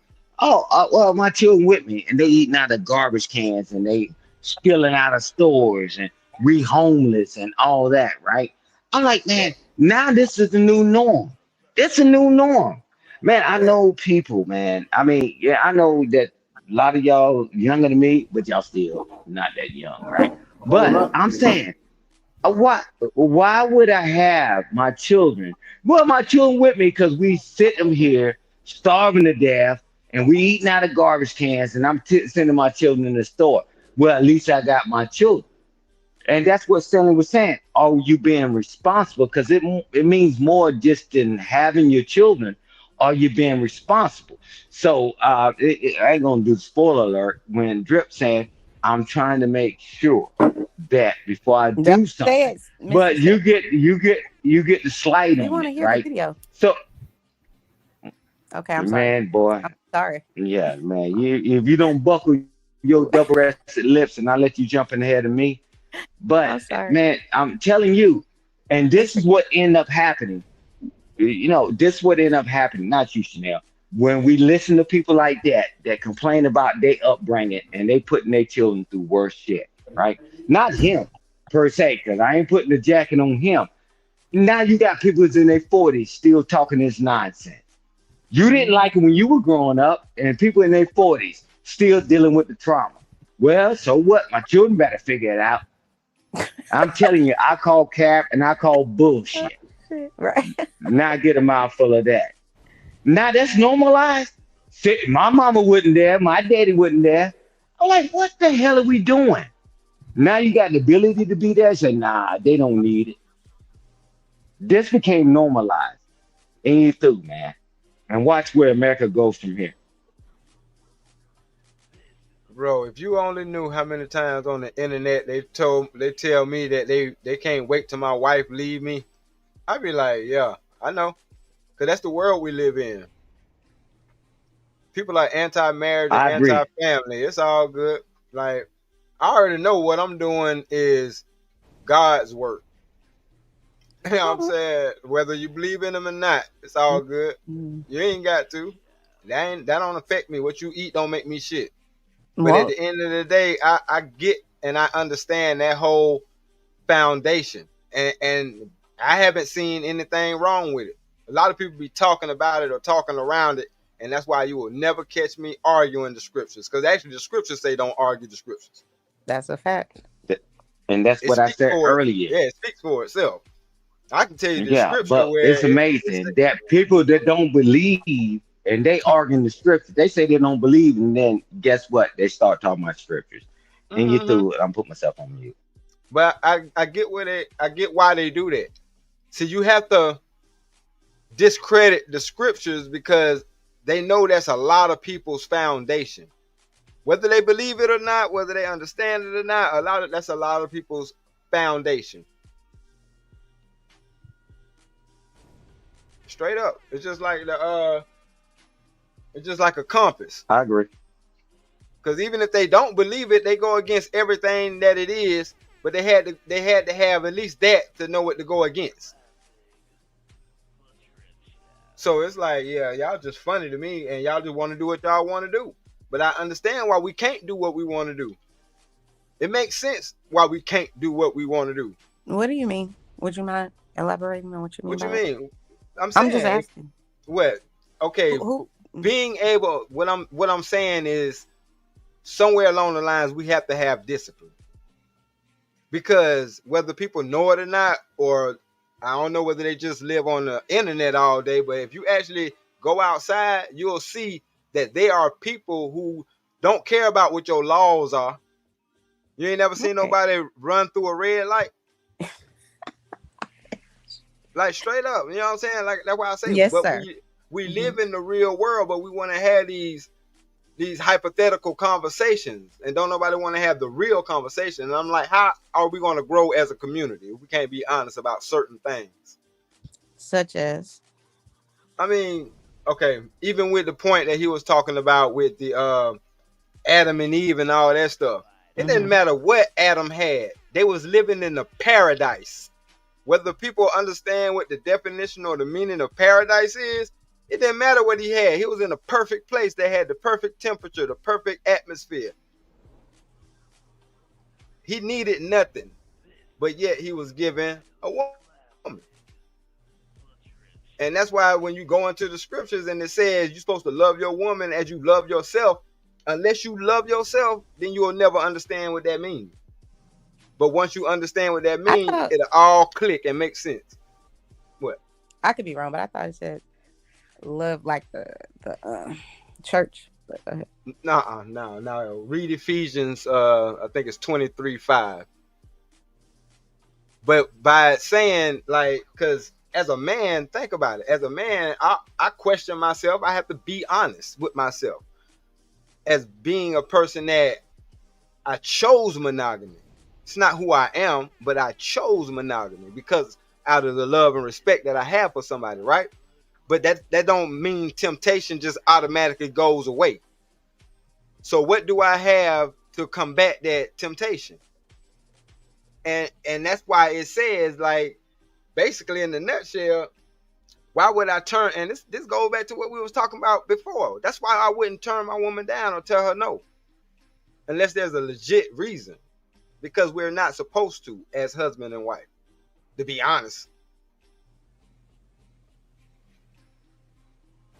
Well, my children with me, and they eating out of garbage cans, and they stealing out of stores, and we homeless, and all that, right? I'm like, man, now this is the new norm. It's a new norm, man. I know people, man. I mean, yeah, I know that a lot of y'all younger than me, but y'all still not that young, right? But I'm saying, why would I have my children? Well, my children with me because we sit them here starving to death. And we eating out of garbage cans, and I'm sending my children in the store. Well, at least I got my children. And that's what Stanley was saying. Are you being responsible? Because it means more just than having your children. Are you being responsible? So I ain't going to do the spoiler alert when Drip saying, I'm trying to make sure that before I do something. But you get the slide on it, right? The video. So, okay, I'm sorry. Man, boy. I'm sorry. Yeah, man. If you don't buckle your double-breasted lips, and I let you jump in ahead of me. But man, I'm telling you, and this is what ended up happening. You know, this is what ended up happening. Not you, Chanel. When we listen to people like that complain about their upbringing and they putting their children through worse shit, right? Not him per se, because I ain't putting the jacket on him. Now you got people who's in their 40s still talking this nonsense. You didn't like it when you were growing up, and people in their 40s still dealing with the trauma. Well, so what? My children better figure it out. I'm telling you, I call cap and I call bullshit. Right. Now I get a mouthful of that. Now that's normalized. My mama wasn't there. My daddy wasn't there. I'm like, what the hell are we doing? Now you got the ability to be there. Say, nah, they don't need it. This became normalized. And you through, man. And watch where America goes from here. Bro, if you only knew how many times on the internet they tell me that they can't wait till my wife leave me, I'd be like, yeah, I know. Because that's the world we live in. People are anti-marriage and anti-family. It's all good. Like, I already know what I'm doing is God's work. You know what I'm saying? Whether you believe in them or not, it's all good. You ain't got to. That don't affect me. What you eat don't make me shit. But at the end of the day, I get and I understand that whole foundation. And I haven't seen anything wrong with it. A lot of people be talking about it or talking around it. And that's why you will never catch me arguing the scriptures. Because actually the scriptures say don't argue the scriptures. That's a fact. And that's what I said earlier. Yeah, it speaks for itself. I can tell you the scripture but where it's amazing that people that don't believe and they argue the scriptures, they say they don't believe, and then guess what? They start talking about scriptures. And you threw it. I'm putting myself on mute. But I get what I get why they do that. So you have to discredit the scriptures because they know that's a lot of people's foundation. Whether they believe it or not, whether they understand it or not, that's a lot of people's foundation. Straight up. It's just like it's just like a compass. I agree. Because even if they don't believe it, they go against everything that it is, but they had to have at least that to know what to go against. So it's like, yeah, y'all just funny to me, and y'all just want to do what y'all want to do. But I understand why we can't do what we want to do. It makes sense why we can't do what we want to do. What do you mean? Would you mind elaborating on what you mean? What you mean? I'm saying, just asking. What? Okay, being able. What I'm saying is, somewhere along the lines, we have to have discipline, because whether people know it or not, or I don't know whether they just live on the internet all day, but if you actually go outside, you'll see that there are people who don't care about what your laws are. You ain't never seen nobody run through a red light. Like, straight up, you know what I'm saying? Like, that's why I say, yes, but sir. we live in the real world, but we want to have these hypothetical conversations, and don't nobody want to have the real conversation. And I'm like, how are we going to grow as a community if we can't be honest about certain things? Such as? I mean, okay, even with the point that he was talking about with the Adam and Eve and all that stuff, it didn't matter what Adam had. They was living in the paradise. Whether people understand what the definition or the meaning of paradise is, it didn't matter what he had. He was in a perfect place. They had the perfect temperature, the perfect atmosphere. He needed nothing, but yet he was given a woman. And that's why when you go into the scriptures and it says you're supposed to love your woman as you love yourself, unless you love yourself, then you will never understand what that means. But once you understand what that means, it'll all click and make sense. What? I could be wrong, but I thought it said love like the church. No. Read Ephesians, I think it's 23:5. But by saying, like, because as a man, think about it. As a man, I question myself. I have to be honest with myself. As being a person that I chose monogamy. It's not who I am, but I chose monogamy because out of the love and respect that I have for somebody, right? But that don't mean temptation just automatically goes away. So what do I have to combat that temptation? And that's why it says, like, basically in the nutshell, why would I turn? And this goes back to what we was talking about before. That's why I wouldn't turn my woman down or tell her no, unless there's a legit reason. Because we're not supposed to, as husband and wife, to be honest.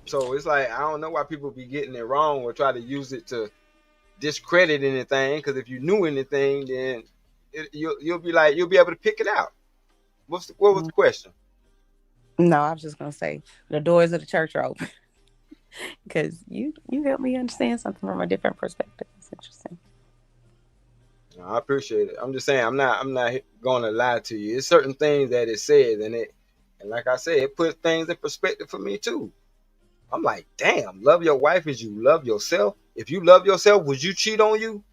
So it's like, I don't know why people be getting it wrong or try to use it to discredit anything. Because if you knew anything, then you'll be able to pick it out. What was the question? No, I was just gonna say the doors of the church are open. Because you help me understand something from a different perspective. It's interesting. I appreciate it. I'm just saying, I'm not going to lie to you. It's certain things that it says, and like I said, it puts things in perspective for me too. I'm like, damn, love your wife as you love yourself. If you love yourself, would you cheat on you?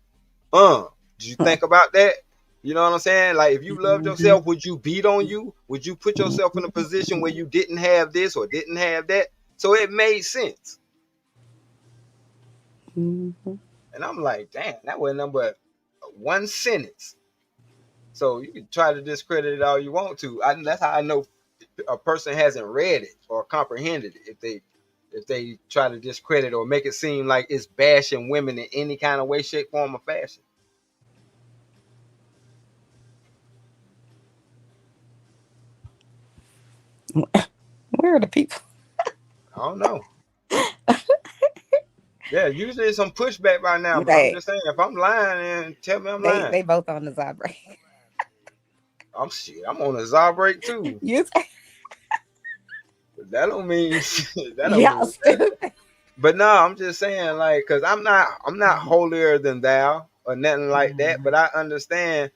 Did you think about that? You know what I'm saying? Like, if you loved yourself, would you beat on you? Would you put yourself in a position where you didn't have this or didn't have that? So it made sense. And I'm like, damn, that wasn't nothing but one sentence. So you can try to discredit it all you want to. That's how I know a person hasn't read it or comprehended it. If they try to discredit or make it seem like it's bashing women in any kind of way, shape, form, or fashion. Where are the people? I don't know. Yeah, usually some pushback by now, but I'm just saying, if I'm lying, then tell me I'm lying. They both on the Zod break. I'm on a Zod break too. That don't mean that don't mean. But no, I'm just saying, like, because I'm not holier than thou or nothing like that. But I understand,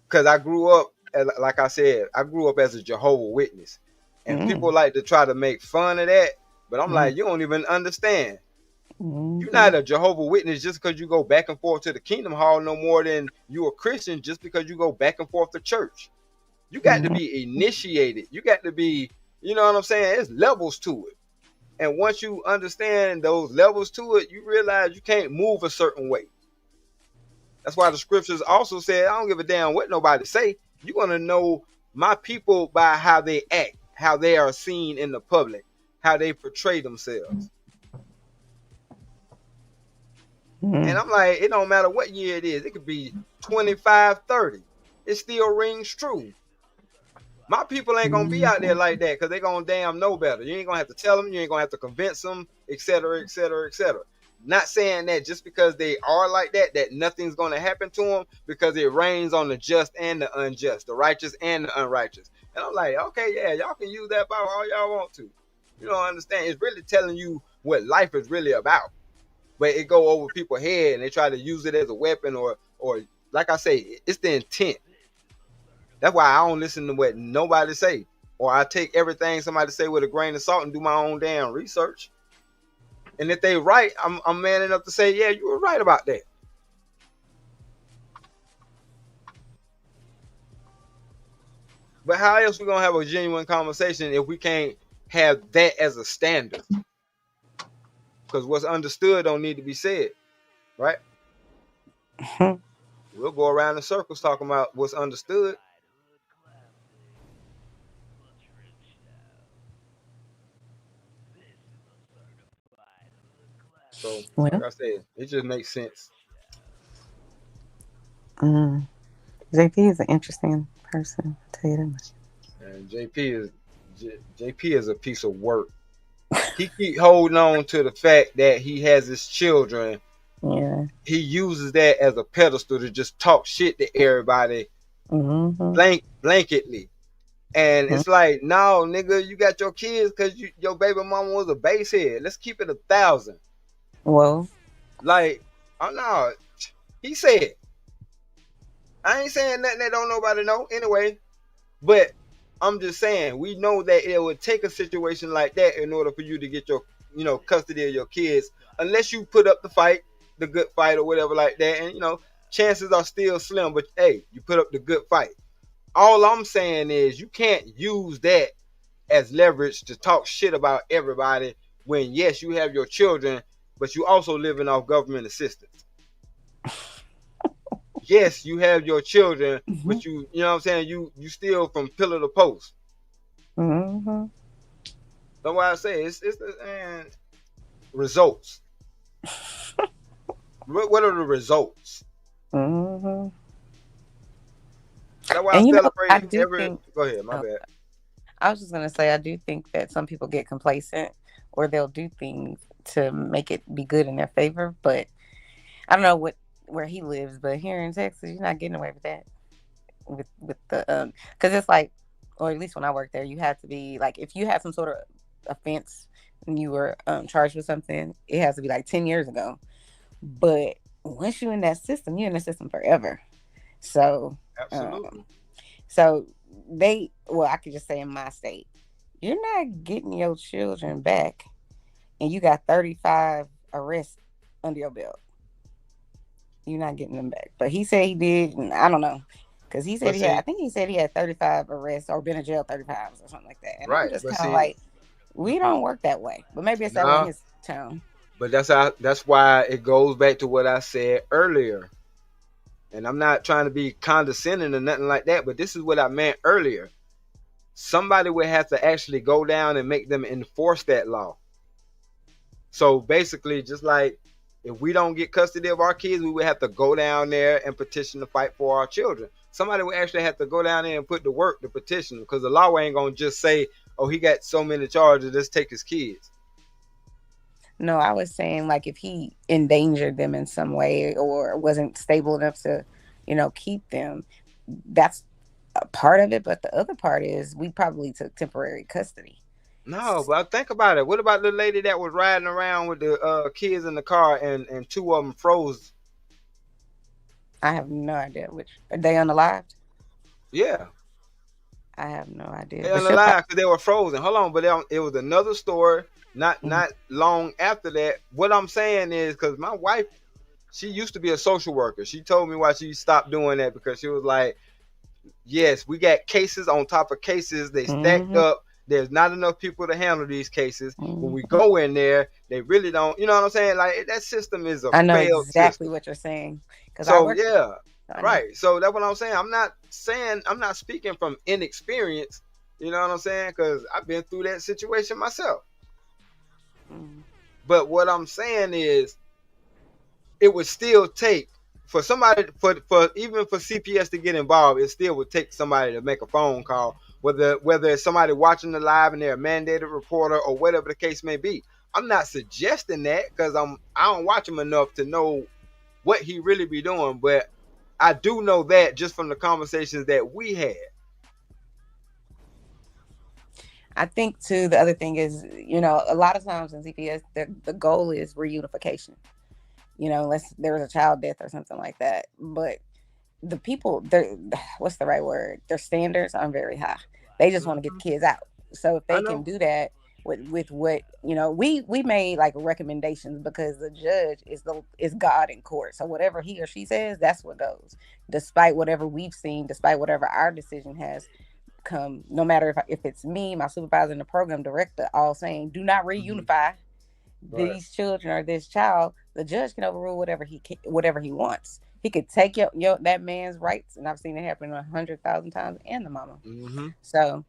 because I grew up, like I said, I grew up as a Jehovah's Witness, and people like to try to make fun of that. But I'm like, you don't even understand. You're not a Jehovah's Witness just because you go back and forth to the Kingdom Hall no more than you a Christian just because you go back and forth to church. You got to be initiated. You got to be, you know what I'm saying? There's levels to it. And once you understand those levels to it, you realize you can't move a certain way. That's why the scriptures also said, I don't give a damn what nobody say. You're going to know my people by how they act, how they are seen in the public, how they portray themselves. And I'm like, it don't matter what year it is. It could be 25, 30. It still rings true. My people ain't gonna be out there like that because they gonna damn know better. You ain't gonna have to tell them. You ain't gonna have to convince them, etc., etc., etc. Not saying that just because they are like that, that nothing's gonna happen to them, because it rains on the just and the unjust, the righteous and the unrighteous. And I'm like, okay, yeah, y'all can use that power all y'all want to. You don't understand. It's really telling you what life is really about. But it go over people's head and they try to use it as a weapon, or like I say, it's the intent. That's why I don't listen to what nobody say, or I take everything somebody say with a grain of salt and do my own damn research. And if they right, I'm man enough to say, yeah, you were right about that. But how else we gonna have a genuine conversation if we can't have that as a standard? Because what's understood don't need to be said, right? We'll go around in circles talking about what's understood. So, like I said, it just makes sense. JP is an interesting person, I'll tell you that much. And JP is a piece of work. He keep holding on to the fact that he has his children. Yeah. He uses that as a pedestal to just talk shit to everybody, blanketly. And it's like, no, nigga, you got your kids because your baby mama was a basehead. Let's keep it 1,000. Well, like, oh no, he said. I ain't saying nothing that don't nobody know anyway, but I'm just saying we know that it would take a situation like that in order for you to get your, custody of your kids, unless you put up the fight, the good fight or whatever like that, and chances are still slim. But hey, you put up the good fight. All I'm saying is you can't use that as leverage to talk shit about everybody when yes, you have your children, but you also living off government assistance. Yes, you have your children, but you know what I'm saying, you still from pillar to post. That's why I say it's the results. What are the results? That's why I celebrate every. Go ahead, my bad. I was just gonna say, I do think that some people get complacent, or they'll do things to make it be good in their favor. But I don't know where he lives, but here in Texas, you're not getting away with that. With the because it's like, or at least when I worked there, you had to be like, if you had some sort of offense and you were charged with something, it has to be like 10 years ago. But once you're in that system, you're in the system forever. So absolutely. I could just say in my state, you're not getting your children back, and you got 35 arrests under your belt. You're not getting them back. But he said he did, and I don't know, because he said I think he said he had 35 arrests or been in jail 35 or something like that. And right. I'm just kind of like, we don't work that way. But maybe it's that way in his town. But that's why it goes back to what I said earlier. And I'm not trying to be condescending or nothing like that, but this is what I meant earlier. Somebody would have to actually go down and make them enforce that law. So basically, just like if we don't get custody of our kids, we would have to go down there and petition to fight for our children. Somebody would actually have to go down there and put the work to petition, because the law ain't going to just say, oh, he got so many charges, let's take his kids. No, I was saying, like, if he endangered them in some way or wasn't stable enough to, keep them, that's a part of it. But the other part is we probably took temporary custody. No, but think about it. What about the lady that was riding around with the kids in the car and two of them froze? I have no idea. Are they unalived? Yeah. I have no idea. They're unalived because they were frozen. Hold on, but it was another story. Not long after that. What I'm saying is, because my wife, she used to be a social worker. She told me why she stopped doing that, because she was like, yes, we got cases on top of cases. They stacked up. There's not enough people to handle these cases. When we go in there, they really don't. You know what I'm saying? Like, that system is a I know failed exactly system. What you're saying. So yeah, right. So that's what I'm saying. I'm not speaking from inexperience. You know what I'm saying? Because I've been through that situation myself. But what I'm saying is, it would still take for somebody, for even for CPS to get involved, it still would take somebody to make a phone call, whether it's somebody watching the live and they're a mandated reporter or whatever the case may be. I'm not suggesting that because I don't watch him enough to know what he really be doing, but I do know that just from the conversations that we had. I think too, the other thing is, you know, a lot of times in CPS, the goal is reunification. You know, unless there was a child death or something like that. But the people, what's the right word? Their standards are very high. They just want to get the kids out. So if they can do that with what, you know, we made like recommendations because the judge is God in court. So whatever he or she says, that's what goes. Despite whatever we've seen, despite whatever our decision has come, no matter if it's me, my supervisor, and the program director, all saying, do not reunify these children or this child. The judge can overrule whatever he wants. He could take that man's rights, and I've seen it happen 100,000 times, and the mama. So,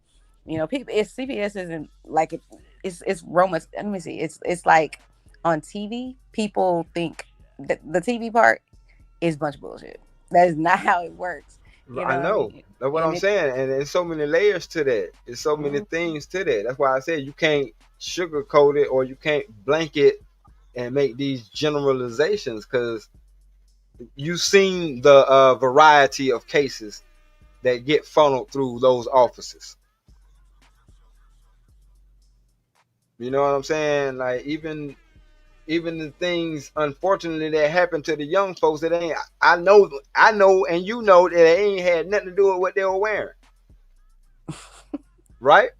you know, people, CPS isn't like it's Romans. Let me see. It's like on TV, people think that the TV part is a bunch of bullshit. That is not how it works. I know. That's what I'm saying. And there's so many layers to that. There's so many things to that. That's why I said you can't sugarcoat it or you can't blanket and make these generalizations, because you've seen the variety of cases that get funneled through those offices. You know what I'm saying? Like even the things, unfortunately, that happen to the young folks that ain't, I know, and you know that it ain't had nothing to do with what they were wearing. Right?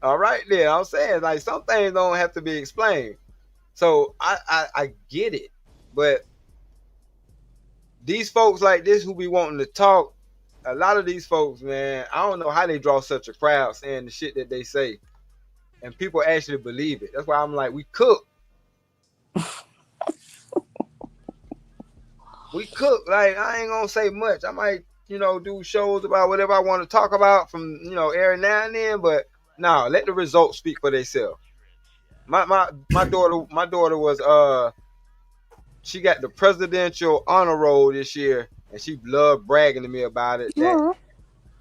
All right, there. I'm saying, like, some things don't have to be explained. So I get it. But these folks like this who be wanting to talk, a lot of these folks, man, I don't know how they draw such a crowd saying the shit that they say. And people actually believe it. That's why I'm like, we cook. We cook. Like, I ain't gonna say much. I might, you know, do shows about whatever I want to talk about from, you know, every now and then, but no, let the results speak for themselves. My daughter was she got the presidential honor roll this year, and she loved bragging to me about it.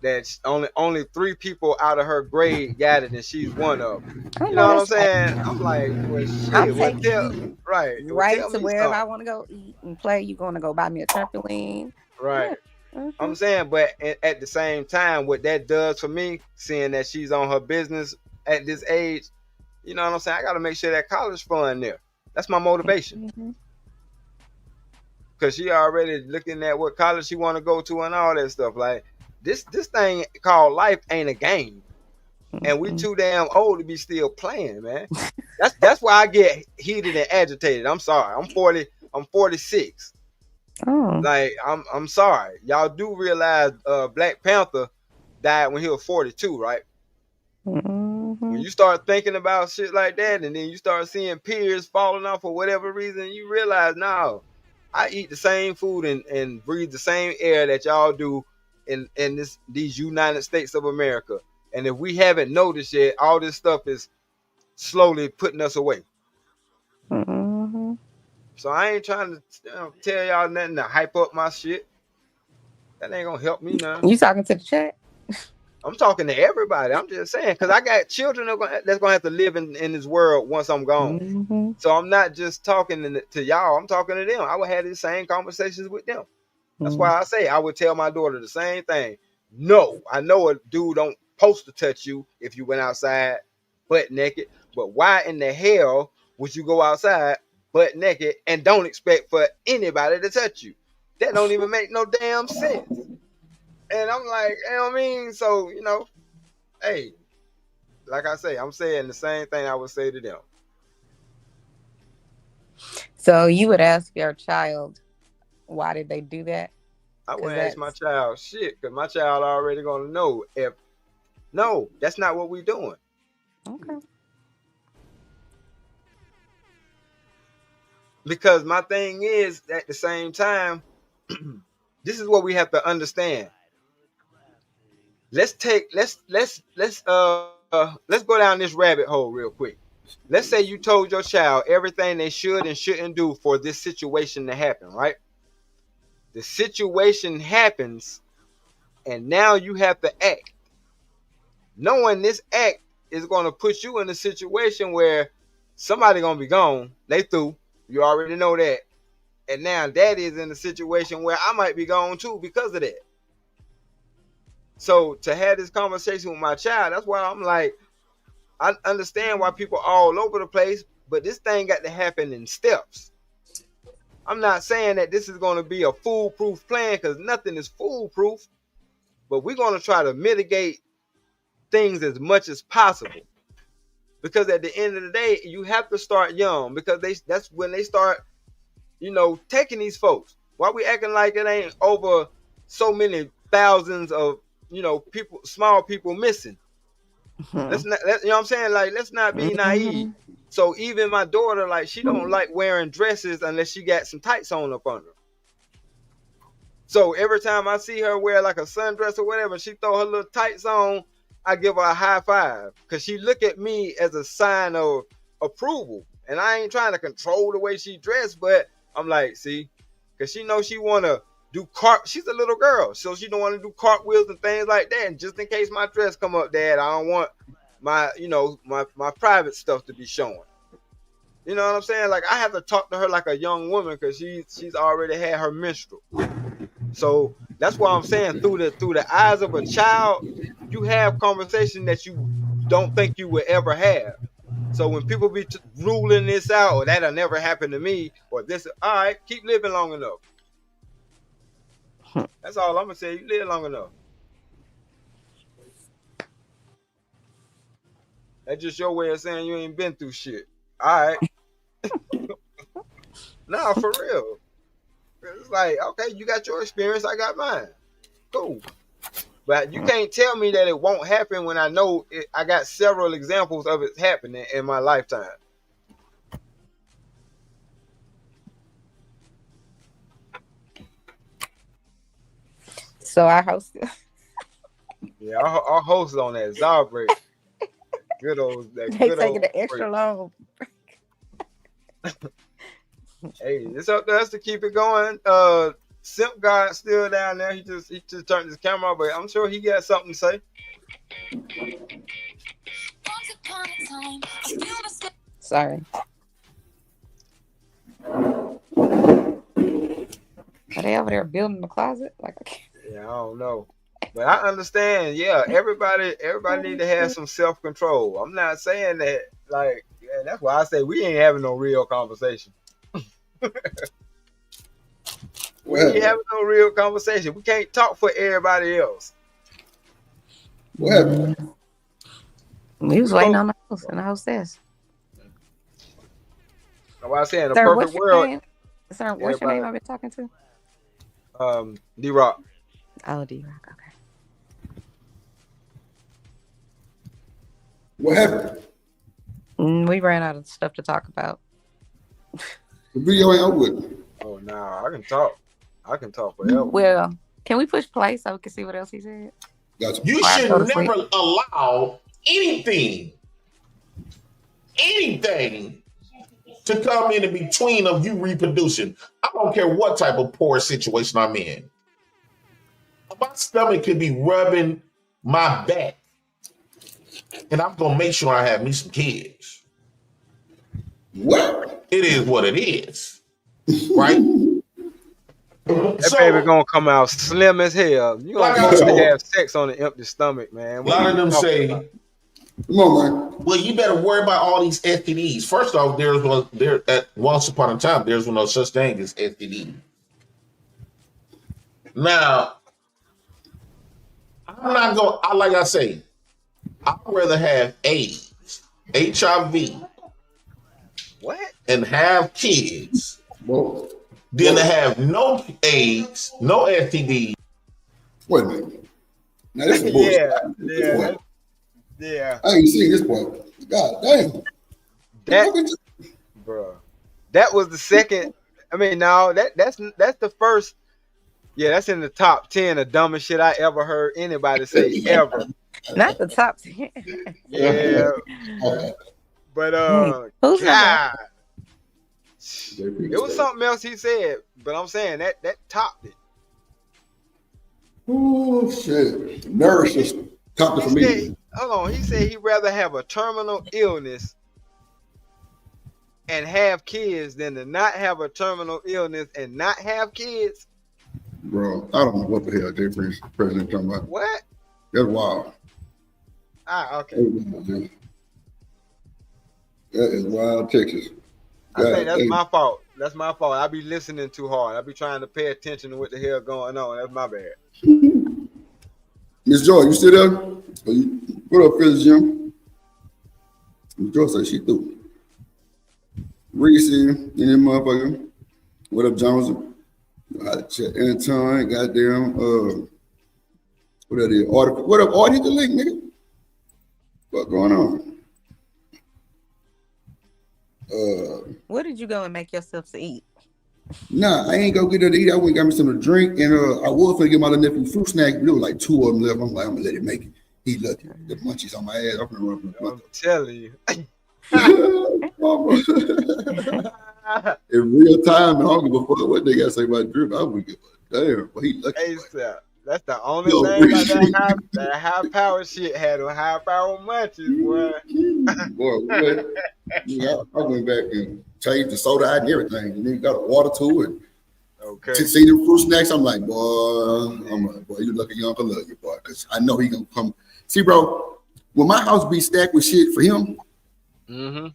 That's only 3 people out of her grade got it, and she's one of them. You know what I'm saying? I'm like, well, shit. Right to wherever I want to go eat and play. You going to go buy me a trampoline? Right. Yeah. I'm saying, but at the same time, what that does for me, seeing that she's on her business at this age, you know what I'm saying? I got to make sure that college fund there. That's my motivation. Because she already looking at what college she want to go to and all that stuff. Like, this thing called life ain't a game. And we too damn old to be still playing, man. That's why I get heated and agitated. I'm sorry. I'm 46. Like, I'm sorry. Y'all do realize Black Panther died when he was 42, right? When you start thinking about shit like that, and then you start seeing peers falling off for whatever reason, you realize, no, I eat the same food and breathe the same air that y'all do in these United States of America. And if we haven't noticed yet, all this stuff is slowly putting us away. So I ain't trying to tell y'all nothing to hype up my shit. That ain't gonna help me none. You talking to the chat? I'm talking to everybody. I'm just saying, because I got children that's gonna have to live in this world once I'm gone. So I'm not just talking to y'all. I'm talking to them. I would have the same conversations with them. That's why I say I would tell my daughter the same thing. No, I know a dude don't supposed to touch you if you went outside butt naked, but why in the hell would you go outside butt naked and don't expect for anybody to touch you? That don't even make no damn sense. And I'm like, you know what I mean? So, you know, hey, like I say, I'm saying the same thing I would say to them. So you would ask your child, why did they do that? I would ask my child shit, because my child already gonna know if no, that's not what we're doing. Okay. Because my thing is, at the same time, this is what we have to understand. Let's go down this rabbit hole real quick. Let's say you told your child everything they should and shouldn't do for this situation to happen, right? The situation happens, and now you have to act. knowing this act is going to put you in a situation where somebody going to be gone. They through. You already know that. And now daddy is in a situation where I might be gone too because of that. So to have this conversation with my child, that's why I'm like, I understand why people are all over the place, but this thing got to happen in steps. I'm not saying that this is going to be a foolproof plan, because nothing is foolproof, but we're going to try to mitigate things as much as possible. Because at the end of the day, you have to start young, because that's when they start, taking these folks. Why we acting like it ain't over so many thousands of, people, small people missing? Let's not, you know what I'm saying? Like, let's not be naive. So even my daughter, like, she don't like wearing dresses unless she got some tights on up under. So every time I see her wear like a sundress or whatever, she throw her little tights on, I give her a high five, because she look at me as a sign of approval. And I ain't trying to control the way she dressed, but I'm like, see, because she knows she want to do she's a little girl, so she don't want to do cartwheels and things like that. And just in case my dress come up, Dad, I don't want my, my private stuff to be showing. You know what I'm saying? Like, I have to talk to her like a young woman, because she's already had her menstrual. So that's why I'm saying, through the eyes of a child, you have conversation that you don't think you would ever have. So when people be ruling this out, or that'll never happen to me, or this, all right, keep living long enough. That's all I'm gonna say. You live long enough. That's just your way of saying you ain't been through shit. All right. No, for real. It's like, okay, you got your experience, I got mine. Cool. But you can't tell me that it won't happen when I know I got several examples of it happening in my lifetime. So our host. Yeah, our host is on that Zar break. Good old. They taking the extra long. Hey, it's up to us to keep it going. Simp God still down there. He just turned his camera off, but I'm sure he got something to say. Sorry. Are they over there building the closet? Like, I can't. Yeah, I don't know. But I understand, yeah, everybody need to have some self-control. I'm not saying that, like, yeah, that's why I say we ain't having no real conversation. We ain't having no real conversation. We can't talk for everybody else. What happened? We was waiting on the host and the hostess. That's why I say in a Sir, perfect world. Sir, what's your name I've been talking to? D-Rock. Oh, D-Rock, okay. What happened? We ran out of stuff to talk about. The video ain't over with. Oh, nah, I can talk. I can talk forever. Well, can we push play so we can see what else he said? Gotcha. You should never allow anything to come in between of you reproducing. I don't care what type of poor situation I'm in. My stomach could be rubbing my back, and I'm gonna make sure I have me some kids. What? It is what it is, right? That baby gonna come out slim as hell. You gonna mostly have sex on an empty stomach, man. A lot of them say, "Come on, man." Well, you better worry about all these STDs. First off, once upon a time there's no such thing as STD. Now, I'm not going. Like I say, I'd rather have AIDS, HIV, and have kids than to have no AIDS, no STD. Wait a minute. Now this is bullshit. Yeah. I ain't seen this boy. God damn. Bro, that was the second. I mean, no, that's the first. Yeah, that's in the top 10 of dumbest shit I ever heard anybody say ever. Not the top 10. Yeah. But God. It was something else he said, but I'm saying that topped it. Oh shit. Nervous system. Topped it for me. hold on. He said he'd rather have a terminal illness and have kids than to not have a terminal illness and not have kids. Bro, I don't know what the hell Jay President talking about. What? That's wild. Okay. That is wild, Texas. I think that's my fault. That's my fault. I be listening too hard. I be trying to pay attention to what the hell going on. That's my bad. Miss Joy, you still there? What up, Phyllis Jim? Miss Joy said she threw. Reese in that motherfucker. What up, Johnson? Anton, goddamn. What that is? What up, Art? Hit the link, nigga. What's going on? Where did you go and make yourself to eat? Nah, I ain't go get nothing to eat. I went and got me something to drink, and I was gonna get my little nephew fruit snack. There was like 2 of them left. I'm like, I'm gonna let it make it. He lucky. The munchies on my ass. I'm gonna run from I'm telling you. In real time, and I don't give a fuck what they got to say about Drip. I would give a damn. But he lucky. Hey, that's the only thing about that high power shit had on high power munchies, boy. Boy, I went back and changed the soda out and everything, and then got water to it. Okay. To see them fruit snacks, I'm like, boy, you lucky your uncle love you, boy, because I know he gonna come. See, bro, when my house be stacked with shit for him,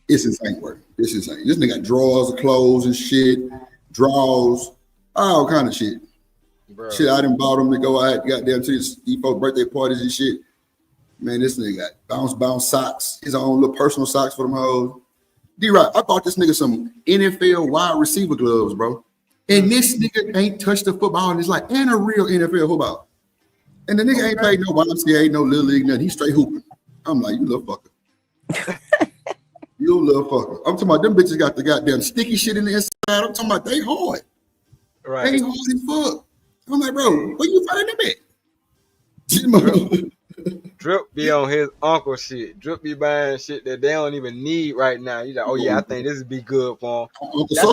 it's insane work. It's insane. This nigga got drawers of clothes and shit, drawers, all kind of shit. Bro. Shit, I done bought him to go out, goddamn, to his folks' birthday parties and shit. Man, this nigga got bounce socks, his own little personal socks for them hoes. D-Rock, I bought this nigga some NFL wide receiver gloves, bro. And this nigga ain't touched the football in his life, and a real NFL football. And the nigga ain't played no YMCA, no Little League, nothing. He's straight hooping. I'm like, you little fucker. You little fucker. I'm talking about them bitches got the goddamn sticky shit in the inside. I'm talking about they hard. Right. They hard as fuck. I'm like, bro, where you find them at? Drip be on his uncle shit. Drip be buying shit that they don't even need right now. He's like, oh yeah, I think this would be good for him. That's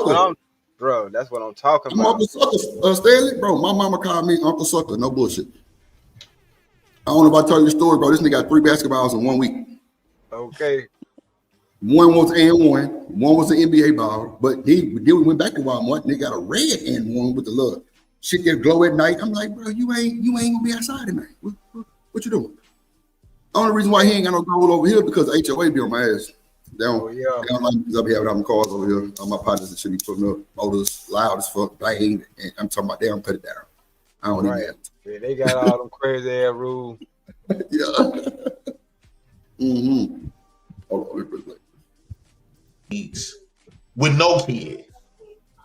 what I'm talking about. Uncle Sucker, Stanley, bro. My mama called me Uncle Sucker. No bullshit. I don't know if I tell you the story, bro. This nigga got 3 basketballs in 1 week. Okay. One was N1, one was an NBA ball, but then we went back to Walmart and they got a red N1 with the little shit that glow at night. I'm like, bro, you ain't gonna be outside tonight. What you doing? The only reason why he ain't got no gold over here because the HOA be on my ass. They don't like because I be having all my cars over here. All my partners that should be putting up motors loud as fuck, blame, and I'm talking about they don't cut it down. I don't need that. Yeah, they got all them crazy ass rules. Hold on, with no kid.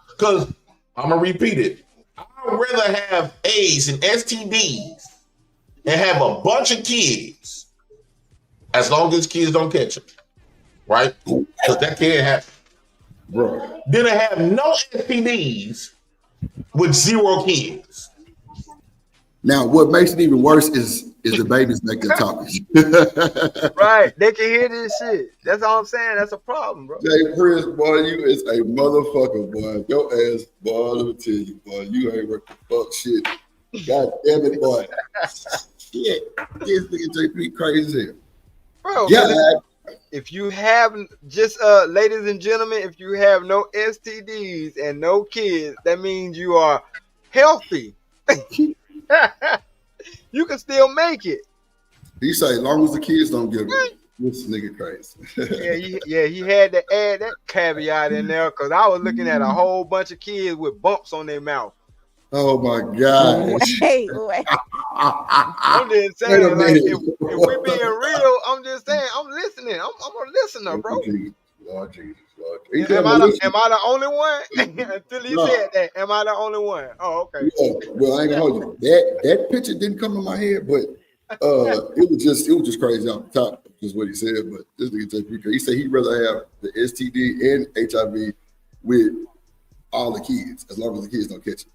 Because I'm gonna repeat it. I'd rather have AIDS and STDs and have a bunch of kids as long as kids don't catch them. Right? Because that can't happen. Bro. Then I have no STDs with 0 kids. Now, what makes it even worse is the babies back there talking. Right. They can hear this shit. That's all I'm saying. That's a problem, bro. Jay Chris, boy, you is a motherfucker, boy. Your ass, boy, let me tell you, boy, you ain't worth the fuck shit. God damn it, boy. Shit. This nigga JP crazy as hell. Bro, yeah. If you have just ladies and gentlemen, if you have no STDs and no kids, that means you are healthy. You can still make it. He say, as long as the kids don't get it, this nigga crazy. He had to add that caveat in there because I was looking at a whole bunch of kids with bumps on their mouth. Oh my God. Wait. I'm just saying, like, if we being real, I'm just saying, I'm listening. I'm a listener, bro. Lord Jesus. Am I the only one? Until he said that. Am I the only one? Oh, okay. Yeah. Well, I ain't gonna hold you. That picture didn't come in my head, but it was just crazy off the top, just what he said. But this nigga JP, he said he'd rather have the STD and HIV with all the kids, as long as the kids don't catch it.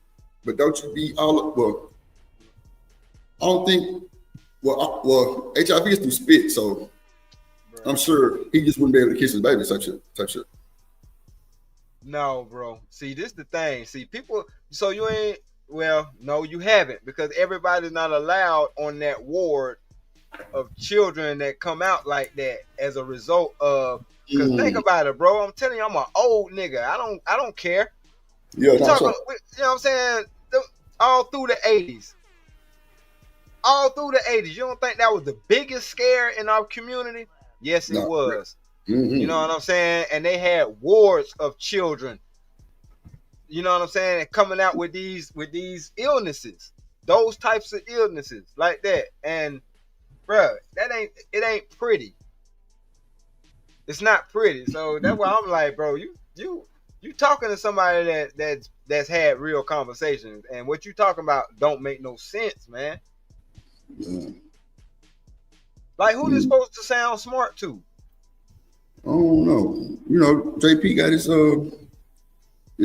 But don't you be well, I don't think well HIV is through spit, so I'm sure he just wouldn't be able to kiss his baby, type shit. No, bro. See, this is the thing. See, people, so you ain't, well, no, you haven't, because everybody's not allowed on that ward of children that come out like that as a result of. Because think about it, bro. I'm telling you, I'm an old nigga. I don't care. Yeah, you know what I'm saying? All through the 80s. All through the 80s. You don't think that was the biggest scare in our community? Yes, it was. Mm-hmm. You know what I'm saying? And they had wards of children. You know what I'm saying? And coming out with these illnesses. Those types of illnesses like that. And bruh, it ain't pretty. It's not pretty. So that's why I'm like, bro, you talking to somebody that's had real conversations, and what you talking about don't make no sense, man. Yeah. Like, who this supposed to sound smart to? I don't know. You know, JP got his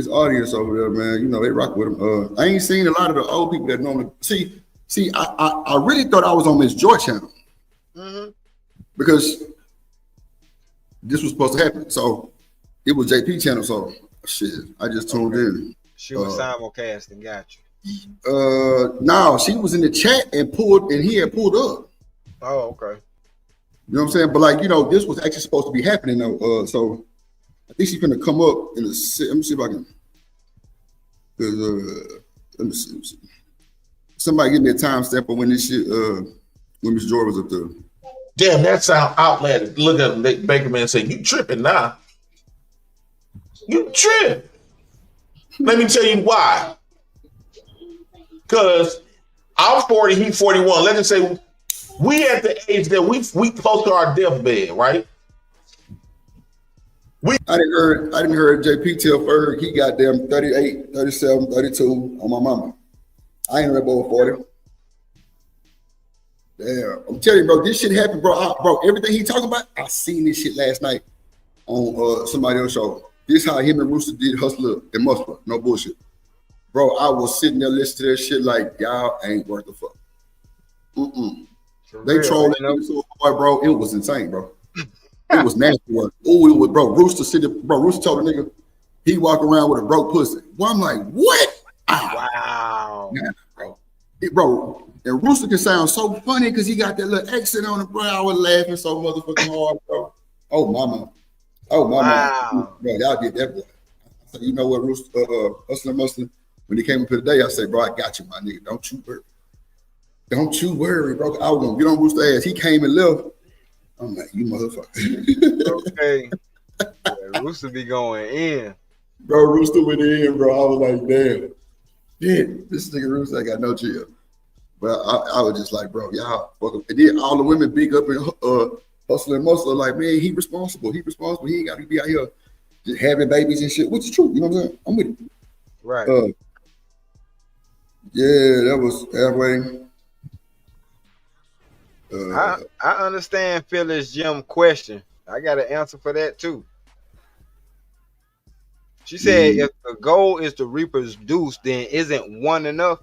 audience over there, man. You know, they rock with him. I ain't seen a lot of the old people that normally see. I really thought I was on Miss Joy channel because this was supposed to happen. So it was JP channel. So shit, I just tuned in. She was simulcasting, got you. No, she was in the chat and he had pulled up. Oh, okay. You know what I'm saying? But like, you know, this was actually supposed to be happening though. So I think she's gonna come up in the. Let me see if I can. Let me see. Somebody give me a timestamp of when this shit. When Miss Joy was up there. Damn, that sound outlandish. Look at Baker Man and say, "You tripping now? You trip." Let me tell you why. Because I'm 40, he's 41. Let's just say we at the age that we close to our deathbed, right? I didn't hear JP tell Ferg he got them 38, 37, 32 on my mama. I ain't about 40. Damn, I'm telling you, bro, this shit happened, bro. Bro, everything he talking about, I seen this shit last night on somebody else's show. This how him and Rooster did Hustler and Muscle. No bullshit. Bro, I was sitting there listening to that shit like, y'all ain't worth the fuck. They trolling so hard, bro. It was insane, bro. It was nasty work. Oh, it was, bro. Rooster told the nigga he walk around with a broke pussy. Well, I'm like, what? Wow. Yeah, bro. And Rooster can sound so funny because he got that little accent on it, bro. I was laughing so motherfucking hard, bro. Oh, mama. Wow. Bro, y'all get that, boy. I said, you know what, Rooster, Hustler Muslim, when he came up here today, I said, bro, I got you, my nigga. Don't you worry. Don't you worry, bro. I was going to get on Rooster's ass. He came and left. I'm like, you motherfucker. Okay. Yeah, Rooster be going in. Bro, Rooster went in, bro. I was like, damn. Shit, this nigga Rooster ain't got no chill. But I was just like, bro, y'all fuck him. And then all the women big up and Hustler and Muscle like, man, he responsible. He ain't got to be out here just having babies and shit, which is true. You know what I'm saying? I'm with it. Right. Yeah, that was halfway. I understand Phyllis Jim question. I got an answer for that too. She said, if the goal is to reproduce, then isn't one enough?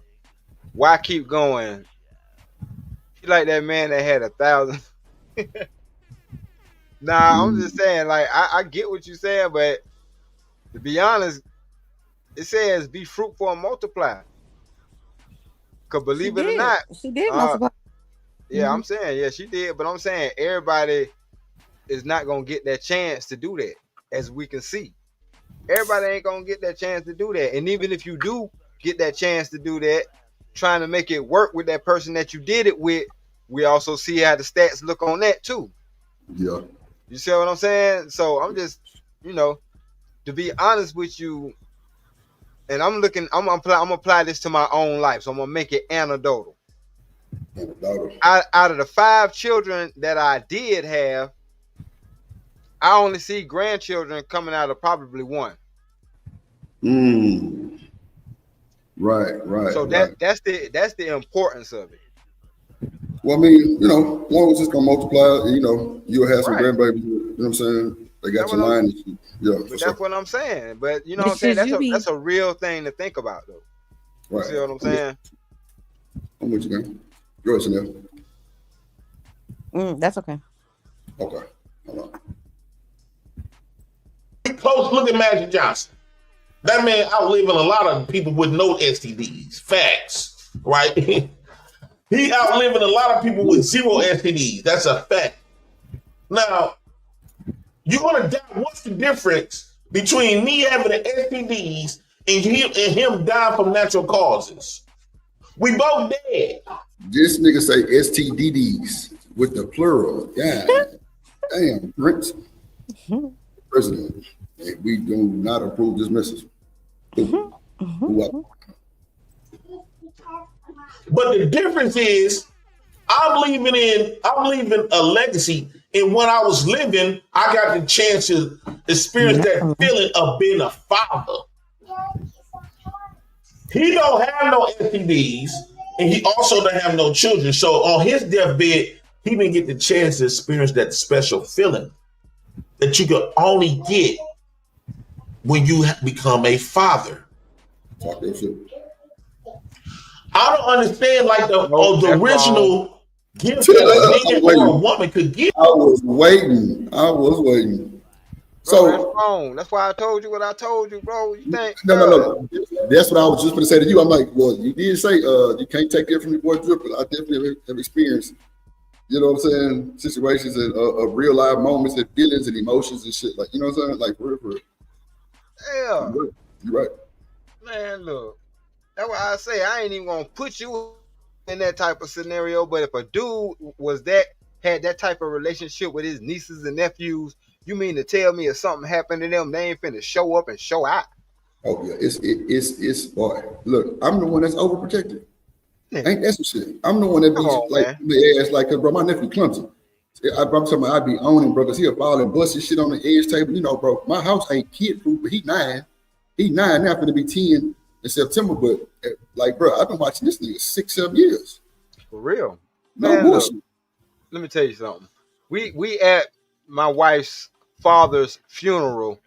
Why keep going? She like that man that had 1,000. Nah, I'm just saying, like, I get what you're saying, but to be honest, it says be fruitful and multiply. Because believe it or not, she did multiply. Yeah, I'm saying, yeah, she did, but I'm saying everybody is not gonna get that chance to do that, as we can see. Everybody ain't gonna get that chance to do that. And even if you do get that chance to do that, trying to make it work with that person that you did it with, we also see how the stats look on that too. Yeah. You see what I'm saying? So I'm just, to be honest with you, and I'm gonna apply this to my own life. So I'm gonna make it anecdotal. Out of the 5 children that I did have, I only see grandchildren coming out of probably 1. Right. So that's the importance of it. Well, I mean, as long as it's gonna multiply, you'll have some grandbabies. You know what I'm saying? They got your line. Yeah, but that's what I'm saying. But you know what I'm saying? That's a real thing to think about, though. Right. You see what I'm saying? I'm with you, man. Go ahead, Chanel. That's okay. Okay. Hold on. Close look at Magic Johnson. That man outliving a lot of people with no STDs. Facts, right? He outliving a lot of people with 0 STDs. That's a fact. Now, you're gonna die. What's the difference between me having the STDs and him dying from natural causes? We both dead. This nigga say STDs with the plural. Yeah. Damn, Prince. President. Hey, we do not approve this message. But the difference is, I'm leaving a legacy. And when I was living, I got the chance to experience that feeling of being a father. He don't have no STDs, and he also don't have no children. So on his deathbed, he didn't get the chance to experience that special feeling that you could only get when you become a father. I don't understand like the original gift that a man or a woman could give. I was waiting. So that's why I told you what I told you, bro. You think? No. That's what I was just going to say to you. I'm like, well, you did say you can't take it from your boy Drip, but I definitely have experienced, you know what I'm saying, situations and of real life moments and feelings and emotions and shit. Like, you know what I'm saying? Like, for real. Yeah. You're right. Man, look. That's why I say I ain't even gonna put you in that type of scenario. But if a dude had that type of relationship with his nieces and nephews, you mean to tell me if something happened to them, they ain't finna show up and show out? Oh yeah, it's boy. Look, I'm the one that's overprotected. Ain't that some shit? I'm the one that be the ass like, bro, my nephew Clemson. I'm talking about I be owning, bro, because he'll fall and bust his shit on the edge table. You know, bro, my house ain't kid proof, but he 9. He 9 now, finna be 10 in September. But like, bro, I've been watching this nigga 6-7 years. For real. No bullshit. Let me tell you something. We at my wife's father's funeral,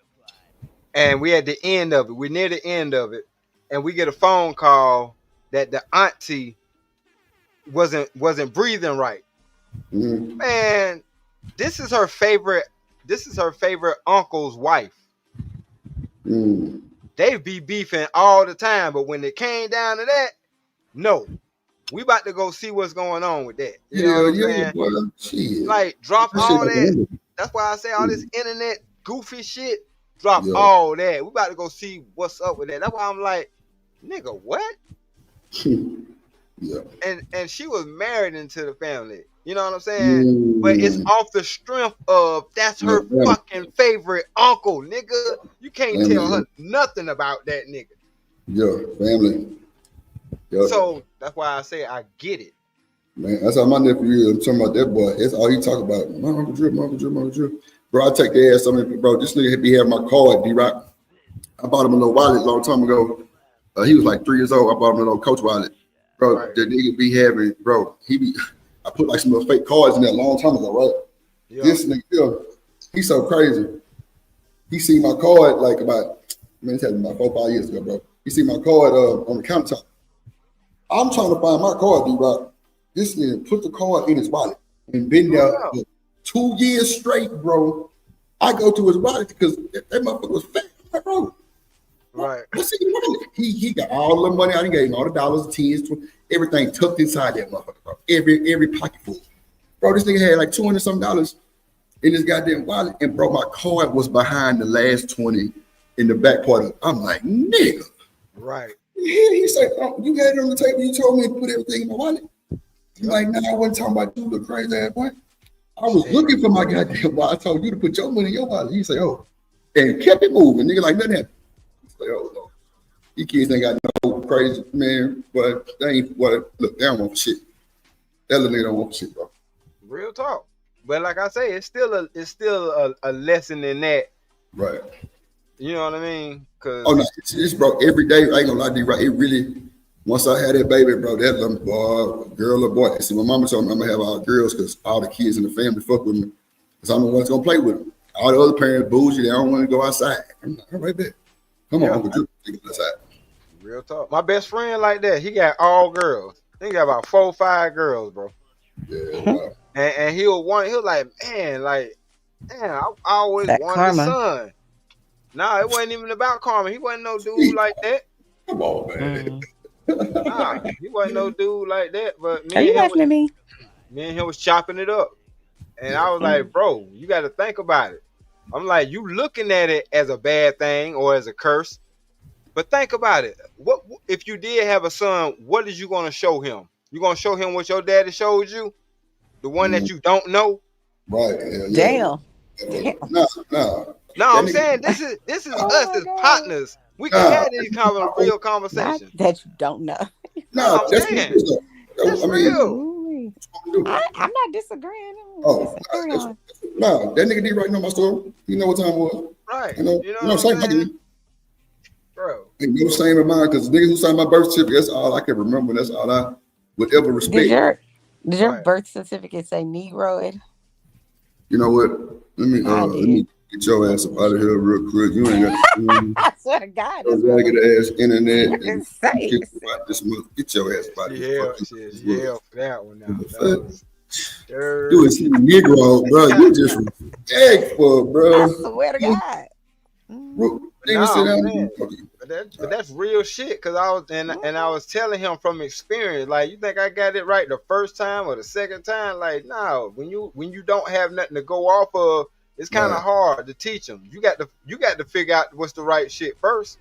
and we at the end of it. We're near the end of it, and we get a phone call that the auntie wasn't breathing right. Mm-hmm. Man, this is her favorite uncle's wife. Mm. They be beefing all the time, but when it came down to that, no. We about to go see what's going on with that. You know what I'm saying? Like, drop all that. That's why I say all this internet goofy shit. Drop all that. We about to go see what's up with that. That's why I'm like, nigga, what? And she was married into the family. You know what I'm saying? But it's off the strength of that's her fucking favorite uncle, nigga. You can't tell her nothing about that nigga. Family. So that's why I say I get it. Man, that's how my nephew is. I'm talking about that boy. That's all he talk about. My Uncle Drip. Bro, I take the ass. Bro, this nigga be having my card, D-Rock. I bought him a little wallet a long time ago. He was like 3 years old. I bought him a little Coach wallet. Bro, the nigga be having, bro, I put like some little fake cards in there a long time ago, right? Yeah. This nigga, he's so crazy. He seen my card like about 4-5 years ago, bro. He seen my card on the countertop. I'm trying to find my card, D-Rock. This nigga put the card in his wallet and been there for 2 years straight, bro. I go to his wallet because that motherfucker was fat, bro. Right. What's in the wallet? He got all the money. I done gave him all the dollars, tens, everything tucked inside that motherfucker, bro. Every pocket full. Bro, this nigga had like $200 something in his goddamn wallet, and bro, my card was behind the last 20 in the back part of it. I'm like, nigga. Right. He said, you had it on the table. You told me to put everything in my wallet. He's like, nah, I wasn't talking about you, the crazy ass boy. I was looking for my goddamn wallet. I told you to put your money in your wallet. He said, oh, and kept it moving. Nigga, like nothing happened. He's like, oh, no. These kids ain't got no crazy, man. But they ain't, look, they don't want shit. That little nigga don't want shit, bro. Real talk. But like I say, it's still a lesson in that. Right. You know what I mean? Cause no, it's bro, every day, I ain't gonna lie to you, right? It really, once I had that baby, bro, that little boy, girl or boy. See, my mama told me I'm gonna have all girls because all the kids in the family fuck with me. Because I'm the one that's gonna play with them. All the other parents bougie, they don't want to go outside. I'm like, all right, bet. Come on, Uncle Drew, take it outside. Real talk. My best friend like that, he got all girls. He got about 4 or 5 girls, bro. Yeah, wow. And he'll like, man, I always wanted a son. No, it wasn't even about karma. He wasn't no dude like that. Come on, man. Nah, he wasn't no dude like that. But Are you laughing at me? Me and him was chopping it up, and I was like, bro, you got to think about it. I'm like, you looking at it as a bad thing or as a curse, but think about it. What if you did have a son? What is you gonna show him? You gonna show him what your daddy showed you, the one that you don't know? Right. Damn. No. No, I'm saying this is us as partners. We can have these kind of real conversations. That you don't know. No, that's real. I'm not disagreeing. No, that nigga did right know my story. You know what time it was. Right. You know same thing. Bro. Ain't no same in mine because niggas who signed my birth certificate, that's all I can remember. That's all I would ever respect. Did your birth certificate say Negroid? You know what? Let me get your ass up out of here real quick. You ain't got I swear to God. get ass internet. And say get your ass out of here. Yeah, for that one now. You was Negro, bro. You just respectful, bro. I swear to God. But that's real shit. Cause I was and I was telling him from experience, like, you think I got it right the first time or the second time? Like, no. When you don't have nothing to go off of, it's kind of hard to teach them. You got to figure out what's the right shit first.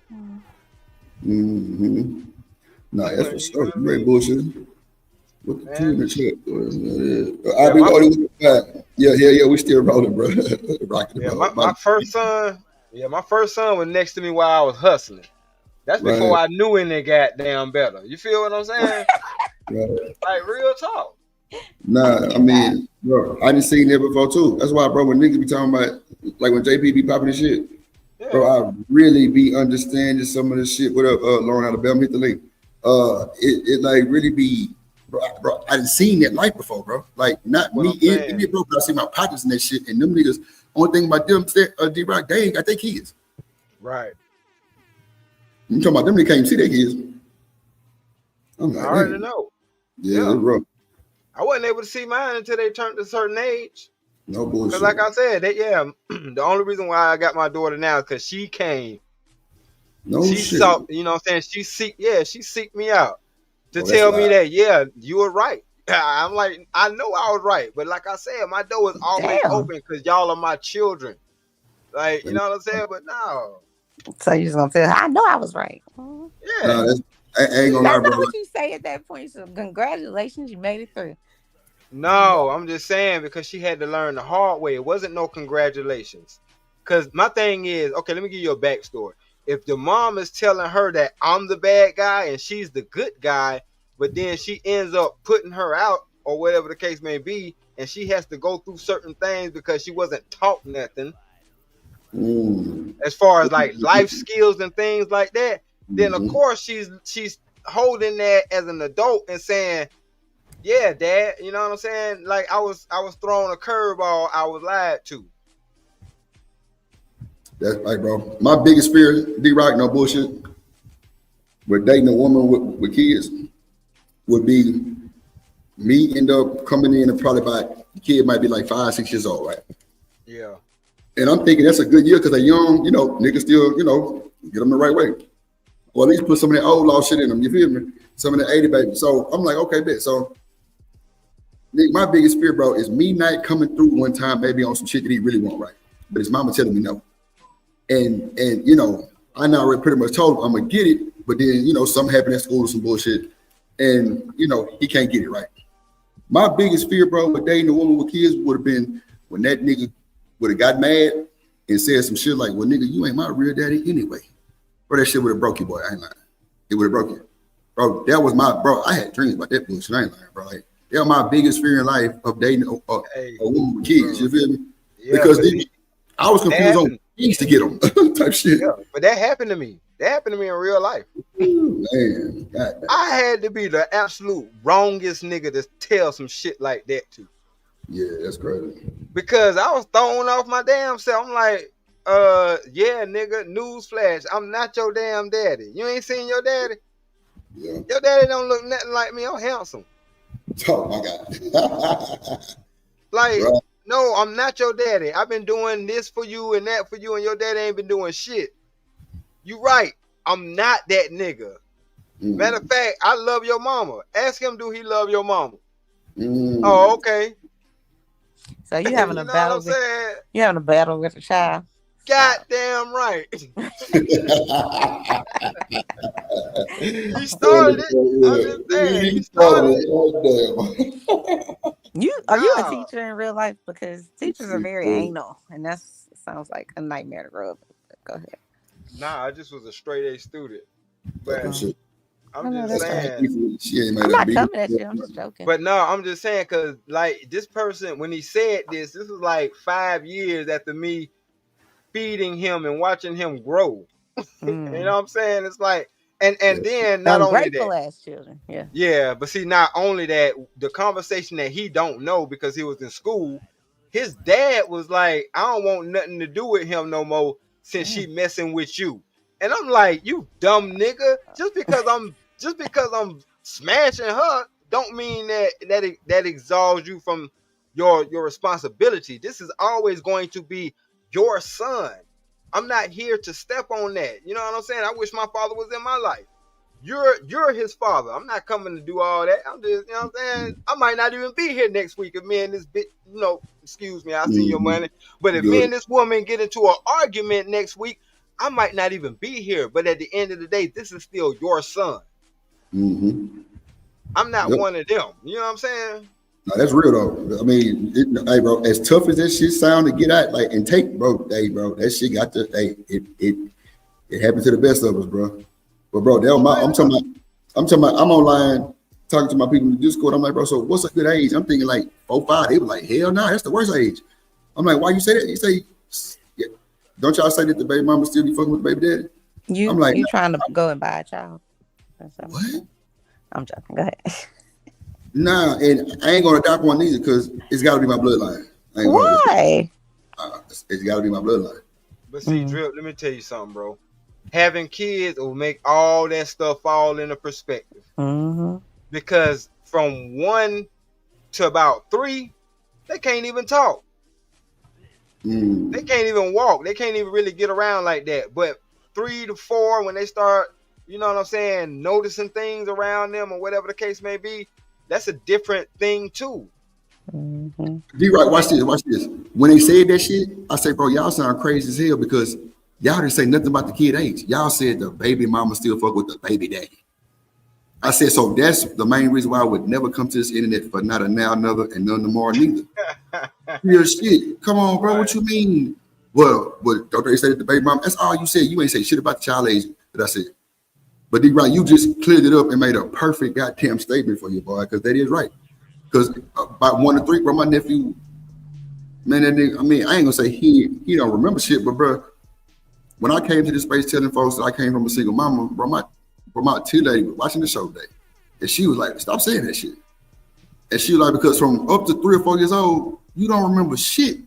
Mm-hmm. Nah, that's for sure. You ain't bullshit. What the two in the chat? I've been going back. Yeah. We still rolling, bro. Rocking my first son. Yeah, my first son was next to me while I was hustling. That's before I knew any goddamn better. You feel what I'm saying? Like real talk. Nah, I mean, bro, I didn't see that before too. That's why, bro, when niggas be talking about, like when JP be popping this shit, bro, I really be understanding some of this shit. What up, Lauren Alabama? Hit the link. It like really be, bro, I didn't seen that life before, bro. Like not me in it, bro, but I see my partners in that shit, and them niggas. Only thing about them, D-Rock, they ain't got their kids. Right. You talking about them? They can't even see their kids. I'm like, I already know. Yeah, bro. I wasn't able to see mine until they turned a certain age. No bullshit. Because like I said, the only reason why I got my daughter now is because she came. No she shit. Saw, you know what I'm saying? She seeked me out to tell me that, you were right. I'm like, I know I was right, but like I said, my door is always open because y'all are my children. Like, you know what I'm saying? But no. So you're just gonna tell her, I know I was right. Yeah. Nah, I ain't gonna lie, That's bro. not what you say at that point. So congratulations, you made it through. No, I'm just saying because she had to learn the hard way. It wasn't no congratulations. Because my thing is, okay, let me give you a backstory. If the mom is telling her that I'm the bad guy and she's the good guy, but then she ends up putting her out or whatever the case may be, and she has to go through certain things because she wasn't taught nothing as far as like life skills and things like that, then of course she's holding that as an adult and saying, yeah, Dad, you know what I'm saying? Like I was thrown a curveball, I was lied to. That's right, bro. My biggest fear, D-Rock, no bullshit, with dating a woman with kids would be me end up coming in and probably the kid might be like 5-6 years old, right? Yeah. And I'm thinking that's a good year because they're young, niggas still, get them the right way. Or at least put some of that old law shit in them, you feel me? Some of that 80 baby. So I'm like, okay, bet. So Nick, my biggest fear, bro, is me not coming through one time maybe on some shit that he really want, right? But his mama telling me no. And I now already pretty much told him I'm gonna get it, but then, something happened at school or some bullshit. And, he can't get it right. My biggest fear, bro, with dating a woman with kids would have been when that nigga would have got mad and said some shit like, well, nigga, you ain't my real daddy anyway. Bro, that shit would have broke you, boy. I ain't lying. It would have broke you. Bro, that was I had dreams about that bullshit. I ain't lying, bro. Like, that was my biggest fear in life of dating a woman with kids. You feel me? Yeah, because I was confused on things to get them type shit. Yeah, but that happened to me. That happened to me in real life. Man, God. I had to be the absolute wrongest nigga to tell some shit like that to. Yeah, that's crazy. Because I was thrown off my damn self. I'm like, yeah, nigga, newsflash, I'm not your damn daddy. You ain't seen your daddy? Yeah. Your daddy don't look nothing like me. I'm handsome. Oh my God. Like, right. No, I'm not your daddy. I've been doing this for you and that for you, and your daddy ain't been doing shit. You right. I'm not that nigga. Matter of fact, I love your mama. Ask him, do he love your mama? Oh, okay. So you having a battle? You having a battle with a child? Goddamn right. He started it. I'm just saying. He started it. Are you a teacher in real life? Because teachers are very anal, and that sounds like a nightmare to grow up with. Go ahead. Nah, I just was a straight A student. But I'm know, just that's saying. I'm not coming at you. I'm just joking. But no, I'm just saying because like this person, when he said this was like 5 years after me feeding him and watching him grow. You know what I'm saying? It's like, and then not only ungrateful that, ass children. Yeah. yeah, but see, not only that, the conversation that he don't know because he was in school, his dad was like, I don't want nothing to do with him no more since she messing with you. And I'm like, you dumb nigga. Just because I'm smashing her don't mean that exalts you from your responsibility. This is always going to be your son. I'm not here to step on that. You know what I'm saying? I wish my father was in my life. You're his father. I'm not coming to do all that. I'm just, you know what I'm saying? I might not even be here next week if me and this bitch, excuse me, I see your money. But if me and this woman get into an argument next week, I might not even be here. But at the end of the day, this is still your son. I'm not one of them. You know what I'm saying? No, that's real though. I mean, hey, bro, as tough as that shit sound to get out, like, and take, bro, hey, bro, that shit got to, hey, it happened to the best of us, bro. But bro, I'm talking about, I'm online talking to my people in the Discord. I'm like, bro, so what's a good age? I'm thinking like 4, 5. They were like, hell no, that's the worst age. I'm like, why you say that? You say, yeah. Don't y'all say that the baby mama still be fucking with the baby daddy? I'm like, you trying to go and buy a child? What? I'm joking. Go ahead. Nah, and I ain't gonna adopt one either because it's got to be my bloodline. Why? It's got to be my bloodline. But see, Drip, let me tell you something, bro. Having kids will make all that stuff fall into perspective. Because from 1 to about 3, they can't even talk. They can't even walk. They can't even really get around like that. But 3 to 4, when they start, you know what I'm saying, noticing things around them or whatever the case may be, that's a different thing too. D-Right, watch this. When they said that shit, I say, bro, y'all sound crazy as hell because y'all didn't say nothing about the kid age. Y'all said the baby mama still fuck with the baby daddy. I said, so that's the main reason why I would never come to this internet for not a now, another, and none tomorrow neither. Real shit. Come on, bro. What you mean? Well, don't they say that the baby mama? That's all you said. You ain't say shit about the child age that I said. But D-Right, you just cleared it up and made a perfect goddamn statement for you, boy, because that is right. Because about 1 to 3, bro, my nephew, man, that nigga, I mean, I ain't gonna say he don't remember shit, but bro, when I came to this space telling folks that I came from a single mama, bro, my tea lady was watching the show today, and she was like, "Stop saying that shit." And she was like, because from up to 3 or 4 years old, you don't remember shit.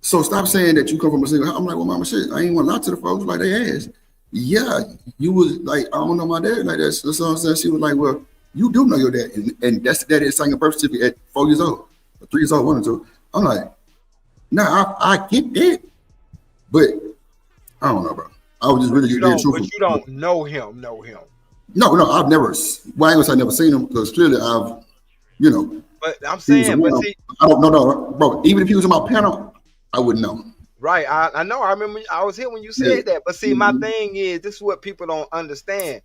So stop saying that you come from a single. I'm like, well, mama, shit, I ain't want to lie to the folks like they asked. Yeah, you was like, I don't know my dad like that. So that's what I'm saying. She was like, well, you do know your dad, and that's the daddy that's signing a birth certificate at 4 years old, or 3 years old, 1 or 2. I'm like, nah, I get that, but I don't know, bro. I was just really But you don't know him. No, I've never. Well, I ain't gonna say I've never seen him because clearly I've, But I'm saying, but see, I don't know, bro. Even if he was on my panel, I wouldn't know. Right, I know. I remember I was here when you said that. But see, my thing is, this is what people don't understand.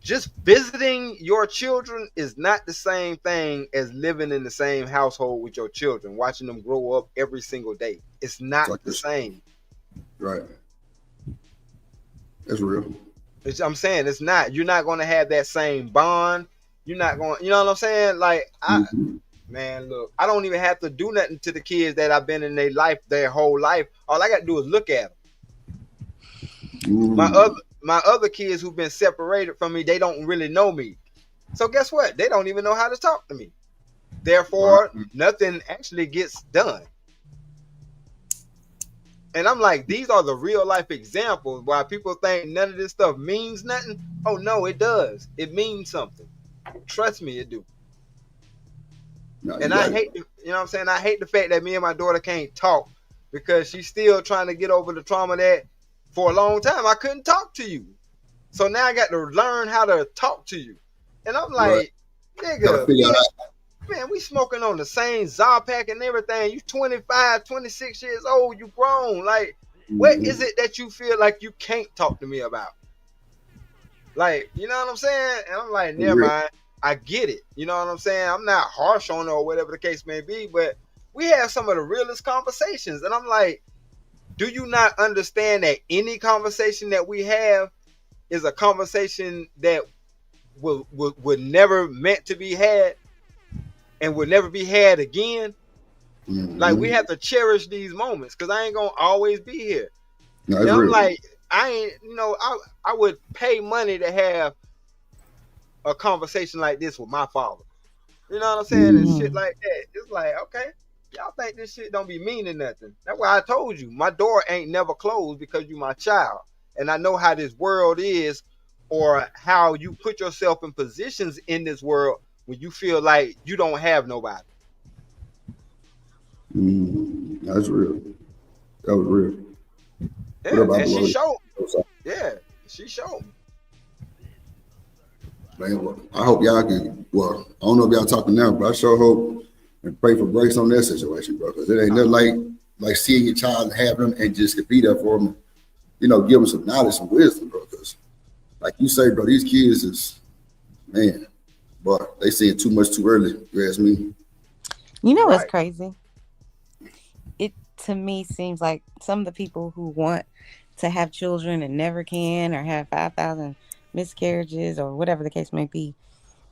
Just visiting your children is not the same thing as living in the same household with your children, watching them grow up every single day. It's not the same. Right. That's real. I'm saying it's not. You're not going to have that same bond. You're not going. You know what I'm saying? Like, man, look, I don't even have to do nothing to the kids that I've been in their whole life. All I got to do is look at them. My other kids who've been separated from me, they don't really know me. So guess what? They don't even know how to talk to me. Therefore, nothing actually gets done. And I'm like, these are the real life examples why people think none of this stuff means nothing. Oh no, it does. It means something. Trust me, it do. No, and I hate, you know what I'm saying? I hate the fact that me and my daughter can't talk because she's still trying to get over the trauma that for a long time, I couldn't talk to you. So now I got to learn how to talk to you. And I'm like, nigga, man, we smoking on the same Zarpack and everything. You 25, 26 years old, you grown. Like, what is it that you feel like you can't talk to me about? Like, you know what I'm saying? And I'm like, never mind. I get it. You know what I'm saying? I'm not harsh on her or whatever the case may be, but we have some of the realest conversations. And I'm like, do you not understand that any conversation that we have is a conversation that would never meant to be had and will never be had again? Like, we have to cherish these moments because I ain't gonna always be here. No, and I'm like, I ain't, you know, I would pay money to have a conversation like this with my father. You know what I'm saying? And shit like that. It's like, okay, y'all think this shit don't be meaning nothing. That's why I told you, my door ain't never closed because you my child. And I know how this world is, or how you put yourself in positions in this world when you feel like you don't have nobody. That's real. That was real. Yeah, and she showed me. Yeah, she showed me. Man, well, I hope y'all can. Well, I don't know if y'all talking now, but I sure hope and pray for grace on that situation, bro. Because it ain't nothing like seeing your child and having them and just be there for them. You know, give them some knowledge and wisdom, bro. Because, like you say, bro, these kids is, man, but they see it too much too early. You ask me. You know what's crazy? It to me seems like some of the people who want to have children and never can, or have 5,000 miscarriages or whatever the case may be,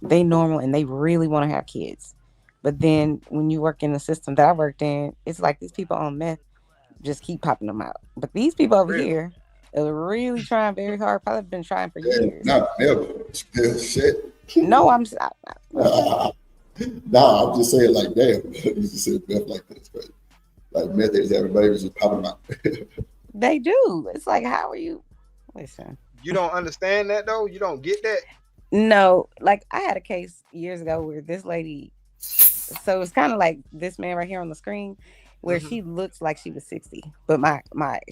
they normal and they really want to have kids. But then when you work in the system that I worked in, it's like these people on meth just keep popping them out. But these people over here are really trying very hard. Probably been trying for years. Never. Shit. No, I'm I'm just saying, like, damn, you just said meth like this, but like meth is everybody was just popping them out. They do. It's like, how are you? Listen. You don't understand that though? You don't get that? No, like I had a case years ago where this lady, so it's kind of like this man right here on the screen, where she looks like she was 60, but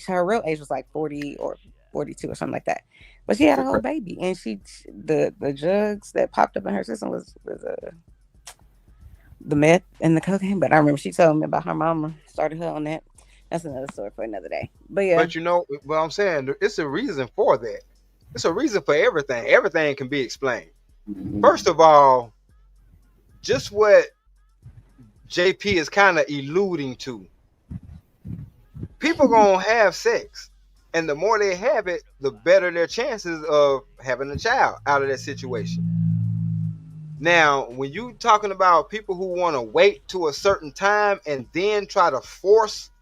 her real age was like 40 or 42 or something like that. But she had a whole baby, and the drugs that popped up in her system was the meth and the cocaine. But I remember she told me about her mama started her on that. That's another story for another day. But yeah. But you know what I'm saying? It's a reason for that. It's a reason for everything. Everything can be explained. First of all, just what JP is kind of alluding to. People gonna have sex, and the more they have it, the better their chances of having a child out of that situation. Now, when you talking about people who want to wait to a certain time and then try to force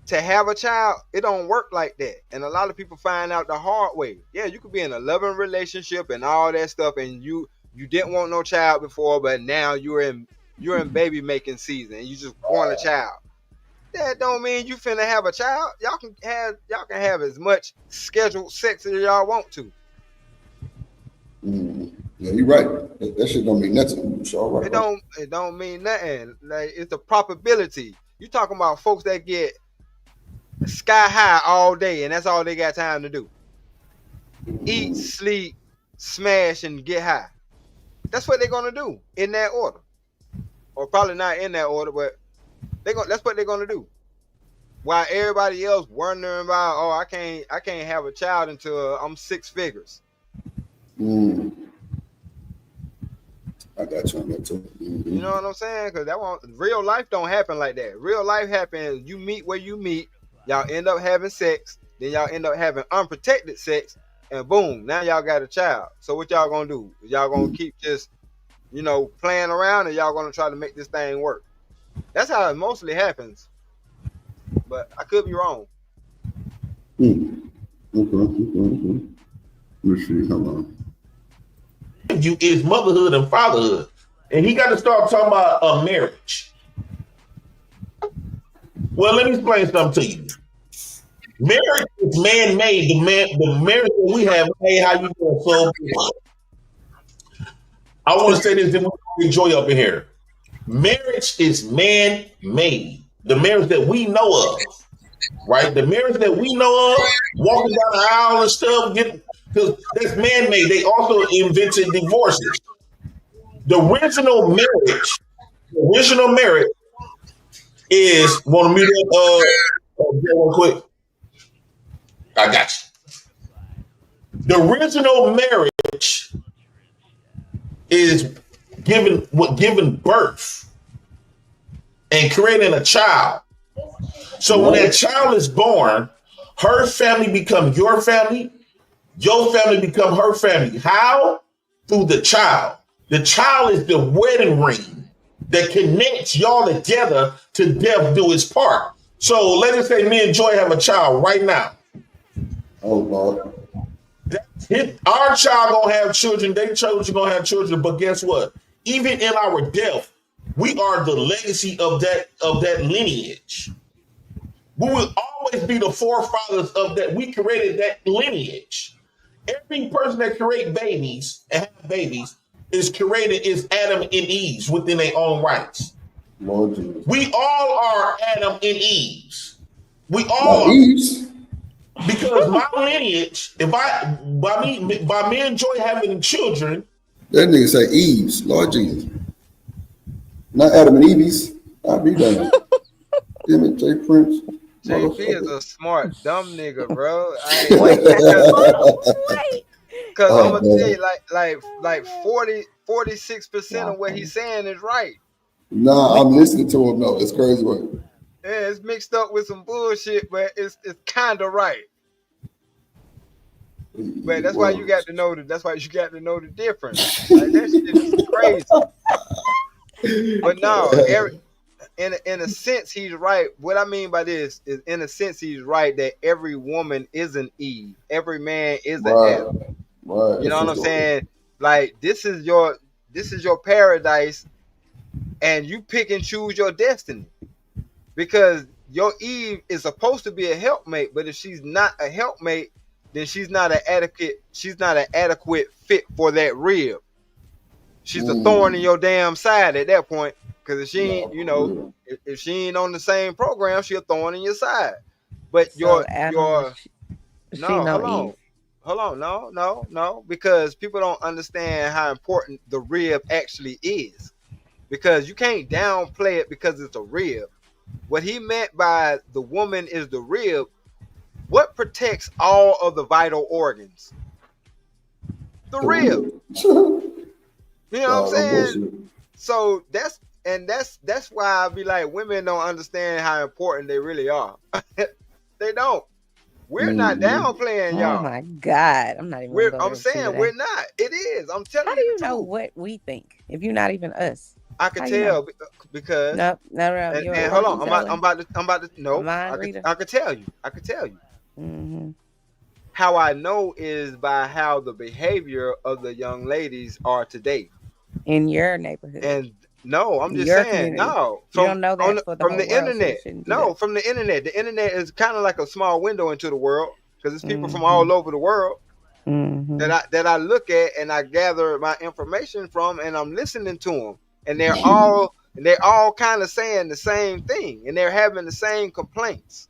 to have a child, it don't work like that. And a lot of people find out the hard way. Yeah, you could be in a loving relationship and all that stuff, and you didn't want no child before, but now you're in baby making season and you just want a child. That don't mean you finna have a child. Y'all can have as much scheduled sex as y'all want to. Yeah, you're right. That shit don't mean nothing. Sure, right, it don't mean nothing. Like, it's the probability. You talking about folks that get sky high all day and that's all they got time to do. Eat, sleep, smash, and get high. That's what they're gonna do in that order. Or probably not in that order, but that's what they're gonna do. While everybody else wondering about, oh, I can't have a child until I'm 6 figures. I got you on that too. You know what I'm saying? Because real life don't happen like that. Real life happens, you meet where you meet, y'all end up having sex, then y'all end up having unprotected sex, and boom, now y'all got a child. So what y'all gonna do? Y'all gonna keep just, playing around, and y'all gonna try to make this thing work? That's how it mostly happens. But I could be wrong. Okay. Let's see. Hold on. You is motherhood and fatherhood, and he got to start talking about a marriage. Well, let me explain something to you. Marriage is man-made. The marriage that we have. Hey, how you doing? So, I want to say this, then we'll enjoy up in here. Marriage is man-made. The marriage that we know of. right? The marriage that we know of, walking down the aisle and stuff, because that's man-made. They also invented divorces. The original marriage is, want to meet up, real quick. I got you. The original marriage is giving birth and creating a child. So when that child is born, her family become your family become her family. How? Through the child. The child is the wedding ring that connects y'all together to death do its part. So let us say me and Joy have a child right now. Oh Lord. Our child gonna have children, their children gonna have children, but guess what? Even in our death, we are the legacy of that lineage. We will always be the forefathers of that. We created that lineage. Every person that create babies and have babies is Adam and Eve within their own rights. Lord Jesus. We all are Adam and Eve. We all are. Eves. Because my lineage, by me and Joy having children. That nigga say Eves, Lord Jesus. Not Adam and Eve's. I'll be done. Damn it, J Prince. JP is a smart, dumb nigga, bro. Because I'm gonna tell you, like 46% of what he's saying is right. Nah, I'm listening to him. No, it's crazy work. Yeah, it's mixed up with some bullshit, but it's kind of right. But that's why you got to know that's why you got to know the difference. Like, that shit is crazy. But no, in a sense, he's right. What I mean by this is, in a sense, he's right that every woman is an Eve, every man is an Adam. Right. You know what I'm saying? Like, this is your paradise, and you pick and choose your destiny. Because your Eve is supposed to be a helpmate, but if she's not a helpmate, then she's not an adequate fit for that rib. She's a thorn in your damn side at that point. Because if she ain't, if she ain't on the same program, she's a thorn in your side. But hold on, no, because people don't understand how important the rib actually is. Because you can't downplay it because it's a rib. What he meant by the woman is the rib. What protects all of the vital organs? The rib. You know what I'm saying? So that's why I be like, women don't understand how important they really are. They don't. We're not downplaying y'all. Oh my God, I'm not even. I'm saying we're not. It is. I'm telling you. How do you know what we think if you're not even us? I can tell because no. And hold on, I'm about to. No, I could tell you. Mm-hmm. How I know is by how the behavior of the young ladies are today in your neighborhood. And no, I'm just saying, no. You don't know that from the internet. No, from the internet. The internet is kind of like a small window into the world because it's people from all over the world that I look at and I gather my information from, and I'm listening to them, and they're all kind of saying the same thing, and they're having the same complaints.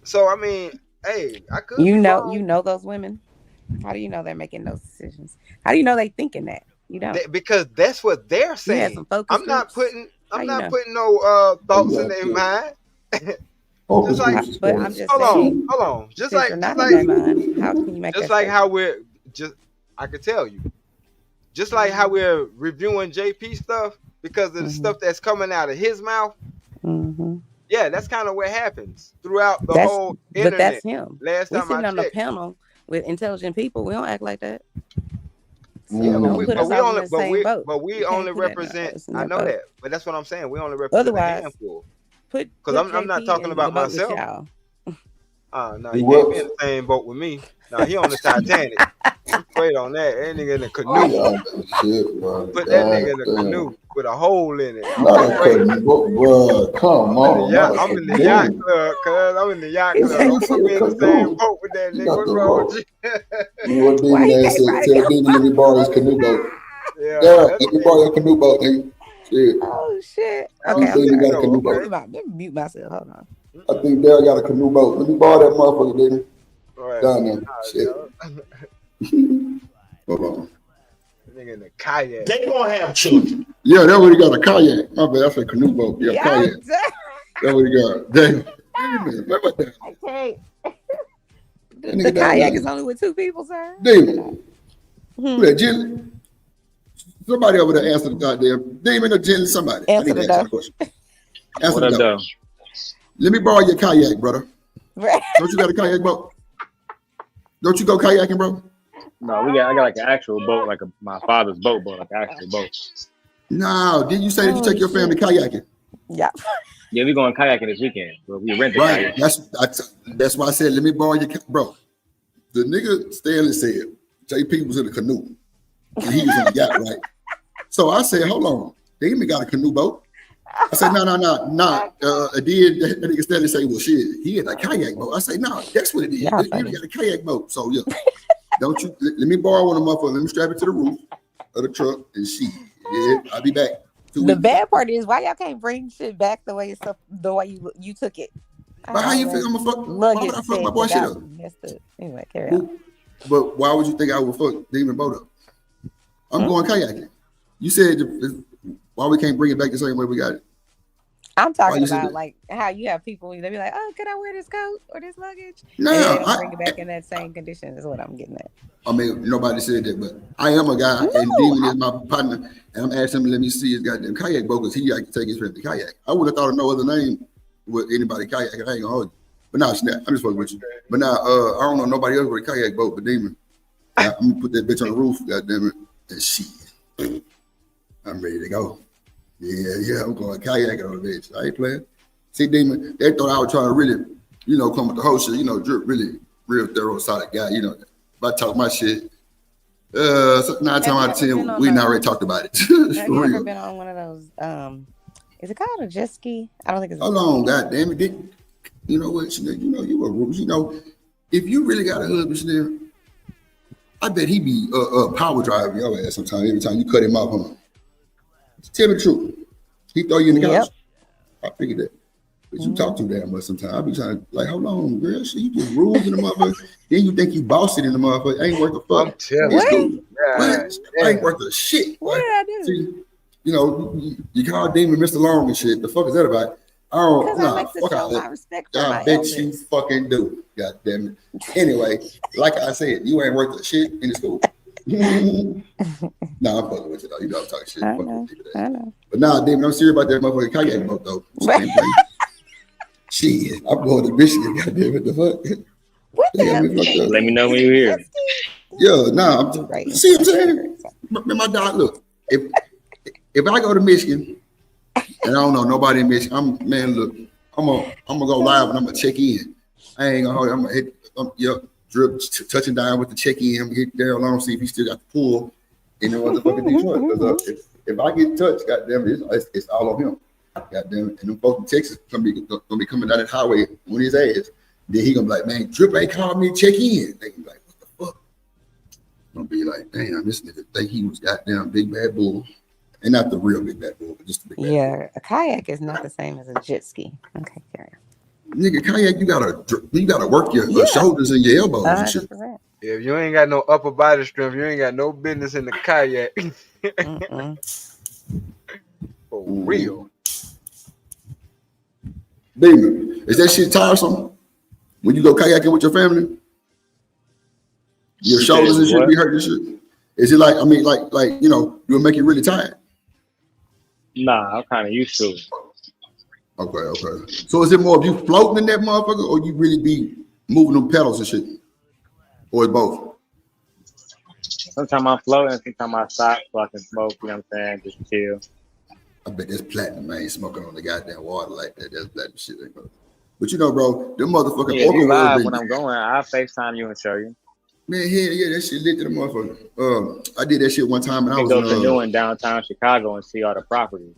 So I mean, hey, I could. You know those women. How do you know they're making those decisions? How do you know they thinking that? You know, because that's what they're saying. I'm not putting no thoughts in their mind. Just like, but I'm just hold on. Just like how can you make just that like statement? how we're just. I could tell you. Just like how we're reviewing JP stuff because of the stuff that's coming out of his mouth. Yeah, that's kind of what happens throughout the whole internet. But that's him. Last We're time sitting I on the checked. panel with intelligent people. We don't act like that. Yeah, but we only put represent. that I know boat. that, but that's what I'm saying. We only represent a handful. Because I'm not talking about myself. No, he can't be in the same boat with me. No, he on the Titanic. Wait on that. That nigga in the canoe. Put that nigga in the canoe with a hole in it. Come on. I'm in the yacht club, cuz. I'm in the yacht club. Don't put me in the same boat with that nigga. What's wrong with you? You want Demon ass to tell Demon let me borrow his canoe boat. Yeah, let me borrow your canoe boat, nigga. Yeah. Oh shit. I Okay, think I'm David got a sorry. canoe boat. Let me mute myself. Hold on. I think Dale got a canoe boat. Let me borrow that motherfucker, David. Down there. Shit. Hold on. Nigga in the kayak. They gonna have children. Yeah, that what he got, a kayak. My bad, that's a canoe boat. Yeah, kayak. That what he got. Damn. Remember that? Okay. That The nigga down kayak there. is only with 2 people, sir. Damon. Who that, Jen? Somebody over there answer the goddamn. Damon or Jen, somebody. Answer I need the to ask door. you a question. Answer What the up, door. though? Let me borrow your kayak, brother. Right. Don't you got a kayak boat? Don't you go kayaking, bro? No, I got like an actual boat, like my father's boat, like an actual boat. No, didn't you say that you take your family kayaking? Yeah. Yeah, we going kayaking this weekend, but we rent a Right. kayak. That's why I said, let me borrow your bro. The nigga Stanley said JP was in a canoe and he was on a yacht, right? So I said, hold on, they even got a canoe boat. I said, no. Did that nigga Stanley say, well, shit, he had a kayak boat. I said, no, that's what it is. Yeah, He got a kayak boat. So yeah, don't you let me borrow one of them motherfuckers. Let me strap it to the roof of the truck and shit. Yeah, I'll be back. The bad part is why y'all can't bring shit back the way you took it. But how you think I'm gonna fuck? Why would I fuck my boy shit up? Anyway, carry on. But why would you think I would fuck Demon boat up? I'm going kayaking. You said why we can't bring it back the same way we got it? I'm talking you said about that? like how you have people they be like, oh, could I wear this coat or this luggage? No, and they don't bring it back in that same condition is what I'm getting at. I mean, nobody said that, but I am a guy, and Demon is my partner, and I'm asking him to let me see his goddamn kayak boat because he like to take his friend to kayak. I would have thought of no other name with anybody kayak. I ain't gonna hold you. But now, snap, I'm just fucking with you. But now, I don't know nobody else with a kayak boat but Demon. I'm gonna put that bitch on the roof, goddamn it, and shit. I'm ready to go. Yeah, I'm going kayaking on the bitch. I ain't playing. See, Demon, they thought I was trying to really, come with the whole shit. Drip really real thorough, solid guy. If I talk my shit, 9 times out of 10, we not already talked about it. Have you ever been on one of those? Is it called a jet ski? I don't think it's. Hold on, goddamn it! You know what? Chanel, you a rules. If you really got a husband, Chanel, I bet he be power driving your ass sometimes. Every time you cut him off, huh? Tell me the truth. He throw you in the couch. I figured that. But you talk too damn much sometimes. I be trying to hold on, girl. Shit, you get rules in the motherfucker. Then you think you bossing in the motherfucker. Ain't worth a fuck. I'm telling you. What? Ain't worth a shit. What did I do? See, you call Demon Mr. Long and shit. The fuck is that about? I like to show my respect for my I bet elders. you fucking do. God damn it. Anyway, like I said, you ain't worth a shit in the school. Nah, I'm fucking with you though. You know I'm talking shit. I know. But nah, Demon, I'm serious about that motherfucking kayak boat though. Shit, I'm going to Michigan. God damn it, the fuck. What the hell? Let me know when you're here. Yeah, nah. See what I'm saying? My dog, look. If I go to Michigan and I don't know nobody in Michigan, I'm gonna go live and I'm gonna check in. I ain't gonna hold it. I'm gonna hit Drip touching down with the check in. I'm gonna hit Daryl Long, see if he still got the pool in the motherfucking Detroit. Because if I get touched, goddamn it's all on him. Goddamn it. And them folks in Texas gonna be coming down that highway on his ass. Then he gonna be like, man, Drip ain't called me to check in. They gonna be like, what the fuck? I'm gonna be like, damn, this nigga think he was goddamn big bad bull. And not the real big bad bull, but just the big bad bull. A kayak is not the same as a jet ski. Okay, carry on. Nigga, kayak, you gotta work your shoulders and your elbows and shit. 100%. If you ain't got no upper body strength, you ain't got no business in the kayak. For real. Demon, is that shit tiresome when you go kayaking with your family? Your shoulders and shit be hurting and shit. Is it like you'll make you really tired? Nah, I'm kind of used to it. Okay. So is it more of you floating in that motherfucker, or you really be moving them pedals and shit, or it's both? Sometimes I'm floating, sometimes I stop so I can smoke. You know what I'm saying? Just chill. I bet that's platinum, man. Smoking on the goddamn water like that. That's platinum shit. But bro, them motherfucking if you live when I'm going, I'll FaceTime you and show you. Man, that shit lit to the motherfucker. I did that shit one time, and I was go to New in downtown Chicago and see all the properties.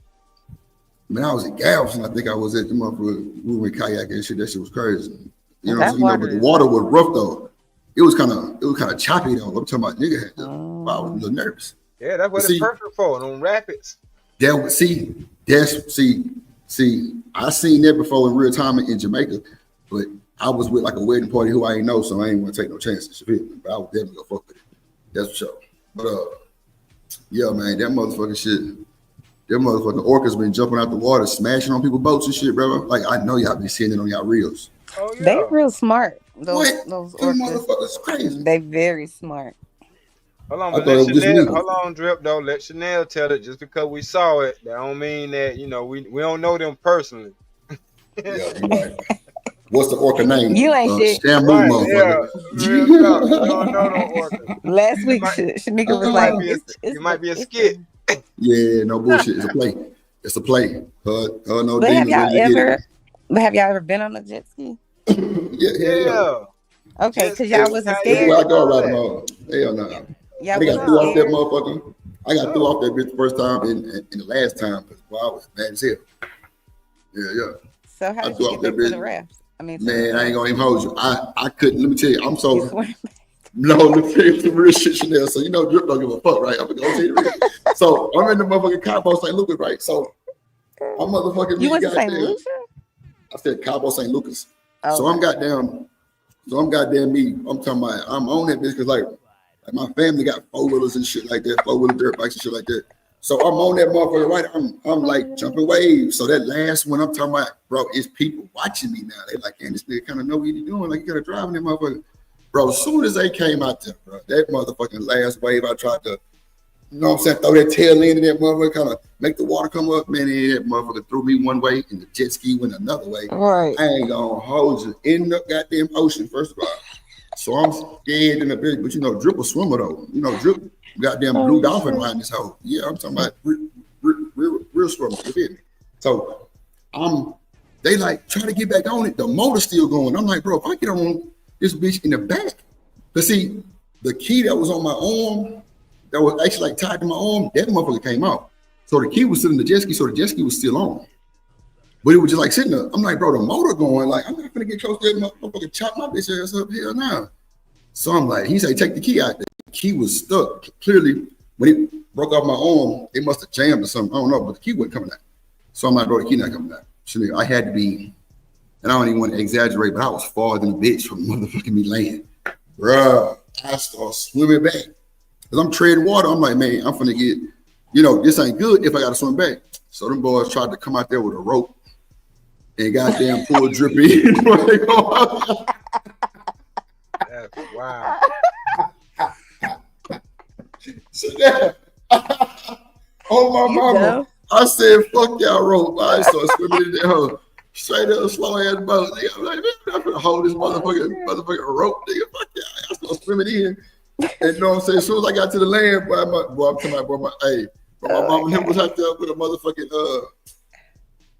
Man, I was in Galveston. I think I was at the motherfucker. We went kayaking and shit. That shit was crazy. You know what I'm saying? But the water was rough though. It was kind of choppy though. I'm talking about nigga had to. I was a little nervous. Yeah, that's what it's perfect for. On rapids. that see, I seen that before in real time in Jamaica, but I was with like a wedding party who I ain't know, so I ain't want to take no chances. You feel me? But I would definitely go fuck with it. That's for sure. But yeah, man, that motherfucking shit. Them motherfucking orcas been jumping out the water, smashing on people's boats and shit, bro. Like I know y'all been seeing it on y'all reels. Oh, yeah. They real smart. Those Them orcas. motherfuckers crazy. They very smart. Hold on, I but thought it let was just Chanel, me. hold on, Drip, though. Let Chanel tell it. Just because we saw it, that don't mean that, you know, we don't know them personally. Yeah, you right. What's the orca name? You ain't shit. Shamu, Right, motherfucker. yeah. Real talk. We don't know them orcas. Last week, Shanika was like, It might be a skit. Yeah, no bullshit. It's a play. It's a play. No But have demons. y'all Let you get it. ever been on a jet ski? Yeah. Okay, because y'all wasn't That's scared. where I go right now. Hell no. Y'all I got wasn't threw off that scared? motherfucker. I got threw off that bitch the first time and the last time because I was mad as hell. Yeah. So how I did threw you off get that back to the bitch. rafts? I mean, Man, I ain't gonna even hold you. I couldn't. Let me tell you, I'm so. No, let me tell you some real shit, Chanel. So you know, Drip don't give a fuck, right? I'm gonna go tell you the real. So I'm in the motherfucking Cabo St. Lucas, right? So I'm motherfucking. You went to St. goddamn- Lucia? I said Cabo St. Lucas. Oh, So I'm goddamn. So I'm goddamn me. I'm talking about. I'm on that bitch because like my family got 4-wheelers and shit like that, 4-wheeler dirt bikes and shit like that. So I'm on that motherfucker, right? I'm like jumping waves. So that last one I'm talking about, bro, is people watching me now. They like, man, this nigga kind of know what he doing. Like, you gotta drive in that motherfucker. Bro, as soon as they came out there, bro, that motherfucking last wave, I tried to, you know what I'm saying, throw that tail end of that motherfucker, kind of make the water come up. Man, that motherfucker threw me one way and the jet ski went another way. Right. I ain't gonna hold you in the goddamn ocean, first of all. So I'm scared in the bitch, but you know, Drip a swimmer though. You know, Drip goddamn blue dolphin behind this hole. Yeah, I'm talking about real swimmer. You feel me? So they like try to get back on it. The motor's still going. I'm like, bro, if I get on this bitch in the back, but see, the key that was on my arm, that was actually like tied to my arm, that motherfucker came out. So the key was still in the jet ski, so the jet ski was still on. But it was just like sitting there. I'm like, bro, the motor going, like, I'm not gonna get close to that motherfucker, chop my bitch ass up here now. So I'm like, he said, take the key out. The key was stuck. Clearly, when it broke off my arm, it must have jammed or something. I don't know, but the key wasn't coming out. So I'm like, bro, the key not coming out. So I had to be, and I don't even want to exaggerate, but I was farther than a bitch from motherfucking me laying. Bruh, I start swimming back. Because I'm treading water. I'm like, man, I'm finna get, you know, this ain't good if I gotta swim back. So them boys tried to come out there with a rope and goddamn pull Drip in. Wow. So that, oh my mama, I said, fuck y'all rope. I started swimming in that hole. Straight up, slow ass boat. Nigga, I'm like, man, I'm gonna hold this motherfucking rope, nigga. Fuck y'all. I started swimming in. And you know what I'm saying? As soon as I got to the land, boy, I'm talking about, my mom and him was out there with a motherfucking,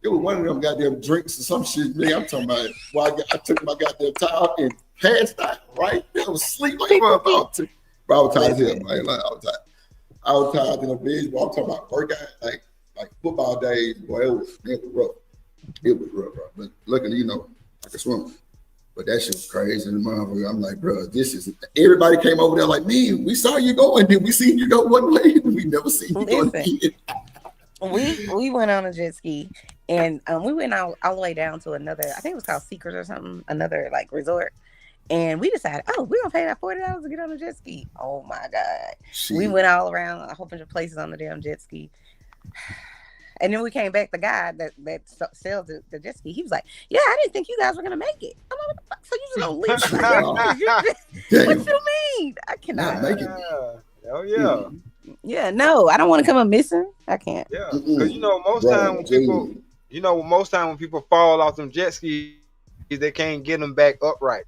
it was one of them goddamn drinks or some shit. Man, I'm talking about, well, I took my goddamn towel and passed out right there. I was asleep like about to. Bro, I was tired as hell, man. Like, I was tired in a bitch, but I'm talking about workout, like football days, boy, it was rough. It was rough, bro. But luckily, you know, I could swim. But that shit was crazy. And the motherfucker, I'm like, bro, this is, everybody came over there like, man, we saw you going. Did we see you go one way? We never seen you going again. We went on a jet ski and we went all the way down to another, I think it was called Secret or something, another like resort. And we decided, we're gonna pay that $40 to get on a jet ski. Oh my God. Shit. We went all around a whole bunch of places on the damn jet ski. And then we came back, the guy that sells the jet ski, he was like, yeah, I didn't think you guys were gonna make it. I'm like, what the fuck? So you just gonna leave? What you mean? I cannot make it. Oh yeah. Yeah, no, I don't want to come up missing. I can't. Yeah, because you know most time when people fall off them jet skis, they can't get them back upright.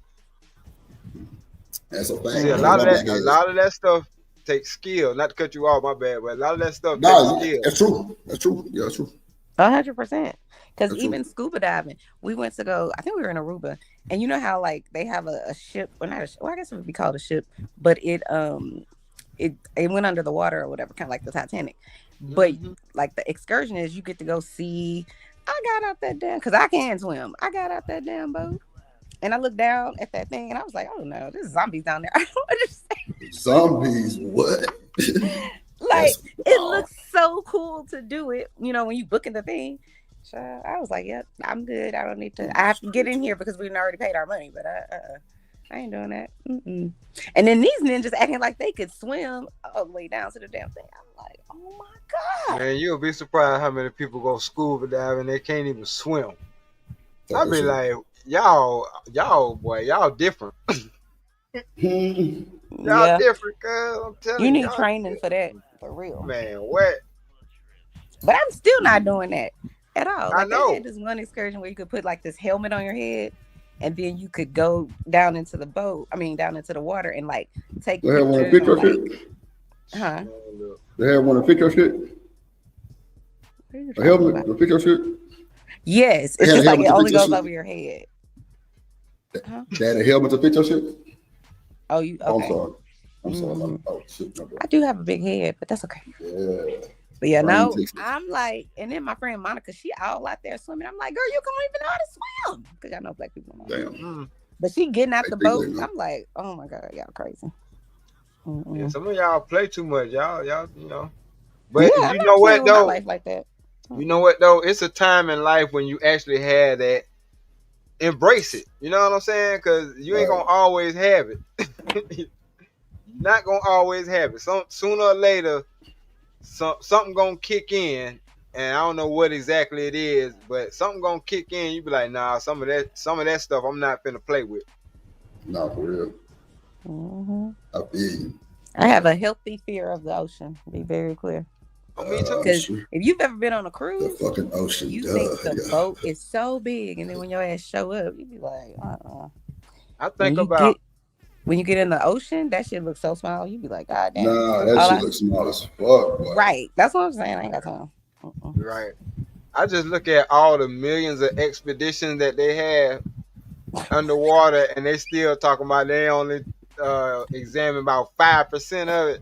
That's a fact. See, a lot of that stuff takes skill. Not to cut you off, my bad, but a lot of that stuff takes skill. That's true. That's true. Yeah, that's true. 100%. Because even scuba diving, we went to go, I think we were in Aruba, and you know how like they have a ship, well not a ship, well I guess it would be called a ship, but it went under the water or whatever, kind of like the Titanic. But like the excursion is you get to go see, I got out that damn, because I can swim. I got out that damn boat and I looked down at that thing and I was like, oh no, there's zombies down there. I don't understand. Zombies, what? Like it looks so so cool to do it. You know, when you booking the thing. So I was like, yep, I'm good. I don't need to. I have to get in here because we already paid our money, but I ain't doing that. Mm-mm. And then these ninjas acting like they could swim all the way down to the damn thing. I'm like, oh my God. Man, you'll be surprised how many people go scuba diving and they can't even swim. I be like, y'all, boy, y'all different. Y'all different, cuz I'm telling you. You need training for that, for real. Man, what? But I'm still not doing that at all. Like, I know. They had this one excursion where you could put like this helmet on your head, and then you could go down into the boat. I mean, down into the water and like take. They have one to fit your shit. Huh? They have one to fit your shit. A helmet to fit your shit. Yes, it's just like it only goes over your head. Huh? They had a helmet to fit your shit. Oh, you? Okay. Oh, I'm sorry. I'm sorry. Oh shit. No, I do have a big head, but that's okay. Yeah. But yeah, no, I'm like, and then my friend Monica, she all out there swimming. I'm like, girl, you don't even know how to swim, because y'all know black people know. Damn. But she getting out the boat. I'm like, oh my God, y'all crazy. Yeah, some of y'all play too much, y'all, you know. But yeah, you know what though? Life like that. You know what though? It's a time in life when you actually have that. Embrace it. You know what I'm saying? Because you ain't gonna always have it. You're not gonna always have it. Sooner or later, something gonna kick in, and I don't know what exactly it is, but something gonna kick in. You be like, nah, some of that stuff I'm not finna play with. Nah, for real. Mm-hmm. I feel you. I have a healthy fear of the ocean. To be very clear. Oh, me too. Because if you've ever been on a cruise, the fucking ocean, you think the boat is so big, and then when your ass show up, you be like, I think about when you get in the ocean, that shit looks so small. You be like, God damn. Nah, that shit looks small as fuck. Boy. Right. That's what I'm saying. I ain't got time. Right. I just look at all the millions of expeditions that they have underwater, and they still talking about they only examine about 5% of it.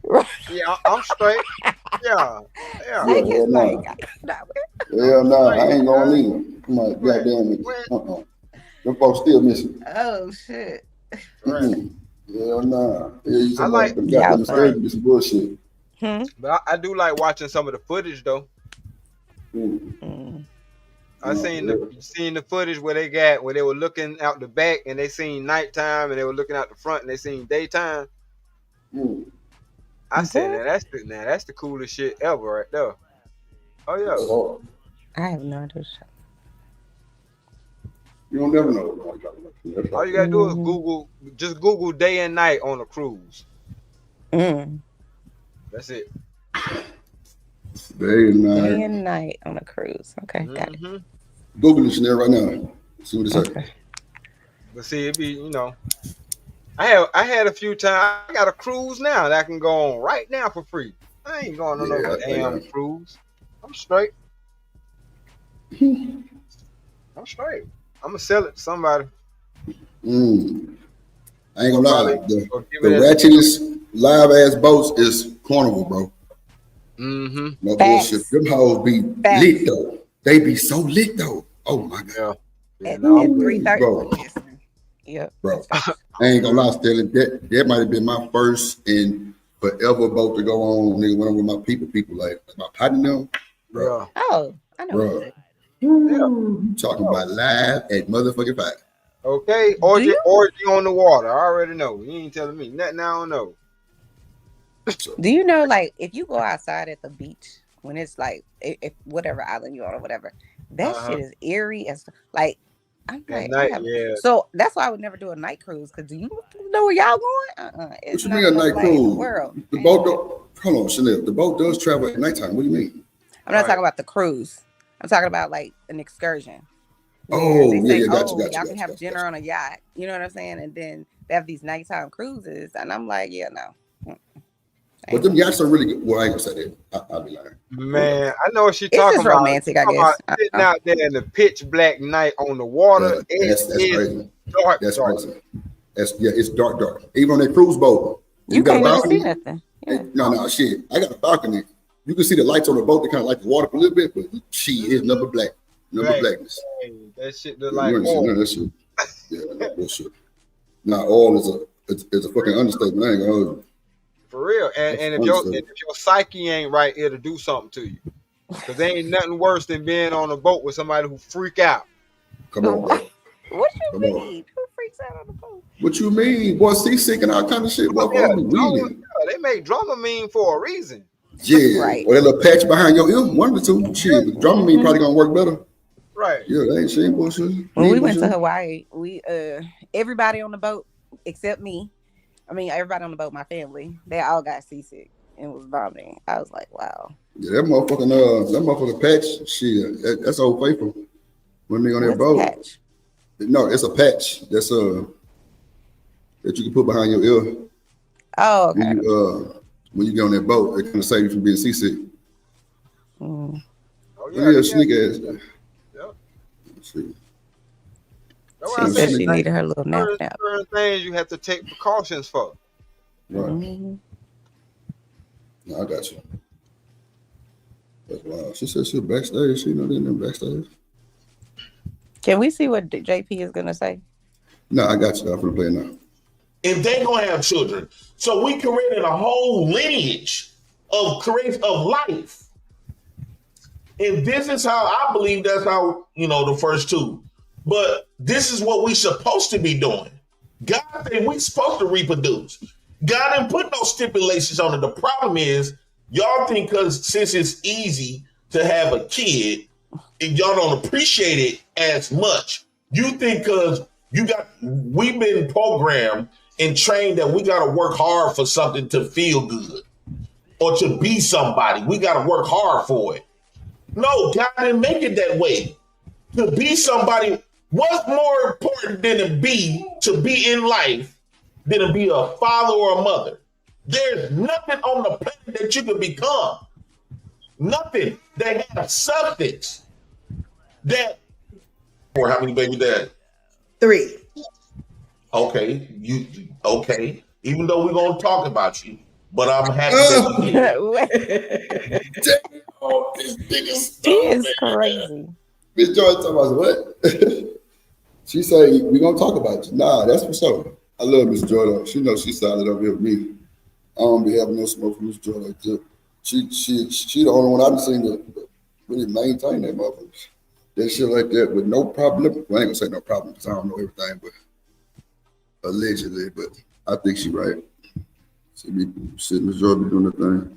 Yeah, I'm straight. Yeah. Hell no. I ain't gonna leave. Come on, goddamn it. Them folks still missing. Oh shit. Hell no. I like some bullshit. But I do like watching some of the footage though. I seen the footage where they were looking out the back and they seen nighttime, and they were looking out the front and they seen daytime. I said, that's the coolest shit ever right there. Oh yeah. I have no idea. You don't never know. All you gotta do is Google day and night on a cruise. That's it. Day and night on a cruise. Okay, got it. Google this there right now. See what it says. But see, it be, you know, I had a few times. I got a cruise now that I can go on right now for free. I ain't going on no damn cruise. I'm straight. I'm gonna sell it to somebody. I ain't gonna lie. The ratchetest live ass boats is Carnival, bro. No bullshit. Them hoes be lit though. They be so lit though. Oh my God. At 3:30. Bro. Yep. Bro. I ain't gonna lie, Stelly. That might have been my first and forever boat to go on. Nigga, when I'm with my people like my partner them. Bro. Oh, I know. Bro. Talking about live at motherfucking 5. Okay, orgy on the water. I already know. You ain't telling me nothing I don't know. Do you know, like, if you go outside at the beach when it's like, if whatever island you're on or whatever, that shit is eerie as like. I'm like, so that's why I would never do a night cruise. Because do you know where y'all going? What you mean a night cruise? The boat hold on, Chanel. The boat does travel at nighttime. What do you mean? I'm not talking about the cruise. I'm talking about like an excursion. Oh, yeah, got you. Y'all can have dinner on a yacht. You know what I'm saying? And then they have these nighttime cruises, and I'm like, yeah, no. But them yachts are really good. Well, I ain't gonna say that. I'll be lying. Man, I know what she's talking about. Romantic, I guess. Sitting out there in the pitch black night on the water. That's crazy. Dark. That's crazy. It's dark. Even on that cruise boat, you can't even see nothing. Yeah. No, shit. I got a balcony. You can see the lights on the boat. They kind of light the water up a little bit, but she is number blackness. That shit look like oil. That shit. Yeah, that bullshit. Nah, oil is a fucking understatement. I ain't gonna hold you. For real. And if your psyche ain't right, it'll do something to you. Because there ain't nothing worse than being on a boat with somebody who freak out. Come on, bro. What you mean? Who freaks out on the boat? What you mean? Boy, seasick and all kind of shit. Boy, They made Dramamine for a reason. Yeah. Right. Or that little patch behind your ear. One of the two. Shit. Dramamine probably gonna work better. Right. Yeah, they ain't shit bullshit. When we went to Hawaii, we everybody on the boat except me. I mean, everybody on the boat, my family, they all got seasick and was vomiting. I was like, wow. Yeah, that motherfucking patch, shit, that's Old Faithful. When they on that boat. Patch? No, it's a patch. That's that you can put behind your ear. Oh, okay. When you get on that boat, it kind of save you from being seasick. Mm. Oh, yeah, sneak ass. She needed her little nap. Certain things you have to take precautions for. Right. Mm-hmm. No, I got you. That's wild. She said she was backstage. She know they in there backstage. Can we see what JP is gonna say? No, I got you. I'm gonna play it now. If they gonna have children, so we created a whole lineage of life. And this is how I believe that's how, the first two. But this is what we supposed to be doing. God said we supposed to reproduce. God didn't put no stipulations on it. The problem is y'all think since it's easy to have a kid and y'all don't appreciate it as much. You think we've been programmed and trained that we got to work hard for something to feel good or to be somebody. We got to work hard for it. No, God didn't make it that way. To be somebody, what's more important than to be in life than to be a father or a mother? There's nothing on the planet that you can become. Nothing that has substance. Or how many baby dads? 3. Okay, okay. Even though we're gonna talk about you, but I'm happy that you did. Oh, this nigga He is crazy. Miss Joy talking about what? She say we gonna talk about you. Nah, that's for sure. I love Miss Joy though. She knows she's solid up here with me. I don't be having no smoke from Miss Joy like that. She the only one I've seen to really maintain that motherfucker. That shit like that with no problem. Well, I ain't gonna say no problem because I don't know everything, but allegedly, but I think she right. She Miss Joy be doing the thing.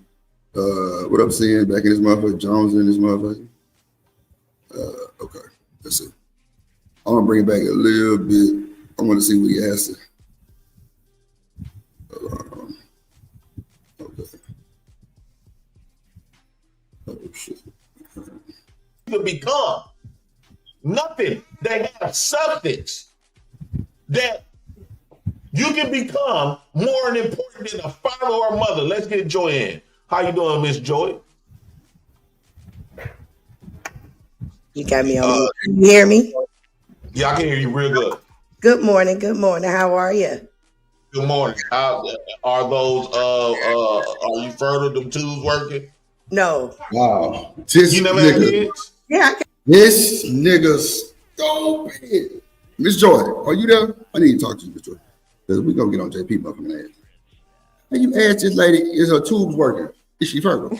What I'm seeing back in this motherfucker, Jones in this motherfucker. Okay, that's it. I'm gonna bring it back a little bit. I want to see what he asked okay. Oh shit. You can become nothing that has substance that you can become more important than a father or a mother. Let's get Joy in. How you doing, Miss Joy? You got me on mute. Can you hear me? Yeah, I can hear you real good. Good morning. Good morning. How are you? Good morning. Are you fertile? Them tubes working? No. Wow. You never had kids? Yeah. This nigga stupid. Miss Joy, are you there? I need to talk to you, Miss Joy. Because we're going to get on JP motherfucking ass. And you ask this lady, is her tubes working? Is she fertile?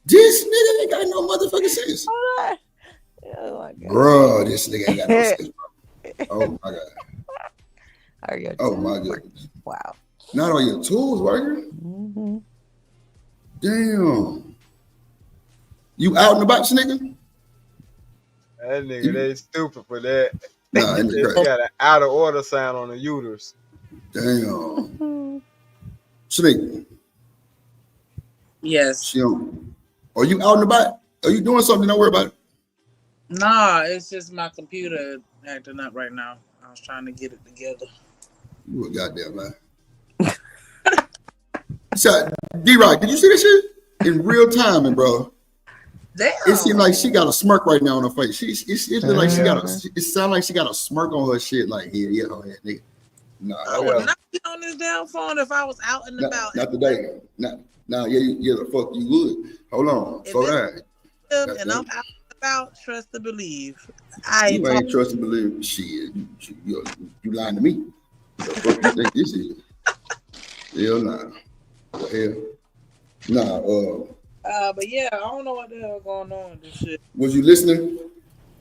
This nigga ain't got no motherfucking sense. Oh my God. Bro, this nigga ain't got no sense, bro. Oh my God. Oh my goodness. Wow. Not all your tools working? Mm-hmm. Damn. You out and about, nigga? That nigga, they stupid for that. Nah, they got an out of order sign on the uterus. Damn. Snake. Yes. Are you out and about? Are you doing something? Don't worry about it. Nah, it's just my computer acting up right now. I was trying to get it together. You a goddamn lie. So, D-Rock, did you see this shit? In real time, and bro. Damn. It seemed like she got a smirk right now on her face. It looked like she got it sounded like she got a smirk on her shit, like, yeah, nigga. Nah, I would not be on this damn phone if I was out and about. Not today. Nah, yeah, the fuck you would. Hold on. Slow down. And I'm out and about, trust to believe. You ain't trust to believe. Shit, you lying to me. The fuck you think this is? Hell nah. Hell. Nah. But yeah, I don't know what the hell going on with this shit. Was you listening?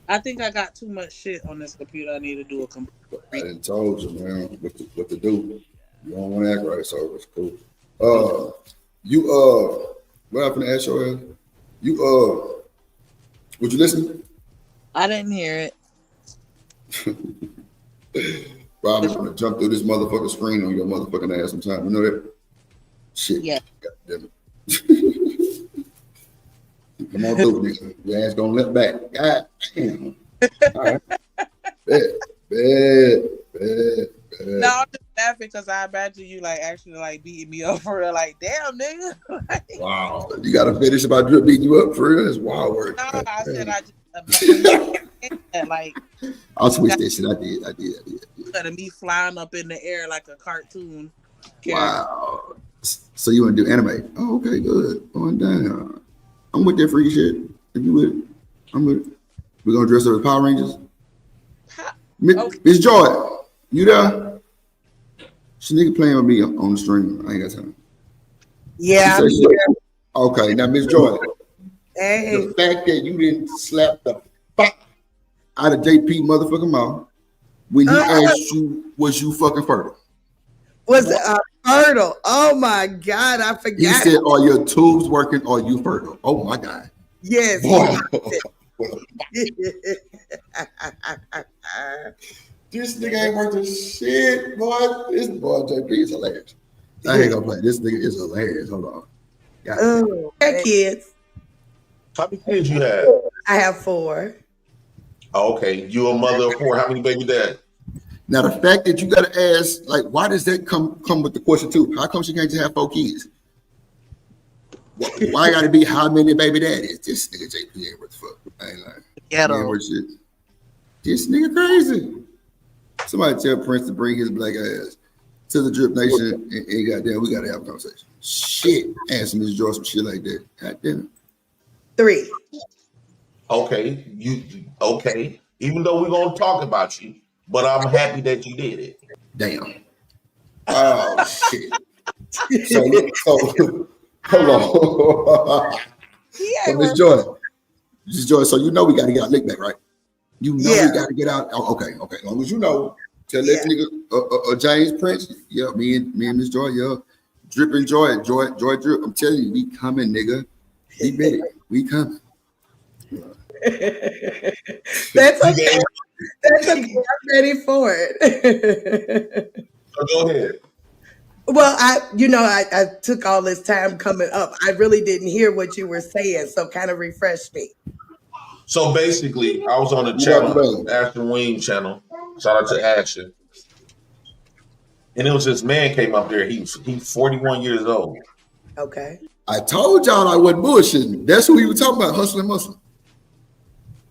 I think I got too much shit on this computer. I need to do a computer. I didn't told you, man, what to do. You don't want to act right, so it's cool. What happened to ask your ass? Would you listen? I didn't hear it. Bro, I'm gonna jump through this motherfucking screen on your motherfucking ass sometime. You know that? Shit. Yeah. God damn it. Come on through, nigga. Your ass gonna let back. God damn. All right. Bad. No, I'm just laughing because I imagine you like actually like beating me up for real. Like, damn, nigga. Wow. You gotta finish about Drip beating you up for real. That's wild work. No, I said I just like. I'll switch that shit. I did. Instead of me flying up in the air like a cartoon. Wow. So you want to do anime? Oh, okay, good. Going down. I'm with that freaky shit. If you with it, I'm with it. We're gonna dress up as Power Rangers. Miss Joy, you there? She nigga playing with me on the stream. I ain't got time. Yeah. Okay, now Miss Joy. Hey. The fact that you didn't slap the fuck out of JP motherfucking mouth when he asked you, was you fucking fertile? Was it fertile? Oh my God, I forgot. He said, are your tubes working? Are you fertile? Oh my God. Yes. This nigga ain't worth a shit, boy. This boy JP is hilarious. I ain't gonna play. This nigga is hilarious. Hold on. Oh, kids. How many kids you have? I have 4. Okay, you a mother of 4. How many baby dad? Now the fact that you gotta ask, like, why does that come with the question too? How come she can't just have 4 kids? Why gotta be how many baby daddies? This nigga JP ain't worth the fuck. I ain't lying. Ghetto. Shit. This nigga crazy. Somebody tell Prince to bring his black ass to the Drip Nation and goddamn, we gotta have a conversation. Shit, ask Miss Joy some shit like that. Goddamn. 3. Okay, okay. Even though we're gonna talk about you, but I'm happy that you did it. Damn. Oh shit. So hold on. So Miss Joy, so you know we gotta get our lick back, right? You know we gotta get out. Oh, okay. As long as you know, tell that nigga James Prince. Yeah, me and Miss Joy, Drip and Joy Drip. I'm telling you, we coming, nigga. Be ready. We coming. That's okay. That's okay. I'm ready for it. So go ahead. Well, I took all this time coming up. I really didn't hear what you were saying, so kind of refresh me. So basically, I was on the channel, Ashton Wing channel. Shout out to Ashton. And it was this man came up there. He's 41 years old. Okay. I told y'all I wasn't bullshitting. That's who he was talking about, Hustling Muscle.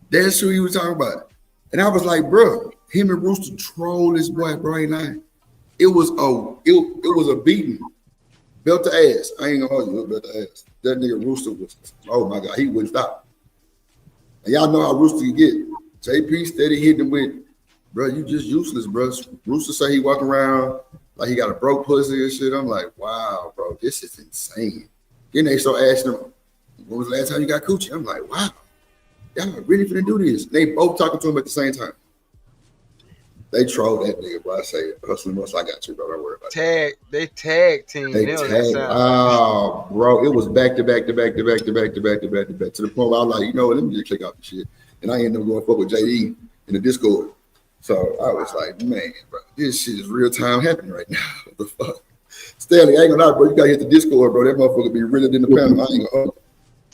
That's who he was talking about. And I was like, bro, him and Rooster troll this boy, bro, ain't lying. It was a beating. Belt to ass. I ain't gonna hold you, belt to ass. That nigga Rooster was, oh my God, he wouldn't stop. And y'all know how Rooster can get. JP steady hitting him with, bro, you just useless, bro. Rooster say he walking around like he got a broke pussy and shit. I'm like, wow, bro, this is insane. Then they start asking him, when was the last time you got coochie? I'm like, wow, y'all really finna do this. They both talking to him at the same time. They troll that nigga, bro. I say, Hustling Muscle, I got you, bro. Don't worry about it. They tag team. Oh, bro, it was back to back to the point where I was like, you know what, let me just click out the shit. And I ended up going fuck with JD in the Discord. So I was like, man, bro, this shit is real time happening right now. What the fuck? Stanley, I ain't gonna lie, bro. You gotta hit the Discord, bro. That motherfucker be realer than the panel. I ain't gonna.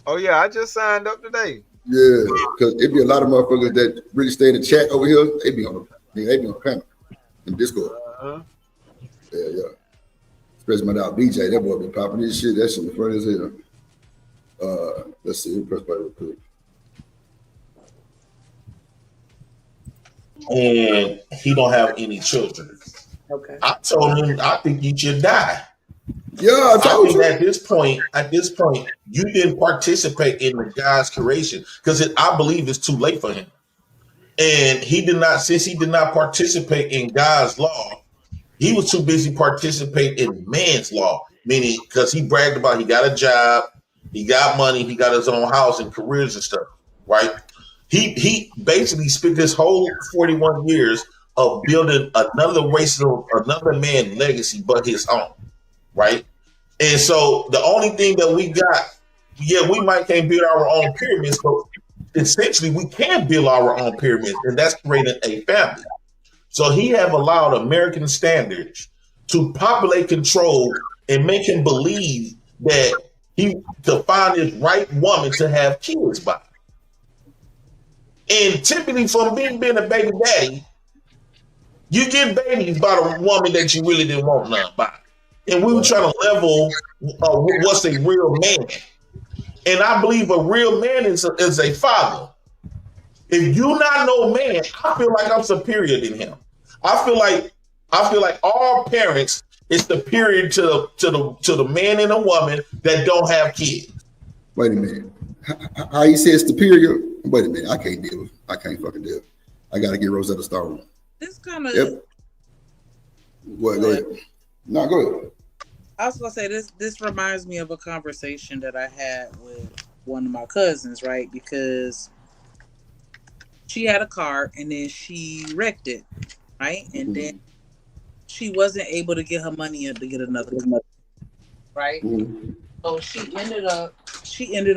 Oh yeah, I just signed up today. Yeah, because it be a lot of motherfuckers that really stay in the chat over here. They be on the panel in Discord. Yeah. Especially my dog BJ, that boy be popping this shit. That shit in front of his head. Let's see. Press play real quick. And he don't have any children. Okay. I told him I think you should die. Yeah, I think at this point, you didn't participate in the guy's creation because I believe it's too late for him. And he did not, since he did not participate in God's law, He was too busy participating in man's law, meaning because he bragged about he got a job, he got money, he got his own house and careers and stuff, right? He basically spent his whole 41 years of building another man legacy but his own, right? And so the only thing that we got, we might can't build our own pyramids, but essentially we can build our own pyramids, and that's creating a family. So he have allowed American standards to populate control and make him believe that he to find his right woman to have kids by. And typically from being a baby daddy, you get babies by the woman that you really didn't want none by. And we were trying to level what's a real man. And I believe a real man is a father. If you not no man, I feel like I'm superior than him. I feel like all parents is superior to the man and the woman that don't have kids. Wait a minute. How you say superior? Wait a minute. I can't fucking deal. I gotta get Rosetta Stone. This kind of. Yep. What? Go ahead. No, go ahead. I was gonna say this reminds me of a conversation that I had with one of my cousins, right? Because she had a car and then she wrecked it, right? And then she wasn't able to get her money in to get another car, right? So she ended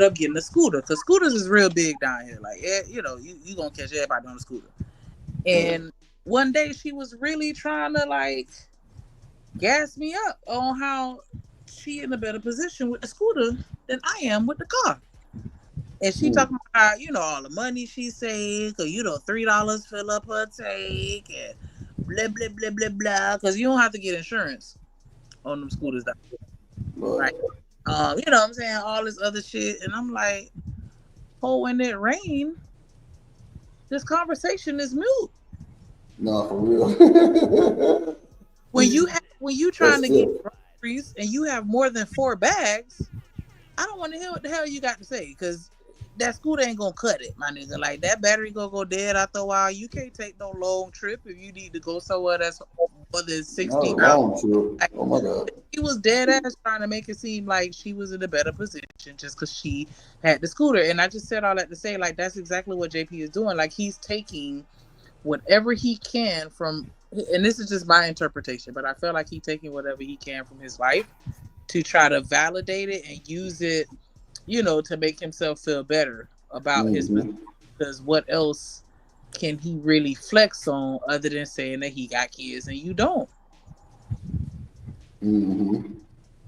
up getting a scooter, because scooters is real big down here. Like, you gonna catch everybody on a scooter. And one day she was really trying to like gas me up on how she in a better position with the scooter than I am with the car. And she talking about how, all the money she saved, because, $3 fill up her tank and blah, blah, blah, blah, blah. Because you don't have to get insurance on them scooters down here, right? You know what I'm saying? All this other shit. And I'm like, when it rain, this conversation is moot. No, for real. When you trying to get groceries and you have more than 4 bags, I don't want to hear what the hell you got to say, because that scooter ain't gonna cut it, my nigga. Like, that battery gonna go dead after a while. You can't take no long trip if you need to go somewhere that's more than 60 miles. Like, oh my God. She was dead ass trying to make it seem like she was in a better position just because she had the scooter. And I just said all that to say, like, that's exactly what JP is doing. Like, he's taking whatever he can from, and this is just my interpretation, but I feel like he's taking whatever he can from his life to try to validate it and use it, to make himself feel better about his business. Because what else can he really flex on other than saying that he got kids and you don't? You know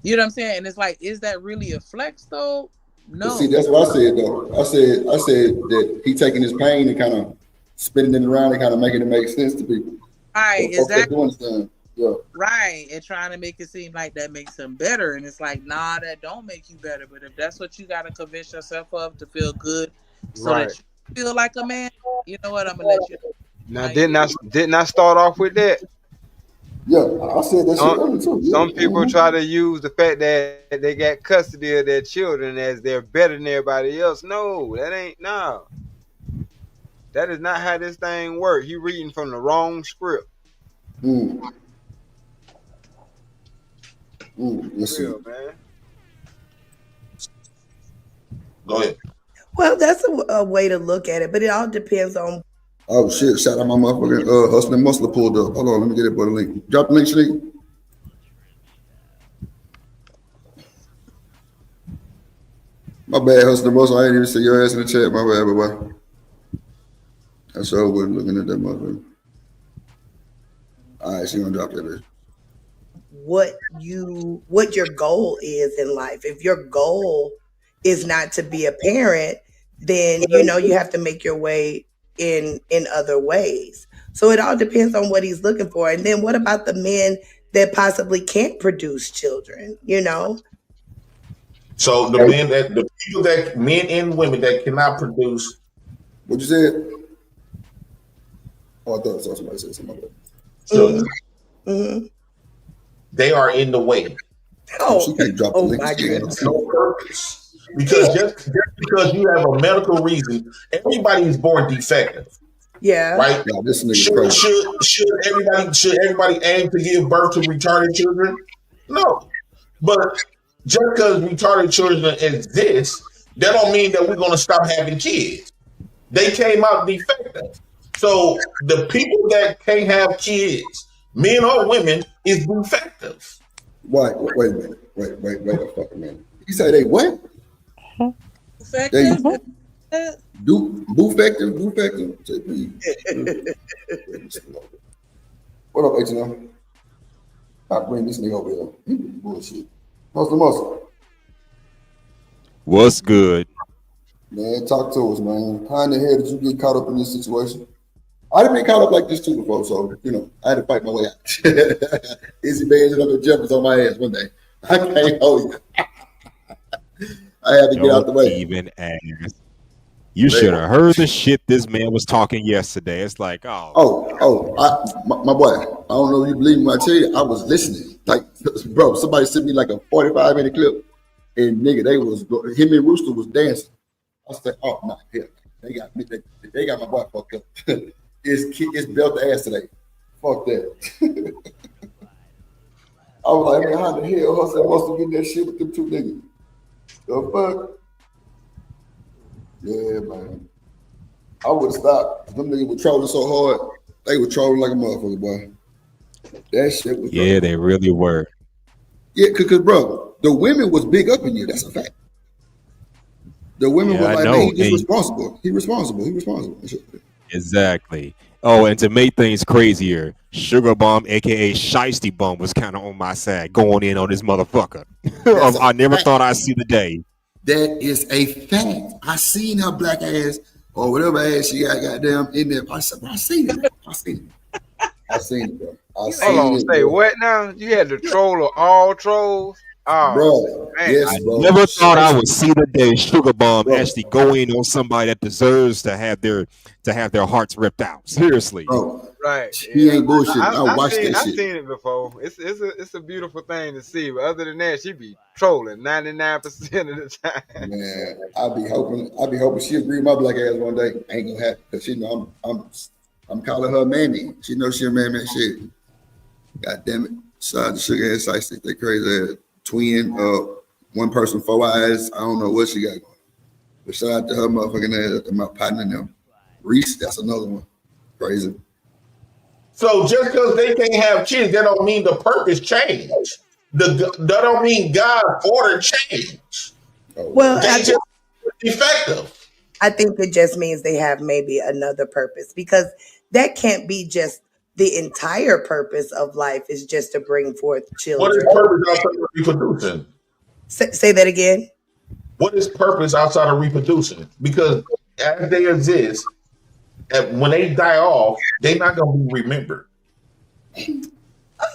what I'm saying? And it's like, is that really a flex though? No. See, that's what I said though. I said that he taking his pain and kind of spinning it around and kind of making it make sense to people. Right, exactly. Yeah. Right, and trying to make it seem like that makes him better, and it's like, nah, that don't make you better. But if that's what you got to convince yourself of to feel good, so that you feel like a man, you know what? I'm gonna let you. Now, didn't I start off with that? Yeah, I said that. Some people try to use the fact that they got custody of their children as they're better than everybody else. No, that ain't no. That is not how this thing works. You reading from the wrong script. Let's see. Man. Go ahead. Well, that's a way to look at it, but it all depends on. Oh shit! Shout out my motherfucking hustling muscle pulled up. Hold on, let me get it for the link. Drop the link, Shanique. My bad, hustling muscle. I ain't even see your ass in the chat. My bad, bye. I sure wasn't looking at that motherfucker. All right, she gonna drop that bitch. What your goal is in life. If your goal is not to be a parent, then you have to make your way in other ways. So it all depends on what he's looking for. And then what about the men that possibly can't produce children? So men and women that cannot produce. What you said? Oh, I thought somebody said something. So they are in the way. She can't drop the link. My goodness. No purpose. Because just because you have a medical reason, everybody is born defective. Yeah. Right? Yeah, this nigga crazy. Should everybody aim to give birth to retarded children? No. But just because retarded children exist, that don't mean that we're gonna stop having kids. They came out defective. So the people that can't have kids, men or women, is defective. Wait a minute. Wait a fucking minute. You say they what? They defective. What up, H&M? I bring this nigga over here. He bullshit. Muscle. What's good? Man, talk to us, man. How in the hell did you get caught up in this situation? I've been caught up like this too before, so I had to fight my way out. Izzy Bay ended up at jumpers on my ass one day. I can't hold you. I had to get out the way. Even ask. You should have heard the shit this man was talking yesterday. It's like, my boy. I don't know if you believe me when I tell you, I was listening. Like, bro, somebody sent me like a 45-minute clip, and nigga, him and Rooster was dancing. I said, oh my hell, they got my boy fucked up. It's belt the ass today. Fuck that. I was like, man, how the hell Hustle wants to get that shit with them two niggas? The fuck? Yeah, man. I would have stopped. Them niggas were trolling so hard. They were trolling like a motherfucker, boy. That shit was yeah, they really were. Yeah, cause bro, the women was big up in you. That's a fact. The women were like, man, he's responsible. He responsible. Exactly. Oh, and to make things crazier, Sugar Bomb, aka Shiesty Bum, was kind of on my side, going in on this motherfucker. I never thought I'd see the day. That is a fact. I seen her black ass or whatever ass she got goddamn in there. I seen it. I seen it, bro. Hold on, say what now? You had the troll of all trolls? Oh, bro, man. yes, I bro. never thought I would see the day Sugar Bomb actually go in on somebody that deserves to have their hearts ripped out. Seriously, bro. Right? He ain't bullshit. I watched that shit. I've seen it before. It's a beautiful thing to see. But other than that, she be trolling 99% of the time. Man, I be hoping she agree with my black ass one day. Ain't gonna happen because she know I'm calling her mammy. She knows she a mammy shit. God damn it. Shout out to Sugar and Shiesty. They crazy ass. Twin, one person, 4 eyes. I don't know what she got going. But shout out to her motherfucking ass and my partner now. Reese, that's another one. Crazy. So just because they can't have kids, that don't mean the purpose changed. That don't mean God's order changed. Well, they just effective. I think it just means they have maybe another purpose, because that can't be just the entire purpose of life is just to bring forth children. What is purpose outside of reproducing? Say that again. What is purpose outside of reproducing? Because as they exist, when they die off, they're not going to be remembered.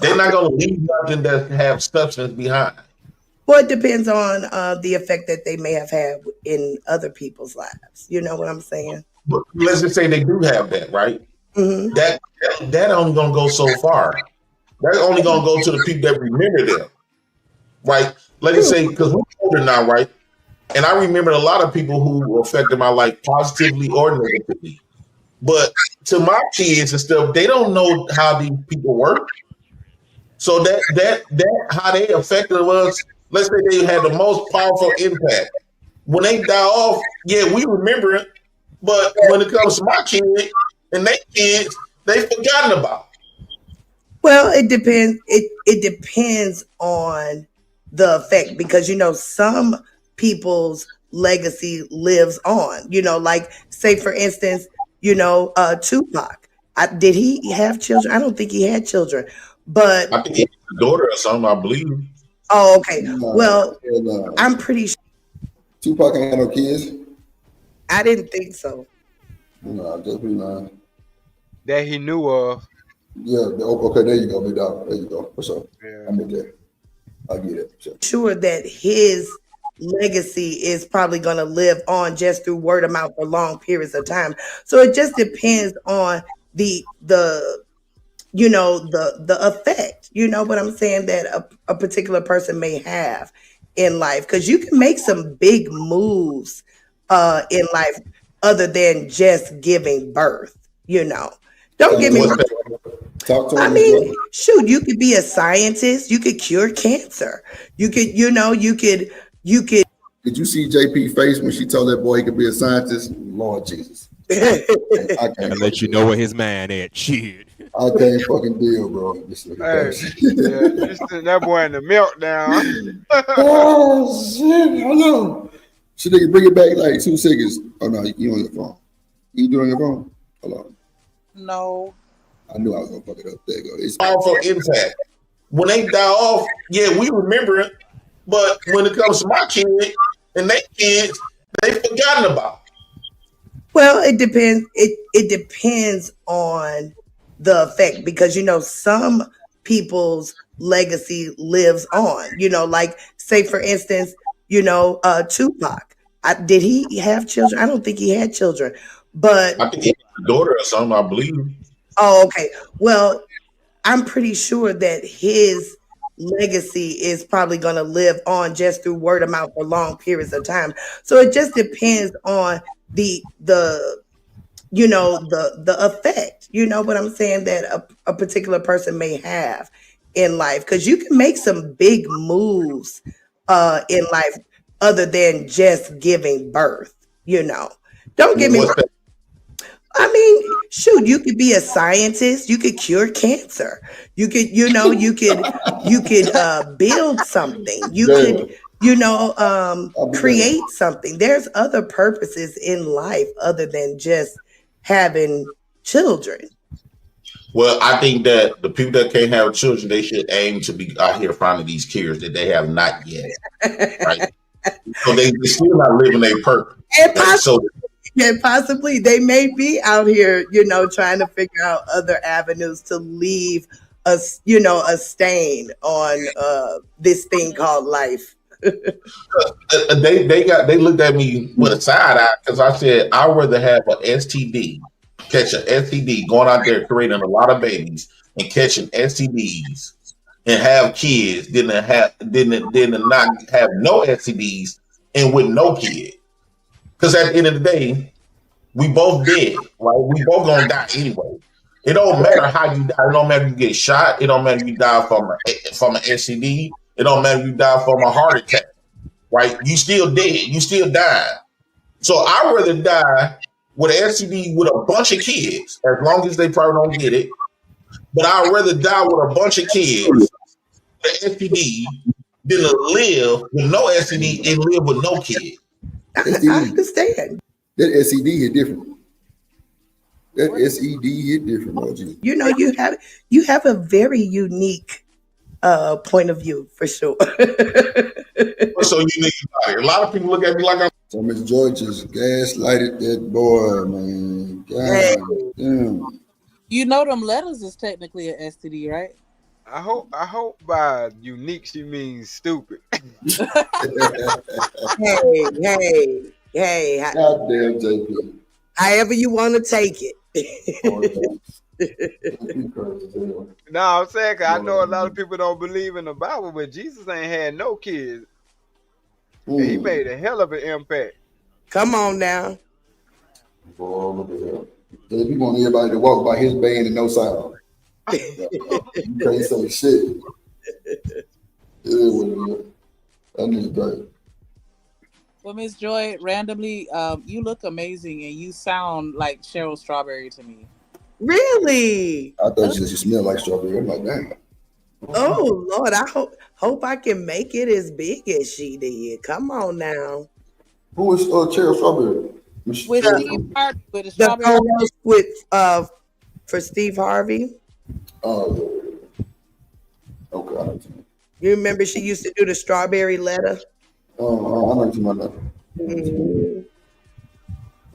They're not going to leave nothing that have substance behind. Well, it depends on the effect that they may have had in other people's lives. You know what I'm saying? But let's just say they do have that, right? Mm-hmm. That only gonna go so far. That's only gonna go to the people that remember them, right? Let's just say, because we're older now, right? And I remember a lot of people who affected my life positively or negatively. But to my kids and stuff, they don't know how these people work. So that how they affected us. Let's say they had the most powerful impact. When they die off, yeah, we remember it. But when it comes to my kids and their kids, they've forgotten about it. Well, it depends. It depends on the effect, because some people's legacy lives on. Like say for instance, Tupac. Did he have children? I don't think he had children, but I think he had a daughter or something, I believe. Oh, okay. Well, I'm pretty sure Tupac ain't had no kids. I didn't think so. No, definitely not. That he knew of. Yeah, okay, there you go, big dog. There you go. For sure. Yeah. I'm with that. I get it. Sure that his legacy is probably going to live on just through word of mouth for long periods of time. So it just depends on the effect, what I'm saying, that a particular person may have in life, because you can make some big moves in life other than just giving birth. you know. Don't get me wrong. I mean, shoot, you could be a scientist. You could cure cancer. You could, you could. Did you see JP face when she told that boy he could be a scientist? Lord Jesus. I can't let you know where his man at. Shit. I can't fucking deal, bro. That boy in the meltdown. Oh shit! Hello. So they can bring it back like 2 seconds. Oh no, you on your phone. You do it on your phone? Hold on. No. I knew I was gonna fuck it up. There you go. It's powerful impact. When they die off, yeah, we remember it. But when it comes to my kid and they kids, they've forgotten about. Well, it depends. It depends on the effect because some people's legacy lives on. Like say for instance, Tupac. Did he have children? I don't think he had children, but I think he had a daughter or something. I believe. Oh, okay. Well, I'm pretty sure that his legacy is probably going to live on just through word of mouth for long periods of time. So it just depends on the effect, what I'm saying, that a particular person may have in life. Because you can make some big moves in life other than just giving birth, Don't get me wrong. I mean, shoot, you could be a scientist. You could cure cancer. You could, you could build something. You could, create something. There's other purposes in life other than just having children. Well, I think that the people that can't have children, they should aim to be out here finding these cures that they have not yet. Right? So they're still not living their purpose. And possibly they may be out here, trying to figure out other avenues to leave a stain on this thing called life. They looked at me with a side eye because I said I'd rather have an STD, catch an STD, going out there creating a lot of babies and catching STDs and have kids than to not have no STDs and with no kid. Because at the end of the day, we both dead, right? We both gonna die anyway. It don't matter how you die. It don't matter if you get shot. It don't matter if you die from an STD. It don't matter if you die from a heart attack, right? You still dead. You still dying. So I'd rather die with an STD with a bunch of kids, as long as they probably don't get it. But I'd rather die with a bunch of kids with an STD than to live with no STD and live with no kid. I understand. That SED hit different. That SED hit different, Lord Jesus. You have a very unique point of view for sure. What's so unique about it? A lot of people look at me like I'm. So Miss Joy just gaslighted that boy, man. God damn. Them letters is technically an STD, right? I hope by unique she means stupid. Hey. God damn, JP. However you want to take it. No, I'm saying 'cause I know a lot of people don't believe in the Bible, but Jesus ain't had no kids. And he made a hell of an impact. Come on now. Boy, look at that. JP want everybody to walk by his band and no sound. You can't say shit. It is what it is. That nigga great. Well, Miss Joy, randomly, you look amazing and you sound like Cheryl Strawberry to me. Really? I thought you smell like strawberry. I'm like, damn. Oh Lord, I hope I can make it as big as she did. Come on now. Who is Cheryl Strawberry? With Steve Harvey, with the The strawberry. co-host with for Steve Harvey. Oh, okay. You remember she used to do the strawberry letter? Oh, I know you might know. Mm-hmm.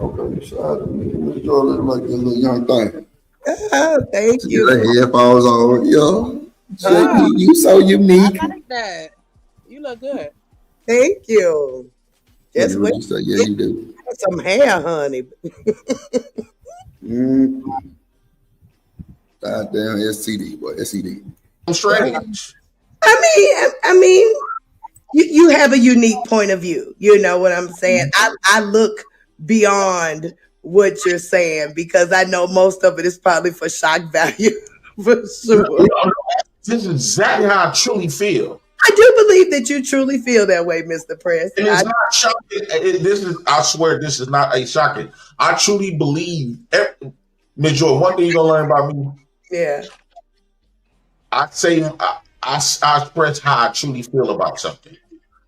Okay, so Miss Joy look like a little young thing. Oh, thank you. The headphones on, yo. JP, you so unique. I like that. You look good. Thank you. Just wait. Yeah, you do. Some hair, honey. God damn, STD, boy, STD. I'm strange. I mean, you have a unique point of view. You know what I'm saying? I look beyond what you're saying because I know most of it is probably for shock value, for sure. This is exactly how I truly feel. I do believe that you truly feel that way, Mr. Press. And it's not shocking. I swear, this is not a shocking. I truly believe, Ms. Joy, one thing you're gonna learn about me. Yeah. I express how I truly feel about something.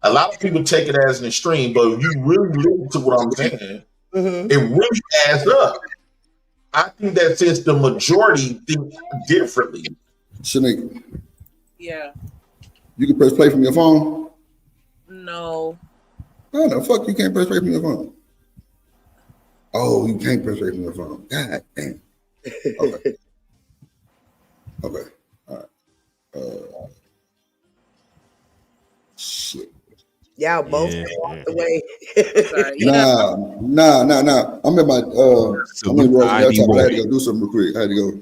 A lot of people take it as an extreme, but if you really listen to what I'm saying, it really adds up. I think that since the majority think differently. Shanique. Yeah. You can press play from your phone? No. No, the fuck you can't press play from your phone. Oh, you can't press play from your phone. God damn. Okay. Okay. All right. Shit. Y'all both walked away. Nah. I'm in my I'm in Royal Laptop. I had to go do something real quick. I had to go.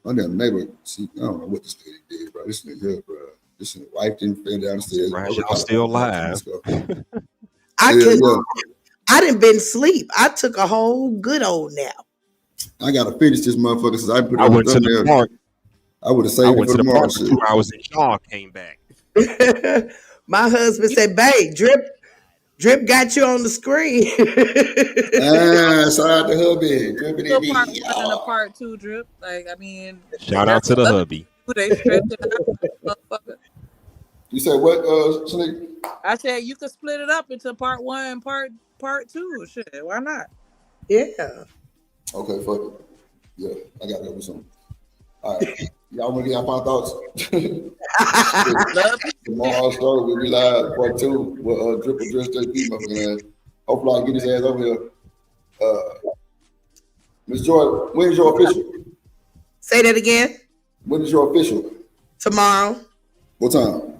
My damn neighbor. See, I don't know what this lady did, bro. This nigga here, bro. This nigga wife didn't fell downstairs. Y'all still alive. I didn't been sleep. I took a whole good old nap. I gotta finish this motherfucker since I put it I on went to the park. I would have saved it for tomorrow. For 2 hours and Sean came back. My husband said, "Babe, Drip got you on the screen." Shout out to hubby. Drip So part 1 and a part 2, Drip. Like, I mean, Shout out to the hubby. They stretched it out, motherfucker. You said what, Snake? I said you could split it up into part 1 and part 2. Shit, why not? Yeah. Okay, fuck it. Yeah, I gotta go with something. All right. Y'all want to get our final thoughts? Tomorrow story will be live, part 2 with Drip and Dress JP, motherfucking ass. Hopefully I can get his ass over here. Ms. Joy, when is your official? Say that again. When is your official? Tomorrow. What time?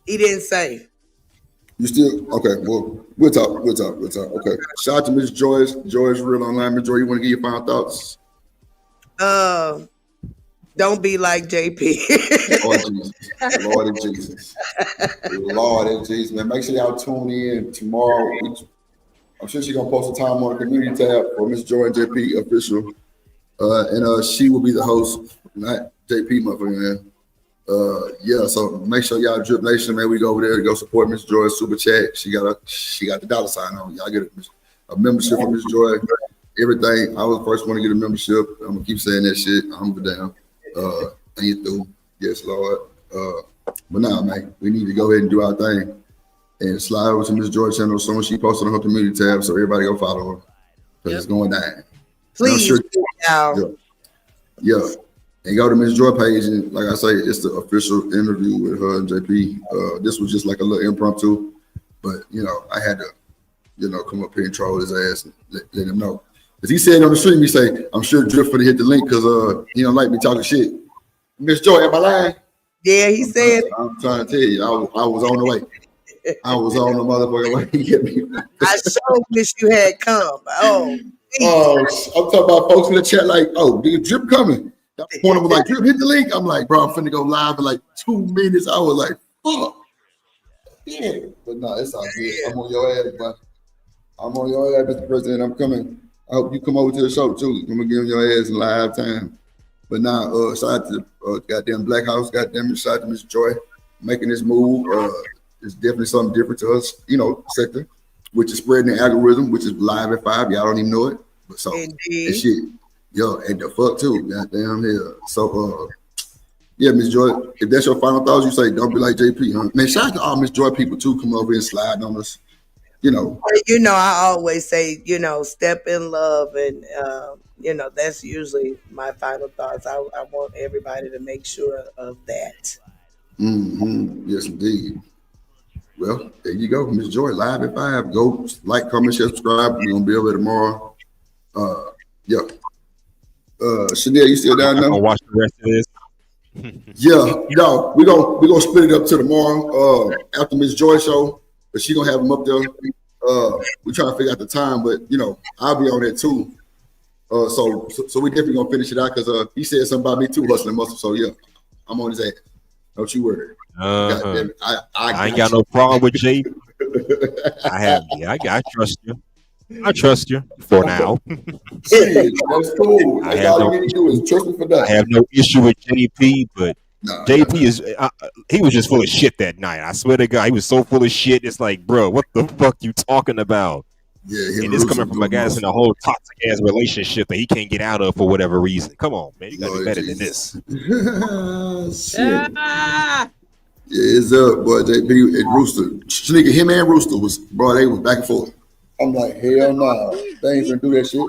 He didn't say. You still okay? Well, we'll talk. Okay. Shout out to Miss Joyce. Joyce Real Online. Miss Joy, you want to give your final thoughts? Don't be like JP. Lord and Jesus. Lord and Jesus. Man, make sure y'all tune in tomorrow. I'm sure she's gonna post a time on the community tab for Miss Joy and JP official. And she will be the host, not JP, motherfucker, man. Yeah, so make sure y'all Drip Nation, man. We go over there to go support Miss Joy. Super chat. She got the dollar sign on. Y'all get a membership from Miss Joy. Everything. I was the first one to get a membership. I'm gonna keep saying that shit. I'm down. Ain't you through? Yes, Lord. But nah, man, we need to go ahead and do our thing and slide over to Miss Joy channel as soon as she posted on her community tab, so everybody go follow her because it's going down. Please, yeah. And go to Miss Joy page, and like I say, it's the official interview with her and JP. This was just like a little impromptu, but I had to, come up here and troll his ass and let him know. Because he said on the stream, he say, "I'm sure Drip for to hit the link because he don't like me talking shit." Miss Joy, am I lying? Yeah, he said. I'm trying to tell you, I was on the way. I was on the motherfucking way to get me. I so wish you had come. I'm talking about folks in the chat like, "Oh, dude, Drip coming." That point was like, "Drip, hit the link." I'm like, "Bro, I'm finna go live in like 2 minutes." I was like, "Fuck." Yeah, but no, it's all good. I'm on your ass, bro. I'm on your ass, Mr. President. I'm coming. I hope you come over to the show too. I'm gonna give your ass in live time. But now, shout out to the goddamn Black House, goddamn shout out to Miss Joy making this move. It's definitely something different to us, sector, which is spreading the algorithm, which is live at 5. Y'all don't even know it. But so and shit. Yo, and the fuck too. Goddamn hell. So yeah, Miss Joy, if that's your final thoughts, you say don't be like JP, huh? Man, shout out to all Miss Joy people too, come over and slide on us. I always say, step in love, and that's usually my final thoughts. I want everybody to make sure of that. Yes, indeed. Well, there you go, Miss Joy, live at 5. Go like, comment, share, subscribe. We're gonna be over there tomorrow. Yeah. Chanel, you still down there? I'm gonna watch the rest of this. Yeah, we're gonna split it up to tomorrow after Miss Joy show. But she gonna have them up there. We're trying to figure out the time, but I'll be on it too. So we definitely gonna finish it out because he said something about me too, hustling muscle. So yeah, I'm on his ass. Don't you worry. I ain't got no problem with Jay. I trust you. I trust you for now. Shit, that's cool. I That's have all no you need to do is trust me for that. I have no issue with JP, but Nah, JP is he was just full of shit that night. I swear to God, he was so full of shit. It's like, bro, what the fuck you talking about? Yeah, and it's coming from a guy that's in a whole toxic ass relationship that he can't get out of for whatever reason. Come on, man, you gotta do better than this. Shit. Yeah, it's up, boy. JP and Rooster, Shanika, him and Rooster was, bro. They was back and forth. I'm like, hell no, they ain't gonna do that shit.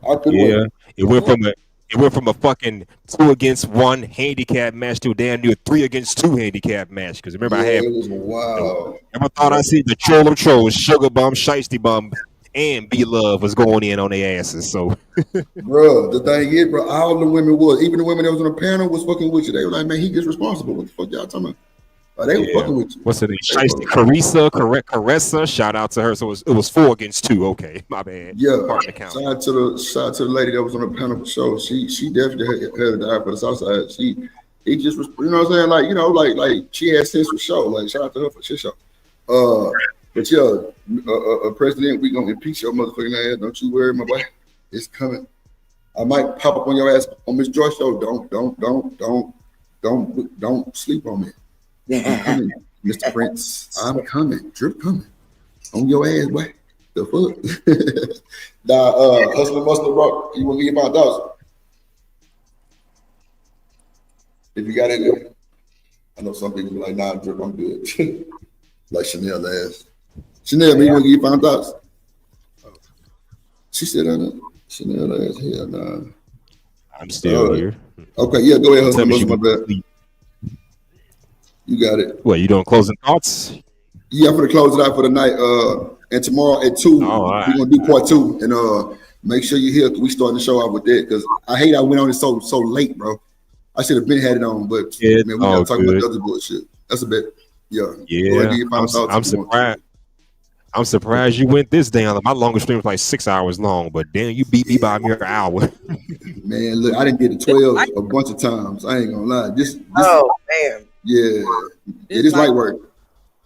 I couldn't Yeah, wait. it went from a fucking 2 against 1 handicap match to a damn near 3 against 2 handicap match. Because remember, I had it was wild. Ever thought I see the troll of trolls, Sugar Bum, Shiesty Bum, and B Love was going in on their asses. So, Bro, the thing is, bro, all the women was, even the women that was on the panel was fucking with you. They were like, man, he gets responsible. What the fuck y'all talking about? Like, they were fucking with you. What's her name? Shiesty Carissa. Shout out to her. So it was 4 against 2. Okay, my bad. Yeah, Part of the count. shout out to the lady that was on the panel for sure. She definitely had a die for the Southside. He just was, you know what I'm saying? Like, you know, like she had sense for sure. Like, shout out to her for shit show. But yeah, President, we gonna impeach your motherfucking ass. Don't you worry, my boy. It's coming. I might pop up on your ass on Miss Joyce show. Don't sleep on me. I'm coming, Mr. Prince. I'm coming. Drip coming. On your ass, boy. The fuck? Hustler Mustard, bro. You want to give my $1,000? If you got it, I know some people be like, nah, Drip, I'm good. Like Chanel ass. Chanel, you want to give $5,000? She said, Chanel ass, hell nah. I'm still here. Okay, yeah, go ahead, Hustler Mustard, my bad. You got it. What, you doing closing thoughts? Yeah, I'm gonna close it out for the night. And tomorrow at 2, we're gonna do part 2. And make sure you're here. We starting the show out with that because I hate I went on it so late, bro. I should have been had it on, but man, we gotta talk about the other bullshit. That's a bit. Yeah. I'm surprised. I'm surprised you went this down. My longest stream was like 6 hours long, but damn, you beat me by a mere hour. Man, look, I didn't get to 12 a bunch of times. I ain't gonna lie. This oh man. Yeah, it is light work.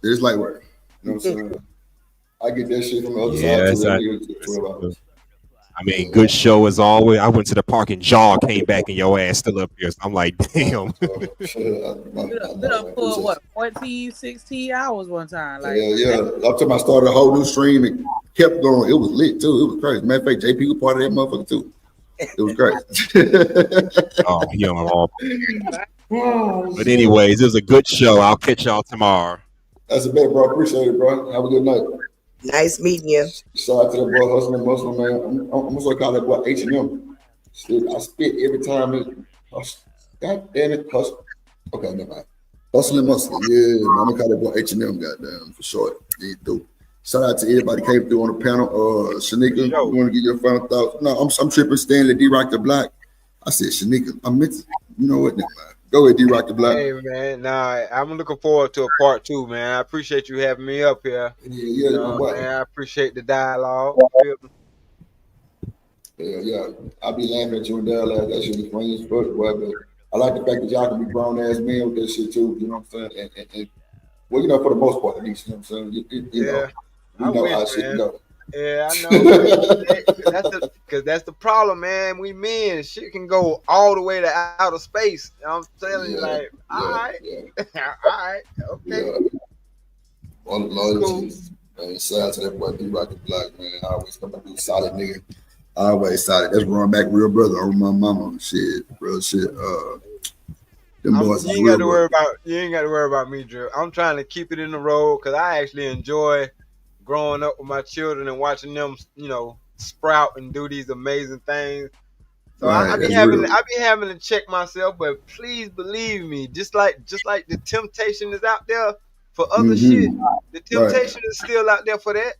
It is light work. You know what I'm saying? I get that shit from the other side to 12 hours. I mean, good show as always. I went to the park and Jaw came back and your ass still up here. So I'm like, damn. Been up for what, 14, 16 hours one time. Like, yeah. Up till I started a whole new stream and kept going. It was lit too. It was crazy. Matter of fact, JP was part of that motherfucker too. It was crazy. Oh, you know, all. But anyways, it was a good show. I'll catch y'all tomorrow. That's a bet, bro. Appreciate it, bro. Have a good night. Nice meeting you. Shout out to the boy Hustling Muscle, man. I'm gonna call that boy H&M. I spit every time. God damn it, Hustle. Okay, never mind. Hustling Muscle, yeah. I'm gonna call that boy H&M, goddamn, for short. Yeah, do. Shout out to everybody came through on the panel. Shanika, you want to get your final thoughts? No, I'm tripping. Stanley D-Rock the Black. I said Shanika. I meant to. You know what? Never mind. Go ahead, D-Rock the Black. Hey, man. Nah, I'm looking forward to a part 2, man. I appreciate you having me up here. Yeah, man, I appreciate the dialogue. Yeah. I'll be laughing at you and Dale. That shit is funny as fuck, boy. But I like the fact that y'all can be grown-ass men with that shit, too. You know what I'm saying? And well, you know, for the most part, at least. You know what I'm saying? You know, we know how shit go. Yeah, I know. That's the problem, man. We men, shit can go all the way to outer space. I'm telling you, like, all right, okay. One loyalty, man. Shout out to that boy D-Rock the Black, man. I always come to be solid nigga. Always solid. That's run back real brother on my mama. Shit, real shit. Them boys you ain't got to worry about me, Drew. I'm trying to keep it in the road because I actually enjoy growing up with my children and watching them, you know, sprout and do these amazing things. So I be having to check myself, but please believe me, just like the temptation is out there for other shit, the temptation is still out there for that.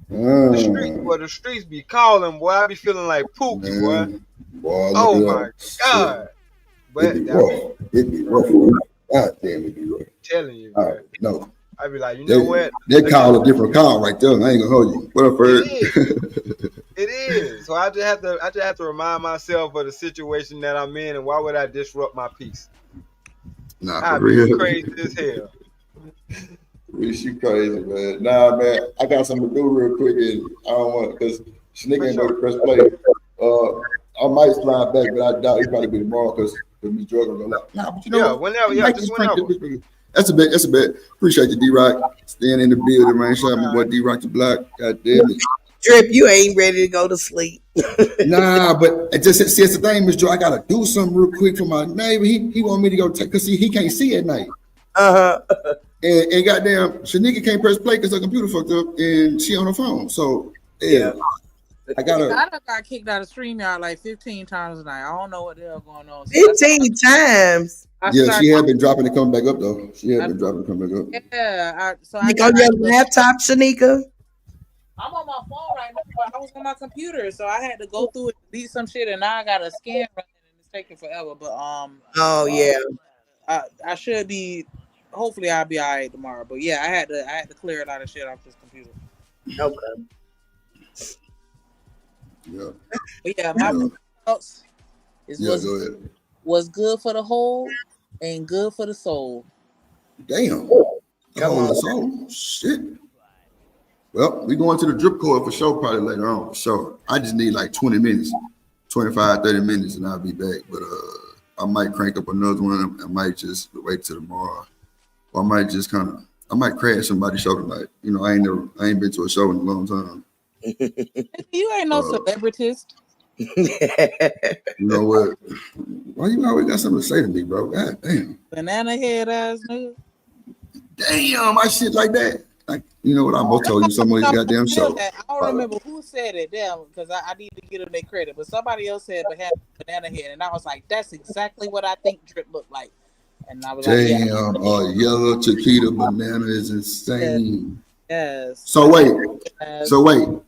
The streets be calling, boy. I be feeling like Pookie, boy. Oh my God. But it be rough. God damn, it be rough. I'm telling you, all right, no. I be like, you know what? They call a different call right there. I ain't gonna hold you. What up, Ferd? It is. So I just have to remind myself of the situation that I'm in, and why would I disrupt my peace? Nah, I'd for real. be crazy as hell. She crazy, man. Nah, man, I got something to do real quick, and I don't want because Shanika ain't go to press play. I might slide back, but I doubt it probably be tomorrow because Miss Jordan gonna go like, nah, but you know, whenever, just whenever. That's a bet. Appreciate you, D-Rock. Staying in the building, man. Shout out my boy D-Rock the Black. God damn it. Drip, you ain't ready to go to sleep. Nah, but it just see, it's the thing, Miss Joy. I gotta do something real quick for my neighbor. He want me to go take because he can't see at night. And goddamn, Shanika can't press play because her computer fucked up and she on her phone. So yeah. I got kicked out of StreamYard like 15 times tonight. I don't know what the hell going on. 15 times. She had been dropping to come back up though. Yeah. You on your laptop, Shanika? I'm on my phone right now, but I was on my computer, so I had to go through it, delete some shit, and now I got a scan running, and it's taking forever. But I should be. Hopefully, I'll be all right tomorrow. But yeah, I had to clear a lot of shit off this computer. Okay. Yeah. But yeah, my results is what's good for the whole and good for the soul. Damn. Come on, soul. Shit. Well, we going to the drip core for sure probably later on. For sure. I just need like 20 minutes, 25, 30 minutes, and I'll be back. But I might crank up another one. I might just wait till tomorrow. Or I might just I might crash somebody's show tonight. You know, I ain't been to a show in a long time. You ain't no celebritist. You know what? Why you always got something to say to me, bro? God damn. Banana head ass nigga. Damn, I shit like that. Like, you know what? I almost told you somebody's goddamn show. I don't remember who said it, damn, because I need to give them their credit. But somebody else said banana head, and I was like, that's exactly what I think Drip looked like. And I was like, yellow Chiquita banana is insane. Yes. So wait.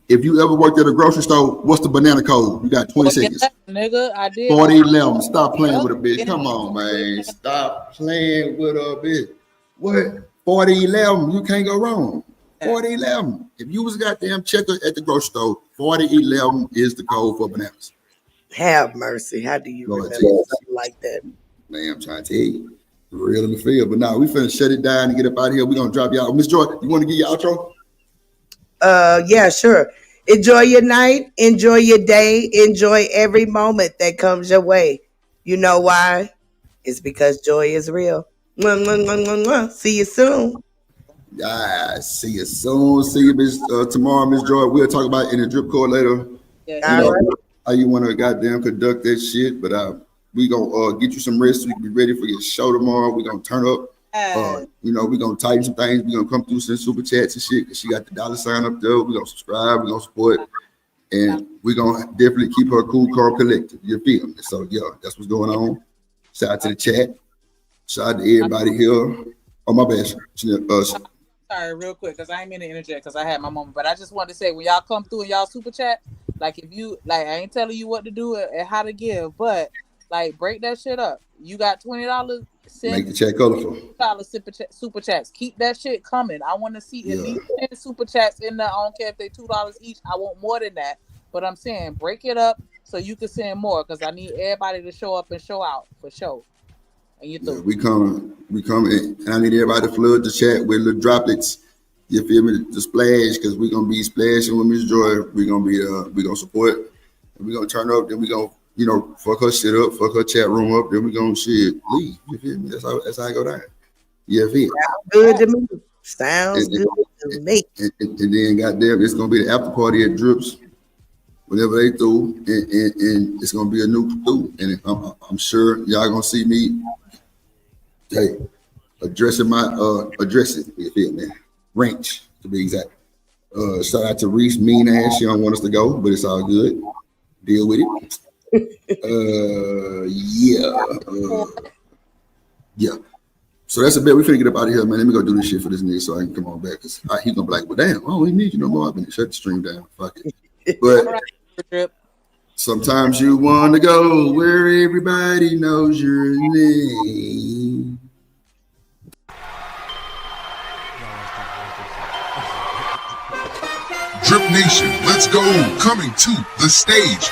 If you ever worked at a grocery store, what's the banana code? You got 20 seconds. Nigga, I did. 4011. Stop playing with a bitch. Come on, man. Stop playing with a bitch. What? 4011. You can't go wrong. 4011. If you was a goddamn checker at the grocery store, 4011 is the code for bananas. Have mercy. How do you remember something like that? Man, I'm trying to tell you. Real in the field. But now we finna shut it down and get up out of here. We're gonna drop y'all. Miss Joy, you want to give your outro? Yeah, sure. Enjoy your night, enjoy your day, enjoy every moment that comes your way. You know why? It's because joy is real. See you soon. Yeah, see you soon. See you tomorrow, Miss Joy. We'll talk about it in the drip core later. Yeah. How you want to goddamn conduct that shit, but we gonna get you some rest so you can be ready for your show tomorrow. We're gonna turn up. We're gonna tighten some things. We're gonna come through some super chats and shit. Cause she got the $sign up there. We're gonna subscribe, we're gonna support, and we're gonna definitely keep her cool, calm, collected. You feel me? So yeah, that's what's going on. Shout out to the chat. Shout out to everybody here. Oh, my bad. Sorry, real quick, because I ain't mean to interject because I had my moment. But I just wanted to say, when y'all come through and y'all super chat, like if you I ain't telling you what to do and how to give, but like break that shit up. You got $20. Make the chat colorful. Super chats. Keep that shit coming. I want to see at least 10 super chats in there. I don't care if they $2 each. I want more than that. But I'm saying break it up so you can send more because I need everybody to show up and show out for sure. And you we coming, and I need everybody to flood the chat with little droplets. You feel me? The splash, because we're gonna be splashing with Miss Joy. We're gonna support, and we're gonna turn up. Then we gonna fuck her shit up, fuck her chat room up. Then we gonna leave. You feel me? That's how I go down. You feel? Sounds good to me. Sounds good to me. And then goddamn, it's gonna be the after party at Drips. Whenever they through, and it's gonna be a new through, and I'm sure y'all gonna see me. Hey, addressing you feel me? Ranch to be exact. Shout out to Reese, mean ass. She don't want us to go, but it's all good. Deal with it. Yeah. So that's a bit. We finna get up out of here, man. Let me go do this shit for this nigga so I can come on back. Cause he gonna be like, well, damn, I don't even need you no more. I've been shut the stream down. Fuck it. But sometimes you want to go where everybody knows your name. Drip Nation, let's go. Coming to the stage.